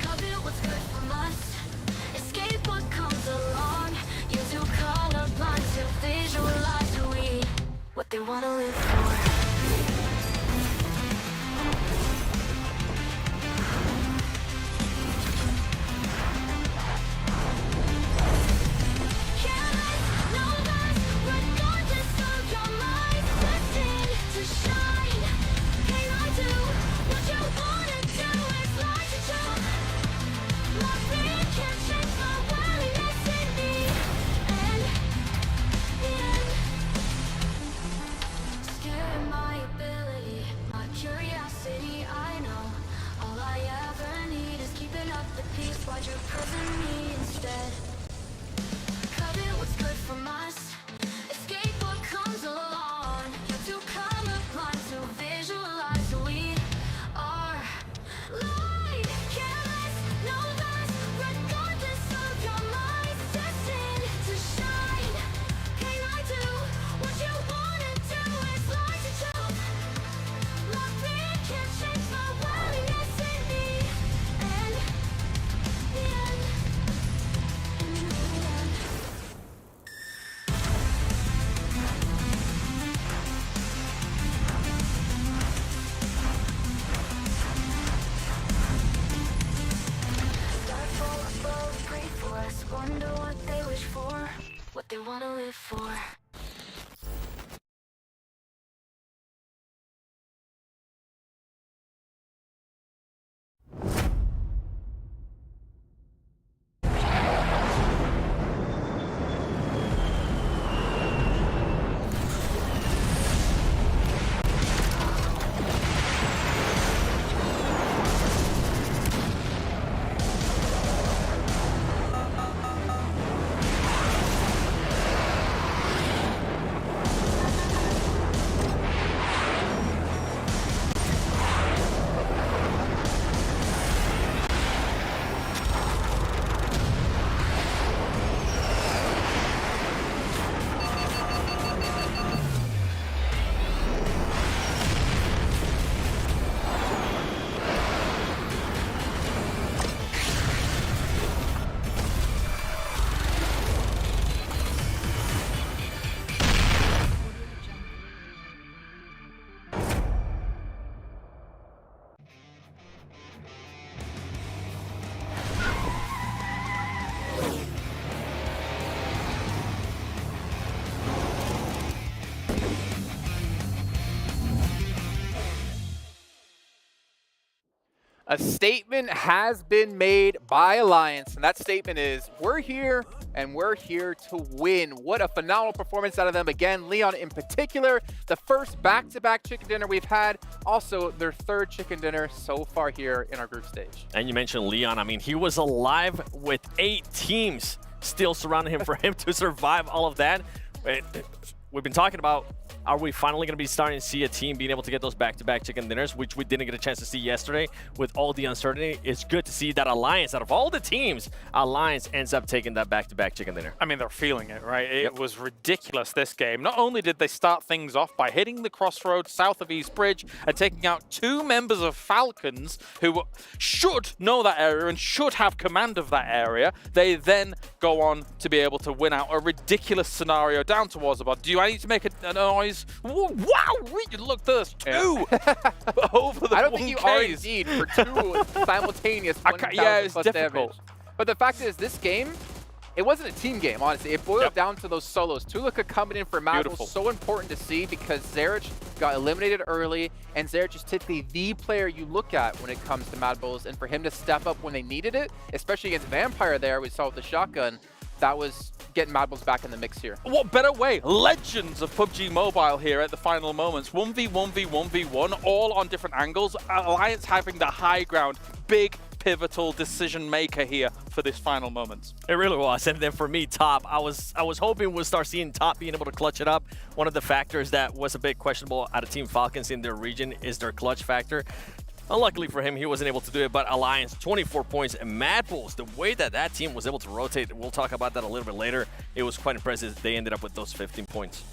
Cover what's good from us. Escape what comes along.
you wanna live for? Why'd you prison me instead? Covet what's good from us. Escape what comes along. You're too colorblind to visualize who we are. Light, careless, no less. Regardless of your mind, destined to shine. Can I do what you wanna do? It's like to jump. My fear can't change my willingness in me. And wonder what they wish for, what they want to live for.
A statement has been made by Alliance, and that statement is, we're here and we're here to win. What a phenomenal performance out of them. Again, Leon in particular, the first back-to-back chicken dinner we've had, also their third chicken dinner so far here in our group stage.
And you mentioned Leon. I mean, he was alive with 8 teams still surrounding him for him to survive all of that. We've been talking about, are we finally going to be starting to see a team being able to get those back-to-back chicken dinners, which we didn't get a chance to see yesterday with all the uncertainty? It's good to see that Alliance, out of all the teams, Alliance ends up taking that back-to-back chicken dinner.
I mean, they're feeling it, right? It was ridiculous this game. Not only did they start things off by hitting the crossroads south of East Bridge and taking out 2 members of Falcons who should know that area and should have command of that area, they then go on to be able to win out a ridiculous scenario down towards the bottom. Do I need to make a noise? Wow, look, there's 2 over the
I don't think you are indeed for 2 simultaneous.
Yeah, it's difficult.
Damage. But the fact is, this game, it wasn't a team game, honestly. It boiled down to those solos. Tulika coming in for Mad was so important to see because Zerich got eliminated early, and Zerich is typically the player you look at when it comes to Mad Bulls, and for him to step up when they needed it, especially against Vampire there, we saw with the shotgun, that was getting Mad Bulls back in the mix here.
What better way? Legends of PUBG Mobile here at the final moments. 1v1v1v1, all on different angles. Alliance having the high ground. Big, pivotal decision maker here for this final moment.
It really was. And then for me, Top, I was hoping we'll start seeing Top being able to clutch it up. One of the factors that was a bit questionable out of Team Falcons in their region is their clutch factor. Unluckily for him, he wasn't able to do it, but Alliance, 24 points, and Mad Bulls, the way that that team was able to rotate, we'll talk about that a little bit later, it was quite impressive. They ended up with those 15 points.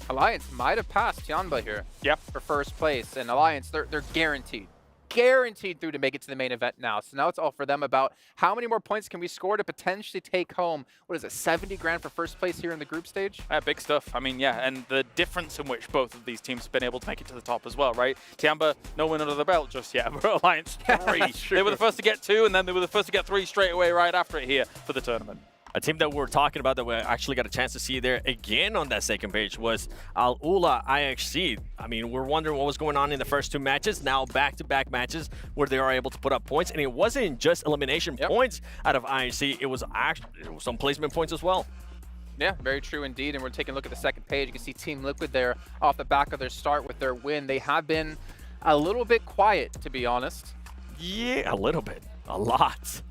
Alliance might have passed Tianba here for first place, and Alliance, they're guaranteed. guaranteed through to make it to the main event now. So now it's all for them about how many more points can we score to potentially take home, what is it, 70 grand for first place here in the group stage?
Big stuff. I mean, yeah, and the difference in which both of these teams have been able to make it to the top as well, right? Tiamba, no win under the belt just yet, but Alliance 3. They were the first to get 2, and then they were the first to get 3 straight away right after it here for the tournament.
A team that we were talking about that we actually got a chance to see there again on that second page was Al Ula IHC. I mean, we're wondering what was going on in the first 2 matches. Now back-to-back matches where they are able to put up points. And it wasn't just elimination points out of IHC. It was actually some placement points as well.
Yeah, very true indeed. And we're taking a look at the second page. You can see Team Liquid there off the back of their start with their win. They have been a little bit quiet, to be honest.
Yeah, a little bit. A lot.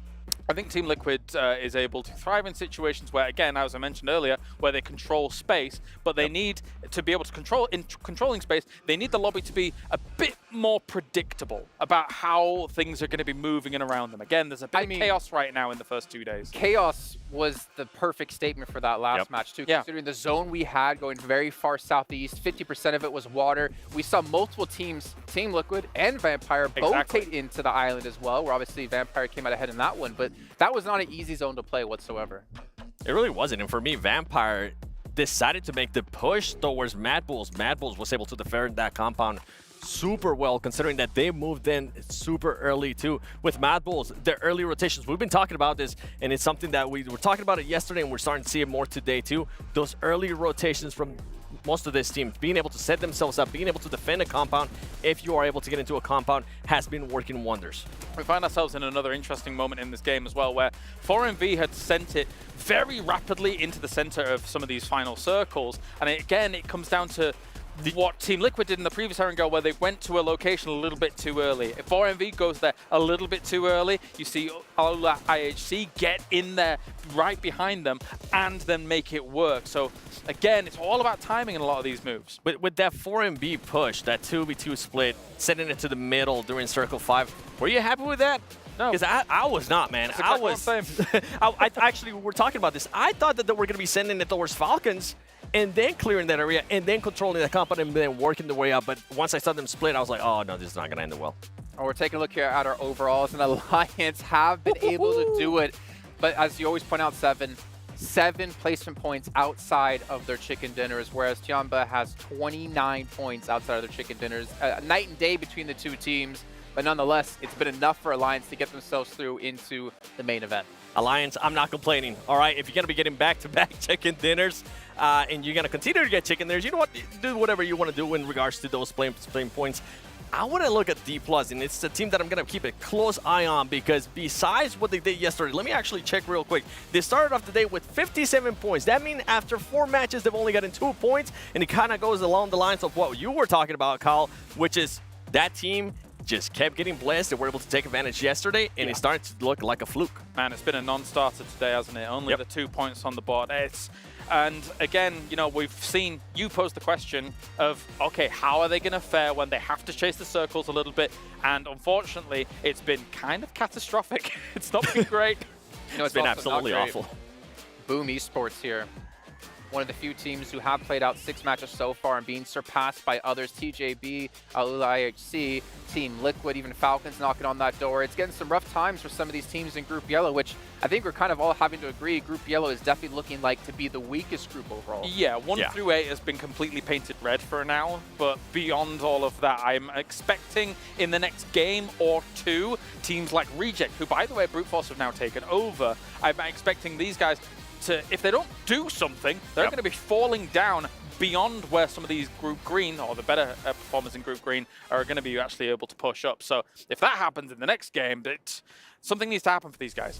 I think Team Liquid is able to thrive in situations where, again, as I mentioned earlier, where they control space, but they need to be able to control, in controlling space, they need the lobby to be a bit more predictable about how things are going to be moving in around them. Again, there's a bit of chaos right now in the first 2 days.
Chaos was the perfect statement for that last match, too. Considering the zone we had going very far southeast, 50% of it was water. We saw multiple teams, Team Liquid and Vampire, both take into the island as well, where obviously Vampire came out ahead in that one, but that was not an easy zone to play whatsoever.
It really wasn't, and for me, Vampire decided to make the push towards Mad Bulls. Mad Bulls was able to defend that compound super well, considering that they moved in super early too. With Mad Bulls, their early rotations, we've been talking about this, and it's something that we were talking about it yesterday, and we're starting to see it more today too. Those early rotations from most of this team, being able to set themselves up, being able to defend a compound, if you are able to get into a compound, has been working wonders.
We find ourselves in another interesting moment in this game as well, where 4MV had sent it very rapidly into the center of some of these final circles, and again, it comes down to what Team Liquid did in the previous Erangel, where they went to a location a little bit too early. If 4MV goes there a little bit too early, you see Aula IHC get in there right behind them and then make it work. So again, it's all about timing in a lot of these moves.
With that 4MV push, that 2v2 split, sending it to the middle during Circle 5, were you happy with that?
No.
Because I was not, man. I was. I actually, we're talking about this. I thought that they were going to be sending it towards Falcons and then clearing that area and then controlling the compound and then working the way up. But once I saw them split, I was like, oh, no, this is not going to end well.
We're taking a look here at our overalls, and Alliance have been able to do it. But as you always point out, seven placement points outside of their chicken dinners, whereas Tiamba has 29 points outside of their chicken dinners. Night and day between the two teams. But nonetheless, it's been enough for Alliance to get themselves through into the main event.
Alliance, I'm not complaining. All right, if you're going to be getting back-to-back chicken dinners and you're going to continue to get chicken dinners, you know what? Do whatever you want to do in regards to those playing points. I want to look at D+, and it's a team that I'm going to keep a close eye on because besides what they did yesterday, let me actually check real quick. They started off the day with 57 points. That means after 4 matches, they've only gotten 2 points, and it kind of goes along the lines of what you were talking about, Kyle, which is that team just kept getting blessed. They were able to take advantage yesterday, and it started to look like a fluke.
Man, it's been a non-starter today, hasn't it? Only the 2 points on the board. And again, you know, we've seen you pose the question of, okay, how are they going to fare when they have to chase the circles a little bit? And unfortunately, it's been kind of catastrophic. It's not been great.
You know,
it's been absolutely awful.
Boom Esports here. One of the few teams who have played out 6 matches so far and being surpassed by others. TJB, Alula IHC, Team Liquid, even Falcons knocking on that door. It's getting some rough times for some of these teams in Group Yellow, which I think we're kind of all having to agree Group Yellow is definitely looking like to be the weakest group overall.
Yeah, 1 through 8 has been completely painted red for now, but beyond all of that, I'm expecting in the next game or 2, teams like Reject, who by the way, Brute Force have now taken over, I'm expecting these guys to, if they don't do something, they're going to be falling down beyond where some of these Group Green, or the better performers in Group Green, are going to be actually able to push up. So if that happens in the next game, something needs to happen for these guys.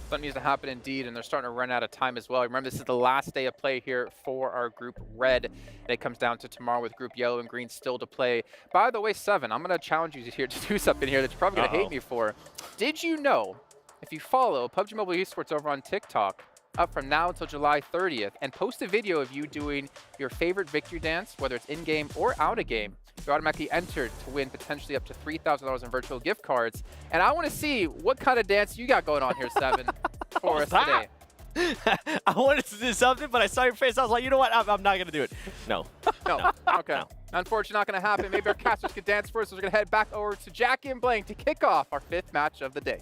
Something needs to happen indeed, and they're starting to run out of time as well. Remember, this is the last day of play here for our Group Red, and it comes down to tomorrow with Group Yellow and Green still to play. By the way, Seven, I'm going to challenge you here to do something here that you're probably going to hate me for. Did you know, if you follow PUBG Mobile Esports over on TikTok, up from now until July 30th, and post a video of you doing your favorite victory dance, whether it's in-game or out-of-game, you're automatically entered to win potentially up to $3,000 in virtual gift cards. And I want to see what kind of dance you got going on here, Seven, for us today.
I wanted to do something, but I saw your face. I was like, you know what? I'm not going to do it. No.
No. Okay. Unfortunately, not going to happen. Maybe our casters could dance first. So we're going to head back over to Jackie and Blank to kick off our 5th match of the day.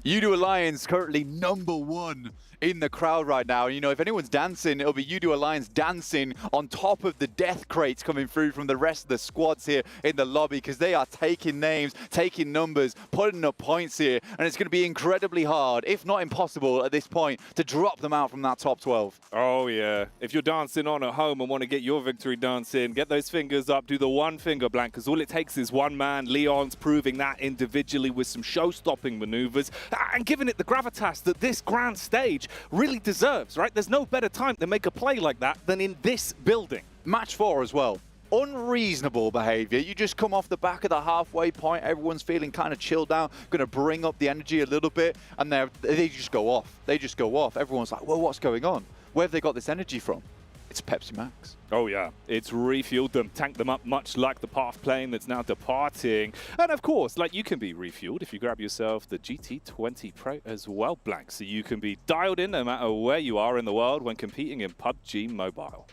Udo Alliance currently #1 in the crowd right now. You know, if anyone's dancing, it'll be Udo Alliance dancing on top of the death crates coming through from the rest of the squads here in the lobby, because they are taking names, taking numbers, putting up points here, and it's going to be incredibly hard, if not impossible at this point, to drop them out from that top 12.
Oh, yeah. If you're dancing on at home and want to get your victory dance in, get those fingers up, do the one finger blank, because all it takes is one man. Leon's proving that individually with some show-stopping maneuvers and giving it the gravitas that this grand stage really deserves, right? There's no better time to make a play like that than in this building.
Match 4 as well. Unreasonable behavior. You just come off the back of the halfway point, everyone's feeling kind of chilled out, going to bring up the energy a little bit, and they just go off. They just go off. Everyone's like, well, what's going on? Where have they got this energy from? It's Pepsi Max.
Oh, yeah. It's refueled them, tanked them up, much like the path plane that's now departing. And, of course, like, you can be refueled if you grab yourself the GT20 Pro as well, Blank, so you can be dialed in no matter where you are in the world when competing in PUBG Mobile.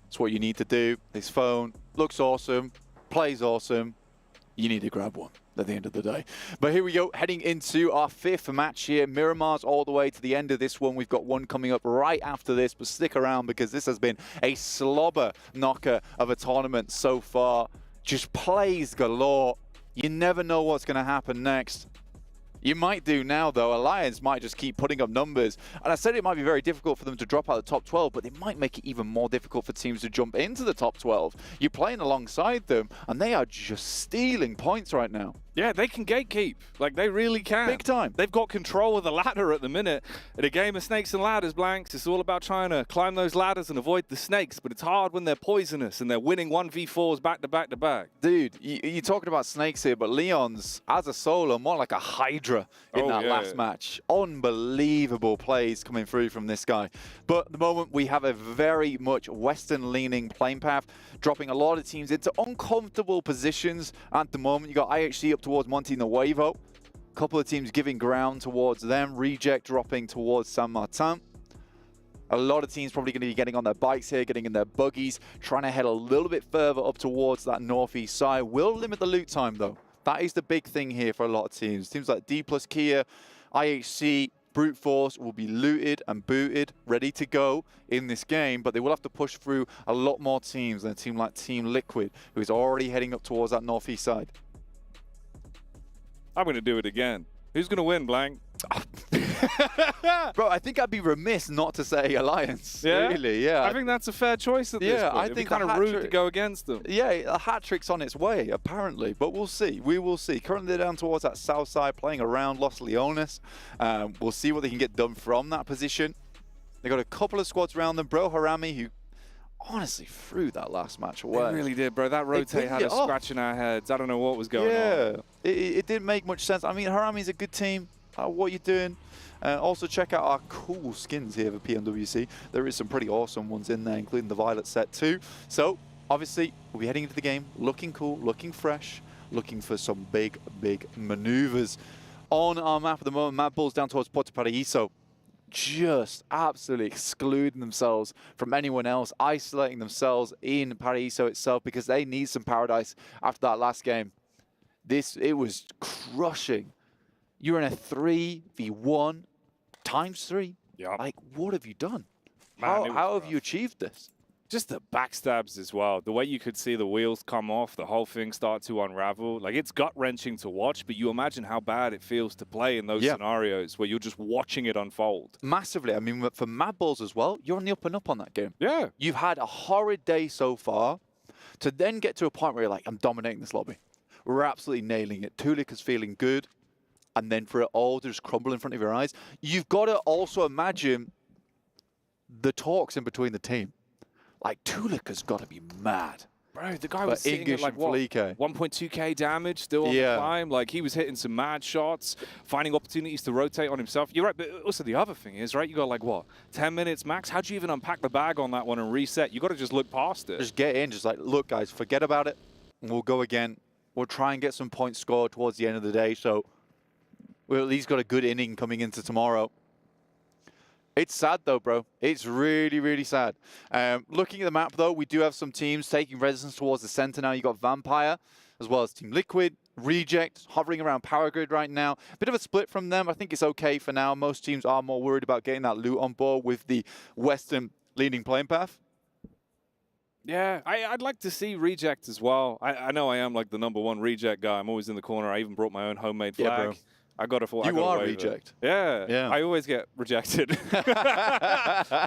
It's what you need to do. This phone looks awesome, plays awesome. You need to grab one at the end of the day. But here we go, heading into our 5th match here. Miramar's all the way to the end of this one. We've got one coming up right after this, but stick around because this has been a slobber knocker of a tournament so far. Just plays galore. You never know what's going to happen next. You might do now, though. Alliance might just keep putting up numbers. And I said it might be very difficult for them to drop out of the top 12, but it might make it even more difficult for teams to jump into the top 12. You're playing alongside them, and they are just stealing points right now.
Yeah, they can gatekeep. Like, they really can.
Big time.
They've got control of the ladder at the minute. In a game of snakes and ladders, Blanks, it's all about trying to climb those ladders and avoid the snakes, but it's hard when they're poisonous and they're winning 1v4s back to back to back.
Dude, you're talking about snakes here, but Leon's, as a solo, more like a hydra in that last match. Unbelievable plays coming through from this guy. But at the moment, we have a very much Western-leaning playing path, dropping a lot of teams into uncomfortable positions at the moment. You got IHC up towards Monte Nuevo. A couple of teams giving ground towards them. Reject dropping towards San Martin. A lot of teams probably going to be getting on their bikes here, getting in their buggies, trying to head a little bit further up towards that northeast side. Will limit the loot time, though. That is the big thing here for a lot of teams. Teams like D plus Kia, IHC, Brute Force will be looted and booted, ready to go in this game, but they will have to push through a lot more teams than a team like Team Liquid, who is already heading up towards that northeast side.
I'm going to do it again. Who's going to win, Blank?
Bro, I think I'd be remiss not to say Alliance.
Yeah?
Really, yeah.
I think that's a fair choice at this point.
I
It'd
think
be kind of rude to go against them.
Yeah, a hat trick's on its way, apparently, but we'll see. We will see. Currently, they're down towards that south side, playing around Los Leones. We'll see what they can get done from that position. They got a couple of squads around them. Bro Harami, who honestly threw that last match away.
They really did, bro. That rotate had us scratching our heads. I don't know what was going on.
Yeah, it didn't make much sense. I mean, Harami's a good team. What are you doing? Also, check out our cool skins here for PMWC. There is some pretty awesome ones in there, including the Violet set too. So, obviously, we'll be heading into the game looking cool, looking fresh, looking for some big, big maneuvers. On our map at the moment, Mad Bull's down towards Puerto Paraíso. Just absolutely excluding themselves from anyone else, isolating themselves in Paraíso itself because they need some paradise after that last game. It was crushing. You're in a 3v1 ×3.
Yeah.
Like, what have you done?
Man,
how have you achieved this?
Just the backstabs as well. The way you could see the wheels come off, the whole thing start to unravel. Like, it's gut-wrenching to watch, but you imagine how bad it feels to play in those scenarios where you're just watching it unfold.
Massively. I mean, for Mad Bulls as well, you're on the up and up on that game.
Yeah.
You've had a horrid day so far to then get to a point where you're like, I'm dominating this lobby. We're absolutely nailing it. Tulik is feeling good. And then for it all to just crumble in front of your eyes. You've got to also imagine the talks in between the team. Like, Tulik has got to be mad.
Bro, the guy was sitting at like, what, 1.2k damage, still on the climb. Like, he was hitting some mad shots, finding opportunities to rotate on himself. You're right, but also the other thing is, right, you got like, what, 10 minutes max? How do you even unpack the bag on that one and reset? You got to just look past it.
Just get in, just like, look, guys, forget about it. And we'll go again. We'll try and get some points scored towards the end of the day. So we've at least got a good inning coming into tomorrow. It's sad though, bro. It's really, really sad. Looking at the map though, we do have some teams taking resistance towards the center now. You got Vampire, as well as Team Liquid, Reject, hovering around Power Grid right now. Bit of a split from them. I think it's okay for now. Most teams are more worried about getting that loot on board with the Western leading playing path.
Yeah, I'd like to see Reject as well. I know I am like the #1 Reject guy. I'm always in the corner. I even brought my own homemade flag.
Yeah, bro.
I got a
You are Reject.
Yeah, I always get rejected.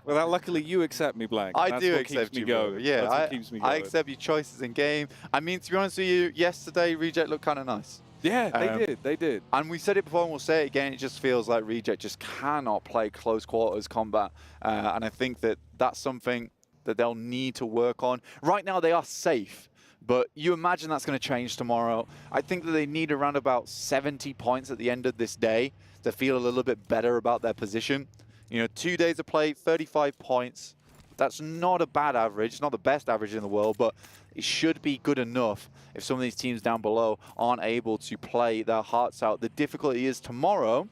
Well, luckily you accept me, Blank.
I do accept you, bro. Yeah,
That's what keeps me going.
I accept your choices in game. I mean, to be honest with you, yesterday Reject looked kind of nice.
Yeah, they did.
And we said it before and we'll say it again, it just feels like Reject just cannot play close quarters combat. And I think that that's something that they'll need to work on. Right now they are safe, but you imagine that's going to change tomorrow. I think that they need around about 70 points at the end of this day to feel a little bit better about their position. You know, 2 days of play, 35 points. That's not a bad average. It's not the best average in the world, but it should be good enough if some of these teams down below aren't able to play their hearts out. The difficulty is tomorrow,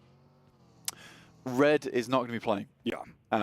Red is not going to be playing.
Yeah.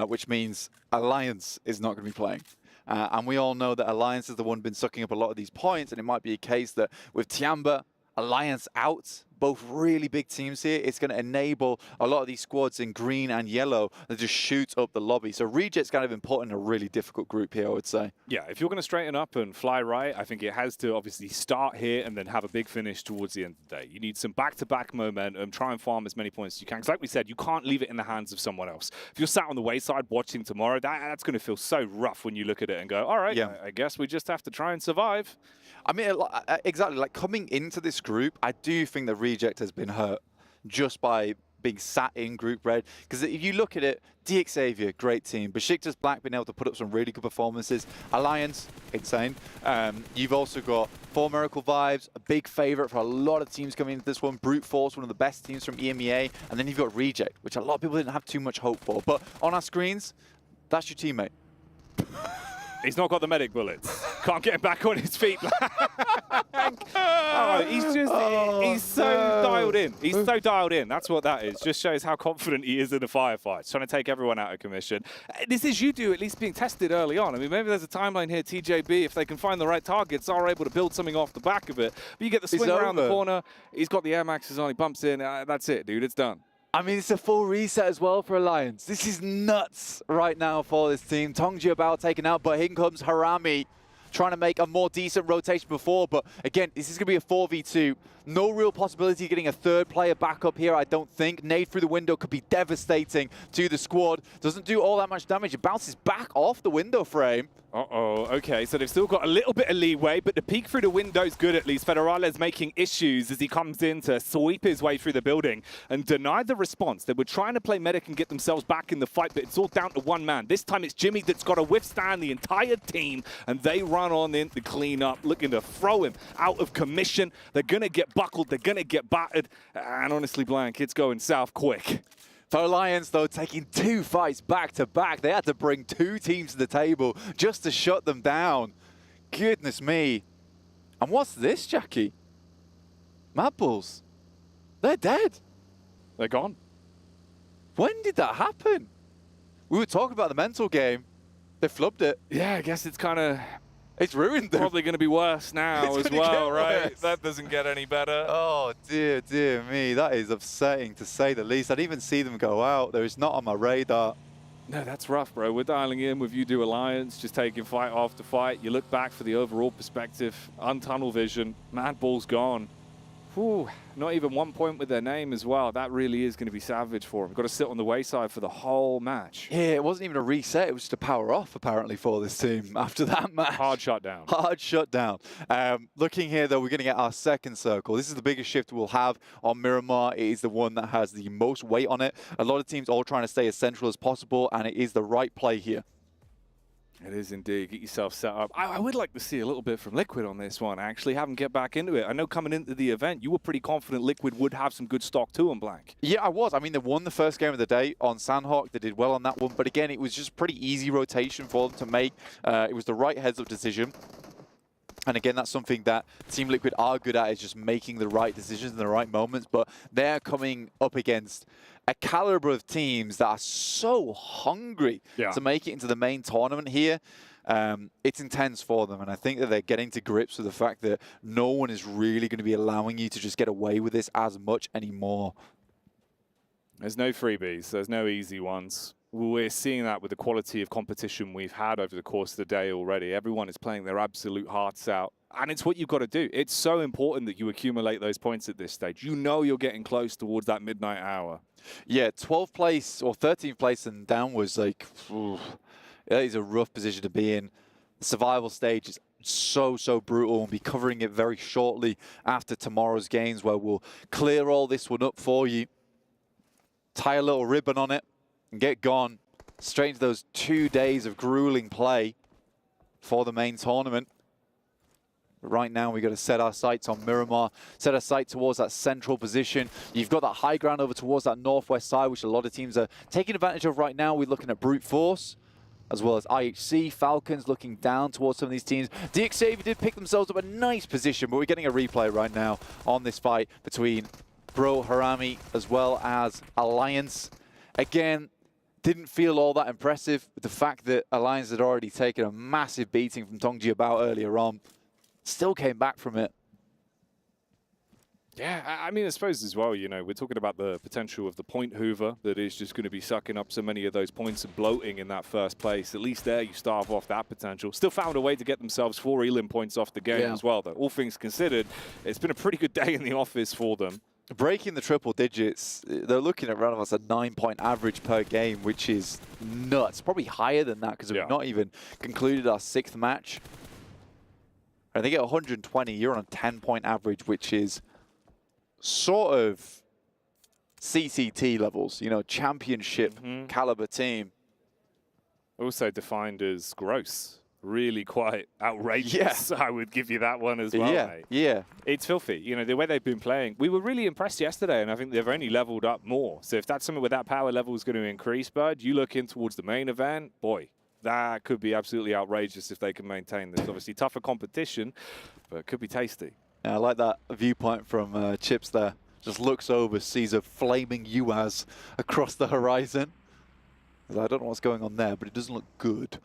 Which means Alliance is not going to be playing. And we all know that Alliance is the one been sucking up a lot of these points, and it might be a case that with Tiamba, Alliance out, both really big teams here, it's going to enable a lot of these squads in green and yellow that just shoot up the lobby. So Reject's kind of been put in a really difficult group here, I would say.
Yeah, if you're going to straighten up and fly right, I think it has to obviously start here and then have a big finish towards the end of the day. You need some back-to-back momentum, try and farm as many points as you can. Because like we said, you can't leave it in the hands of someone else. If you're sat on the wayside watching tomorrow, that's going to feel so rough when you look at it and go, all right, I guess we just have to try and survive.
I mean, exactly, like coming into this group, I do think that Reject has been hurt just by being sat in Group Red. Because if you look at it, DX Xavier, great team. Besiktas Black been able to put up some really good performances. Alliance, insane. You've also got 4 Miracle Vibes, a big favorite for a lot of teams coming into this one. Brute Force, one of the best teams from EMEA. And then you've got Reject, which a lot of people didn't have too much hope for. But on our screens, that's your teammate.
He's not got the medic bullets. Can't get him back on his feet. Oh, he's so dialed in. He's so dialed in. That's what that is. Just shows how confident he is in the firefights, trying to take everyone out of commission. This is you at least being tested early on. I mean, maybe there's a timeline here, TJB, if they can find the right targets, are able to build something off the back of it. But you get the swing around the corner. He's got the Air Maxes on. He bumps in. That's it, dude. It's done.
I mean, it's a full reset as well for Alliance. This is nuts right now for this team. Tongji about taken out, but here comes Harami trying to make a more decent rotation before. But again, this is going to be a 4v2. No real possibility of getting a third player back up here, I don't think. Nade through the window could be devastating to the squad. Doesn't do all that much damage. It bounces back off the window frame.
Uh-oh, okay, so they've still got a little bit of leeway, but the peek through the window's good at least. Federale's making issues as he comes in to sweep his way through the building and deny the response. They were trying to play medic and get themselves back in the fight, but it's all down to one man. This time it's Jimmy that's got to withstand the entire team, and they run on in to clean up, looking to throw him out of commission. They're going to get buckled, they're going to get battered, and honestly, Blank, it's going south quick.
For Alliance, though, taking 2 fights back-to-back. They had to bring 2 teams to the table just to shut them down. Goodness me. And what's this, Jackie? Mad Bulls. They're dead.
They're gone.
When did that happen? We were talking about the mental game. They flubbed it.
Yeah, I guess it's kind of...
It's ruined them.
Probably going to be worse now as well, right? That doesn't get any better.
Oh, dear, dear me. That is upsetting, to say the least. I didn't even see them go out. There is not on my radar.
No, that's rough, bro. We're dialing in with you do Alliance, just taking fight after fight. You look back for the overall perspective, untunnel vision. Mad Bull's gone. Whew, not even 1 point with their name as well. That really is going to be savage for them. Got to sit on the wayside for the whole match.
Yeah, it wasn't even a reset. It was just a power off, apparently, for this team after that match.
Hard shutdown.
Hard shutdown. Looking here, though, we're going to get our second circle. This is the biggest shift we'll have on Miramar. It is the one that has the most weight on it. A lot of teams all trying to stay as central as possible, and it is the right play here.
It is indeed. Get yourself set up. I would like to see a little bit from Liquid on this one, actually. Have them get back into it. I know coming into the event, you were pretty confident Liquid would have some good stock too on Blank.
Yeah, I was. I mean, they won the first game of the day on Sandhawk. They did well on that one. But again, it was just pretty easy rotation for them to make. It was the right heads-up decision. And again, that's something that Team Liquid are good at, is just making the right decisions in the right moments. But they're coming up against a caliber of teams that are so hungry to make it into the main tournament here. It's intense for them, and I think that they're getting to grips with the fact that no one is really going to be allowing you to just get away with this as much anymore.
There's no freebies. There's no easy ones. We're seeing that with the quality of competition we've had over the course of the day already. Everyone is playing their absolute hearts out, and it's what you've got to do. It's so important that you accumulate those points at this stage. You know you're getting close towards that midnight hour.
Yeah, 12th place or 13th place and downwards, like, that is a rough position to be in. The survival stage is so brutal. We'll be covering it very shortly after tomorrow's games, where we'll clear all this one up for you, tie a little ribbon on it, and get gone straight into those 2 days of grueling play for the main tournament. But right now, we've got to set our sights on Miramar, set our sight towards that central position. You've got that high ground over towards that northwest side, which a lot of teams are taking advantage of right now. We're looking at Brute Force, as well as IHC, Falcons looking down towards some of these teams. DXAV did pick themselves up a nice position, but we're getting a replay right now on this fight between Bro Harami as well as Alliance. Again, didn't feel all that impressive with the fact that Alliance had already taken a massive beating from Tongji about earlier on. Still came back from it.
Yeah, I mean, I suppose as well, you know, we're talking about the potential of the point hoover that is just going to be sucking up so many of those points and bloating in that first place. At least there you starve off that potential. Still found a way to get themselves 4 elim points off the game as well, though. All things considered, it's been a pretty good day in the office for them.
Breaking the triple digits, they're looking at around a 9-point average per game, which is nuts. Probably higher than that, because we've not even concluded our 6th match. And they get 120, you're on a 10-point average, which is sort of CCT levels, you know, championship caliber team.
Also defined as gross. Really quite outrageous. I would give you that one as well, mate.
Yeah.
It's filthy. You know, the way they've been playing. We were really impressed yesterday, and I think they've only leveled up more. So if that's something where that power level is going to increase, bud, you look in towards the main event, boy, that could be absolutely outrageous if they can maintain this. Obviously tougher competition, but it could be tasty.
Yeah, I like that viewpoint from Chips there. Just looks over, sees a flaming UAZ across the horizon. I don't know what's going on there, but it doesn't look good.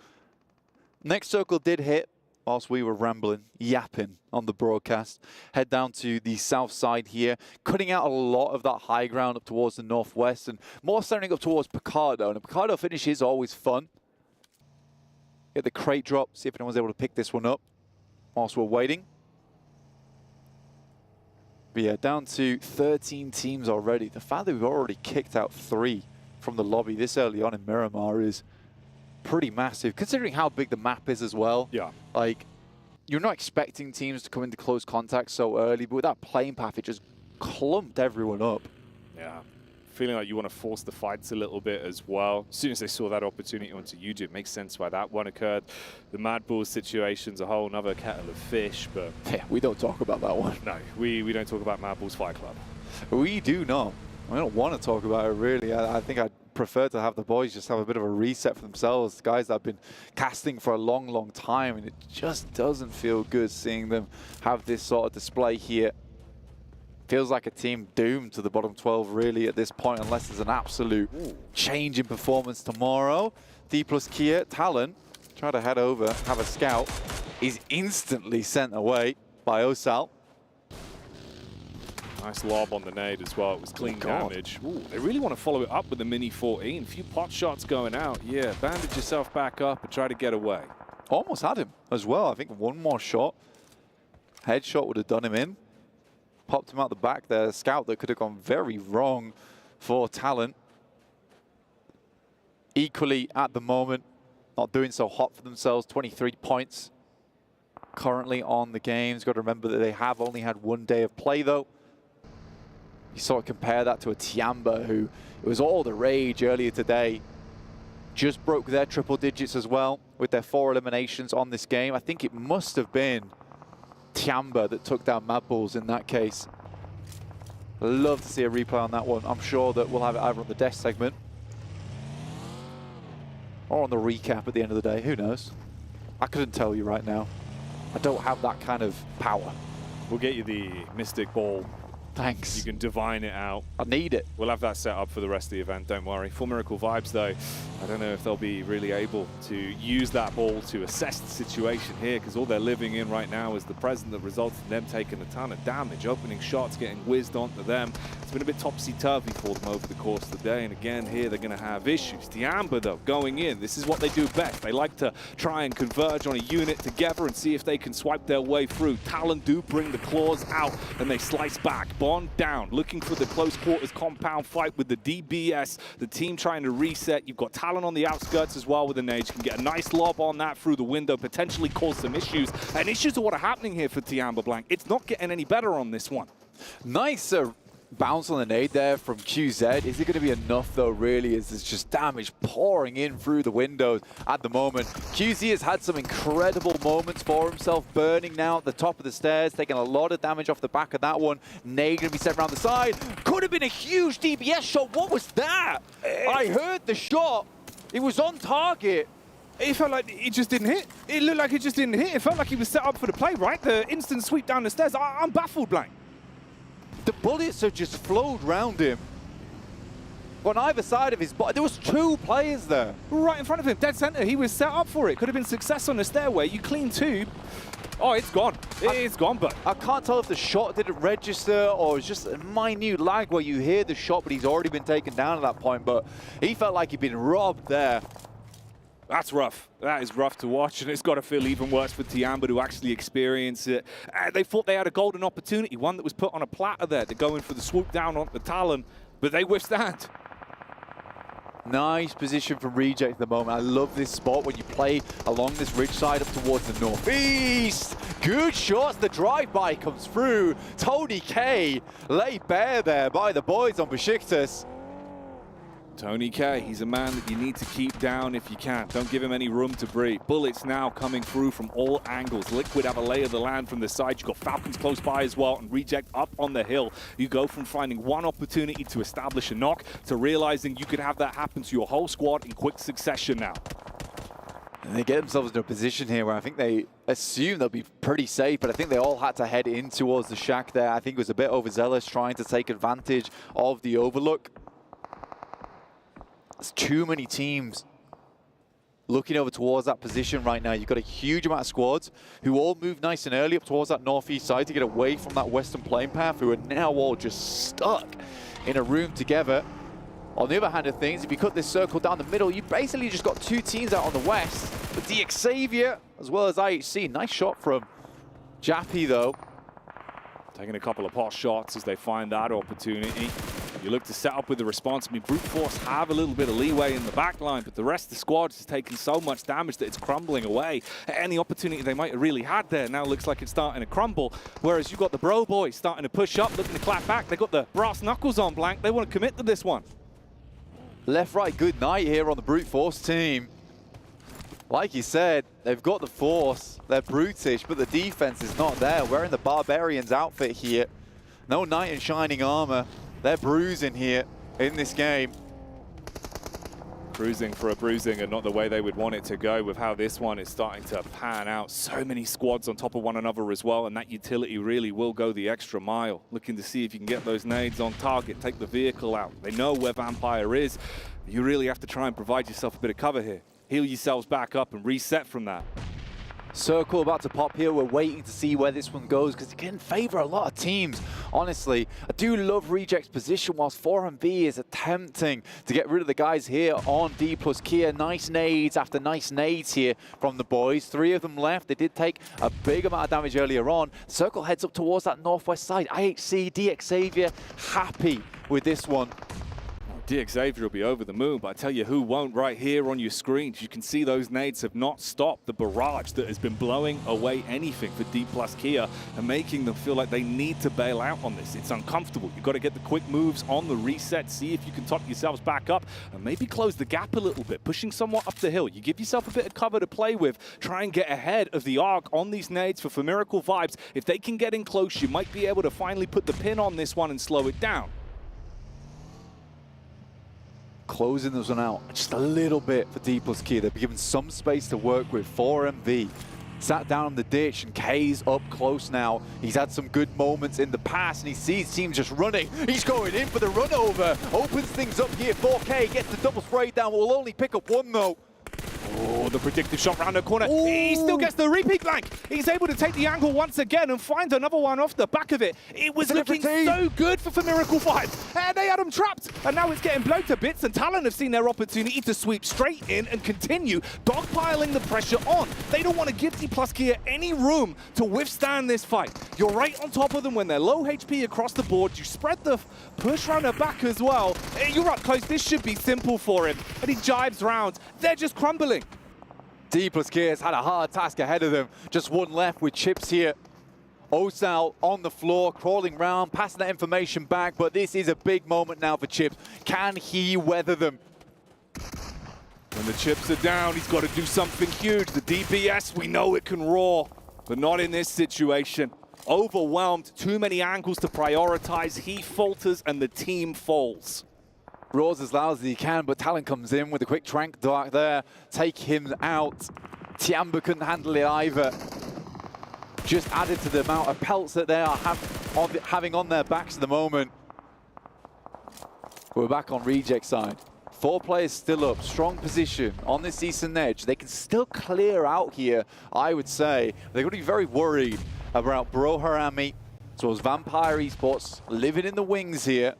Next circle did hit whilst we were rambling, yapping on the broadcast. Head down to the south side here, cutting out a lot of that high ground up towards the northwest and more standing up towards Picardo. And a Picardo finish is always fun. Get the crate drop, see if anyone's able to pick this one up whilst we're waiting. But yeah, down to 13 teams already. The fact that we've already kicked out 3 from the lobby this early on in Miramar is pretty massive, considering how big the map is as well.
Yeah.
Like, you're not expecting teams to come into close contact so early, but with that playing path, it just clumped everyone up.
Yeah. Feeling like you want to force the fights a little bit as well. As soon as they saw that opportunity onto YouTube, it makes sense why that one occurred. The Mad Bulls situation's a whole nother kettle of fish, but...
Yeah, we don't talk about that one.
No, we don't talk about Mad Bulls Fight Club.
We do not. I don't want to talk about it, really. I think I'd prefer to have the boys just have a bit of a reset for themselves. Guys that have been casting for a long time, and it just doesn't feel good seeing them have this sort of display here. Feels like a team doomed to the bottom 12, really, at this point, unless there's an absolute change in performance tomorrow. D plus Kia, Talon, try to head over, have a scout. Is instantly sent away by Osal.
Nice lob on the nade as well. It was clean damage. Ooh, they really want to follow it up with the Mini 14. A few pot shots going out. Yeah, bandage yourself back up and try to get away.
Almost had him as well. I think one more shot. Headshot would have done him in. Popped him out the back there. Scout that could have gone very wrong for Talent. Equally, at the moment, not doing so hot for themselves. 23 points currently on the games. Got to remember that they have only had 1 day of play, though. You sort of compare that to a Tiamba, who it was all the rage earlier today. Just broke their triple digits as well with their 4 eliminations on this game. I think it must have been Tiamba that took down Mad Bulls in that case. Love to see a replay on that one. I'm sure that we'll have it either on the desk segment or on the recap at the end of the day. Who knows? I couldn't tell you right now. I don't have that kind of power.
We'll get you the Mystic Ball.
Thanks.
You can divine it out.
I need it.
We'll have that set up for the rest of the event, don't worry. For Miracle Vibes, though, I don't know if they'll be really able to use that ball to assess the situation here, because all they're living in right now is the present that results in them taking a ton of damage. Opening shots getting whizzed onto them. It's been a bit topsy-turvy for them over the course of the day, and again, here they're going to have issues. Tiamba, though, going in. This is what they do best. They like to try and converge on a unit together and see if they can swipe their way through. Talon do bring the claws out, and they slice back. Bond down, looking for the close quarters compound fight with the DBS. The team trying to reset. You've got Talon on the outskirts as well with the nades. You can get a nice lob on that through the window, potentially cause some issues. And issues are what are happening here for Tiamba Blank. It's not getting any better on this one.
Nice bounce on the nade there from QZ. Is it going to be enough, though, really? Is there's just damage pouring in through the windows at the moment. QZ has had some incredible moments for himself, burning now at the top of the stairs, taking a lot of damage off the back of that one. Nade going to be set around the side. Could have been a huge DBS shot. What was that? I heard the shot. It was on target.
It felt like it just didn't hit. It looked like it just didn't hit. It felt like he was set up for the play, right? The instant sweep down the stairs. I'm baffled, Blank.
The bullets have just flowed round him. On either side of his body, there was 2 players there.
Right in front of him, dead center. He was set up for it. Could have been success on the stairway. You clean tube. Oh, it's gone. It's gone, but
I can't tell if the shot didn't register or it's just a minute lag where you hear the shot, but he's already been taken down at that point. But he felt like he'd been robbed there.
That's rough. That is rough to watch, and it's got to feel even worse for Tiamba to actually experience it. They thought they had a golden opportunity, one that was put on a platter there. They're going for the swoop down on the Talon, but they withstand.
Nice position from Reject at the moment. I love this spot when you play along this ridge side up towards the northeast. Good shots. The drive-by comes through. Tony K laid bare there by the boys on Besiktas.
Tony K, he's a man that you need to keep down if you can. Don't give him any room to breathe. Bullets now coming through from all angles. Liquid have a lay of the land from the side. You've got Falcons close by as well, and Reject up on the hill. You go from finding one opportunity to establish a knock to realizing you could have that happen to your whole squad in quick succession now.
And they get themselves into a position here where I think they assume they'll be pretty safe, but I think they all had to head in towards the shack there. I think it was a bit overzealous trying to take advantage of the overlook. There's too many teams looking over towards that position right now. You've got a huge amount of squads who all move nice and early up towards that northeast side to get away from that western plane path, who are now all just stuck in a room together. On the other hand of things, if you cut this circle down the middle, you basically just got 2 teams out on the west. But the Xavier as well as IHC. Nice shot from Jappy, though.
Taking a couple of pot shots as they find that opportunity. You look to set up with the response. I mean, Brute Force have a little bit of leeway in the back line, but the rest of the squad is taking so much damage that it's crumbling away. Any opportunity they might have really had there now looks like it's starting to crumble. Whereas you've got the Bro Boys starting to push up, looking to clap back. They've got the brass knuckles on, Blank. They want to commit to this one.
Left, right, good night here on the Brute Force team. Like you said, they've got the force, they're brutish, but the defense is not there. Wearing the Barbarian's outfit here. No knight in shining armor. They're bruising here in this game.
Cruising for a bruising and not the way they would want it to go with how this one is starting to pan out. So many squads on top of one another as well, and that utility really will go the extra mile. Looking to see if you can get those nades on target, take the vehicle out. They know where Vampire is. You really have to try and provide yourself a bit of cover here. Heal yourselves back up and reset from that.
Circle about to pop here. We're waiting to see where this one goes because it can favor a lot of teams. Honestly, I do love Reject's position whilst 4MV is attempting to get rid of the guys here on D plus Kia. Nice nades after nice nades here from the boys. 3 of them left. They did take a big amount of damage earlier on. Circle heads up towards that northwest side. IHC, DXavier happy with this one.
Xavier will be over the moon, but I tell you who won't right here on your screens. You can see those nades have not stopped the barrage that has been blowing away anything for D plus Kia and making them feel like they need to bail out on this. It's uncomfortable. You've got to get the quick moves on the reset, see if you can top yourselves back up and maybe close the gap a little bit, pushing somewhat up the hill. You give yourself a bit of cover to play with, try and get ahead of the arc on these nades for Miracle Vibes. If they can get in close, you might be able to finally put the pin on this one and slow it down.
Closing this one out just a little bit for D plus Kia. They've been given some space to work with. 4MV sat down on the ditch, and K's up close now. He's had some good moments in the past, and he sees teams just running. He's going in for the run over. Opens things up here. 4K gets the double spray down. Will only pick up one though.
Oh, the predictive shot round the corner. Ooh. He still gets the repeat blank. He's able to take the angle once again and find another one off the back of it. It was looking so good for Miracle 5. And they had him trapped. And now it's getting blown to bits. And Talon have seen their opportunity to sweep straight in and continue dogpiling the pressure on. They don't want to give D+ Gear any room to withstand this fight. You're right on top of them when they're low HP across the board. You spread the push round the back as well. You're up close. This should be simple for him. And he jibes round. They're just crumbling.
D+ Gear's had a hard task ahead of them. Just one left with Chips here. Osal on the floor, crawling round, passing that information back, but this is a big moment now for Chips. Can he weather them?
When the chips are down, he's got to do something huge. The DPS, we know it can roar, but not in this situation. Overwhelmed, too many angles to prioritize. He falters and the team falls.
Roars as loud as he can, but Talon comes in with a quick trank dart there. Take him out. Tiamba couldn't handle it either. Just added to the amount of pelts that they are having on their backs at the moment. We're back on Reject side. 4 players still up, strong position on this eastern edge. They can still clear out here, I would say. They're going to be very worried about Bro Harami, as well as Vampire Esports living in the wings here.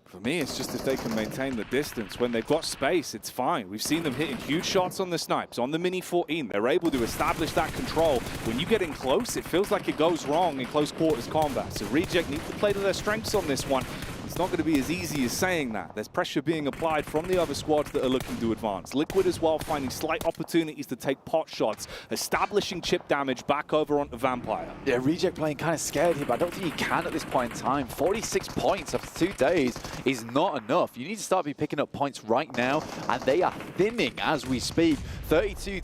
For me, it's just if they can maintain the distance. When they've got space, it's fine. We've seen them hitting huge shots on the snipes, on the Mini 14. They're able to establish that control. When you get in close, it feels like it goes wrong in close quarters combat. So Reject need to play to their strengths on this one. It's not going to be as easy as saying that. There's pressure being applied from the other squads that are looking to advance. Liquid as well, finding slight opportunities to take pot shots, establishing chip damage back over onto Vampire.
Yeah, Reject playing kind of scared here, but I don't think he can at this point in time. 46 points after 2 days is not enough. You need to start picking up points right now, and they are thinning as we speak. 32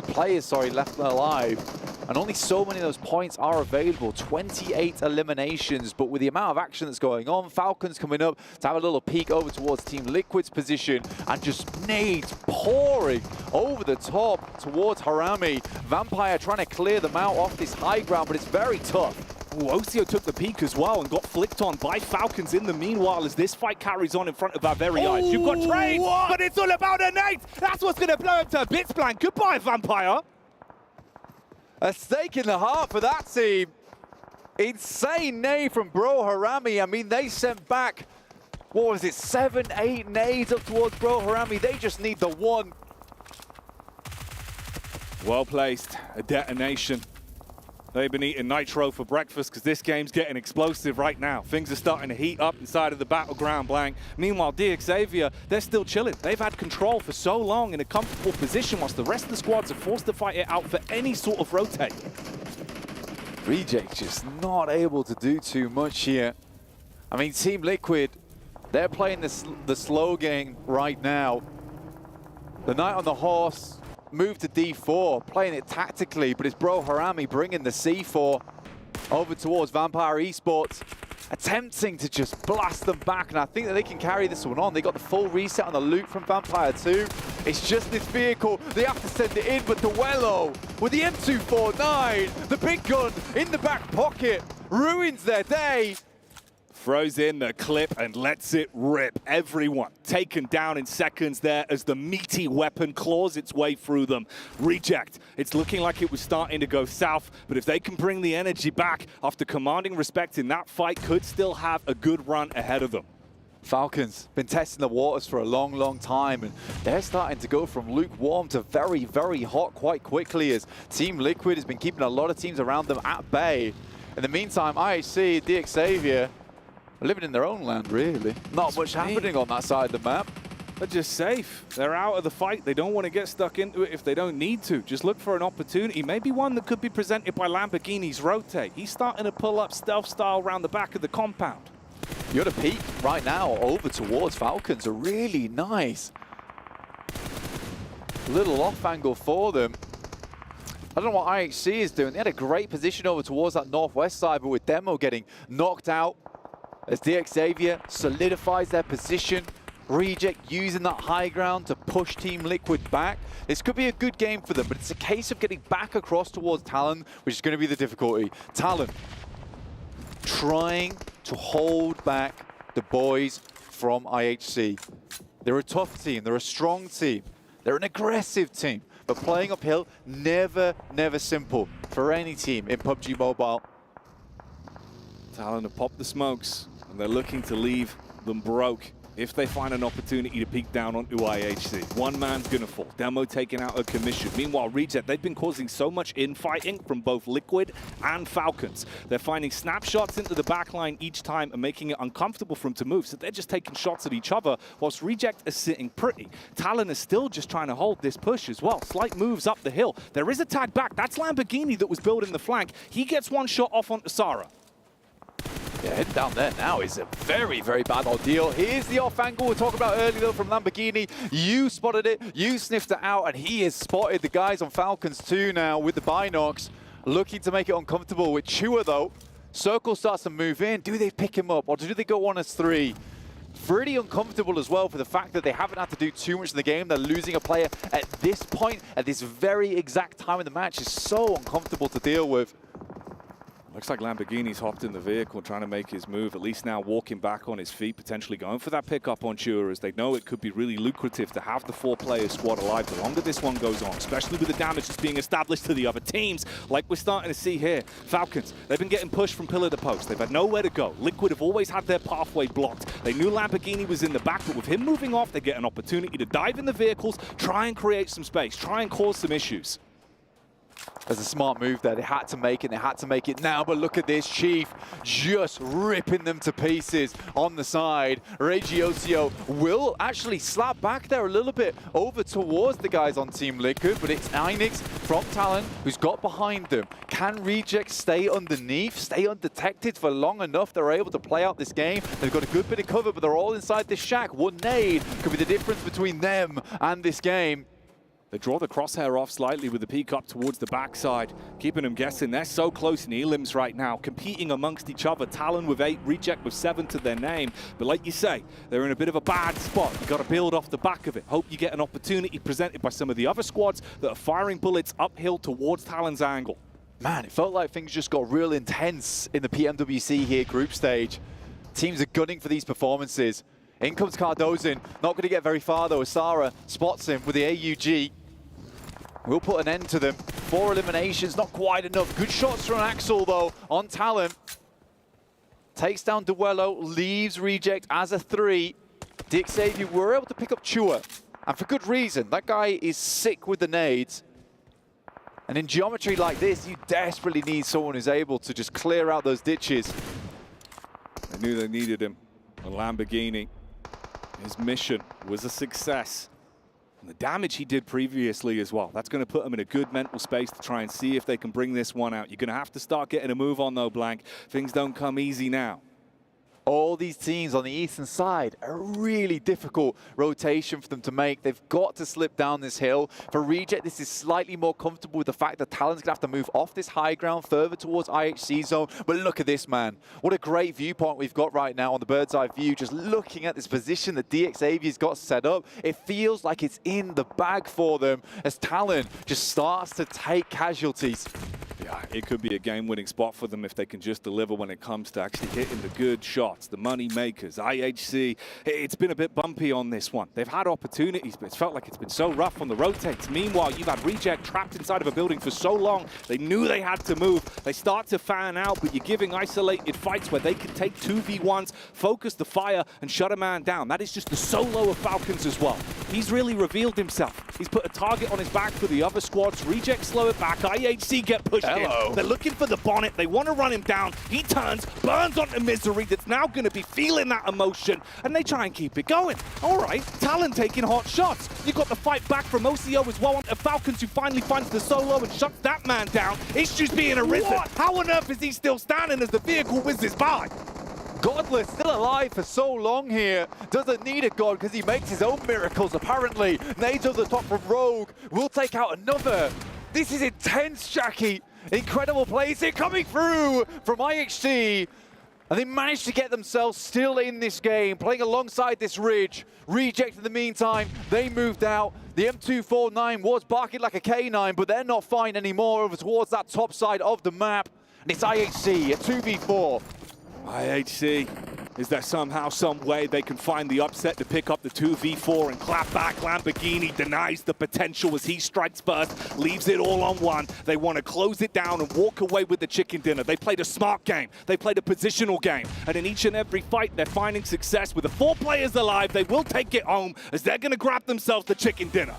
players, sorry, left alive. And only so many of those points are available. 28 eliminations, but with the amount of action that's going on, Falcons coming up to have a little peek over towards Team Liquid's position, and just nades pouring over the top towards Harami. Vampire trying to clear them out off this high ground, but it's very tough.
Ooh, Osio took the peak as well and got flicked on by Falcons in the meanwhile as this fight carries on in front of our very eyes. You've got trades, but it's all about a nade. That's what's going to blow up to bits blank. Goodbye, Vampire.
A stake in the heart for that team. Insane nade from Bro Harami. I mean, they sent back, what was it, 7, 8 nades up towards Bro Harami. They just need the one.
Well placed, a detonation. They've been eating nitro for breakfast because this game's getting explosive right now. Things are starting to heat up inside of the battleground blank. Meanwhile, DXavier, they're still chilling. They've had control for so long in a comfortable position whilst the rest of the squads are forced to fight it out for any sort of rotate.
Reject just not able to do too much here. I mean, Team Liquid, they're playing the slow game right now. The Knight on the Horse move to D4, playing it tactically, but it's Bro Harami bringing the C4 over towards Vampire Esports, attempting to just blast them back, and I think that they can carry this one on. They got the full reset on the loot from Vampire too. It's just this vehicle, they have to send it in, but Duello with the M249, the big gun in the back pocket, ruins their day.
Throws in the clip and lets it rip. Everyone taken down in seconds there as the meaty weapon claws its way through them. Reject. It's looking like it was starting to go south, but if they can bring the energy back after commanding respect in that fight, could still have a good run ahead of them.
Falcons been testing the waters for a long, long time, and they're starting to go from lukewarm to very, very hot quite quickly as Team Liquid has been keeping a lot of teams around them at bay. In the meantime, IHC, DXavier, living in their own land, really. Not much happening on that side of the map.
They're just safe. They're out of the fight. They don't want to get stuck into it if they don't need to. Just look for an opportunity, maybe one that could be presented by Lamborghini's Rotate. He's starting to pull up stealth style around the back of the compound.
You're at a peak right now over towards Falcons. A really nice little off angle for them. I don't know what IHC is doing. They had a great position over towards that northwest side, but with Demo getting knocked out, as DXavier solidifies their position, Reject using that high ground to push Team Liquid back. This could be a good game for them, but it's a case of getting back across towards Talon, which is going to be the difficulty. Talon trying to hold back the boys from IHC. They're a tough team, they're a strong team, they're an aggressive team, but playing uphill, never simple for any team in PUBG Mobile.
Talon have popped the smokes, and they're looking to leave them broke if they find an opportunity to peek down onto IHC. One man's gonna fall. Demo taken out of commission. Meanwhile, Reject, they've been causing so much infighting from both Liquid and Falcons. They're finding snapshots into the backline each time and making it uncomfortable for them to move, so they're just taking shots at each other, whilst Reject is sitting pretty. Talon is still just trying to hold this push as well. Slight moves up the hill. There is a tag back. That's Lamborghini that was building the flank. He gets one shot off onto Sarah.
Yeah, heading down there now is a very bad ordeal. Here's the off angle we're talking about earlier though from Lamborghini. You spotted it, you sniffed it out, and he has spotted the guys on Falcons too now with the binocs, looking to make it uncomfortable with Chua though. Circle starts to move in. Do they pick him up or do they go on as 3? Pretty uncomfortable as well for the fact that they haven't had to do too much in the game. They're losing a player at this point, at this very exact time in the match. Is so uncomfortable to deal with.
Looks like Lamborghini's hopped in the vehicle trying to make his move, at least now walking back on his feet, potentially going for that pickup on Chua, as they know it could be really lucrative to have the 4-player squad alive the longer this one goes on, especially with the damage that's being established to the other teams, like we're starting to see here. Falcons, they've been getting pushed from pillar to post. They've had nowhere to go. Liquid have always had their pathway blocked. They knew Lamborghini was in the back, but with him moving off, they get an opportunity to dive in the vehicles, try and create some space, try and cause some issues.
There's a smart move there. They had to make it. They had to make it now. But look at this. Chief just ripping them to pieces on the side. Regiocio will actually slap back there a little bit over towards the guys on Team Liquid. But it's Einix from Talon who's got behind them. Can Reject stay underneath, stay undetected for long enough? They're able to play out this game. They've got a good bit of cover, but they're all inside this shack. One nade could be the difference between them and this game.
They draw the crosshair off slightly with the peek up towards the backside, keeping them guessing. They're so close in elims right now, competing amongst each other. Talon with 8, Reject with 7 to their name. But like you say, they're in a bit of a bad spot. You've got to build off the back of it. Hope you get an opportunity presented by some of the other squads that are firing bullets uphill towards Talon's angle.
Man, it felt like things just got real intense in the PMWC here group stage. Teams are gunning for these performances. In comes Cardozin, not going to get very far though. Asara spots him with the AUG. We'll put an end to them. 4 eliminations, not quite enough. Good shots from Axel, though, on Talon. Takes down Duello, leaves Reject as a 3. Dick Xavier were able to pick up Chua, and for good reason. That guy is sick with the nades. And in geometry like this, you desperately need someone who's able to just clear out those ditches.
They knew they needed him. And Lamborghini, his mission was a success. And the damage he did previously as well, that's going to put them in a good mental space to try and see if they can bring this one out. You're going to have to start getting a move on though, Blank. Things don't come easy now.
All these teams on the eastern side, a really difficult rotation for them to make. They've got to slip down this hill. For Reject, this is slightly more comfortable with the fact that Talon's going to have to move off this high ground further towards IHC zone. But look at this, man. What a great viewpoint we've got right now on the bird's eye view. Just looking at this position that DX Xavier's got set up, it feels like it's in the bag for them as Talon just starts to take casualties.
Yeah, it could be a game-winning spot for them if they can just deliver when it comes to actually hitting the good shots, the money makers. IHC, it's been a bit bumpy on this one. They've had opportunities, but it's felt like it's been so rough on the rotates. Meanwhile, you've had Reject trapped inside of a building for so long. They knew they had to move. They start to fan out, but you're giving isolated fights where they can take 2v1s, focus the fire, and shut a man down. That is just the solo of Falcons as well. He's really revealed himself. He's put a target on his back for the other squads. Reject slow it back. IHC get pushed in. They're looking for the bonnet. They want to run him down. He turns, burns onto Misery that's now going to be feeling that emotion, and they try and keep it going. All right, Talon taking hot shots. You got the fight back from OCO as well onto Falcons, who finally finds the solo and shuts that man down. Issues being arisen. How on earth is he still standing as the vehicle whizzes by?
Godless still alive for so long here. Doesn't need a god because he makes his own miracles, apparently. Nades over the top from Rogue. Will take out another. This is intense, Jackie. Incredible plays here coming through from IHC. And they managed to get themselves still in this game, playing alongside this Ridge. Reject in the meantime, they moved out. The M249 was barking like a K9, but they're not fine anymore over towards that top side of the map. And it's IHC, a 2v4.
IHC, is there somehow, some way they can find the upset to pick up the 2v4 and clap back? Lamborghini denies the potential as he strikes first, leaves it all on one. They want to close it down and walk away with the chicken dinner. They played a smart game. They played a positional game. And in each and every fight, they're finding success. With the 4 players alive, they will take it home as they're going to grab themselves the chicken dinner.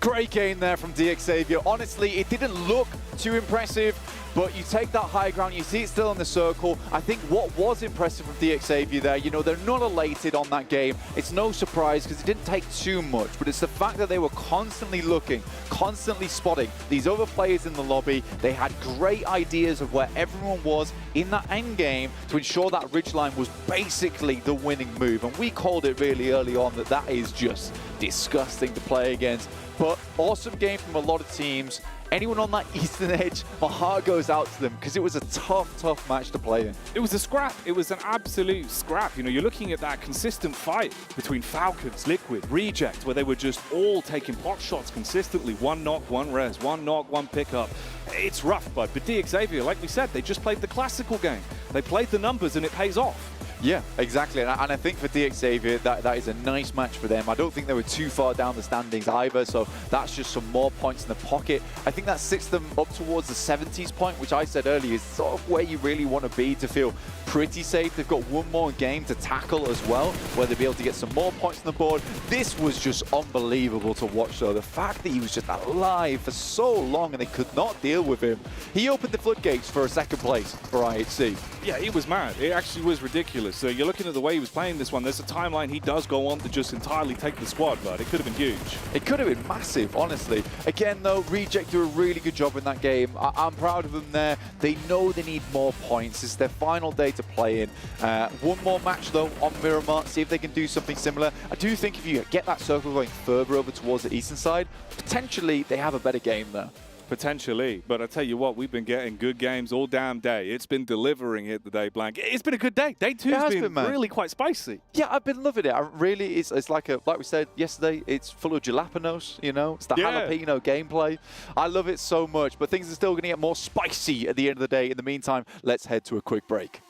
Great game there from DXavier. Honestly, it didn't look too impressive, but you take that high ground, you see it still in the circle. I think what was impressive from DXavier there, you know, they're not elated on that game. It's no surprise because it didn't take too much, but it's the fact that they were constantly looking, constantly spotting these other players in the lobby. They had great ideas of where everyone was in that end game to ensure that ridgeline was basically the winning move. And we called it really early on that that is just disgusting to play against. But awesome game from a lot of teams. Anyone on that eastern edge, my heart goes out to them because it was a tough match to play in.
It was a scrap. It was an absolute scrap. You know, you're looking at that consistent fight between Falcons, Liquid, Reject, where they were just all taking pot shots consistently. 1 knock, 1 res, 1 knock, 1 pickup. It's rough, bud. But DXavier, like we said, they just played the classical game. They played the numbers and it pays off.
Yeah, exactly. And I think for DXavier, that is a nice match for them. I don't think they were too far down the standings either, so that's just some more points in the pocket. I think that sits them up towards the 70s point, which I said earlier is sort of where you really want to be to feel pretty safe. They've got one more game to tackle as well, where they'll be able to get some more points on the board. This was just unbelievable to watch, though. The fact that he was just alive for so long and they could not deal with him. He opened the floodgates for a second place for IHC.
Yeah, he was mad. It actually was ridiculous. So you're looking at the way he was playing this one. There's a timeline he does go on to just entirely take the squad, but it could have been huge.
It could have been massive, honestly. Again, though, Reject do a really good job in that game. I'm proud of them there. They know they need more points. It's their final day to play in. One more match, though, on Miramar. See if they can do something similar. I do think if you get that circle going further over towards the eastern side, potentially they have a better game there.
Potentially, but I tell you what, we've been getting good games all damn day. It's been delivering it today, Blank. It's been a good day. Day 2 has been really quite spicy.
Yeah, I've been loving it. It's like we said yesterday, it's full of jalapenos, you know? It's the jalapeno gameplay. I love it so much, but things are still going to get more spicy at the end of the day. In the meantime, let's head to a quick break.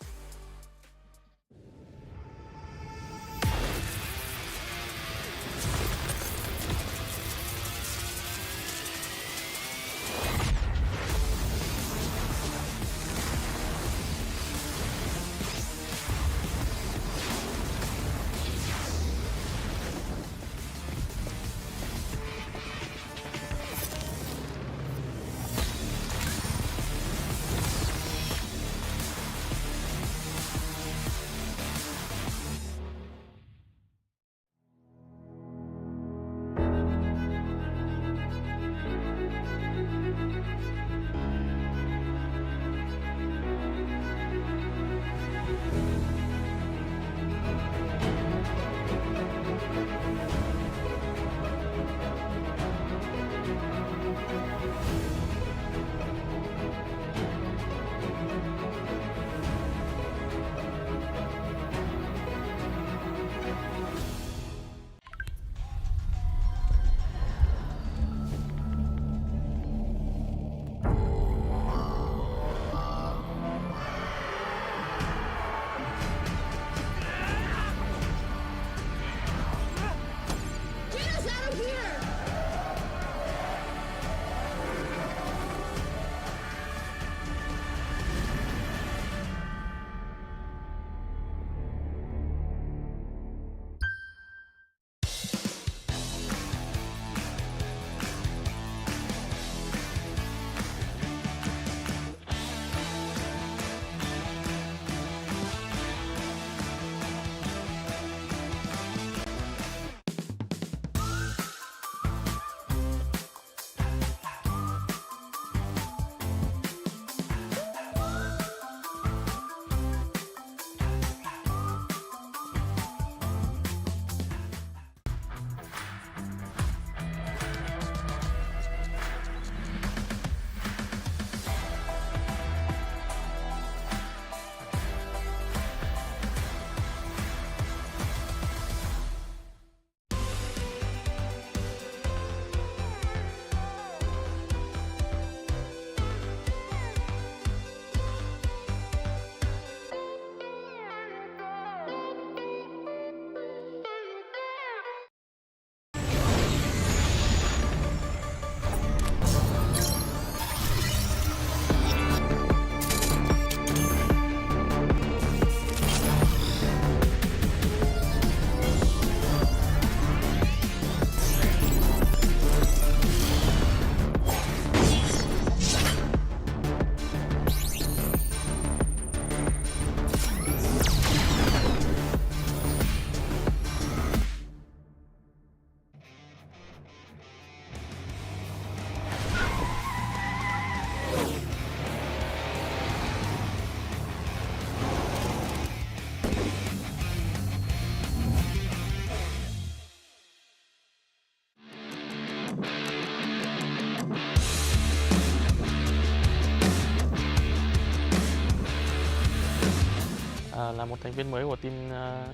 Là một thành viên mới của team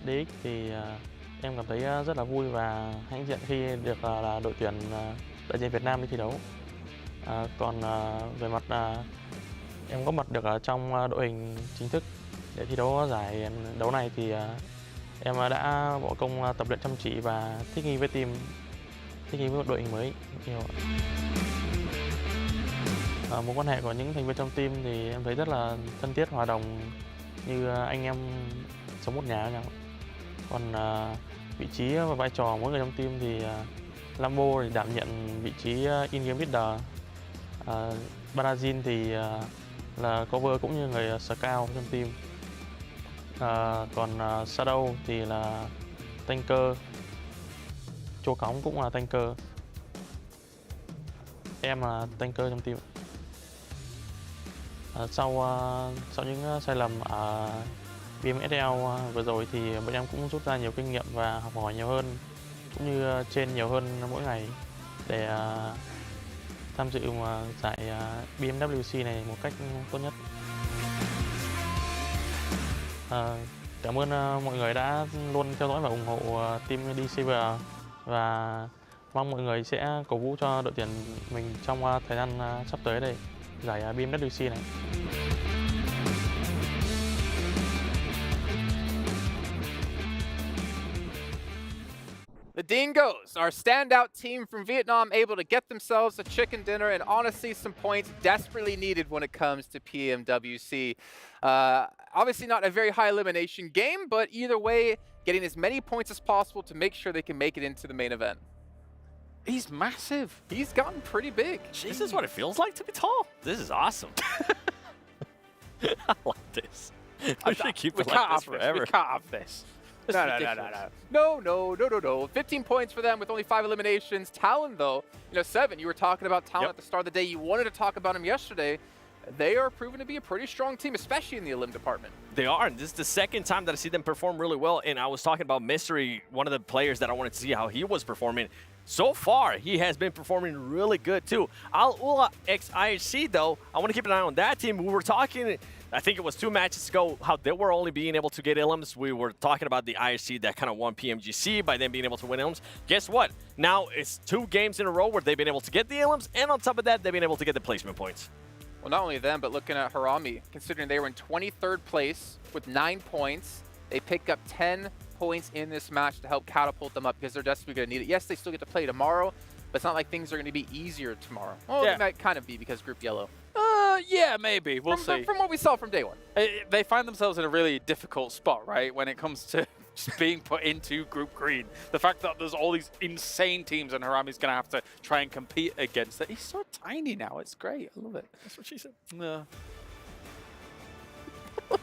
DX thì em cảm thấy rất là vui và hãnh diện khi được là đội tuyển đại diện Việt Nam đi thi đấu. Còn về mặt em có mặt được ở trong đội hình chính thức để thi đấu giải đấu này thì em đã bỏ công tập luyện chăm chỉ và thích nghi với team, thích nghi với một đội hình mới nhiều. Mối quan hệ của những thành viên trong team thì em thấy rất là thân thiết, hòa đồng như anh em sống một nhà với nhau. Còn vị trí và vai trò mỗi người trong team thì Lambo thì đảm nhận vị trí in-game leader, Brazil thì là cover cũng như người scout trong team. Còn Shadow thì là tanker, Chô Cóng cũng là tanker. Em là tanker trong team. Sau những sai lầm ở PMSL vừa rồi thì bọn em cũng rút ra nhiều kinh nghiệm và học hỏi nhiều hơn, cũng như train nhiều hơn mỗi ngày để tham dự giải PMWC này một cách tốt nhất. Cảm ơn mọi người đã luôn theo dõi và ủng hộ team D-Saver và mong mọi người sẽ cổ vũ cho đội tuyển mình trong thời gian sắp tới đây, giải PMWC này.
The Dingoes, our standout team from Vietnam, able to get themselves a chicken dinner and honestly some points desperately needed when it comes to PMWC. Obviously not a very high elimination game, but either way, getting as many points as possible to make sure they can make it into the main event.
He's massive.
He's gotten pretty big.
This is what it feels like to be tall. This is awesome. I like this. I should keep it like this forever.
We can't have this.
No. 15 points for them with only 5 eliminations. Talon, though, Seven, you were talking about Talon at the start of the day. You wanted to talk about him yesterday. They are proven to be a pretty strong team, especially in the elim department.
They are, and this is the second time that I see them perform really well. And I was talking about Mystery, one of the players that I wanted to see how he was performing. So far, he has been performing really good too. Al Ula ex-IHC, though, I want to keep an eye on that team. We were talking, I think it was 2 matches ago, how they were only being able to get elims. We were talking about the IHC that kind of won PMGC by them being able to win elims. Guess what? Now it's 2 games in a row where they've been able to get the elims, and on top of that, they've been able to get the placement points.
Well, not only them, but looking at Harami, considering they were in 23rd place with 9 points, they pick up 10 points in this match to help catapult them up because they're desperately going to need it. Yes, they still get to play tomorrow, but it's not like things are going to be easier tomorrow. Well, they might kind of be because Group Yellow.
Yeah, maybe. We'll see.
From what we saw from day one.
They find themselves in a really difficult spot, right, when it comes to just being put into Group Green. The fact that there's all these insane teams and Harami's going to have to try and compete against it. He's so tiny now. It's great. I love it.
That's what she said.
Yeah.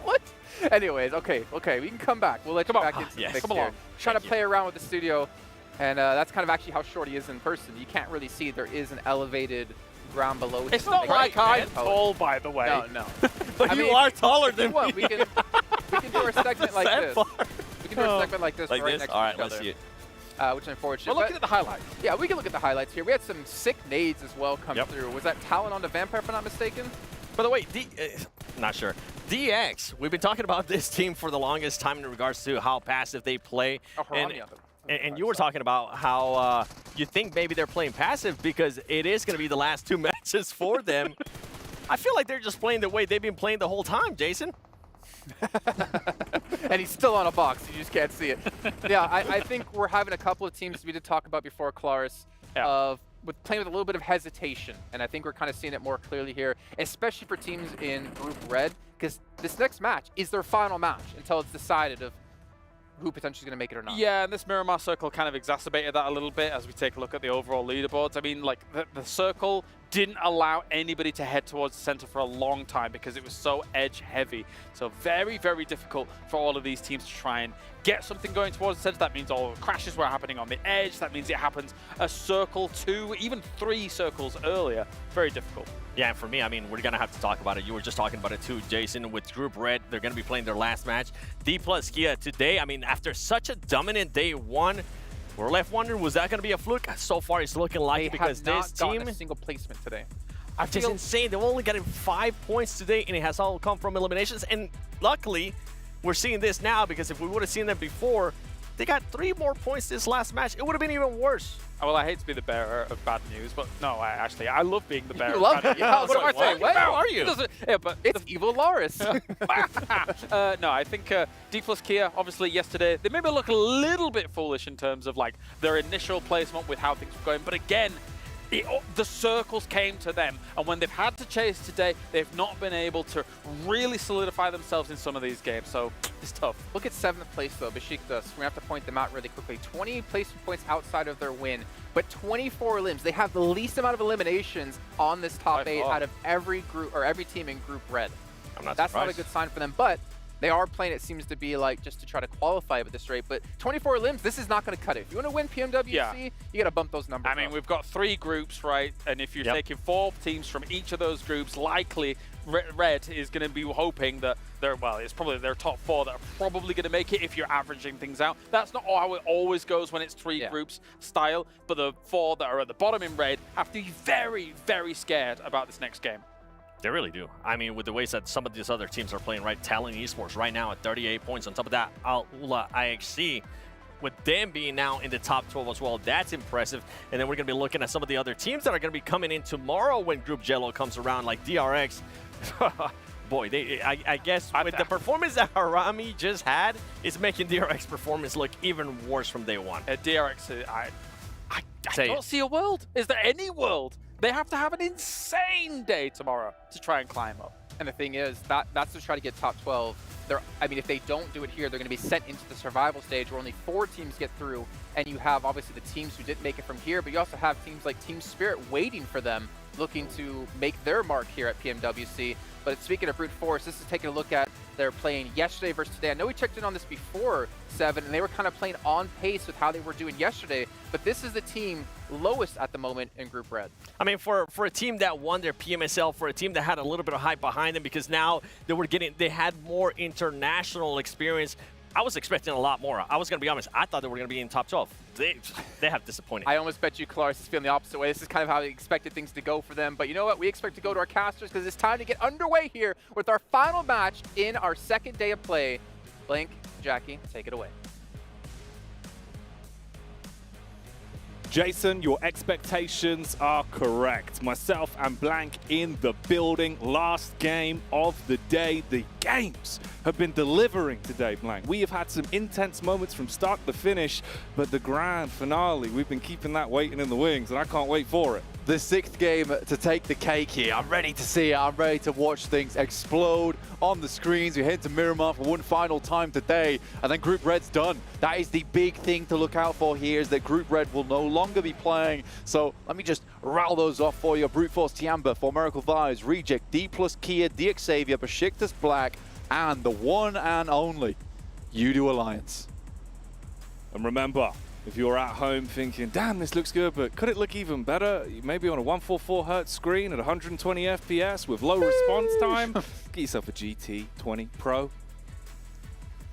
What? Anyways, okay, we can come back. We'll let you back into the mix
come
here.
along.
Trying to play around with the studio, and that's kind of actually how short he is in person. You can't really see there is an elevated ground below.
It's not like I'm tall, by the way.
No.
But you are taller than me.
We can do our segment like this. We can do our segment like this
like
right
this?
next
All
to
right,
each
let's
other.
see it.
Which is unfortunate.
We're looking at the highlights.
Yeah, we can look at the highlights here. We had some sick nades as well come through. Was that Talon on the Vampire, if I'm not mistaken?
By the way, not sure. DX, we've been talking about this team for the longest time in regards to how passive they play. And you were talking about how you think maybe they're playing passive because it is going to be the last 2 matches for them. I feel like they're just playing the way they've been playing the whole time, Jason.
And he's still on a box. You just can't see it. Yeah, I think we're having a couple of teams we did talk about before, Claris, with playing with a little bit of hesitation. And I think we're kind of seeing it more clearly here, especially for teams in Group Red, because this next match is their final match until it's decided of who potentially is going to make it or not.
Yeah, and this Miramar Circle kind of exacerbated that a little bit as we take a look at the overall leaderboards. I mean, like, the Circle didn't allow anybody to head towards the center for a long time because it was so edge-heavy. So very, very difficult for all of these teams to try and get something going towards the center. That means all the crashes were happening on the edge. That means it happens a circle, 2, even 3 circles earlier. Very difficult.
Yeah, and for me, I mean, we're going to have to talk about it. You were just talking about it too, Jason. With Group Red, they're going to be playing their last match. D plus Kia today, I mean, after such a dominant day 1, we're left wondering, was that going to be a fluke? So far, it's looking like because this team...
a single placement today.
I feel insane. They've only gotten 5 points today, and it has all come from eliminations. And luckily, we're seeing this now, because if we would have seen them before, they got 3 more points this last match. It would have been even worse.
Well, I hate to be the bearer of bad news, but no, I love being the bearer
You
of
love
bad
it? Yeah, what am I saying?
What
How
are you?
Yeah, but it's Evil Loris.
No, I think D plus Kia, obviously yesterday, they made me look a little bit foolish in terms of like their initial placement with how things were going. But again, the circles came to them, and when they've had to chase today, they've not been able to really solidify themselves in some of these games, so it's tough.
Look at 7th place though, Besiktas. We're gonna have to point them out really quickly. 20 placement points outside of their win, but 24 elims. They have the least amount of eliminations on this top 8 out of every group or every team in Group Red. That's not a good sign for them, but they are playing, it seems to be like, just to try to qualify at this rate, but 24 limbs, this is not going to cut it. If you want to win PMWC, you got to bump those numbers
I mean, we've got 3 groups, right? And if you're taking 4 teams from each of those groups, likely Red is going to be hoping that it's probably their top 4 that are probably going to make it if you're averaging things out. That's not how it always goes when it's 3 groups style, but the 4 that are at the bottom in Red have to be very, very scared about this next game.
They really do. I mean, with the ways that some of these other teams are playing, right? Talent Esports right now at 38 points. On top of that, Al-Ula IXC, with them being now in the top 12 as well, that's impressive. And then we're going to be looking at some of the other teams that are going to be coming in tomorrow when Group Jello comes around, like DRX. Boy, I guess with the performance that Harami just had, it's making DRX performance look even worse from day one.
At DRX, I don't see a world. Is there any world? They have to have an insane day tomorrow to try and climb up.
And the thing is, that's to try to get top 12. I mean, if they don't do it here, they're going to be sent into the survival stage where only 4 teams get through. And you have, obviously, the teams who didn't make it from here, but you also have teams like Team Spirit waiting for them, looking to make their mark here at PMWC. But speaking of brute force, this is taking a look at their playing yesterday versus today. I know we checked in on this before, 7, and they were kind of playing on pace with how they were doing yesterday, but this is the team lowest at the moment in Group Red.
I mean, for a team that won their PMSL, for a team that had a little bit of hype behind them, because now they had more international experience, I was expecting a lot more. I was going to be honest. I thought they were going to be in top 12. They have disappointed.
I almost bet you Claris is feeling the opposite way. This is kind of how we expected things to go for them. But you know what? We expect to go to our casters because it's time to get underway here with our final match in our 2nd day of play. Blink, Jackie, take it away.
Jason, your expectations are correct. Myself and Blank in the building. Last game of the day. The games have been delivering today, Blank. We have had some intense moments from start to finish, but the grand finale, we've been keeping that waiting in the wings, and I can't wait for it.
The 6th game to take the cake here. I'm ready to see it. I'm ready to watch things explode on the screens. We head to Miramar for one final time today, and then Group Red's done. That is the big thing to look out for here, is that Group Red will no longer be playing. So let me just rattle those off for you. Brute Force Tiamba, For Miracle Vibes, Reject, D plus Kia, D Xavier, Besiktas Black, and the one and only Udo Alliance.
And remember, if you're at home thinking, damn, this looks good, but could it look even better? Maybe on a 144 Hz screen at 120 FPS with low response time. Get yourself a GT 20 Pro.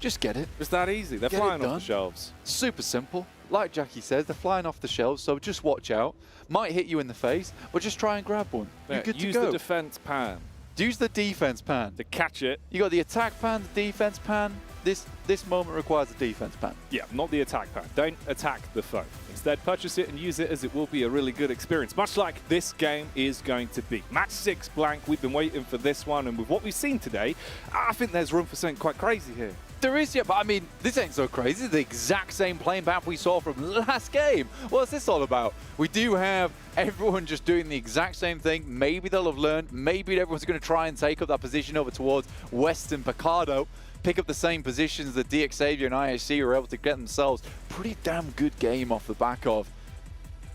Just get it.
It's that easy. They're flying off the shelves.
Super simple. Like Jackie says, they're flying off the shelves, so just watch out. Might hit you in the face, but just try and grab one.
Yeah,
You're good to
use
go.
the defense pan.
Use the defense pan.
To catch it.
You got the attack pan, the defense pan. This moment requires a defense pan.
Yeah, not the attack pan. Don't attack the foe. Instead, purchase it and use it, as it will be a really good experience, much like this game is going to be. Match 6 Blank, we've been waiting for this one, and with what we've seen today, I think there's room for something quite crazy here.
There is, yeah, but I mean, this ain't so crazy. This is the exact same playing path we saw from last game. What's this all about? We do have everyone just doing the exact same thing. Maybe they'll have learned. Maybe everyone's going to try and take up that position over towards Western Picardo, pick up the same positions that D Xavier and ISC were able to get themselves. Pretty damn good game off the back of.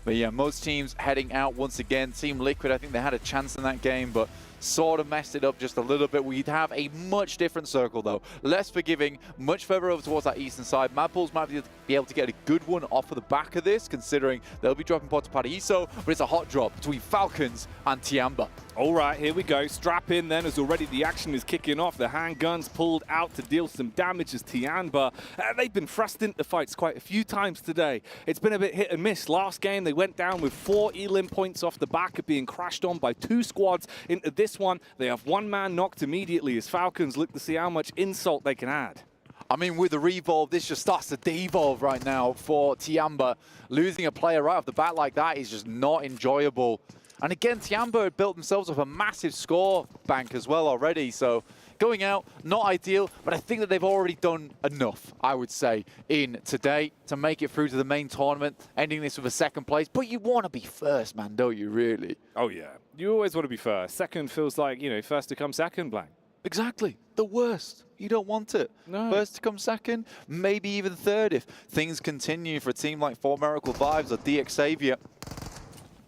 But yeah, most teams heading out once again. Team Liquid, I think they had a chance in that game, but sort of messed it up just a little bit. We'd have a much different circle though. Less forgiving, much further over towards that eastern side. Mad Bulls might be able to get a good one off of the back of this, considering they'll be dropping Pot to Paraiso, but it's a hot drop between Falcons and Tiamba.
All right, here we go. Strap in then, as already the action is kicking off. The handguns pulled out to deal some damage as Tiamba. They've been thrust into fights quite a few times today. It's been a bit hit and miss. Last game, they went down with 4 elim points off the back of being crashed on by 2 squads into this this one, they have one man knocked immediately as Falcons look to see how much insult they can add.
I mean, with the revolve, this just starts to devolve right now for Tiamba. Losing a player right off the bat like that is just not enjoyable. And again, Tiamba had built themselves up a massive score bank as well already, so going out, not ideal, but I think that they've already done enough, I would say, in today to make it through to the main tournament, ending this with a second place. But you want to be first, man, don't you, really?
Oh, yeah. You always want to be first. Second feels like, you know, first to come second, blank.
Exactly. The worst. You don't want it.
No.
First to come second, maybe even third if things continue for a team like 4Miracle Vibes or DX Xavier.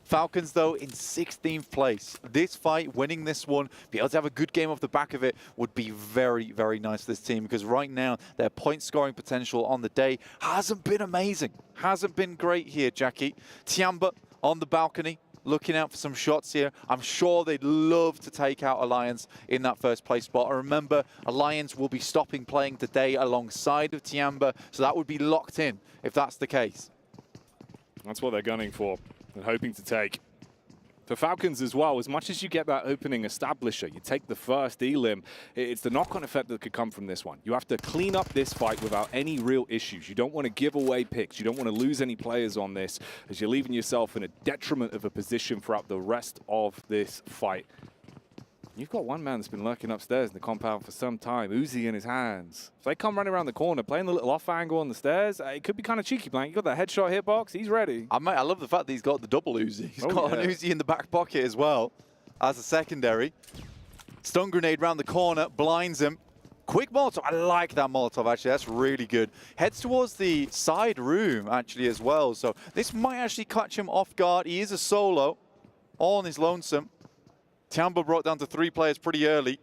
Falcons, though, in 16th place. This fight, winning this one, be able to have a good game off the back of it would be very, very nice for this team because right now their point scoring potential on the day hasn't been amazing. Hasn't been great here, Jackie. Tiamba on the balcony, looking out for some shots here. I'm sure they'd love to take out Alliance in that first place spot. And remember, Alliance will be stopping playing today alongside of Tiamba, so that would be locked in if that's the case.
That's what they're gunning for and hoping to take. For Falcons as well, as much as you get that opening establisher, you take the first elim, it's the knock-on effect that could come from this one. You have to clean up this fight without any real issues. You don't want to give away picks. You don't want to lose any players on this as you're leaving yourself in a detriment of a position throughout the rest of this fight. You've got one man that's been lurking upstairs in the compound for some time, Uzi in his hands. If they come running around the corner, playing the little off angle on the stairs, it could be kind of cheeky, Blank. You got that headshot hitbox, he's ready.
I love the fact that he's got the double Uzi. He's got an Uzi in the back pocket as well as a secondary. Stun grenade round the corner, blinds him. Quick Molotov, I like that Molotov actually, that's really good. Heads towards the side room actually as well, so this might actually catch him off guard. He is a solo, all on his lonesome. Tiamba brought down to 3 players pretty early.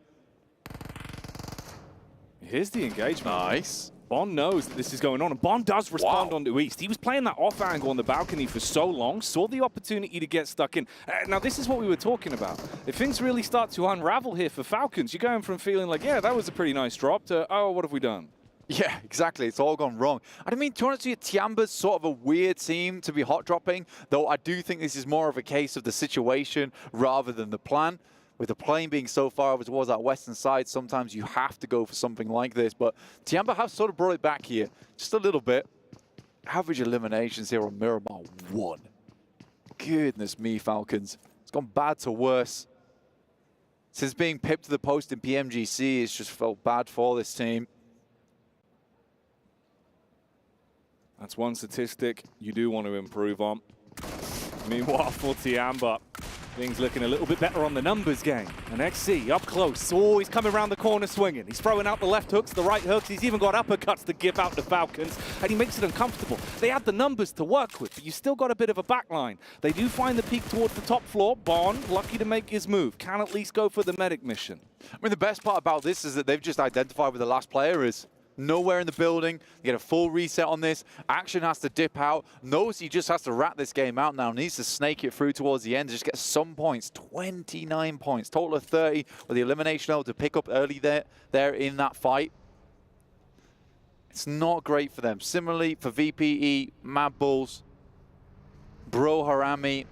Here's the engagement.
Nice.
Bond knows that this is going on, and Bond does respond onto East. He was playing that off angle on the balcony for so long, saw the opportunity to get stuck in. Now, this is what we were talking about. If things really start to unravel here for Falcons, you're going from feeling like, yeah, that was a pretty nice drop, to, oh, what have we done?
Yeah, exactly. It's all gone wrong. I mean, to be honest with you, Tiamba's sort of a weird team to be hot dropping, though I do think this is more of a case of the situation rather than the plan. With the plane being so far over towards that western side, sometimes you have to go for something like this. But Tiamba have sort of brought it back here just a little bit. Average eliminations here on Miramar, 1. Goodness me, Falcons. It's gone bad to worse. Since being pipped to the post in PMGC, it's just felt bad for this team.
That's one statistic you do want to improve on. Meanwhile, for Tiamba, things looking a little bit better on the numbers game. And XC up close. Oh, he's coming around the corner swinging. He's throwing out the left hooks, the right hooks. He's even got uppercuts to give out to Falcons. And he makes it uncomfortable. They have the numbers to work with, but you still got a bit of a backline. They do find the peak towards the top floor. Bond, lucky to make his move. Can at least go for the medic mission.
I mean, the best part about this is that they've just identified where the last player is. Nowhere in the building. They get a full reset on this. Action has to dip out. Knows he just has to wrap this game out now. Needs to snake it through towards the end. Just get some points. 29 points. Total of 30 with the elimination able to pick up early there in that fight. It's not great for them. Similarly for VPE, Mad Bulls, Bro Harami,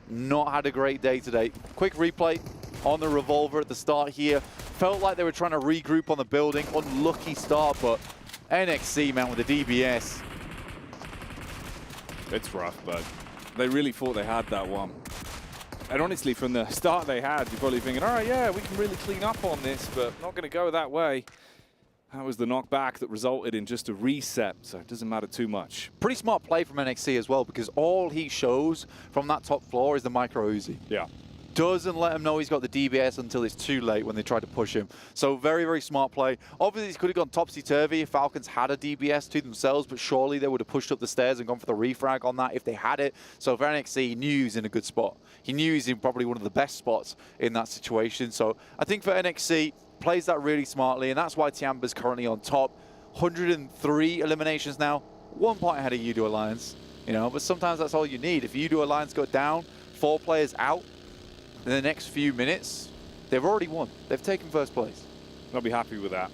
not had a great day today. Quick replay on the revolver at the start here. Felt like they were trying to regroup on the building. Unlucky start, but NXC, man, with the DBS.
It's rough, but they really thought they had that one. And honestly, from the start they had, you're probably thinking, all right, yeah, we can really clean up on this, but not going to go that way. That was the knockback that resulted in just a reset, so it doesn't matter too much.
Pretty smart play from NXC as well, because all he shows from that top floor is the micro Uzi.
Yeah.
Doesn't let him know he's got the DBS until it's too late when they try to push him. So very, very smart play. Obviously, he could have gone topsy-turvy if Falcons had a DBS to themselves, but surely they would have pushed up the stairs and gone for the refrag on that if they had it. So for NXC, he knew he was in a good spot. He knew he's in probably one of the best spots in that situation. So I think for NXC, plays that really smartly, and that's why Tiamba's currently on top. 103 eliminations now, 1 point ahead of Udo Alliance. You know, but sometimes that's all you need. If Udo Alliance go down, 4 players out, in the next few minutes, they've already won. They've taken first place.
I'll be happy with that.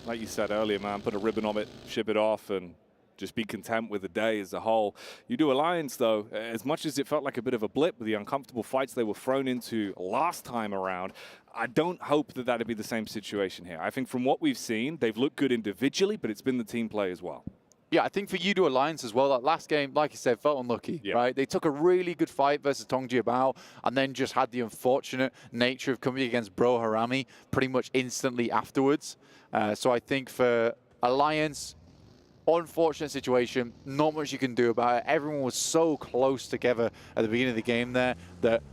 Like you said earlier, man, put a ribbon on it, ship it off, and just be content with the day as a whole. U2 Alliance, though, as much as it felt like a bit of a blip with the uncomfortable fights they were thrown into last time around, I don't hope that that'd be the same situation here. I think from what we've seen, they've looked good individually, but it's been the team play as well.
Yeah, I think for U2 Alliance as well, that last game, like you said, felt unlucky, right? They took a really good fight versus Tongji Bao and then just had the unfortunate nature of coming against Bro Harami pretty much instantly afterwards. So I think for Alliance, unfortunate situation, not much you can do about it. Everyone was so close together at the beginning of the game there that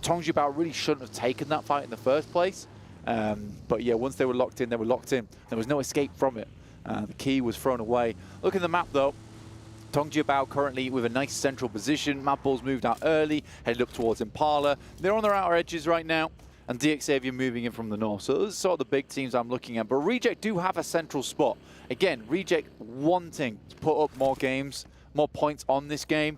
Tongji Bao really shouldn't have taken that fight in the first place. But yeah, once they were locked in, they were locked in. There was no escape from it. The key was thrown away. Look at the map though. Tongji Bao currently with a nice central position. Mad Bulls moved out early, headed up towards Impala. They're on their outer edges right now. And DXavier moving in from the north. So those are sort of the big teams I'm looking at. But Reject do have a central spot. Again, Reject wanting to put up more games, more points on this game.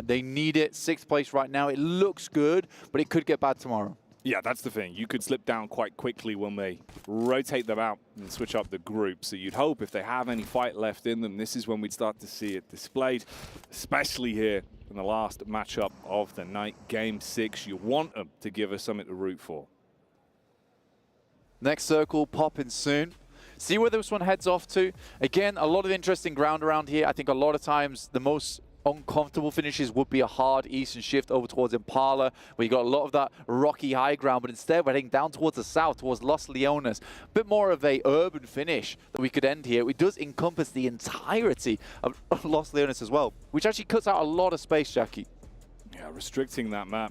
They need it. 6th place right now. It looks good, but it could get bad tomorrow.
Yeah, that's the thing. You could slip down quite quickly when they rotate them out and switch up the group. So you'd hope if they have any fight left in them, this is when we'd start to see it displayed, especially here in the last matchup of the night, Game 6. You want them to give us something to root for.
Next circle popping soon. See where this one heads off to. Again, a lot of interesting ground around here. I think a lot of times the most uncomfortable finishes would be a hard eastern shift over towards Impala, where you got a lot of that rocky high ground, but instead we're heading down towards the south, towards Los Leones. A bit more of a urban finish that we could end here. It does encompass the entirety of Los Leones as well, which actually cuts out a lot of space, Jackie.
Yeah, restricting that map,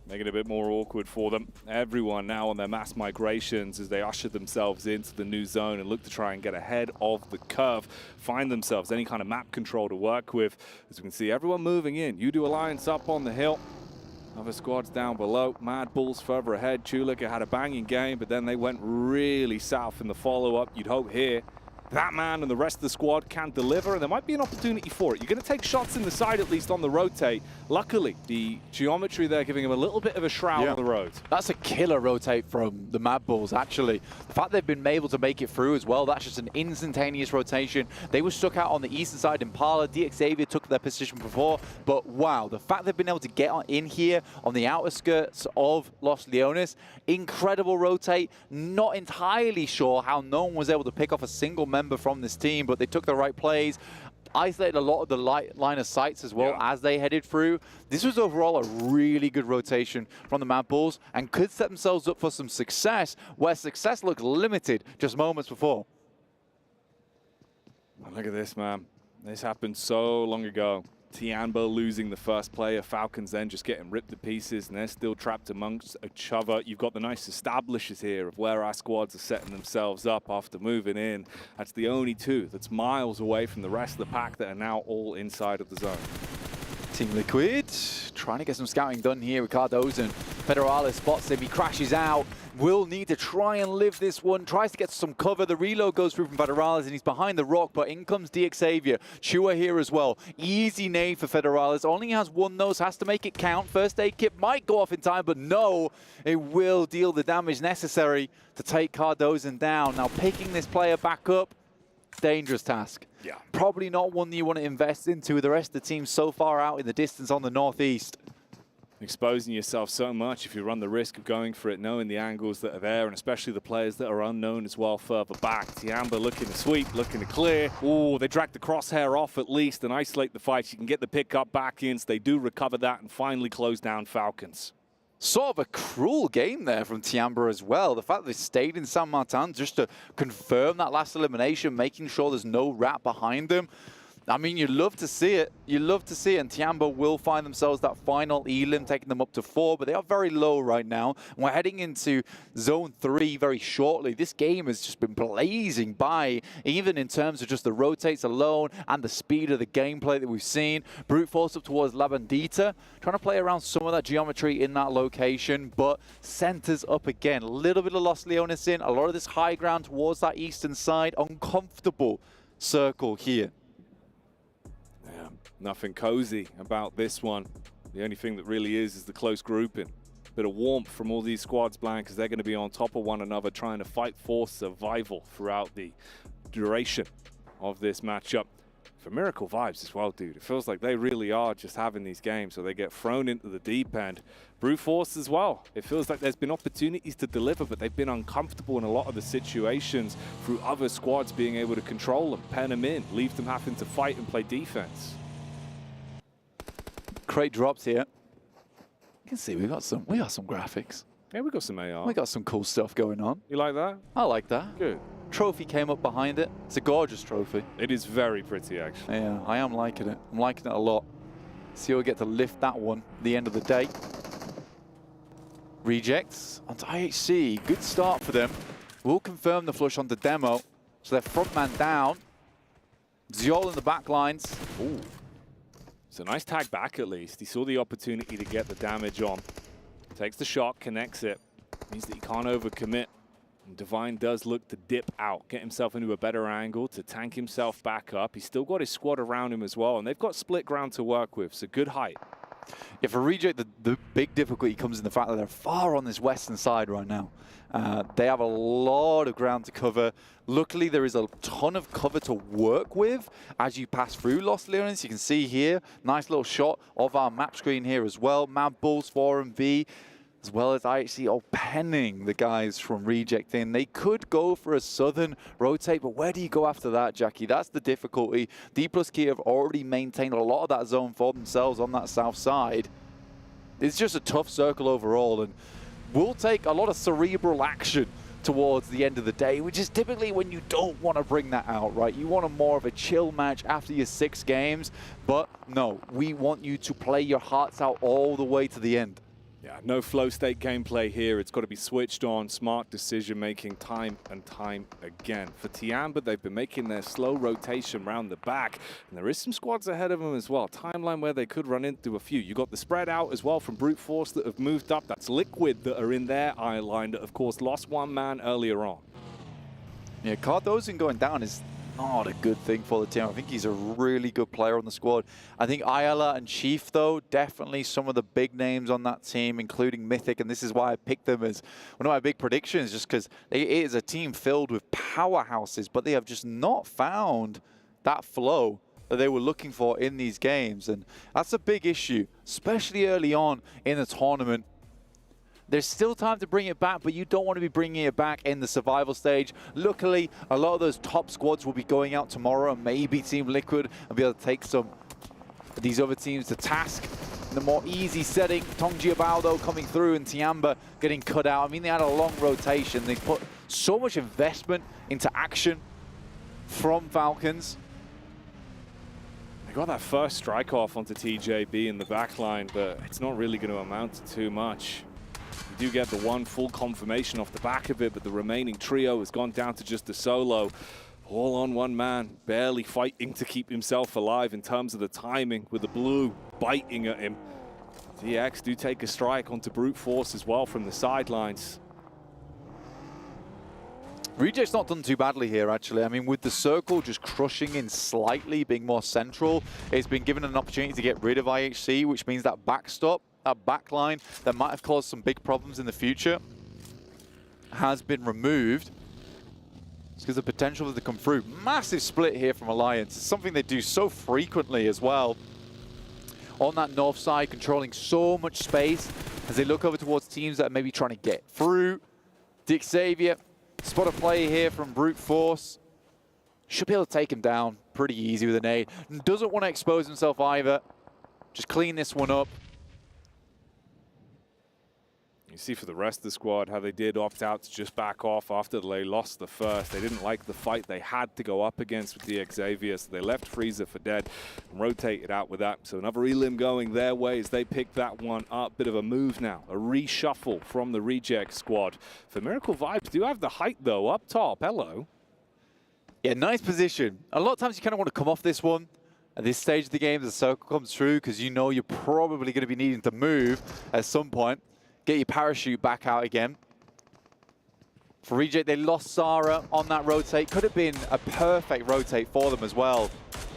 making it a bit more awkward for them. Everyone now on their mass migrations as they usher themselves into the new zone and look to try and get ahead of the curve, find themselves any kind of map control to work with. As we can see, everyone moving in. U2 Alliance up on the hill. Other squads down below. Mad Bulls further ahead. Chulika had a banging game, but then they went really south in the follow-up. You'd hope here that man and the rest of the squad can deliver, and there might be an opportunity for it. You're going to take shots in the side, at least on the rotate. Luckily, the geometry there giving him a little bit of a shroud on the road.
That's a killer rotate from the Mad Bulls, actually. The fact they've been able to make it through as well, that's just an instantaneous rotation. They were stuck out on the eastern side. Impala, DXavier took their position before, but wow, the fact they've been able to get in here on the outer skirts of Los Leones, incredible rotate. Not entirely sure how no one was able to pick off a single member from this team, but they took the right plays, isolated a lot of the line of sights as well as they headed through. This was overall a really good rotation from the Mad Bulls and could set themselves up for some success, where success looked limited just moments before.
Look at this, man. This happened so long ago. Tianbo losing the first player, Falcons then just getting ripped to pieces, and they're still trapped amongst each other. You've got the nice establishers here of where our squads are setting themselves up after moving in. That's the only two that's miles away from the rest of the pack that are now all inside of the zone.
Team Liquid trying to get some scouting done here. Ricardo's and Federalis spots him. He crashes out. Will need to try and live this one. Tries to get some cover. The reload goes through from Federalis and he's behind the rock, but in comes DXavier. Chua here as well. Easy nade for Federalis. Only has one nose, has to make it count. First aid kit might go off in time, but no, it will deal the damage necessary to take Cardozo down. Now picking this player back up, dangerous task.
Yeah.
Probably not one that you want to invest into with the rest of the team so far out in the distance on the northeast.
Exposing yourself so much if you run the risk of going for it, knowing the angles that are there, and especially the players that are unknown as well further back. Tiamba looking to sweep, looking to clear. Oh, they drag the crosshair off at least and isolate the fight. You can get the pickup back in, so they do recover that and finally close down Falcons.
Sort of a cruel game there from Tiamba as well. The fact that they stayed in San Martin just to confirm that last elimination, making sure there's no rat behind them. I mean, you'd love to see it. You'd love to see it. And Tiamba will find themselves that final elim, taking them up to 4, but they are very low right now. And we're heading into Zone 3 very shortly. This game has just been blazing by, even in terms of just the rotates alone and the speed of the gameplay that we've seen. Brute force up towards La Bandita, trying to play around some of that geometry in that location, but centers up again. A little bit of Los Leones in, a lot of this high ground towards that eastern side. Uncomfortable circle here.
Nothing cozy about this one. The only thing that really is the close grouping. Bit of warmth from all these squads, Blank, because they're going to be on top of one another trying to fight for survival throughout the duration of this matchup. For Miracle Vibes as well, dude, it feels like they really are just having these games, so they get thrown into the deep end. Brute Force as well. It feels like there's been opportunities to deliver, but they've been uncomfortable in a lot of the situations through other squads being able to control them, pen them in, leave them having to fight and play defense.
Crate drops here. You can see we got some graphics.
Yeah, we got some AR.
We got some cool stuff going on.
You like that?
I like that.
Good.
Trophy came up behind it. It's a gorgeous trophy.
It is very pretty, actually.
Yeah, I am liking it. I'm liking it a lot. See how we get to lift that one at the end of the day. Rejects onto IHC. Good start for them. We'll confirm the flush onto demo. So their front man down. Ziol in the back lines.
Ooh. It's a nice tag back at least. He saw the opportunity to get the damage on. Takes the shot, connects it. Means that he can't overcommit. And Divine does look to dip out, get himself into a better angle to tank himself back up. He's still got his squad around him as well, and they've got split ground to work with, so good height.
Yeah, for Reject, the big difficulty comes in the fact that they're far on this western side right now. They have a lot of ground to cover. Luckily, there is a ton of cover to work with as you pass through Los Leones. You can see here, nice little shot of our map screen here as well. Mad Bulls, 4MV, as well as IHC all penning the guys from Reject in. They could go for a southern rotate, but where do you go after that, Jackie? That's the difficulty. D plus Key have already maintained a lot of that zone for themselves on that south side. It's just a tough circle overall, and will take a lot of cerebral action towards the end of the day, which is typically when you don't want to bring that out, right? You want a more of a chill match after your 6 games, but no, we want you to play your hearts out all the way to the end.
Yeah, no flow state gameplay here. It's got to be switched on, smart decision making time and time again. For Tiamba, they've been making their slow rotation round the back, and there is some squads ahead of them as well. Timeline where they could run into a few. You got the spread out as well from Brute Force that have moved up. That's Liquid that are in their eye line that, of course, lost one man earlier on.
Yeah, Cardozo going down is not a good thing for the team. I think he's a really good player on the squad. I think Ayala and Chief, though, definitely some of the big names on that team, including Mythic, and this is why I picked them as one of my big predictions, just because it is a team filled with powerhouses, but they have just not found that flow that they were looking for in these games, and that's a big issue, especially early on in the tournament. There's still time to bring it back, but you don't want to be bringing it back in the survival stage. Luckily, a lot of those top squads will be going out tomorrow, and maybe Team Liquid will be able to take some of these other teams to task in the more easy setting. Tongji Abao, though, coming through, and Tiamba getting cut out. I mean, they had a long rotation. They put so much investment into action from Falcons.
They got that first strike off onto TJB in the backline, but it's not really going to amount to too much. You do get the one full confirmation off the back of it, but the remaining trio has gone down to just a solo. All on one man, barely fighting to keep himself alive in terms of the timing, with the blue biting at him. DX do take a strike onto Brute Force as well from the sidelines.
Reject's not done too badly here, actually. I mean, with the circle just crushing in slightly, being more central, it's been given an opportunity to get rid of IHC, which means that backstop, that backline that might have caused some big problems in the future has been removed. It's because the potential for it to come through. Massive split here from Alliance. It's something they do so frequently as well. On that north side, controlling so much space as they look over towards teams that are maybe trying to get through. Dick Xavier, spot a play here from Brute Force. Should be able to take him down pretty easy with an nade. Doesn't want to expose himself either. Just clean this one up.
You see for the rest of the squad how they did opt out to just back off after they lost the first. They didn't like the fight they had to go up against with the Xavier, so they left Freezer for dead and rotated out with that. So another elim going their way as they pick that one up. Bit of a move now, a reshuffle from the Reject squad. For Miracle Vibes do have the height though up top. Hello.
Yeah, nice position. A lot of times you kind of want to come off this one at this stage of the game as the circle comes through, because you know you're probably going to be needing to move at some point. Get your parachute back out again. For Reject, they lost Sarah on that rotate. Could have been a perfect rotate for them as well.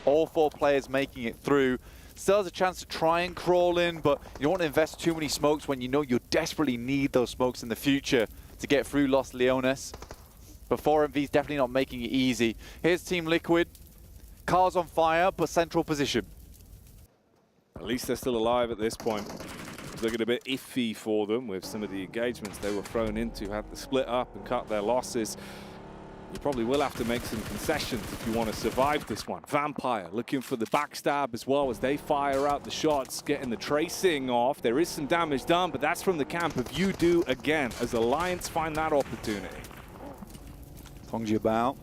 All 4 players making it through. Still has a chance to try and crawl in, but you don't want to invest too many smokes when you know you desperately need those smokes in the future to get through Los Leones. But 4MV's definitely not making it easy. Here's Team Liquid. Car's on fire, but central position.
At least they're still alive at this point. It's looking a bit iffy for them with some of the engagements they were thrown into, had to split up and cut their losses. You probably will have to make some concessions if you want to survive this one. Vampire looking for the backstab as well as they fire out the shots, getting the tracing off. There is some damage done, but that's from the camp of You Do again as Alliance find that opportunity.
Tongji about.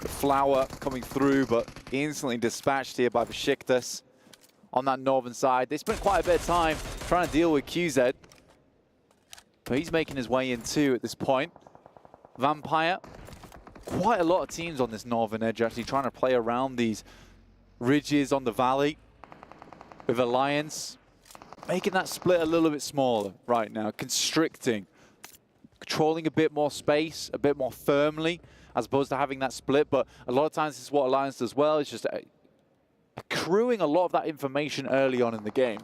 The flower coming through, but instantly dispatched here by Besiktas on that northern side. They spent quite a bit of time trying to deal with QZ, but he's making his way in too at this point. Vampire, quite a lot of teams on this northern edge actually trying to play around these ridges on the valley with Alliance, making that split a little bit smaller right now, constricting, controlling a bit more space, a bit more firmly, as opposed to having that split. But a lot of times this is what Alliance does well, it's just accruing a lot of that information early on in the game.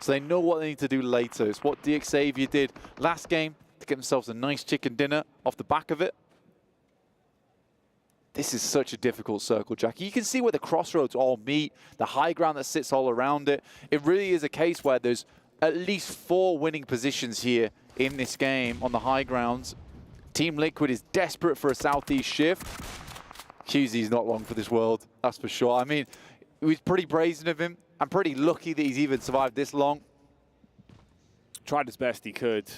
So they know what they need to do later. It's what DXavier did last game, to get themselves a nice chicken dinner off the back of it. This is such a difficult circle, Jackie. You can see where the crossroads all meet, the high ground that sits all around it. It really is a case where there's at least 4 winning positions here in this game on the high grounds. Team Liquid is desperate for a southeast shift. QZ's not long for this world, that's for sure. I mean, it was pretty brazen of him. I'm pretty lucky that he's even survived this long.
Tried as best he could.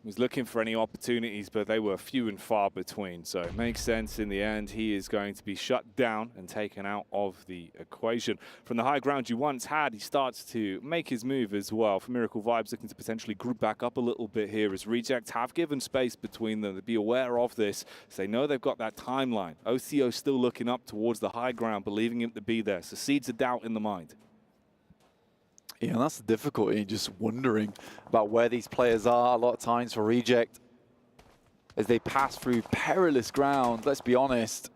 Was looking for any opportunities, but they were few and far between. So it makes sense in the end. He is going to be shut down and taken out of the equation. From the high ground you once had, he starts to make his move as well. For Miracle Vibes, looking to potentially group back up a little bit here as Reject have given space between them to be aware of this. So they know they've got that timeline. OCO still looking up towards the high ground, believing him to be there. So seeds of doubt in the mind.
Yeah, that's the difficulty, just wondering about where these players are a lot of times for Reject as they pass through perilous ground, let's be honest.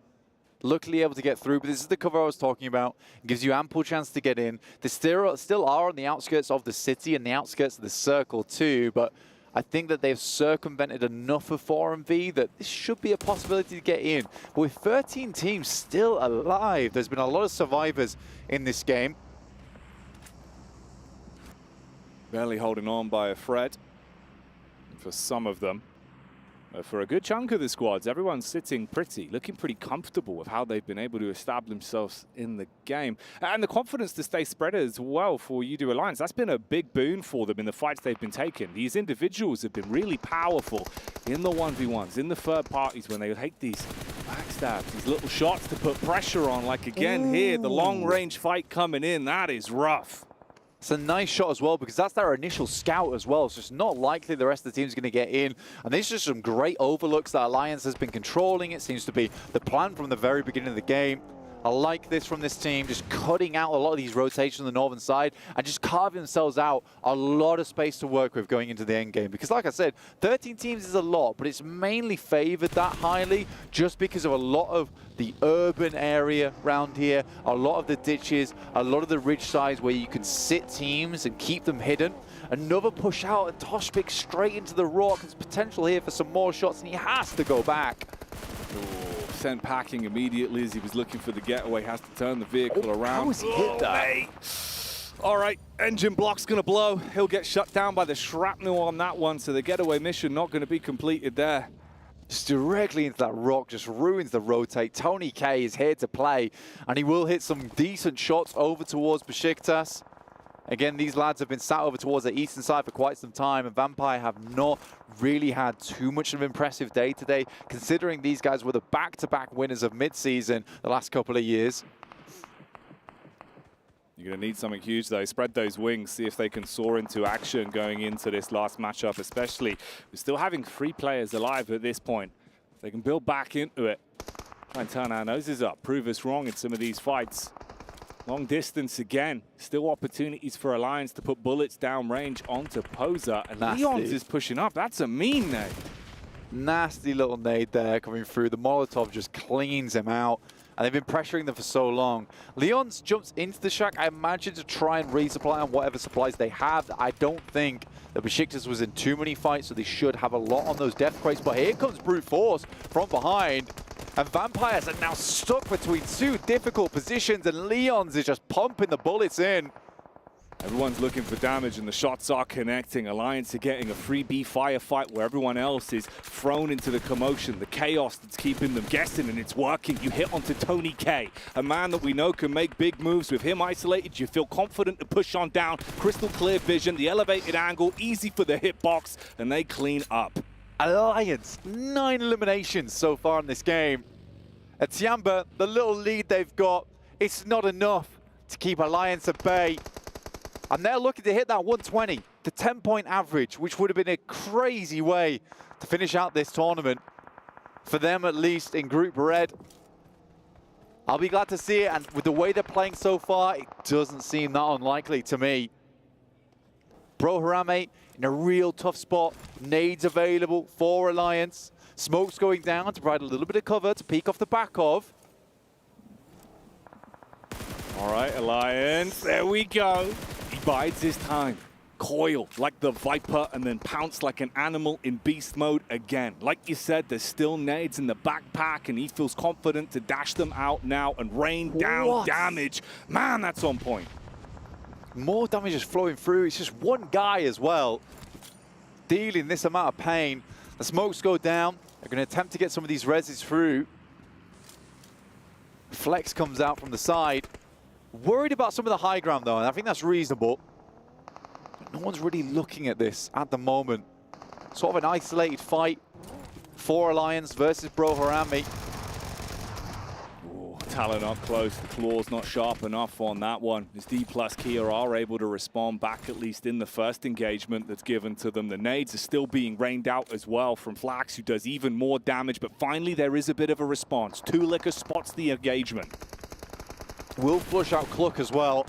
Luckily able to get through, but this is the cover I was talking about. It gives you ample chance to get in. They still are on the outskirts of the city and the outskirts of the circle too, but I think that they've circumvented enough of 4MV that this should be a possibility to get in. But with 13 teams still alive, there's been a lot of survivors in this game.
Barely holding on by a thread for some of them. For a good chunk of the squads, everyone's sitting pretty, looking pretty comfortable with how they've been able to establish themselves in the game. And the confidence to stay spread as well for You Alliance. That's been a big boon for them in the fights they've been taking. These individuals have been really powerful in the 1v1s, in the third parties when they take these backstabs, these little shots to put pressure on. Like again here, the long range fight coming in, that is rough.
It's a nice shot as well because that's their initial scout as well. So it's not likely the rest of the team's going to get in. And there's just some great overlooks that Alliance has been controlling. It seems to be the plan from the very beginning of the game. I like this from this team, just cutting out a lot of these rotations on the northern side and just carving themselves out a lot of space to work with going into the end game. Because like I said, 13 teams is a lot, but it's mainly favored that highly just because of a lot of the urban area around here, a lot of the ditches, a lot of the ridge sides where you can sit teams and keep them hidden. Another push out and Toshpik straight into the rock. There's potential here for some more shots and he has to go back.
Ooh, sent packing immediately as he was looking for the getaway, has to turn the vehicle around.
How has he hit that?
Mate. All right, engine block's going to blow. He'll get shut down by the shrapnel on that one, so the getaway mission not going to be completed there.
Just directly into that rock, just ruins the rotate. Tony K is here to play, and he will hit some decent shots over towards Besiktas. Again, these lads have been sat over towards the eastern side for quite some time, and Vampire have not really had too much of an impressive day today, considering these guys were the back-to-back winners of mid-season the last couple of years.
You're going to need something huge, though. Spread those wings, see if they can soar into action going into this last matchup, especially. We're still having 3 players alive at this point. If they can build back into it, try and turn our noses up, prove us wrong in some of these fights. Long distance again. Still opportunities for Alliance to put bullets down range onto Poser. And Leon's is pushing up. That's a mean nade.
Nasty little nade there coming through. The Molotov just cleans him out. And they've been pressuring them for so long. Leon's jumps into the shack, I imagine, to try and resupply on whatever supplies they have. I don't think that Besiktas was in too many fights, so they should have a lot on those death crates. But here comes brute force from behind. And Vampires are now stuck between two difficult positions, and Leon's is just pumping the bullets in.
Everyone's looking for damage and the shots are connecting. Alliance are getting a 3B firefight where everyone else is thrown into the commotion, the chaos that's keeping them guessing, and it's working. You hit onto Tony K, a man that we know can make big moves. With him isolated, you feel confident to push on down. Crystal clear vision, the elevated angle, easy for the hitbox, and they clean up.
Alliance, 9 eliminations so far in this game. At Tiamba, the little lead they've got, it's not enough to keep Alliance at bay. And they're looking to hit that 120, the 10-point average, which would have been a crazy way to finish out this tournament. For them, at least, in Group Red. I'll be glad to see it, and with the way they're playing so far, it doesn't seem that unlikely to me. Bro Harame in a real tough spot. Nades available for Alliance. Smoke's going down to provide a little bit of cover to peek off the back of.
All right, Alliance, there we go. He bides his time. Coil like the Viper and then pounce like an animal in beast mode again. Like you said, there's still nades in the backpack and he feels confident to dash them out now and rain down damage. Man, that's on point.
More damage is flowing through. It's just one guy as well dealing this amount of pain. The smokes go down. They're going to attempt to get some of these reses through. Flex comes out from the side. Worried about some of the high ground though, and I think that's reasonable. No one's really looking at this at the moment. Sort of an isolated fight for Alliance versus Bro Harame.
Talon up close, the claw's not sharp enough on that one. As D plus Kia are able to respond back, at least in the first engagement that's given to them. The nades are still being rained out as well from Flax, who does even more damage, but finally there is a bit of a response. Tulica spots the engagement.
Will flush out Cluck as well.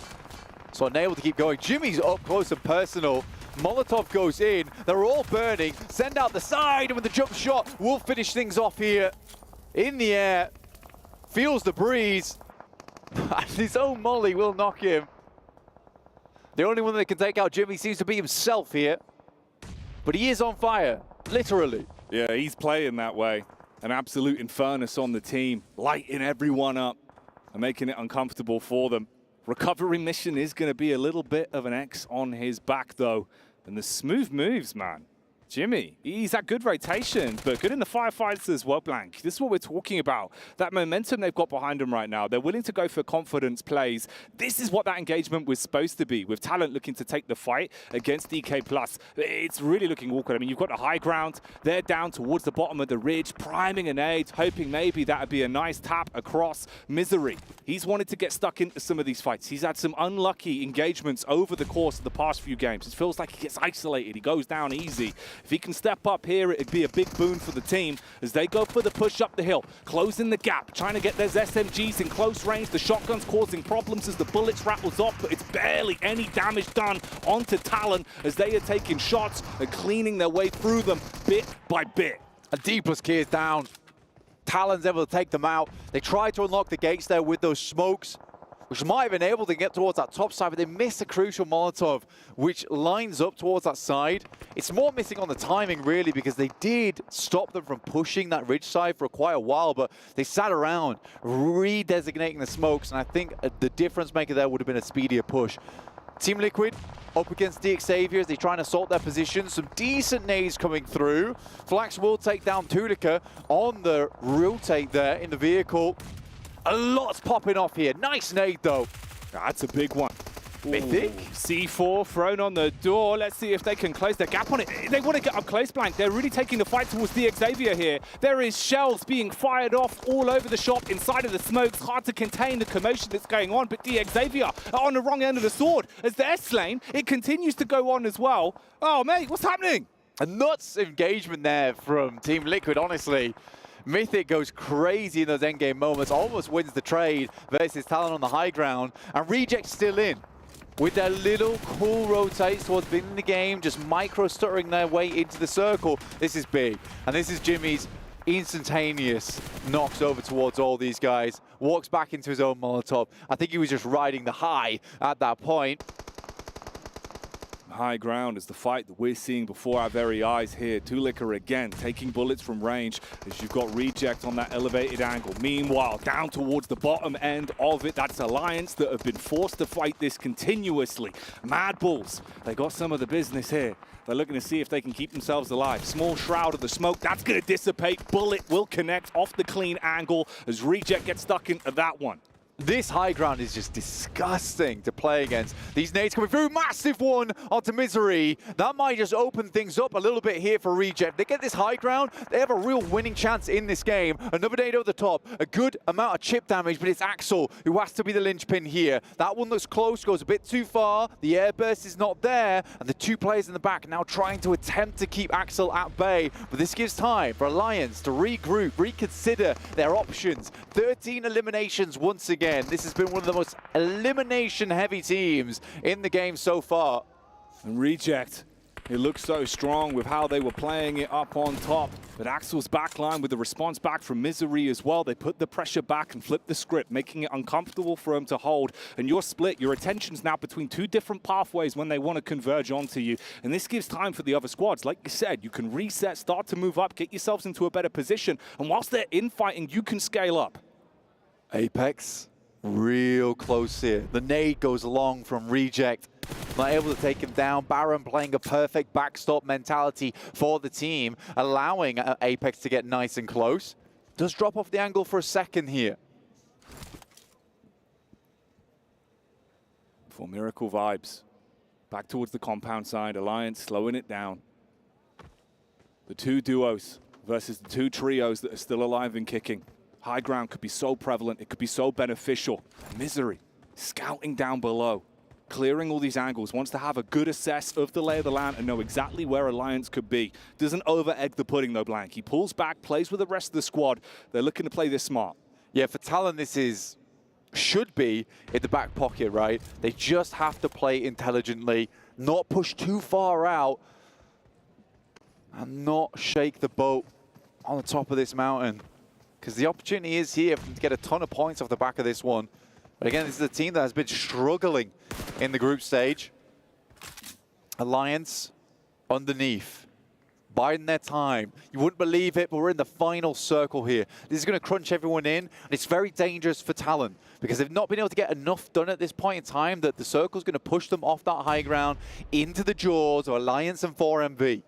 So unable to keep going. Jimmy's up close and personal. Molotov goes in. They're all burning. Send out the side, and with the jump shot, will finish things off here in the air. Feels the breeze. And his own molly will knock him. The only one that can take out Jimmy seems to be himself here. But he is on fire, literally.
Yeah, he's playing that way. An absolute infernus on the team, lighting everyone up and making it uncomfortable for them. Recovery mission is going to be a little bit of an X on his back, though. And the smooth moves, man. Jimmy, he's at good rotation, but good in the firefights as well, Blank. This is what we're talking about. That momentum they've got behind them right now. They're willing to go for confidence plays. This is what that engagement was supposed to be, with Talent looking to take the fight against DK+. It's really looking awkward. I mean, you've got the high ground. They're down towards the bottom of the ridge, priming an aid, hoping maybe that would be a nice tap across. Misery. He's wanted to get stuck into some of these fights. He's had some unlucky engagements over the course of the past few games. It feels like he gets isolated. He goes down easy. If he can step up here, it'd be a big boon for the team as they go for the push up the hill, closing the gap, trying to get those SMGs in close range. The shotgun's causing problems as the bullets rattles off, but it's barely any damage done onto Talon as they are taking shots and cleaning their way through them bit by bit.
A D plus key is down. Talon's able to take them out. They tried to unlock the gates there with those smokes, which might have been able to get towards that top side, but they missed a crucial Molotov, which lines up towards that side. It's more missing on the timing, really, because they did stop them from pushing that ridge side for quite a while, but they sat around, redesignating the smokes, and I think the difference maker there would have been a speedier push. Team Liquid up against the Xavier as they try and assault their position. Some decent nades coming through. Flax will take down Tulica on the rotate there in the vehicle. A lot's popping off here. Nice nade, though.
That's a big one.
Mythic.
C4 thrown on the door. Let's see if they can close their gap on it. They want to get up close, Blank. They're really taking the fight towards the Xavier here. There is shells being fired off all over the shop, inside of the smokes. Hard to contain the commotion that's going on, but the Xavier are on the wrong end of the sword. As they're slain, it continues to go on as well. Oh, mate, what's happening?
A nuts engagement there from Team Liquid, honestly. Mythic goes crazy in those endgame moments, almost wins the trade versus Talon on the high ground, and Reject's still in with their little cool rotates towards beginning the game, just micro-stuttering their way into the circle. This is big, and this is Jimmy's instantaneous knocks over towards all these guys, walks back into his own Molotov. I think he was just riding the high at that point.
High ground is the fight that we're seeing before our very eyes here. Tulika again taking bullets from range as you've got Reject on that elevated angle. Meanwhile, down towards the bottom end of it, that's Alliance that have been forced to fight this continuously. Mad Bulls, they got some of the business here. They're looking to see if they can keep themselves alive. Small shroud of the smoke, that's going to dissipate. Bullet will connect off the clean angle as Reject gets stuck into that one.
This high ground is just disgusting to play against. These nades coming through, massive one onto Misery. That might just open things up a little bit here for Reject. They get this high ground, they have a real winning chance in this game. Another nade over the top, a good amount of chip damage, but it's Axel who has to be the linchpin here. That one looks close, goes a bit too far. The airburst is not there, and the two players in the back now trying to attempt to keep Axel at bay. But this gives time for Alliance to regroup, reconsider their options. 13 eliminations once again. This has been one of the most elimination-heavy teams in the game so far.
And Reject, it looks so strong with how they were playing it up on top. But Axel's backline with the response back from Misery as well. They put the pressure back and flipped the script, making it uncomfortable for him to hold. And you're split. Your attention's now between two different pathways when they want to converge onto you. And this gives time for the other squads. Like you said, you can reset, start to move up, get yourselves into a better position. And whilst they're infighting, you can scale up.
Apex, real close here. The nade goes long from Reject. Not able to take him down. Baron playing a perfect backstop mentality for the team, allowing Apex to get nice and close. Does drop off the angle for a second here.
For Miracle Vibes, back towards the compound side. Alliance slowing it down. The two duos versus the two trios that are still alive and kicking. High ground could be so prevalent, it could be so beneficial. Misery, scouting down below, clearing all these angles, wants to have a good assess of the lay of the land and know exactly where Alliance could be. Doesn't over-egg the pudding though, Blank. He pulls back, plays with the rest of the squad. They're looking to play this smart.
Yeah, for Talon, this should be in the back pocket, right? They just have to play intelligently, not push too far out, and not shake the boat on the top of this mountain. Because the opportunity is here for them to get a ton of points off the back of this one. But again, this is a team that has been struggling in the group stage. Alliance underneath, biding their time. You wouldn't believe it, but we're in the final circle here. This is going to crunch everyone in, and it's very dangerous for Talon because they've not been able to get enough done at this point in time that the circle's going to push them off that high ground into the jaws of Alliance and 4MV.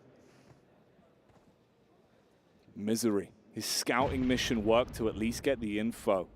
Misery. His scouting mission worked to at least get the info.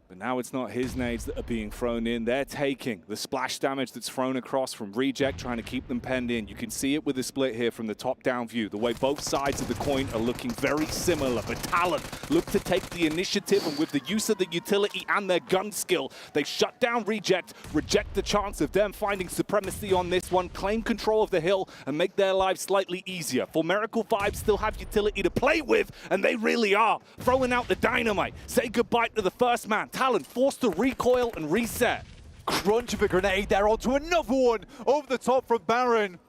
But now it's not his nades that are being thrown in. They're taking the splash damage that's thrown across from Reject, trying to keep them penned in. You can see it with the split here from the top-down view. The way both sides of the coin are looking very similar. But Talon look to take the initiative, and with the use of the utility and their gun skill, they shut down Reject, reject the chance of them finding supremacy on this one, claim control of the hill, and make their lives slightly easier. For Miracle Vibes still have utility to play with, and they really are. Throwing out the dynamite. Say goodbye to the first man. Talon forced to recoil and reset.
Crunch of a grenade there onto another one over the top from Baron.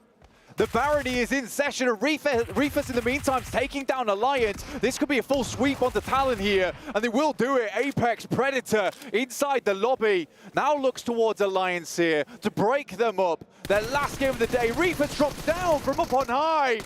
The barony is in session, and Refus in the meantime is taking down Alliance. This could be a full sweep onto Talon here, and they will do it. Apex Predator inside the lobby. Now looks towards Alliance here to break them up. Their last game of the day. Refus drops down from up on high.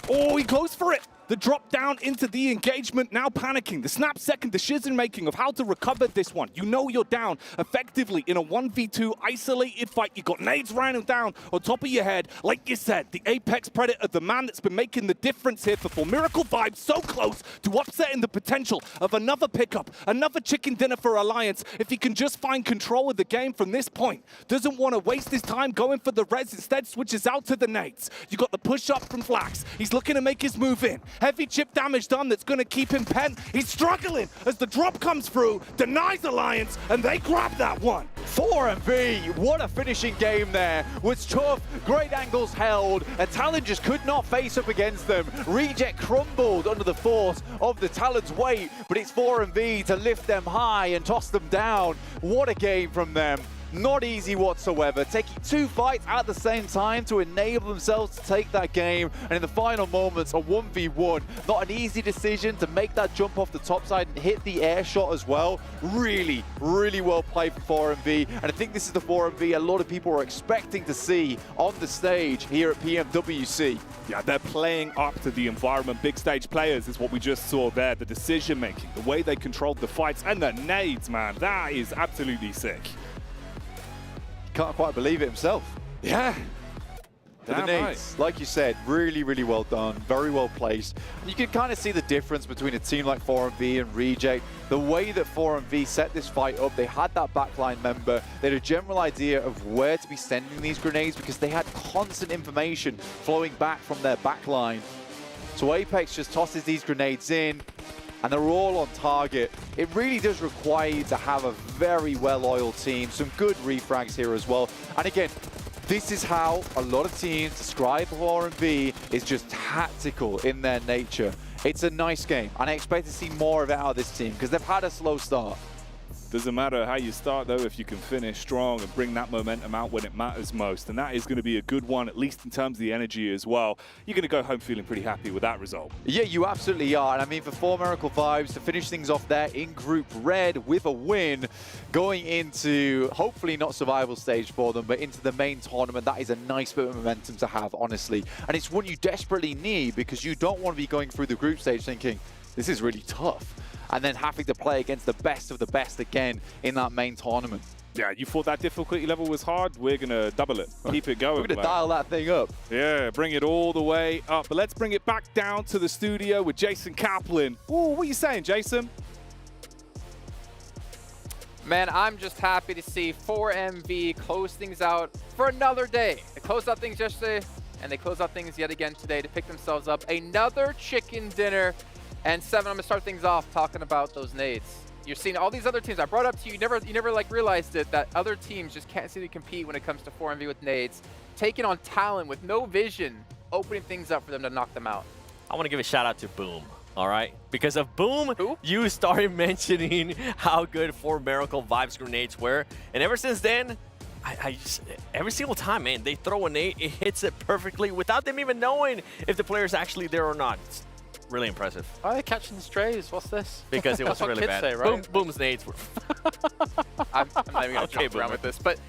Oh, he goes for it. The drop down into the engagement, now panicking. The snap second decision making of how to recover this one. You know you're down effectively in a 1v2 isolated fight. You got nades raining down on top of your head. Like you said, the Apex Predator, the man that's been making the difference here for Miracle Vibes, so close to upsetting the potential of another pickup, another chicken dinner for Alliance. If he can just find control of the game from this point. Doesn't want to waste his time going for the res, instead switches out to the nades. You got the push up from Flax. He's looking to make his move in. Heavy chip damage done that's going to keep him pent. He's struggling as the drop comes through, denies Alliance, and they grab that one.
4MV, what a finishing game there. Was tough, great angles held, and Talon just could not face up against them. Reject crumbled under the force of the Talon's weight, but it's 4MV to lift them high and toss them down. What a game from them. Not easy whatsoever, taking 2 fights at the same time to enable themselves to take that game, and in the final moments, a 1v1. Not an easy decision to make that jump off the top side and hit the air shot as well. Really, really well played for 4MV, and I think this is the 4MV a lot of people are expecting to see on the stage here at PMWC.
Yeah, they're playing up to the environment. Big stage players is what we just saw there. The decision making, the way they controlled the fights, and the nades, man, that is absolutely sick.
Can't quite believe it himself.
Yeah.
The nades, like you said, really, really well done, very well placed. And you can kind of see the difference between a team like 4MV and Reject. The way that 4MV set this fight up, they had that backline member, they had a general idea of where to be sending these grenades because they had constant information flowing back from their backline. So Apex just tosses these grenades in, and they're all on target. It really does require you to have a very well-oiled team, some good refrags here as well. And again, this is how a lot of teams describe 4MV is just tactical in their nature. It's a nice game, and I expect to see more of it out of this team because they've had a slow start.
Doesn't matter how you start, though, if you can finish strong and bring that momentum out when it matters most. And that is going to be a good one, at least in terms of the energy as well. You're going to go home feeling pretty happy with that result.
Yeah, you absolutely are. And I mean, for 4 Miracle Vibes to finish things off there in Group Red with a win, going into, hopefully not survival stage for them, but into the main tournament, that is a nice bit of momentum to have, honestly. And it's one you desperately need because you don't want to be going through the group stage thinking, this is really tough, and then having to play against the best of the best again in that main tournament.
Yeah, you thought that difficulty level was hard? We're going to double it. Keep it going.
We're going to dial that thing up.
Yeah, bring it all the way up. But let's bring it back down to the studio with Jason Kaplan. Ooh, what are you saying, Jason?
Man, I'm just happy to see 4MV close things out for another day. They closed out things yesterday, and they closed out things yet again today to pick themselves up another chicken dinner. And 7, I'm gonna start things off talking about those nades. You're seeing all these other teams. I brought up to you, you never like realized it, that other teams just can't seem to compete when it comes to 4MV with nades. Taking on Talon with no vision, opening things up for them to knock them out.
I want to give a shout out to Boom. All right, because of Boom, you started mentioning how good 4 Miracle Vibes grenades were, and ever since then, I just, every single time, man, they throw a nade, it hits it perfectly without them even knowing if the player's actually there or not. It's really impressive.
Why are they catching strays? What's this?
Because it was really bad.
Say, right?
Boom's nades were.
I'm not even gonna jump around with this, but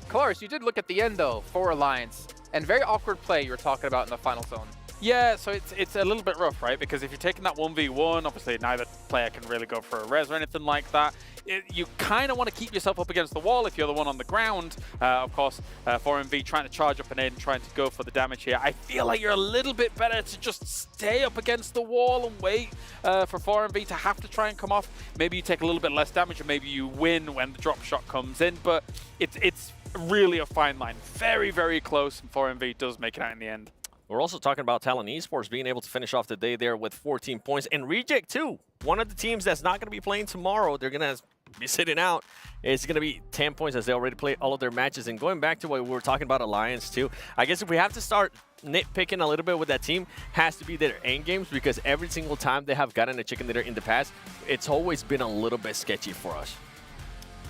Clarus, you did look at the end though for Alliance, and very awkward play you were talking about in the final zone.
Yeah, so it's a little bit rough, right? Because if you're taking that 1v1, obviously neither player can really go for a res or anything like that. You kind of want to keep yourself up against the wall if you're the one on the ground. Of course, 4MV trying to charge up an aid and trying to go for the damage here. I feel like you're a little bit better to just stay up against the wall and wait for 4MV to have to try and come off. Maybe you take a little bit less damage and maybe you win when the drop shot comes in, but it's really a fine line. Very, very close, and 4MV does make it out in the end.
We're also talking about Talon Esports being able to finish off the day there with 14 points. And Reject, too. One of the teams that's not going to be playing tomorrow, they're going to be sitting out. It's going to be 10 points as they already played all of their matches. And going back to what we were talking about Alliance, too, I guess if we have to start nitpicking a little bit with that team, has to be their end games, because every single time they have gotten a chicken dinner in the past, it's always been a little bit sketchy for us.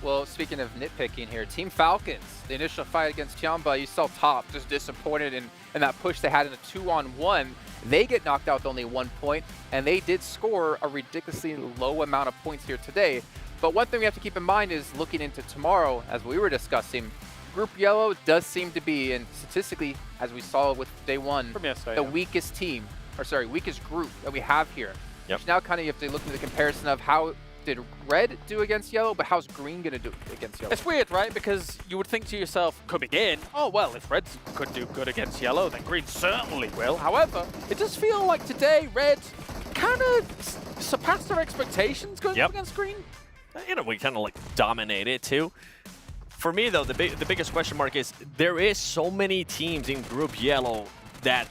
Well, speaking of nitpicking here, Team Falcons, the initial fight against Tiamba, you saw Top just disappointed in that push they had in a 2-on-1. They get knocked out with only 1 point, and they did score a ridiculously low amount of points here today. But one thing we have to keep in mind is looking into tomorrow, as we were discussing, Group Yellow does seem to be, and statistically, as we saw with day one, the weakest team, or sorry, weakest group that we have here.
Yep.
Which now kind of you have to look at the comparison of how did Red do against Yellow, but how's Green going to do against Yellow?
It's weird, right? Because you would think to yourself, coming in, oh, well, if Red could do good against Yellow, then Green certainly will. However, it does feel like today, Red kind of surpassed their expectations going up against Green.
You know, we kind of like dominated, too. For me, though, the biggest question mark is there is so many teams in Group Yellow that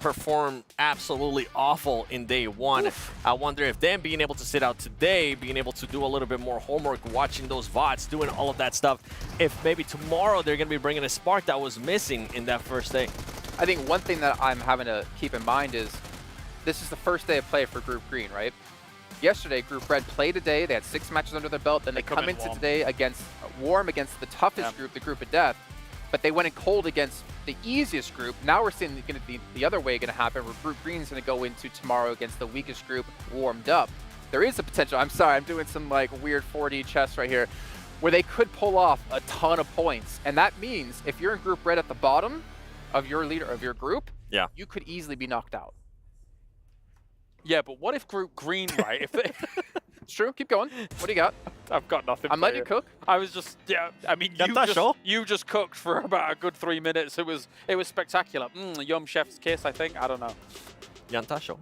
perform absolutely awful in day one. Oof. I wonder if them being able to sit out today, being able to do a little bit more homework, watching those VODs, doing all of that stuff, if maybe tomorrow they're going to be bringing a spark that was missing in that first day.
I think one thing that I'm having to keep in mind is this is the first day of play for Group Green, right? yesterday, Group Red played today. They had 6 matches under their belt. Then they come into today against warm against the toughest group, the Group of Death. But they went in cold against the easiest group. Now we're seeing the other way going to happen, where Group Green is going to go into tomorrow against the weakest group, warmed up. There is a potential. I'm sorry, I'm doing some like weird 4D chess right here, where they could pull off a ton of points. And that means if you're in Group Red at the bottom of your leader of your group, you could easily be knocked out.
Yeah, but what if Group Green, right? If they
It's true. Keep going. What do you got?
I've got nothing.
I'm letting you cook.
I was just, I mean, you just cooked for about a good 3 minutes. It was spectacular. Yum chef's kiss, I think. I don't know.
Yantasho.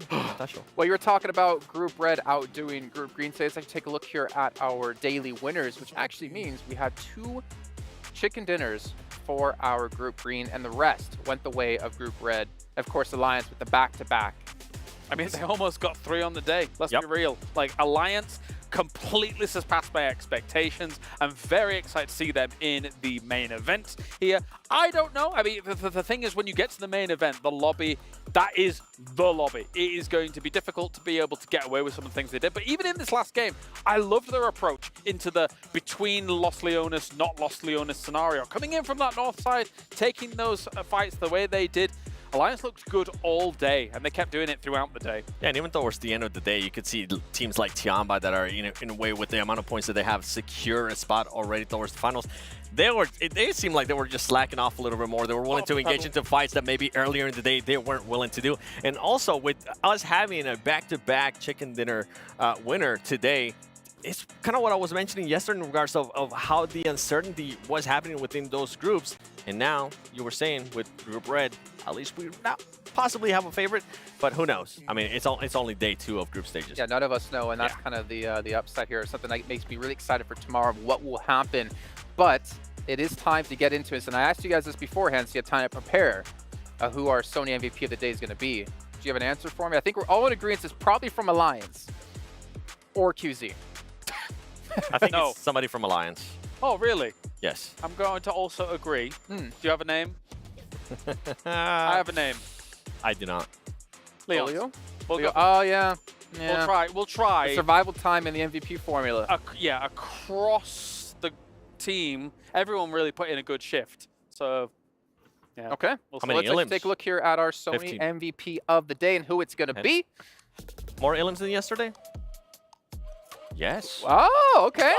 Well, you were talking about Group Red outdoing Group Green. So let's actually take a look here at our daily winners, which actually means we had 2 chicken dinners for our Group Green, and the rest went the way of Group Red. Of course, Alliance with the back-to-back.
I mean, they almost got 3 on the day. Let's be real. Like, Alliance completely surpassed my expectations. I'm very excited to see them in the main event here. I don't know. I mean, the thing is, when you get to the main event, the lobby, that is the lobby. It is going to be difficult to be able to get away with some of the things they did. But even in this last game, I loved their approach into the between Los Leones, not Los Leones scenario. Coming in from that north side, taking those fights the way they did. Alliance looked good all day, and they kept doing it throughout the day.
Yeah, and even towards the end of the day, you could see teams like Tiamba that are, in a way, with the amount of points that they have, secure a spot already towards the finals. They seemed like they were just slacking off a little bit more. They were willing to engage into fights that maybe earlier in the day they weren't willing to do. And also, with us having a back-to-back chicken dinner winner today, it's kind of what I was mentioning yesterday in regards of how the uncertainty was happening within those groups. And now, you were saying with Group Red, at least we now possibly have a favorite, but who knows? I mean, it's only day 2 of group stages.
Yeah, none of us know, and that's kind of the upside here. Something that makes me really excited for tomorrow of what will happen. But it is time to get into this, and I asked you guys this beforehand, so you have time to prepare who our Sony MVP of the day is going to be. Do you have an answer for me? I think we're all in agreement it's probably from Alliance or QZ.
I think it's somebody from Alliance.
Oh, really?
Yes.
I'm going to also agree. Do you have a name? I have a name.
I do not.
Leon.
Leo?
We'll go.
Oh, yeah.
We'll try.
The survival time in the MVP formula.
Yeah, across the team, everyone really put in a good shift. So, yeah.
Okay.
How many
let's take a look here at our Sony
15.
MVP of the day and who it's going to be.
More Illims than yesterday? Yes.
Oh, okay.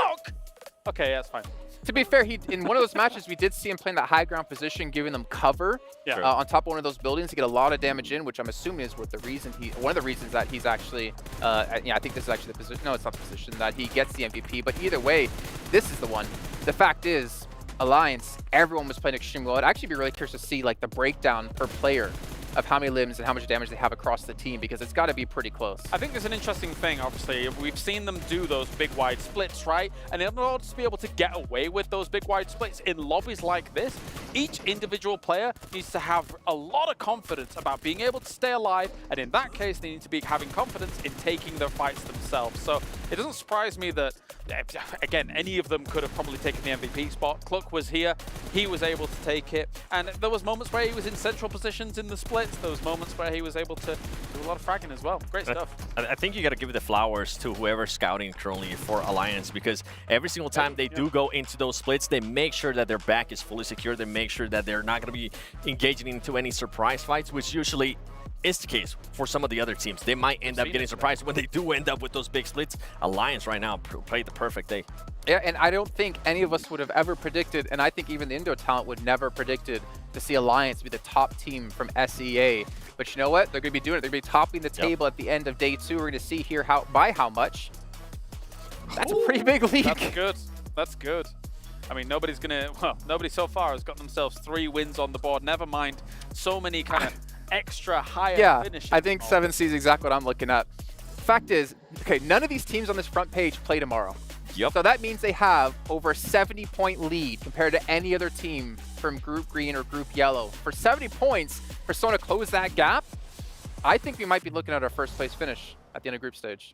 Okay, that's fine.
To be fair, in one of those matches, we did see him playing that high ground position, giving them cover on top of one of those buildings to get a lot of damage in, which I'm assuming is one of the reasons that he's actually, I think this is actually the position. No, it's not the position that he gets the MVP. But either way, this is the one. The fact is, Alliance, everyone was playing extremely well. I'd actually be really curious to see like the breakdown per player of how many limbs and how much damage they have across the team, because it's got to be pretty close.
I think there's an interesting thing, obviously. We've seen them do those big wide splits, right? And in order to be able to get away with those big wide splits in lobbies like this, each individual player needs to have a lot of confidence about being able to stay alive, and in that case, they need to be having confidence in taking their fights themselves. So it doesn't surprise me that, again, any of them could have probably taken the MVP spot. Cluck was here, he was able to take it, and there was moments where he was in central positions in the splits, there was moments where he was able to do a lot of fragging as well. Great stuff.
I think you got to give the flowers to whoever's scouting currently for Alliance, because every single time they do go into those splits, they make sure that their back is fully secure. They make sure that they're not going to be engaging into any surprise fights, which usually is the case for some of the other teams. They might end up getting surprised when they do end up with those big splits. Alliance right now played the perfect day.
Yeah, and I don't think any of us would have ever predicted, and I think even the Indo talent would never predicted to see Alliance be the top team from SEA. But you know what? They're going to be doing it. They're going to be topping the table at the end of day 2. We're going to see here by how much. That's a pretty big lead.
That's good. That's good. I mean, nobody so far has got themselves 3 wins on the board. Never mind so many kind of extra higher finishes.
I think 7C is exactly what I'm looking at. Fact is, okay, none of these teams on this front page play tomorrow.
Yep.
So that means they have over a 70-point lead compared to any other team from Group Green or Group Yellow. For 70 points, for someone to close that gap, I think we might be looking at our first place finish at the end of group stage.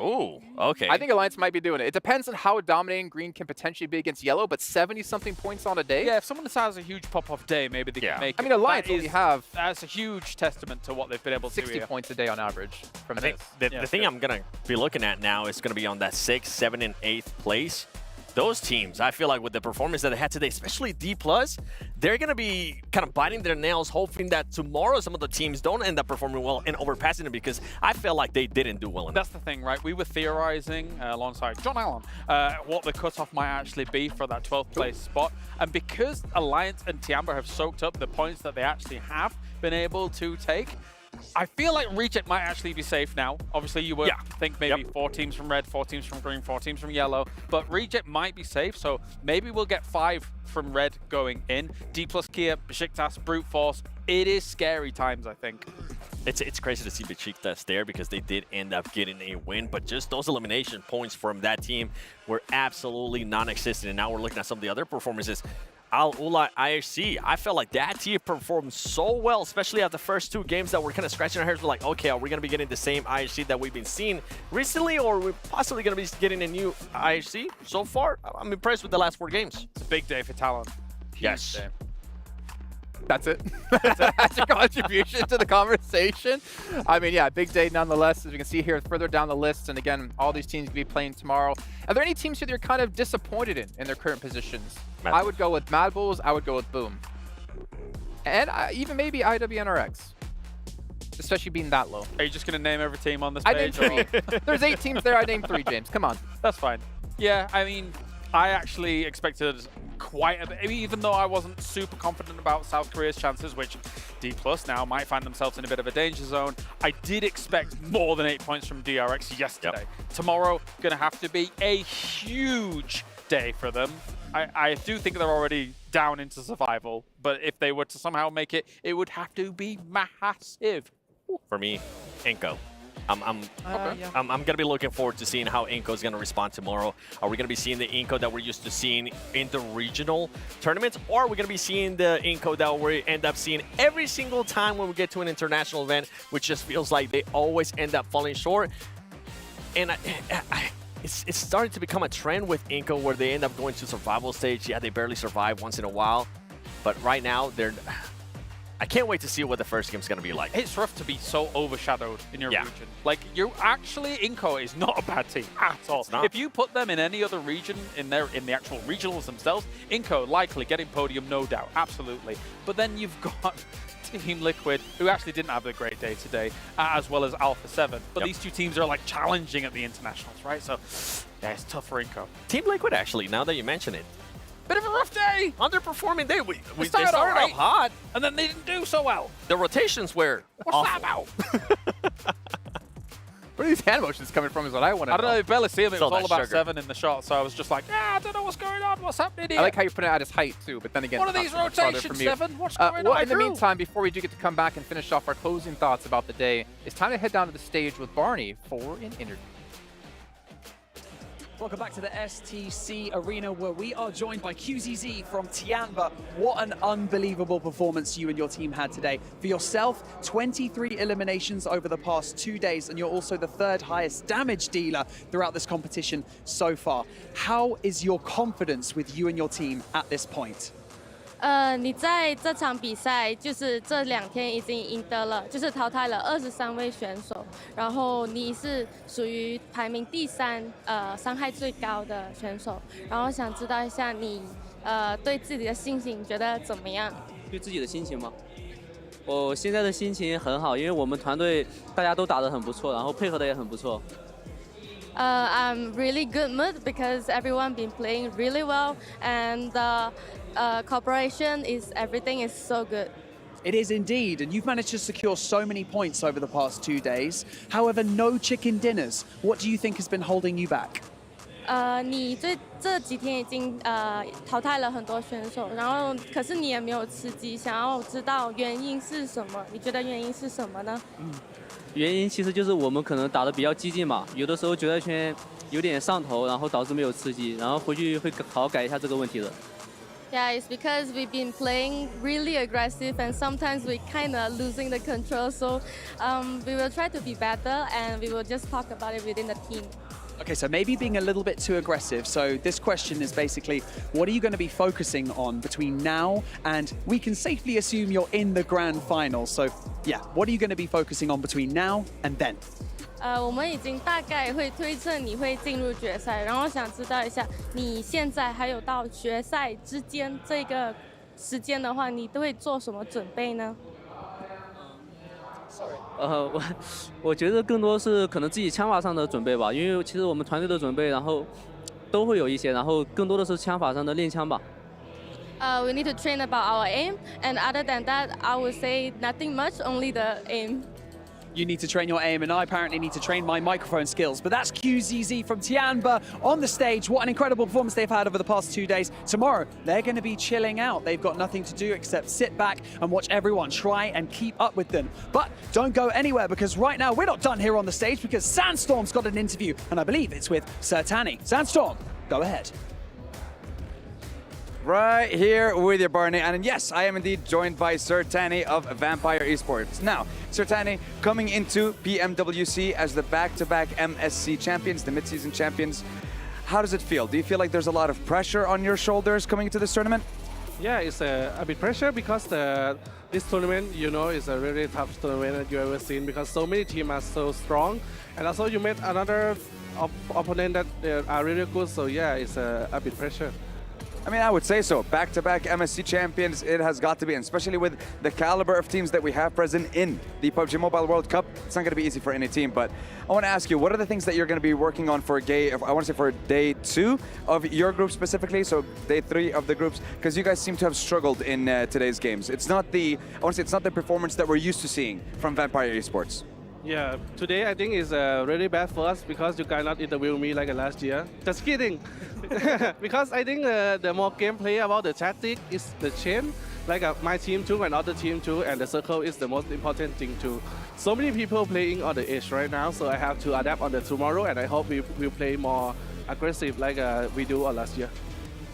Oh, okay.
I think Alliance might be doing it. It depends on how dominating green can potentially be against yellow, but 70-something points on a day?
Yeah, if someone has a huge pop-off day, maybe they can make it.
I mean, Alliance only have...
That's a huge testament to what they've been able to do
60 points a day on average from
I think the thing I'm going to be looking at now is going to be on that 6th, 7th, and 8th place. Those teams, I feel like with the performance that they had today, especially D+, they're going to be kind of biting their nails, hoping that tomorrow some of the teams don't end up performing well and overpassing them, because I feel like they didn't do well enough.
That's the thing, right? We were theorizing alongside John Allen what the cutoff might actually be for that 12th place spot. And because Alliance and Tiamba have soaked up the points that they actually have been able to take, I feel like Reject might actually be safe now. Obviously, you would think maybe 4 teams from red, 4 teams from green, 4 teams from yellow, but Reject might be safe, so maybe we'll get 5 from red going in. D+, Kia, Besiktas, Brute Force. It is scary times, I think.
It's crazy to see Besiktas there because they did end up getting a win, but just those elimination points from that team were absolutely non-existent, and now we're looking at some of the other performances. Al Ula IHC, I felt like that team performed so well, especially at the first 2 games that we're kind of scratching our heads. We're like, okay, are we going to be getting the same IHC that we've been seeing recently, or are we possibly going to be getting a new IHC? So far, I'm impressed with the last 4 games.
It's a big day for Talon.
Yes.
Day.
That's it. That's your contribution to the conversation. I mean, yeah, big day nonetheless, as we can see here further down the list. And again, all these teams will be playing tomorrow. Are there any teams that you're kind of disappointed in their current positions? I would go with Mad Bulls. I would go with Boom. And even maybe IWNRX. Especially being that low.
Are you just going to name every team on this
I
page?
named 3. There's 8 teams there. I named 3, James. Come on.
That's fine. Yeah, I mean, I actually expected quite a bit, even though I wasn't super confident about South Korea's chances, which D+ now might find themselves in a bit of a danger zone. I did expect more than 8 points from DRX yesterday. Tomorrow, going to have to be a huge day for them. I do think they're already down into survival, but if they were to somehow make it, it would have to be massive.
For me, Inco. I'm going to be looking forward to seeing how Inco is going to respond tomorrow. Are we going to be seeing the Inco that we're used to seeing in the regional tournaments, or are we going to be seeing the Inco that we end up seeing every single time when we get to an international event, which just feels like they always end up falling short? And it's starting to become a trend with Inco where they end up going to survival stage. Yeah, they barely survive once in a while, but right now they're... I can't wait to see what the first game's going to be like.
It's rough to be so overshadowed in your region. Like, you actually, Inco is not a bad team at all. If you put them in any other region, in the actual regionals themselves, Inco likely getting podium, no doubt, absolutely. But then you've got Team Liquid, who actually didn't have a great day today, as well as Alpha 7. But these 2 teams are like challenging at the internationals, right? So, yeah, it's tough for Inco.
Team Liquid, actually, now that you mention it,
bit of a rough day.
Underperforming day. They
started
off hot,
and then they didn't do so well.
The rotations were
What's that about?
Where are these hand motions coming from is what I want to know.
I don't know, you barely see them. It was all about
sugar.
7 in the shot, so I was just like, yeah, I don't know what's going on. What's happening here?
I like how you put it at his height, too, but then again,
what are these rotations, 7? What's going on?
In the meantime, before we do get to come back and finish off our closing thoughts about the day, it's time to head down to the stage with Barney for an interview.
Welcome back to the STC Arena, where we are joined by QZZ from Tiamba. What an unbelievable performance you and your team had today. For yourself, 23 eliminations over the past 2 days, and you're also the 3rd highest damage dealer throughout this competition so far. How is your confidence with you and your team at this point?
你在这场比赛就是这2天已经赢得了，就是淘汰了23位选手，然后你是属于排名第3，伤害最高的选手，然后想知道一下你对自己的心情觉得怎么样？
对自己的心情吗？我现在的心情很好，因为我们团队大家都打得很不错，然后配合的也很不错。
I'm really good mood because everyone been playing really well and cooperation is everything is so good.
It is indeed, and you've managed to secure so many points over the past 2 days. However, no chicken dinners. What do you think has been holding you back?
你这几天已经淘汰了很多选手，然后可是你也没有吃鸡，想要知道原因是什么？你觉得原因是什么呢？
原因其实就是我们可能打得比较激进嘛，有的时候决赛圈有点上头，然后导致没有吃鸡，然后回去会好好改一下这个问题的。
Yeah, it's because we've been playing really aggressive and sometimes we kind of losing the control. So we will try to be better and we will just talk about it within the team.
Okay, so maybe being a little bit too aggressive. So this question is basically, what are you going to be focusing on between now and we can safely assume you're in the grand final. So yeah, what are you going to be focusing on between now and then?
我们已经大概会推测你会进入决赛，然后想知道一下，你现在还有到决赛之间这个时间的话，你都会做什么准备呢？
我觉得更多是可能自己枪法上的准备吧，因为其实我们团队的准备，然后都会有一些，然后更多的是枪法上的练枪吧。
We need to train about our aim, and other than that, I would say nothing much, only the aim.
You need to train your aim, and I apparently need to train my microphone skills. But that's QZZ from Tianba on the stage. What an incredible performance they've had over the past 2 days. Tomorrow, they're going to be chilling out. They've got nothing to do except sit back and watch everyone try and keep up with them. But don't go anywhere, because right now we're not done here on the stage, because Sandstorm's got an interview, and I believe it's with Sertani. Sandstorm, go ahead.
Right here with you, Barney. And yes, I am indeed joined by Sertani of Vampire Esports. Now, Sertani, coming into PMWC as the back-to-back MSC champions, the mid-season champions, how does it feel? Do you feel like there's a lot of pressure on your shoulders coming into this tournament?
Yeah, it's a bit pressure because this tournament, you know, is a really tough tournament that you've ever seen because so many teams are so strong. And also you met another opponent that are really good, so yeah, it's a bit pressure.
I mean, I would say so. Back-to-back MSC champions, it has got to be, and especially with the caliber of teams that we have present in the PUBG Mobile World Cup. It's not going to be easy for any team, but I want to ask you, what are the things that you're going to be working on for day 2 of your group specifically, so day 3 of the groups, because you guys seem to have struggled in today's games. It's not the, I want to say, it's not the performance that we're used to seeing from Vampire Esports.
Yeah, today I think is really bad for us because you cannot interview me like last year. Just kidding. Because I think the more gameplay about the tactic is the chain. Like my team too and other team too, and the circle is the most important thing too. So many people playing on the edge right now, so I have to adapt on the tomorrow, and I hope we will play more aggressive like we do last year.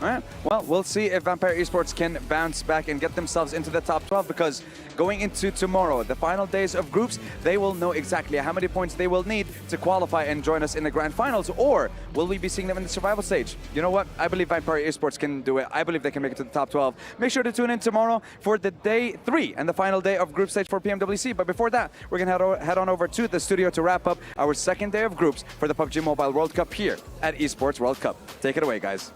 All right, well, we'll see if Vampire Esports can bounce back and get themselves into the top 12, because going into tomorrow, the final days of groups, they will know exactly how many points they will need to qualify and join us in the grand finals, or will we be seeing them in the survival stage? You know what? I believe Vampire Esports can do it. I believe they can make it to the top 12. Make sure to tune in tomorrow for the day 3 and the final day of group stage for PMWC. But before that, we're going to head on over to the studio to wrap up our second day of groups for the PUBG Mobile World Cup here at ESPORTS World Cup. Take it away, guys.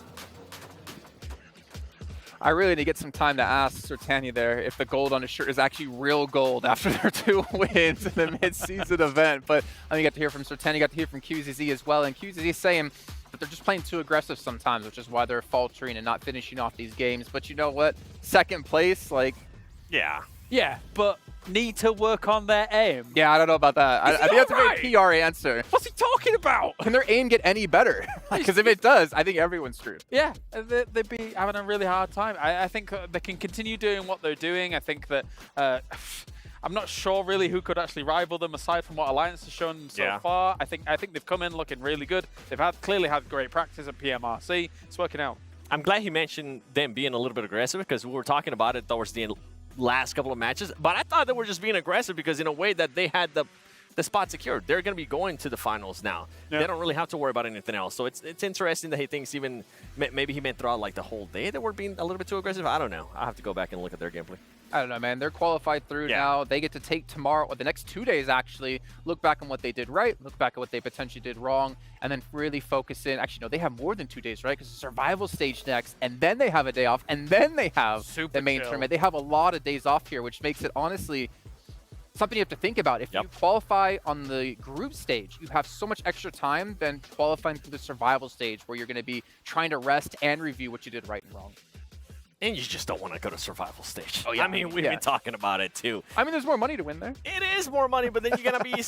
I really need to get some time to ask Sertani there if the gold on his shirt is actually real gold after their 2 wins in the mid-season event. But I think you got to hear from Sertani, got to hear from QZZ as well. And QZZ is saying that they're just playing too aggressive sometimes, which is why they're faltering and not finishing off these games. But you know what? Second place, like...
Yeah.
Yeah, but need to work on their aim.
Yeah, I don't know about that. I think that's a very PR answer.
What's he talking about?
Can their aim get any better? Because if it does, I think everyone's screwed.
Yeah, they'd be having a really hard time. I think they can continue doing what they're doing. I think that I'm not sure really who could actually rival them aside from what Alliance has shown so far. I think they've come in looking really good. They've clearly had great practice at PMRC. It's working out.
I'm glad he mentioned them being a little bit aggressive, because we were talking about it towards the last couple of matches, but I thought they were just being aggressive because in a way that they had the spot secured. They're going to be going to the finals now. Yeah. They don't really have to worry about anything else. So it's interesting that he thinks even maybe he meant throughout like the whole day that we're being a little bit too aggressive. I don't know. I'll have to go back and look at their gameplay.
I don't know, man. They're qualified through now. They get to take tomorrow, or the next 2 days actually, look back on what they did right, look back at what they potentially did wrong, and then really focus in. Actually, no, they have more than 2 days, right? Because the survival stage next, and then they have a day off, and then they have the main tournament. They have a lot of days off here, which makes it honestly something you have to think about. If you qualify on the group stage, you have so much extra time than qualifying for the survival stage, where you're going to be trying to rest and review what you did right and wrong.
And you just don't want to go to survival stage.
Oh, yeah.
I mean, we've been talking about it, too.
I mean, there's more money to win there.
It is more money, but then you're going to be...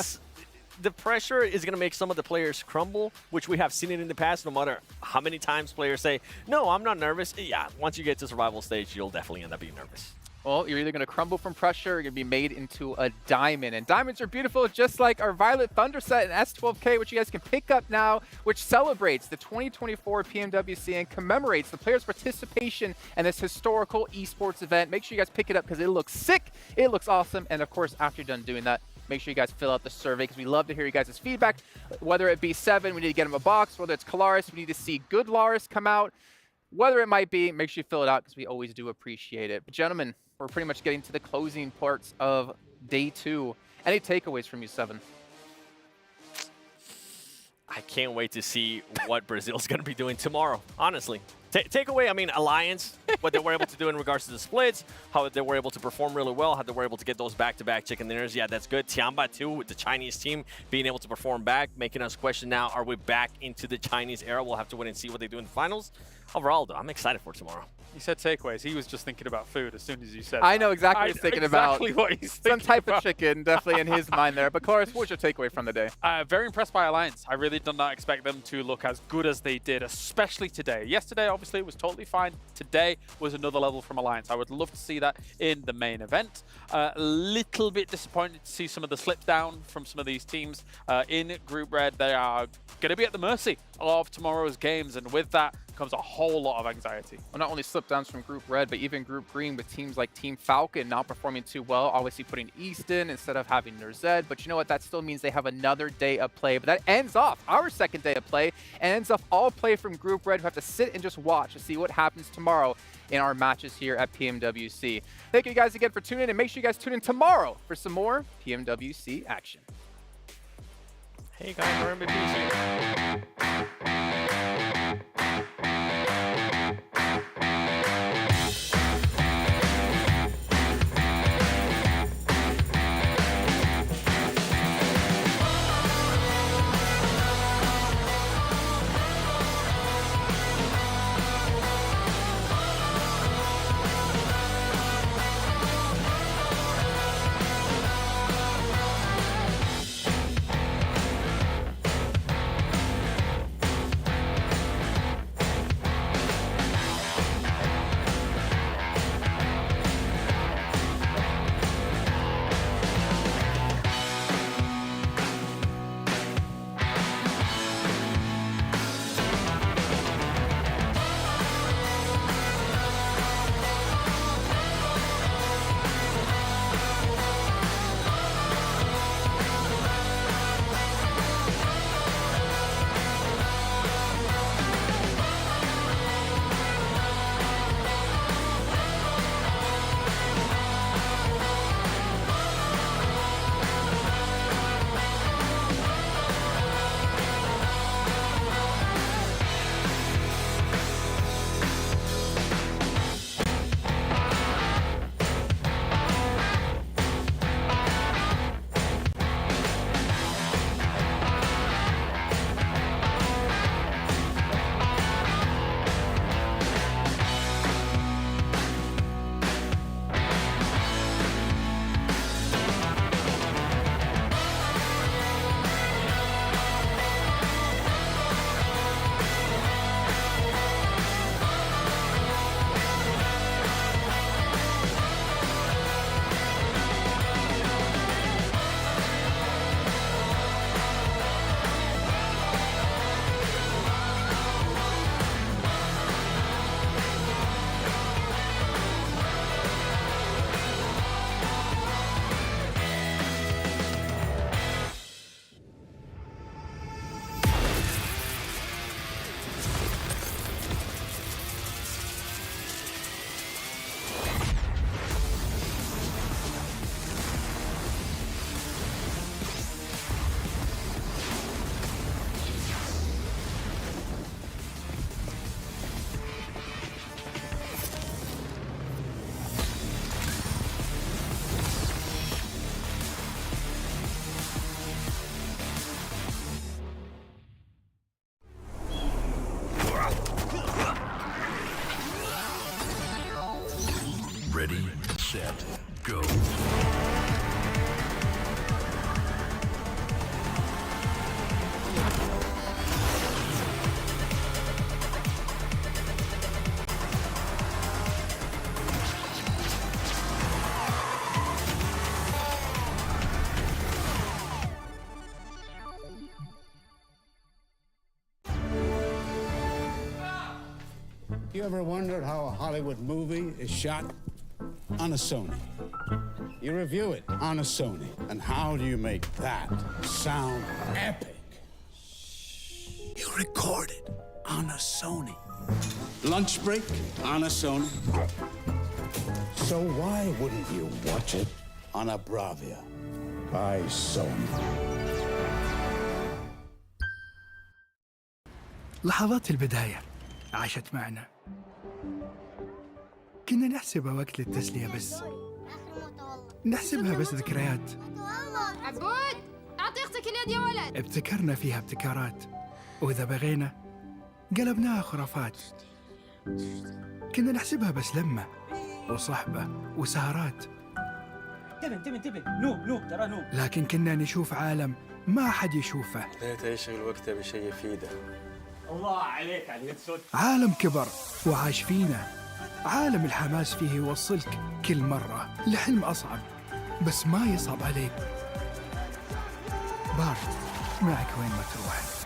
the pressure is going to make some of the players crumble, which we have seen it in the past, no matter how many times players say, no, I'm not nervous. Yeah, once you get to survival stage, you'll definitely end up being nervous.
Well, you're either going to crumble from pressure or you're going to be made into a diamond. And diamonds are beautiful, just like our Violet Thunder set in S12K, which you guys can pick up now, which celebrates the 2024 PMWC and commemorates the players' participation in this historical esports event. Make sure you guys pick it up because it looks sick, it looks awesome, and of course, after you're done doing that, make sure you guys fill out the survey because we love to hear you guys' feedback. Whether it be 7, we need to get him a box. Whether it's Kalaris, we need to see good Laris come out. Whether it might be, make sure you fill it out because we always do appreciate it. But gentlemen, we're pretty much getting to the closing parts of day 2. Any takeaways from you, 7?
I can't wait to see what Brazil's going to be doing tomorrow, honestly. Takeaway, I mean, Alliance, what they were able to do in regards to the splits, how they were able to perform really well, how they were able to get those back-to-back chicken dinners. Yeah, that's good. Tiamba, too, with the Chinese team being able to perform back, making us question now, are we back into the Chinese era? We'll have to wait and see what they do in the finals. Overall, though, I'm excited for tomorrow.
You said takeaways. He was just thinking about food as soon as you said
I know exactly what he's thinking about.
Exactly what he's thinking
Some type
about.
of chicken, definitely in his mind there. But Kalaris, what's your takeaway from the day?
Very impressed by Alliance. I really did not expect them to look as good as they did, especially today. Yesterday, obviously, it was totally fine. Today was another level from Alliance. I would love to see that in the main event. A little bit disappointed to see some of the slip down from some of these teams in Group Red. They are going to be at the mercy of tomorrow's games, and with that comes a whole lot of anxiety.
Well, not only slip downs from Group Red, but even Group Green with teams like Team Falcon not performing too well, obviously putting Easton instead of having Nurzed. But you know what? That still means they have another day of play. But that ends off our second day of play and ends off all play from Group Red, who have to sit and just watch to see what happens tomorrow in our matches here at PMWC. Thank you guys again for tuning in, and make sure you guys tune in tomorrow for some more PMWC action.
Hey guys, our MVP's here.
You ever wondered how a Hollywood movie is shot? On a Sony. You review it on a Sony. And how do you make that sound epic? You record it on a Sony. Lunch break on a Sony. So why wouldn't you watch it on a Bravia by Sony?
لحظات البداية عاشت معنا. كنا نحسبها وقت للتسلية بس. نحسبها بس ذكريات.
عبود أعطي أختك اليد يا ولد.
ابتكرنا فيها ابتكارات، وإذا بغينا قلبناها خرافات. كنا نحسبها بس لمة وصحبة وسهرات.
انتبه نوب ترى نوب.
لكن كنا نشوف عالم ما حد يشوفه.
لا تشغل وقتك بشيء يفيده.
الله عليك على الهيدشوت.
عالم كبر وعاش فينا. عالم الحماس فيه يوصلك كل مرة لحلم أصعب، بس ما يصعب عليك. بارد معك وين ما تروح.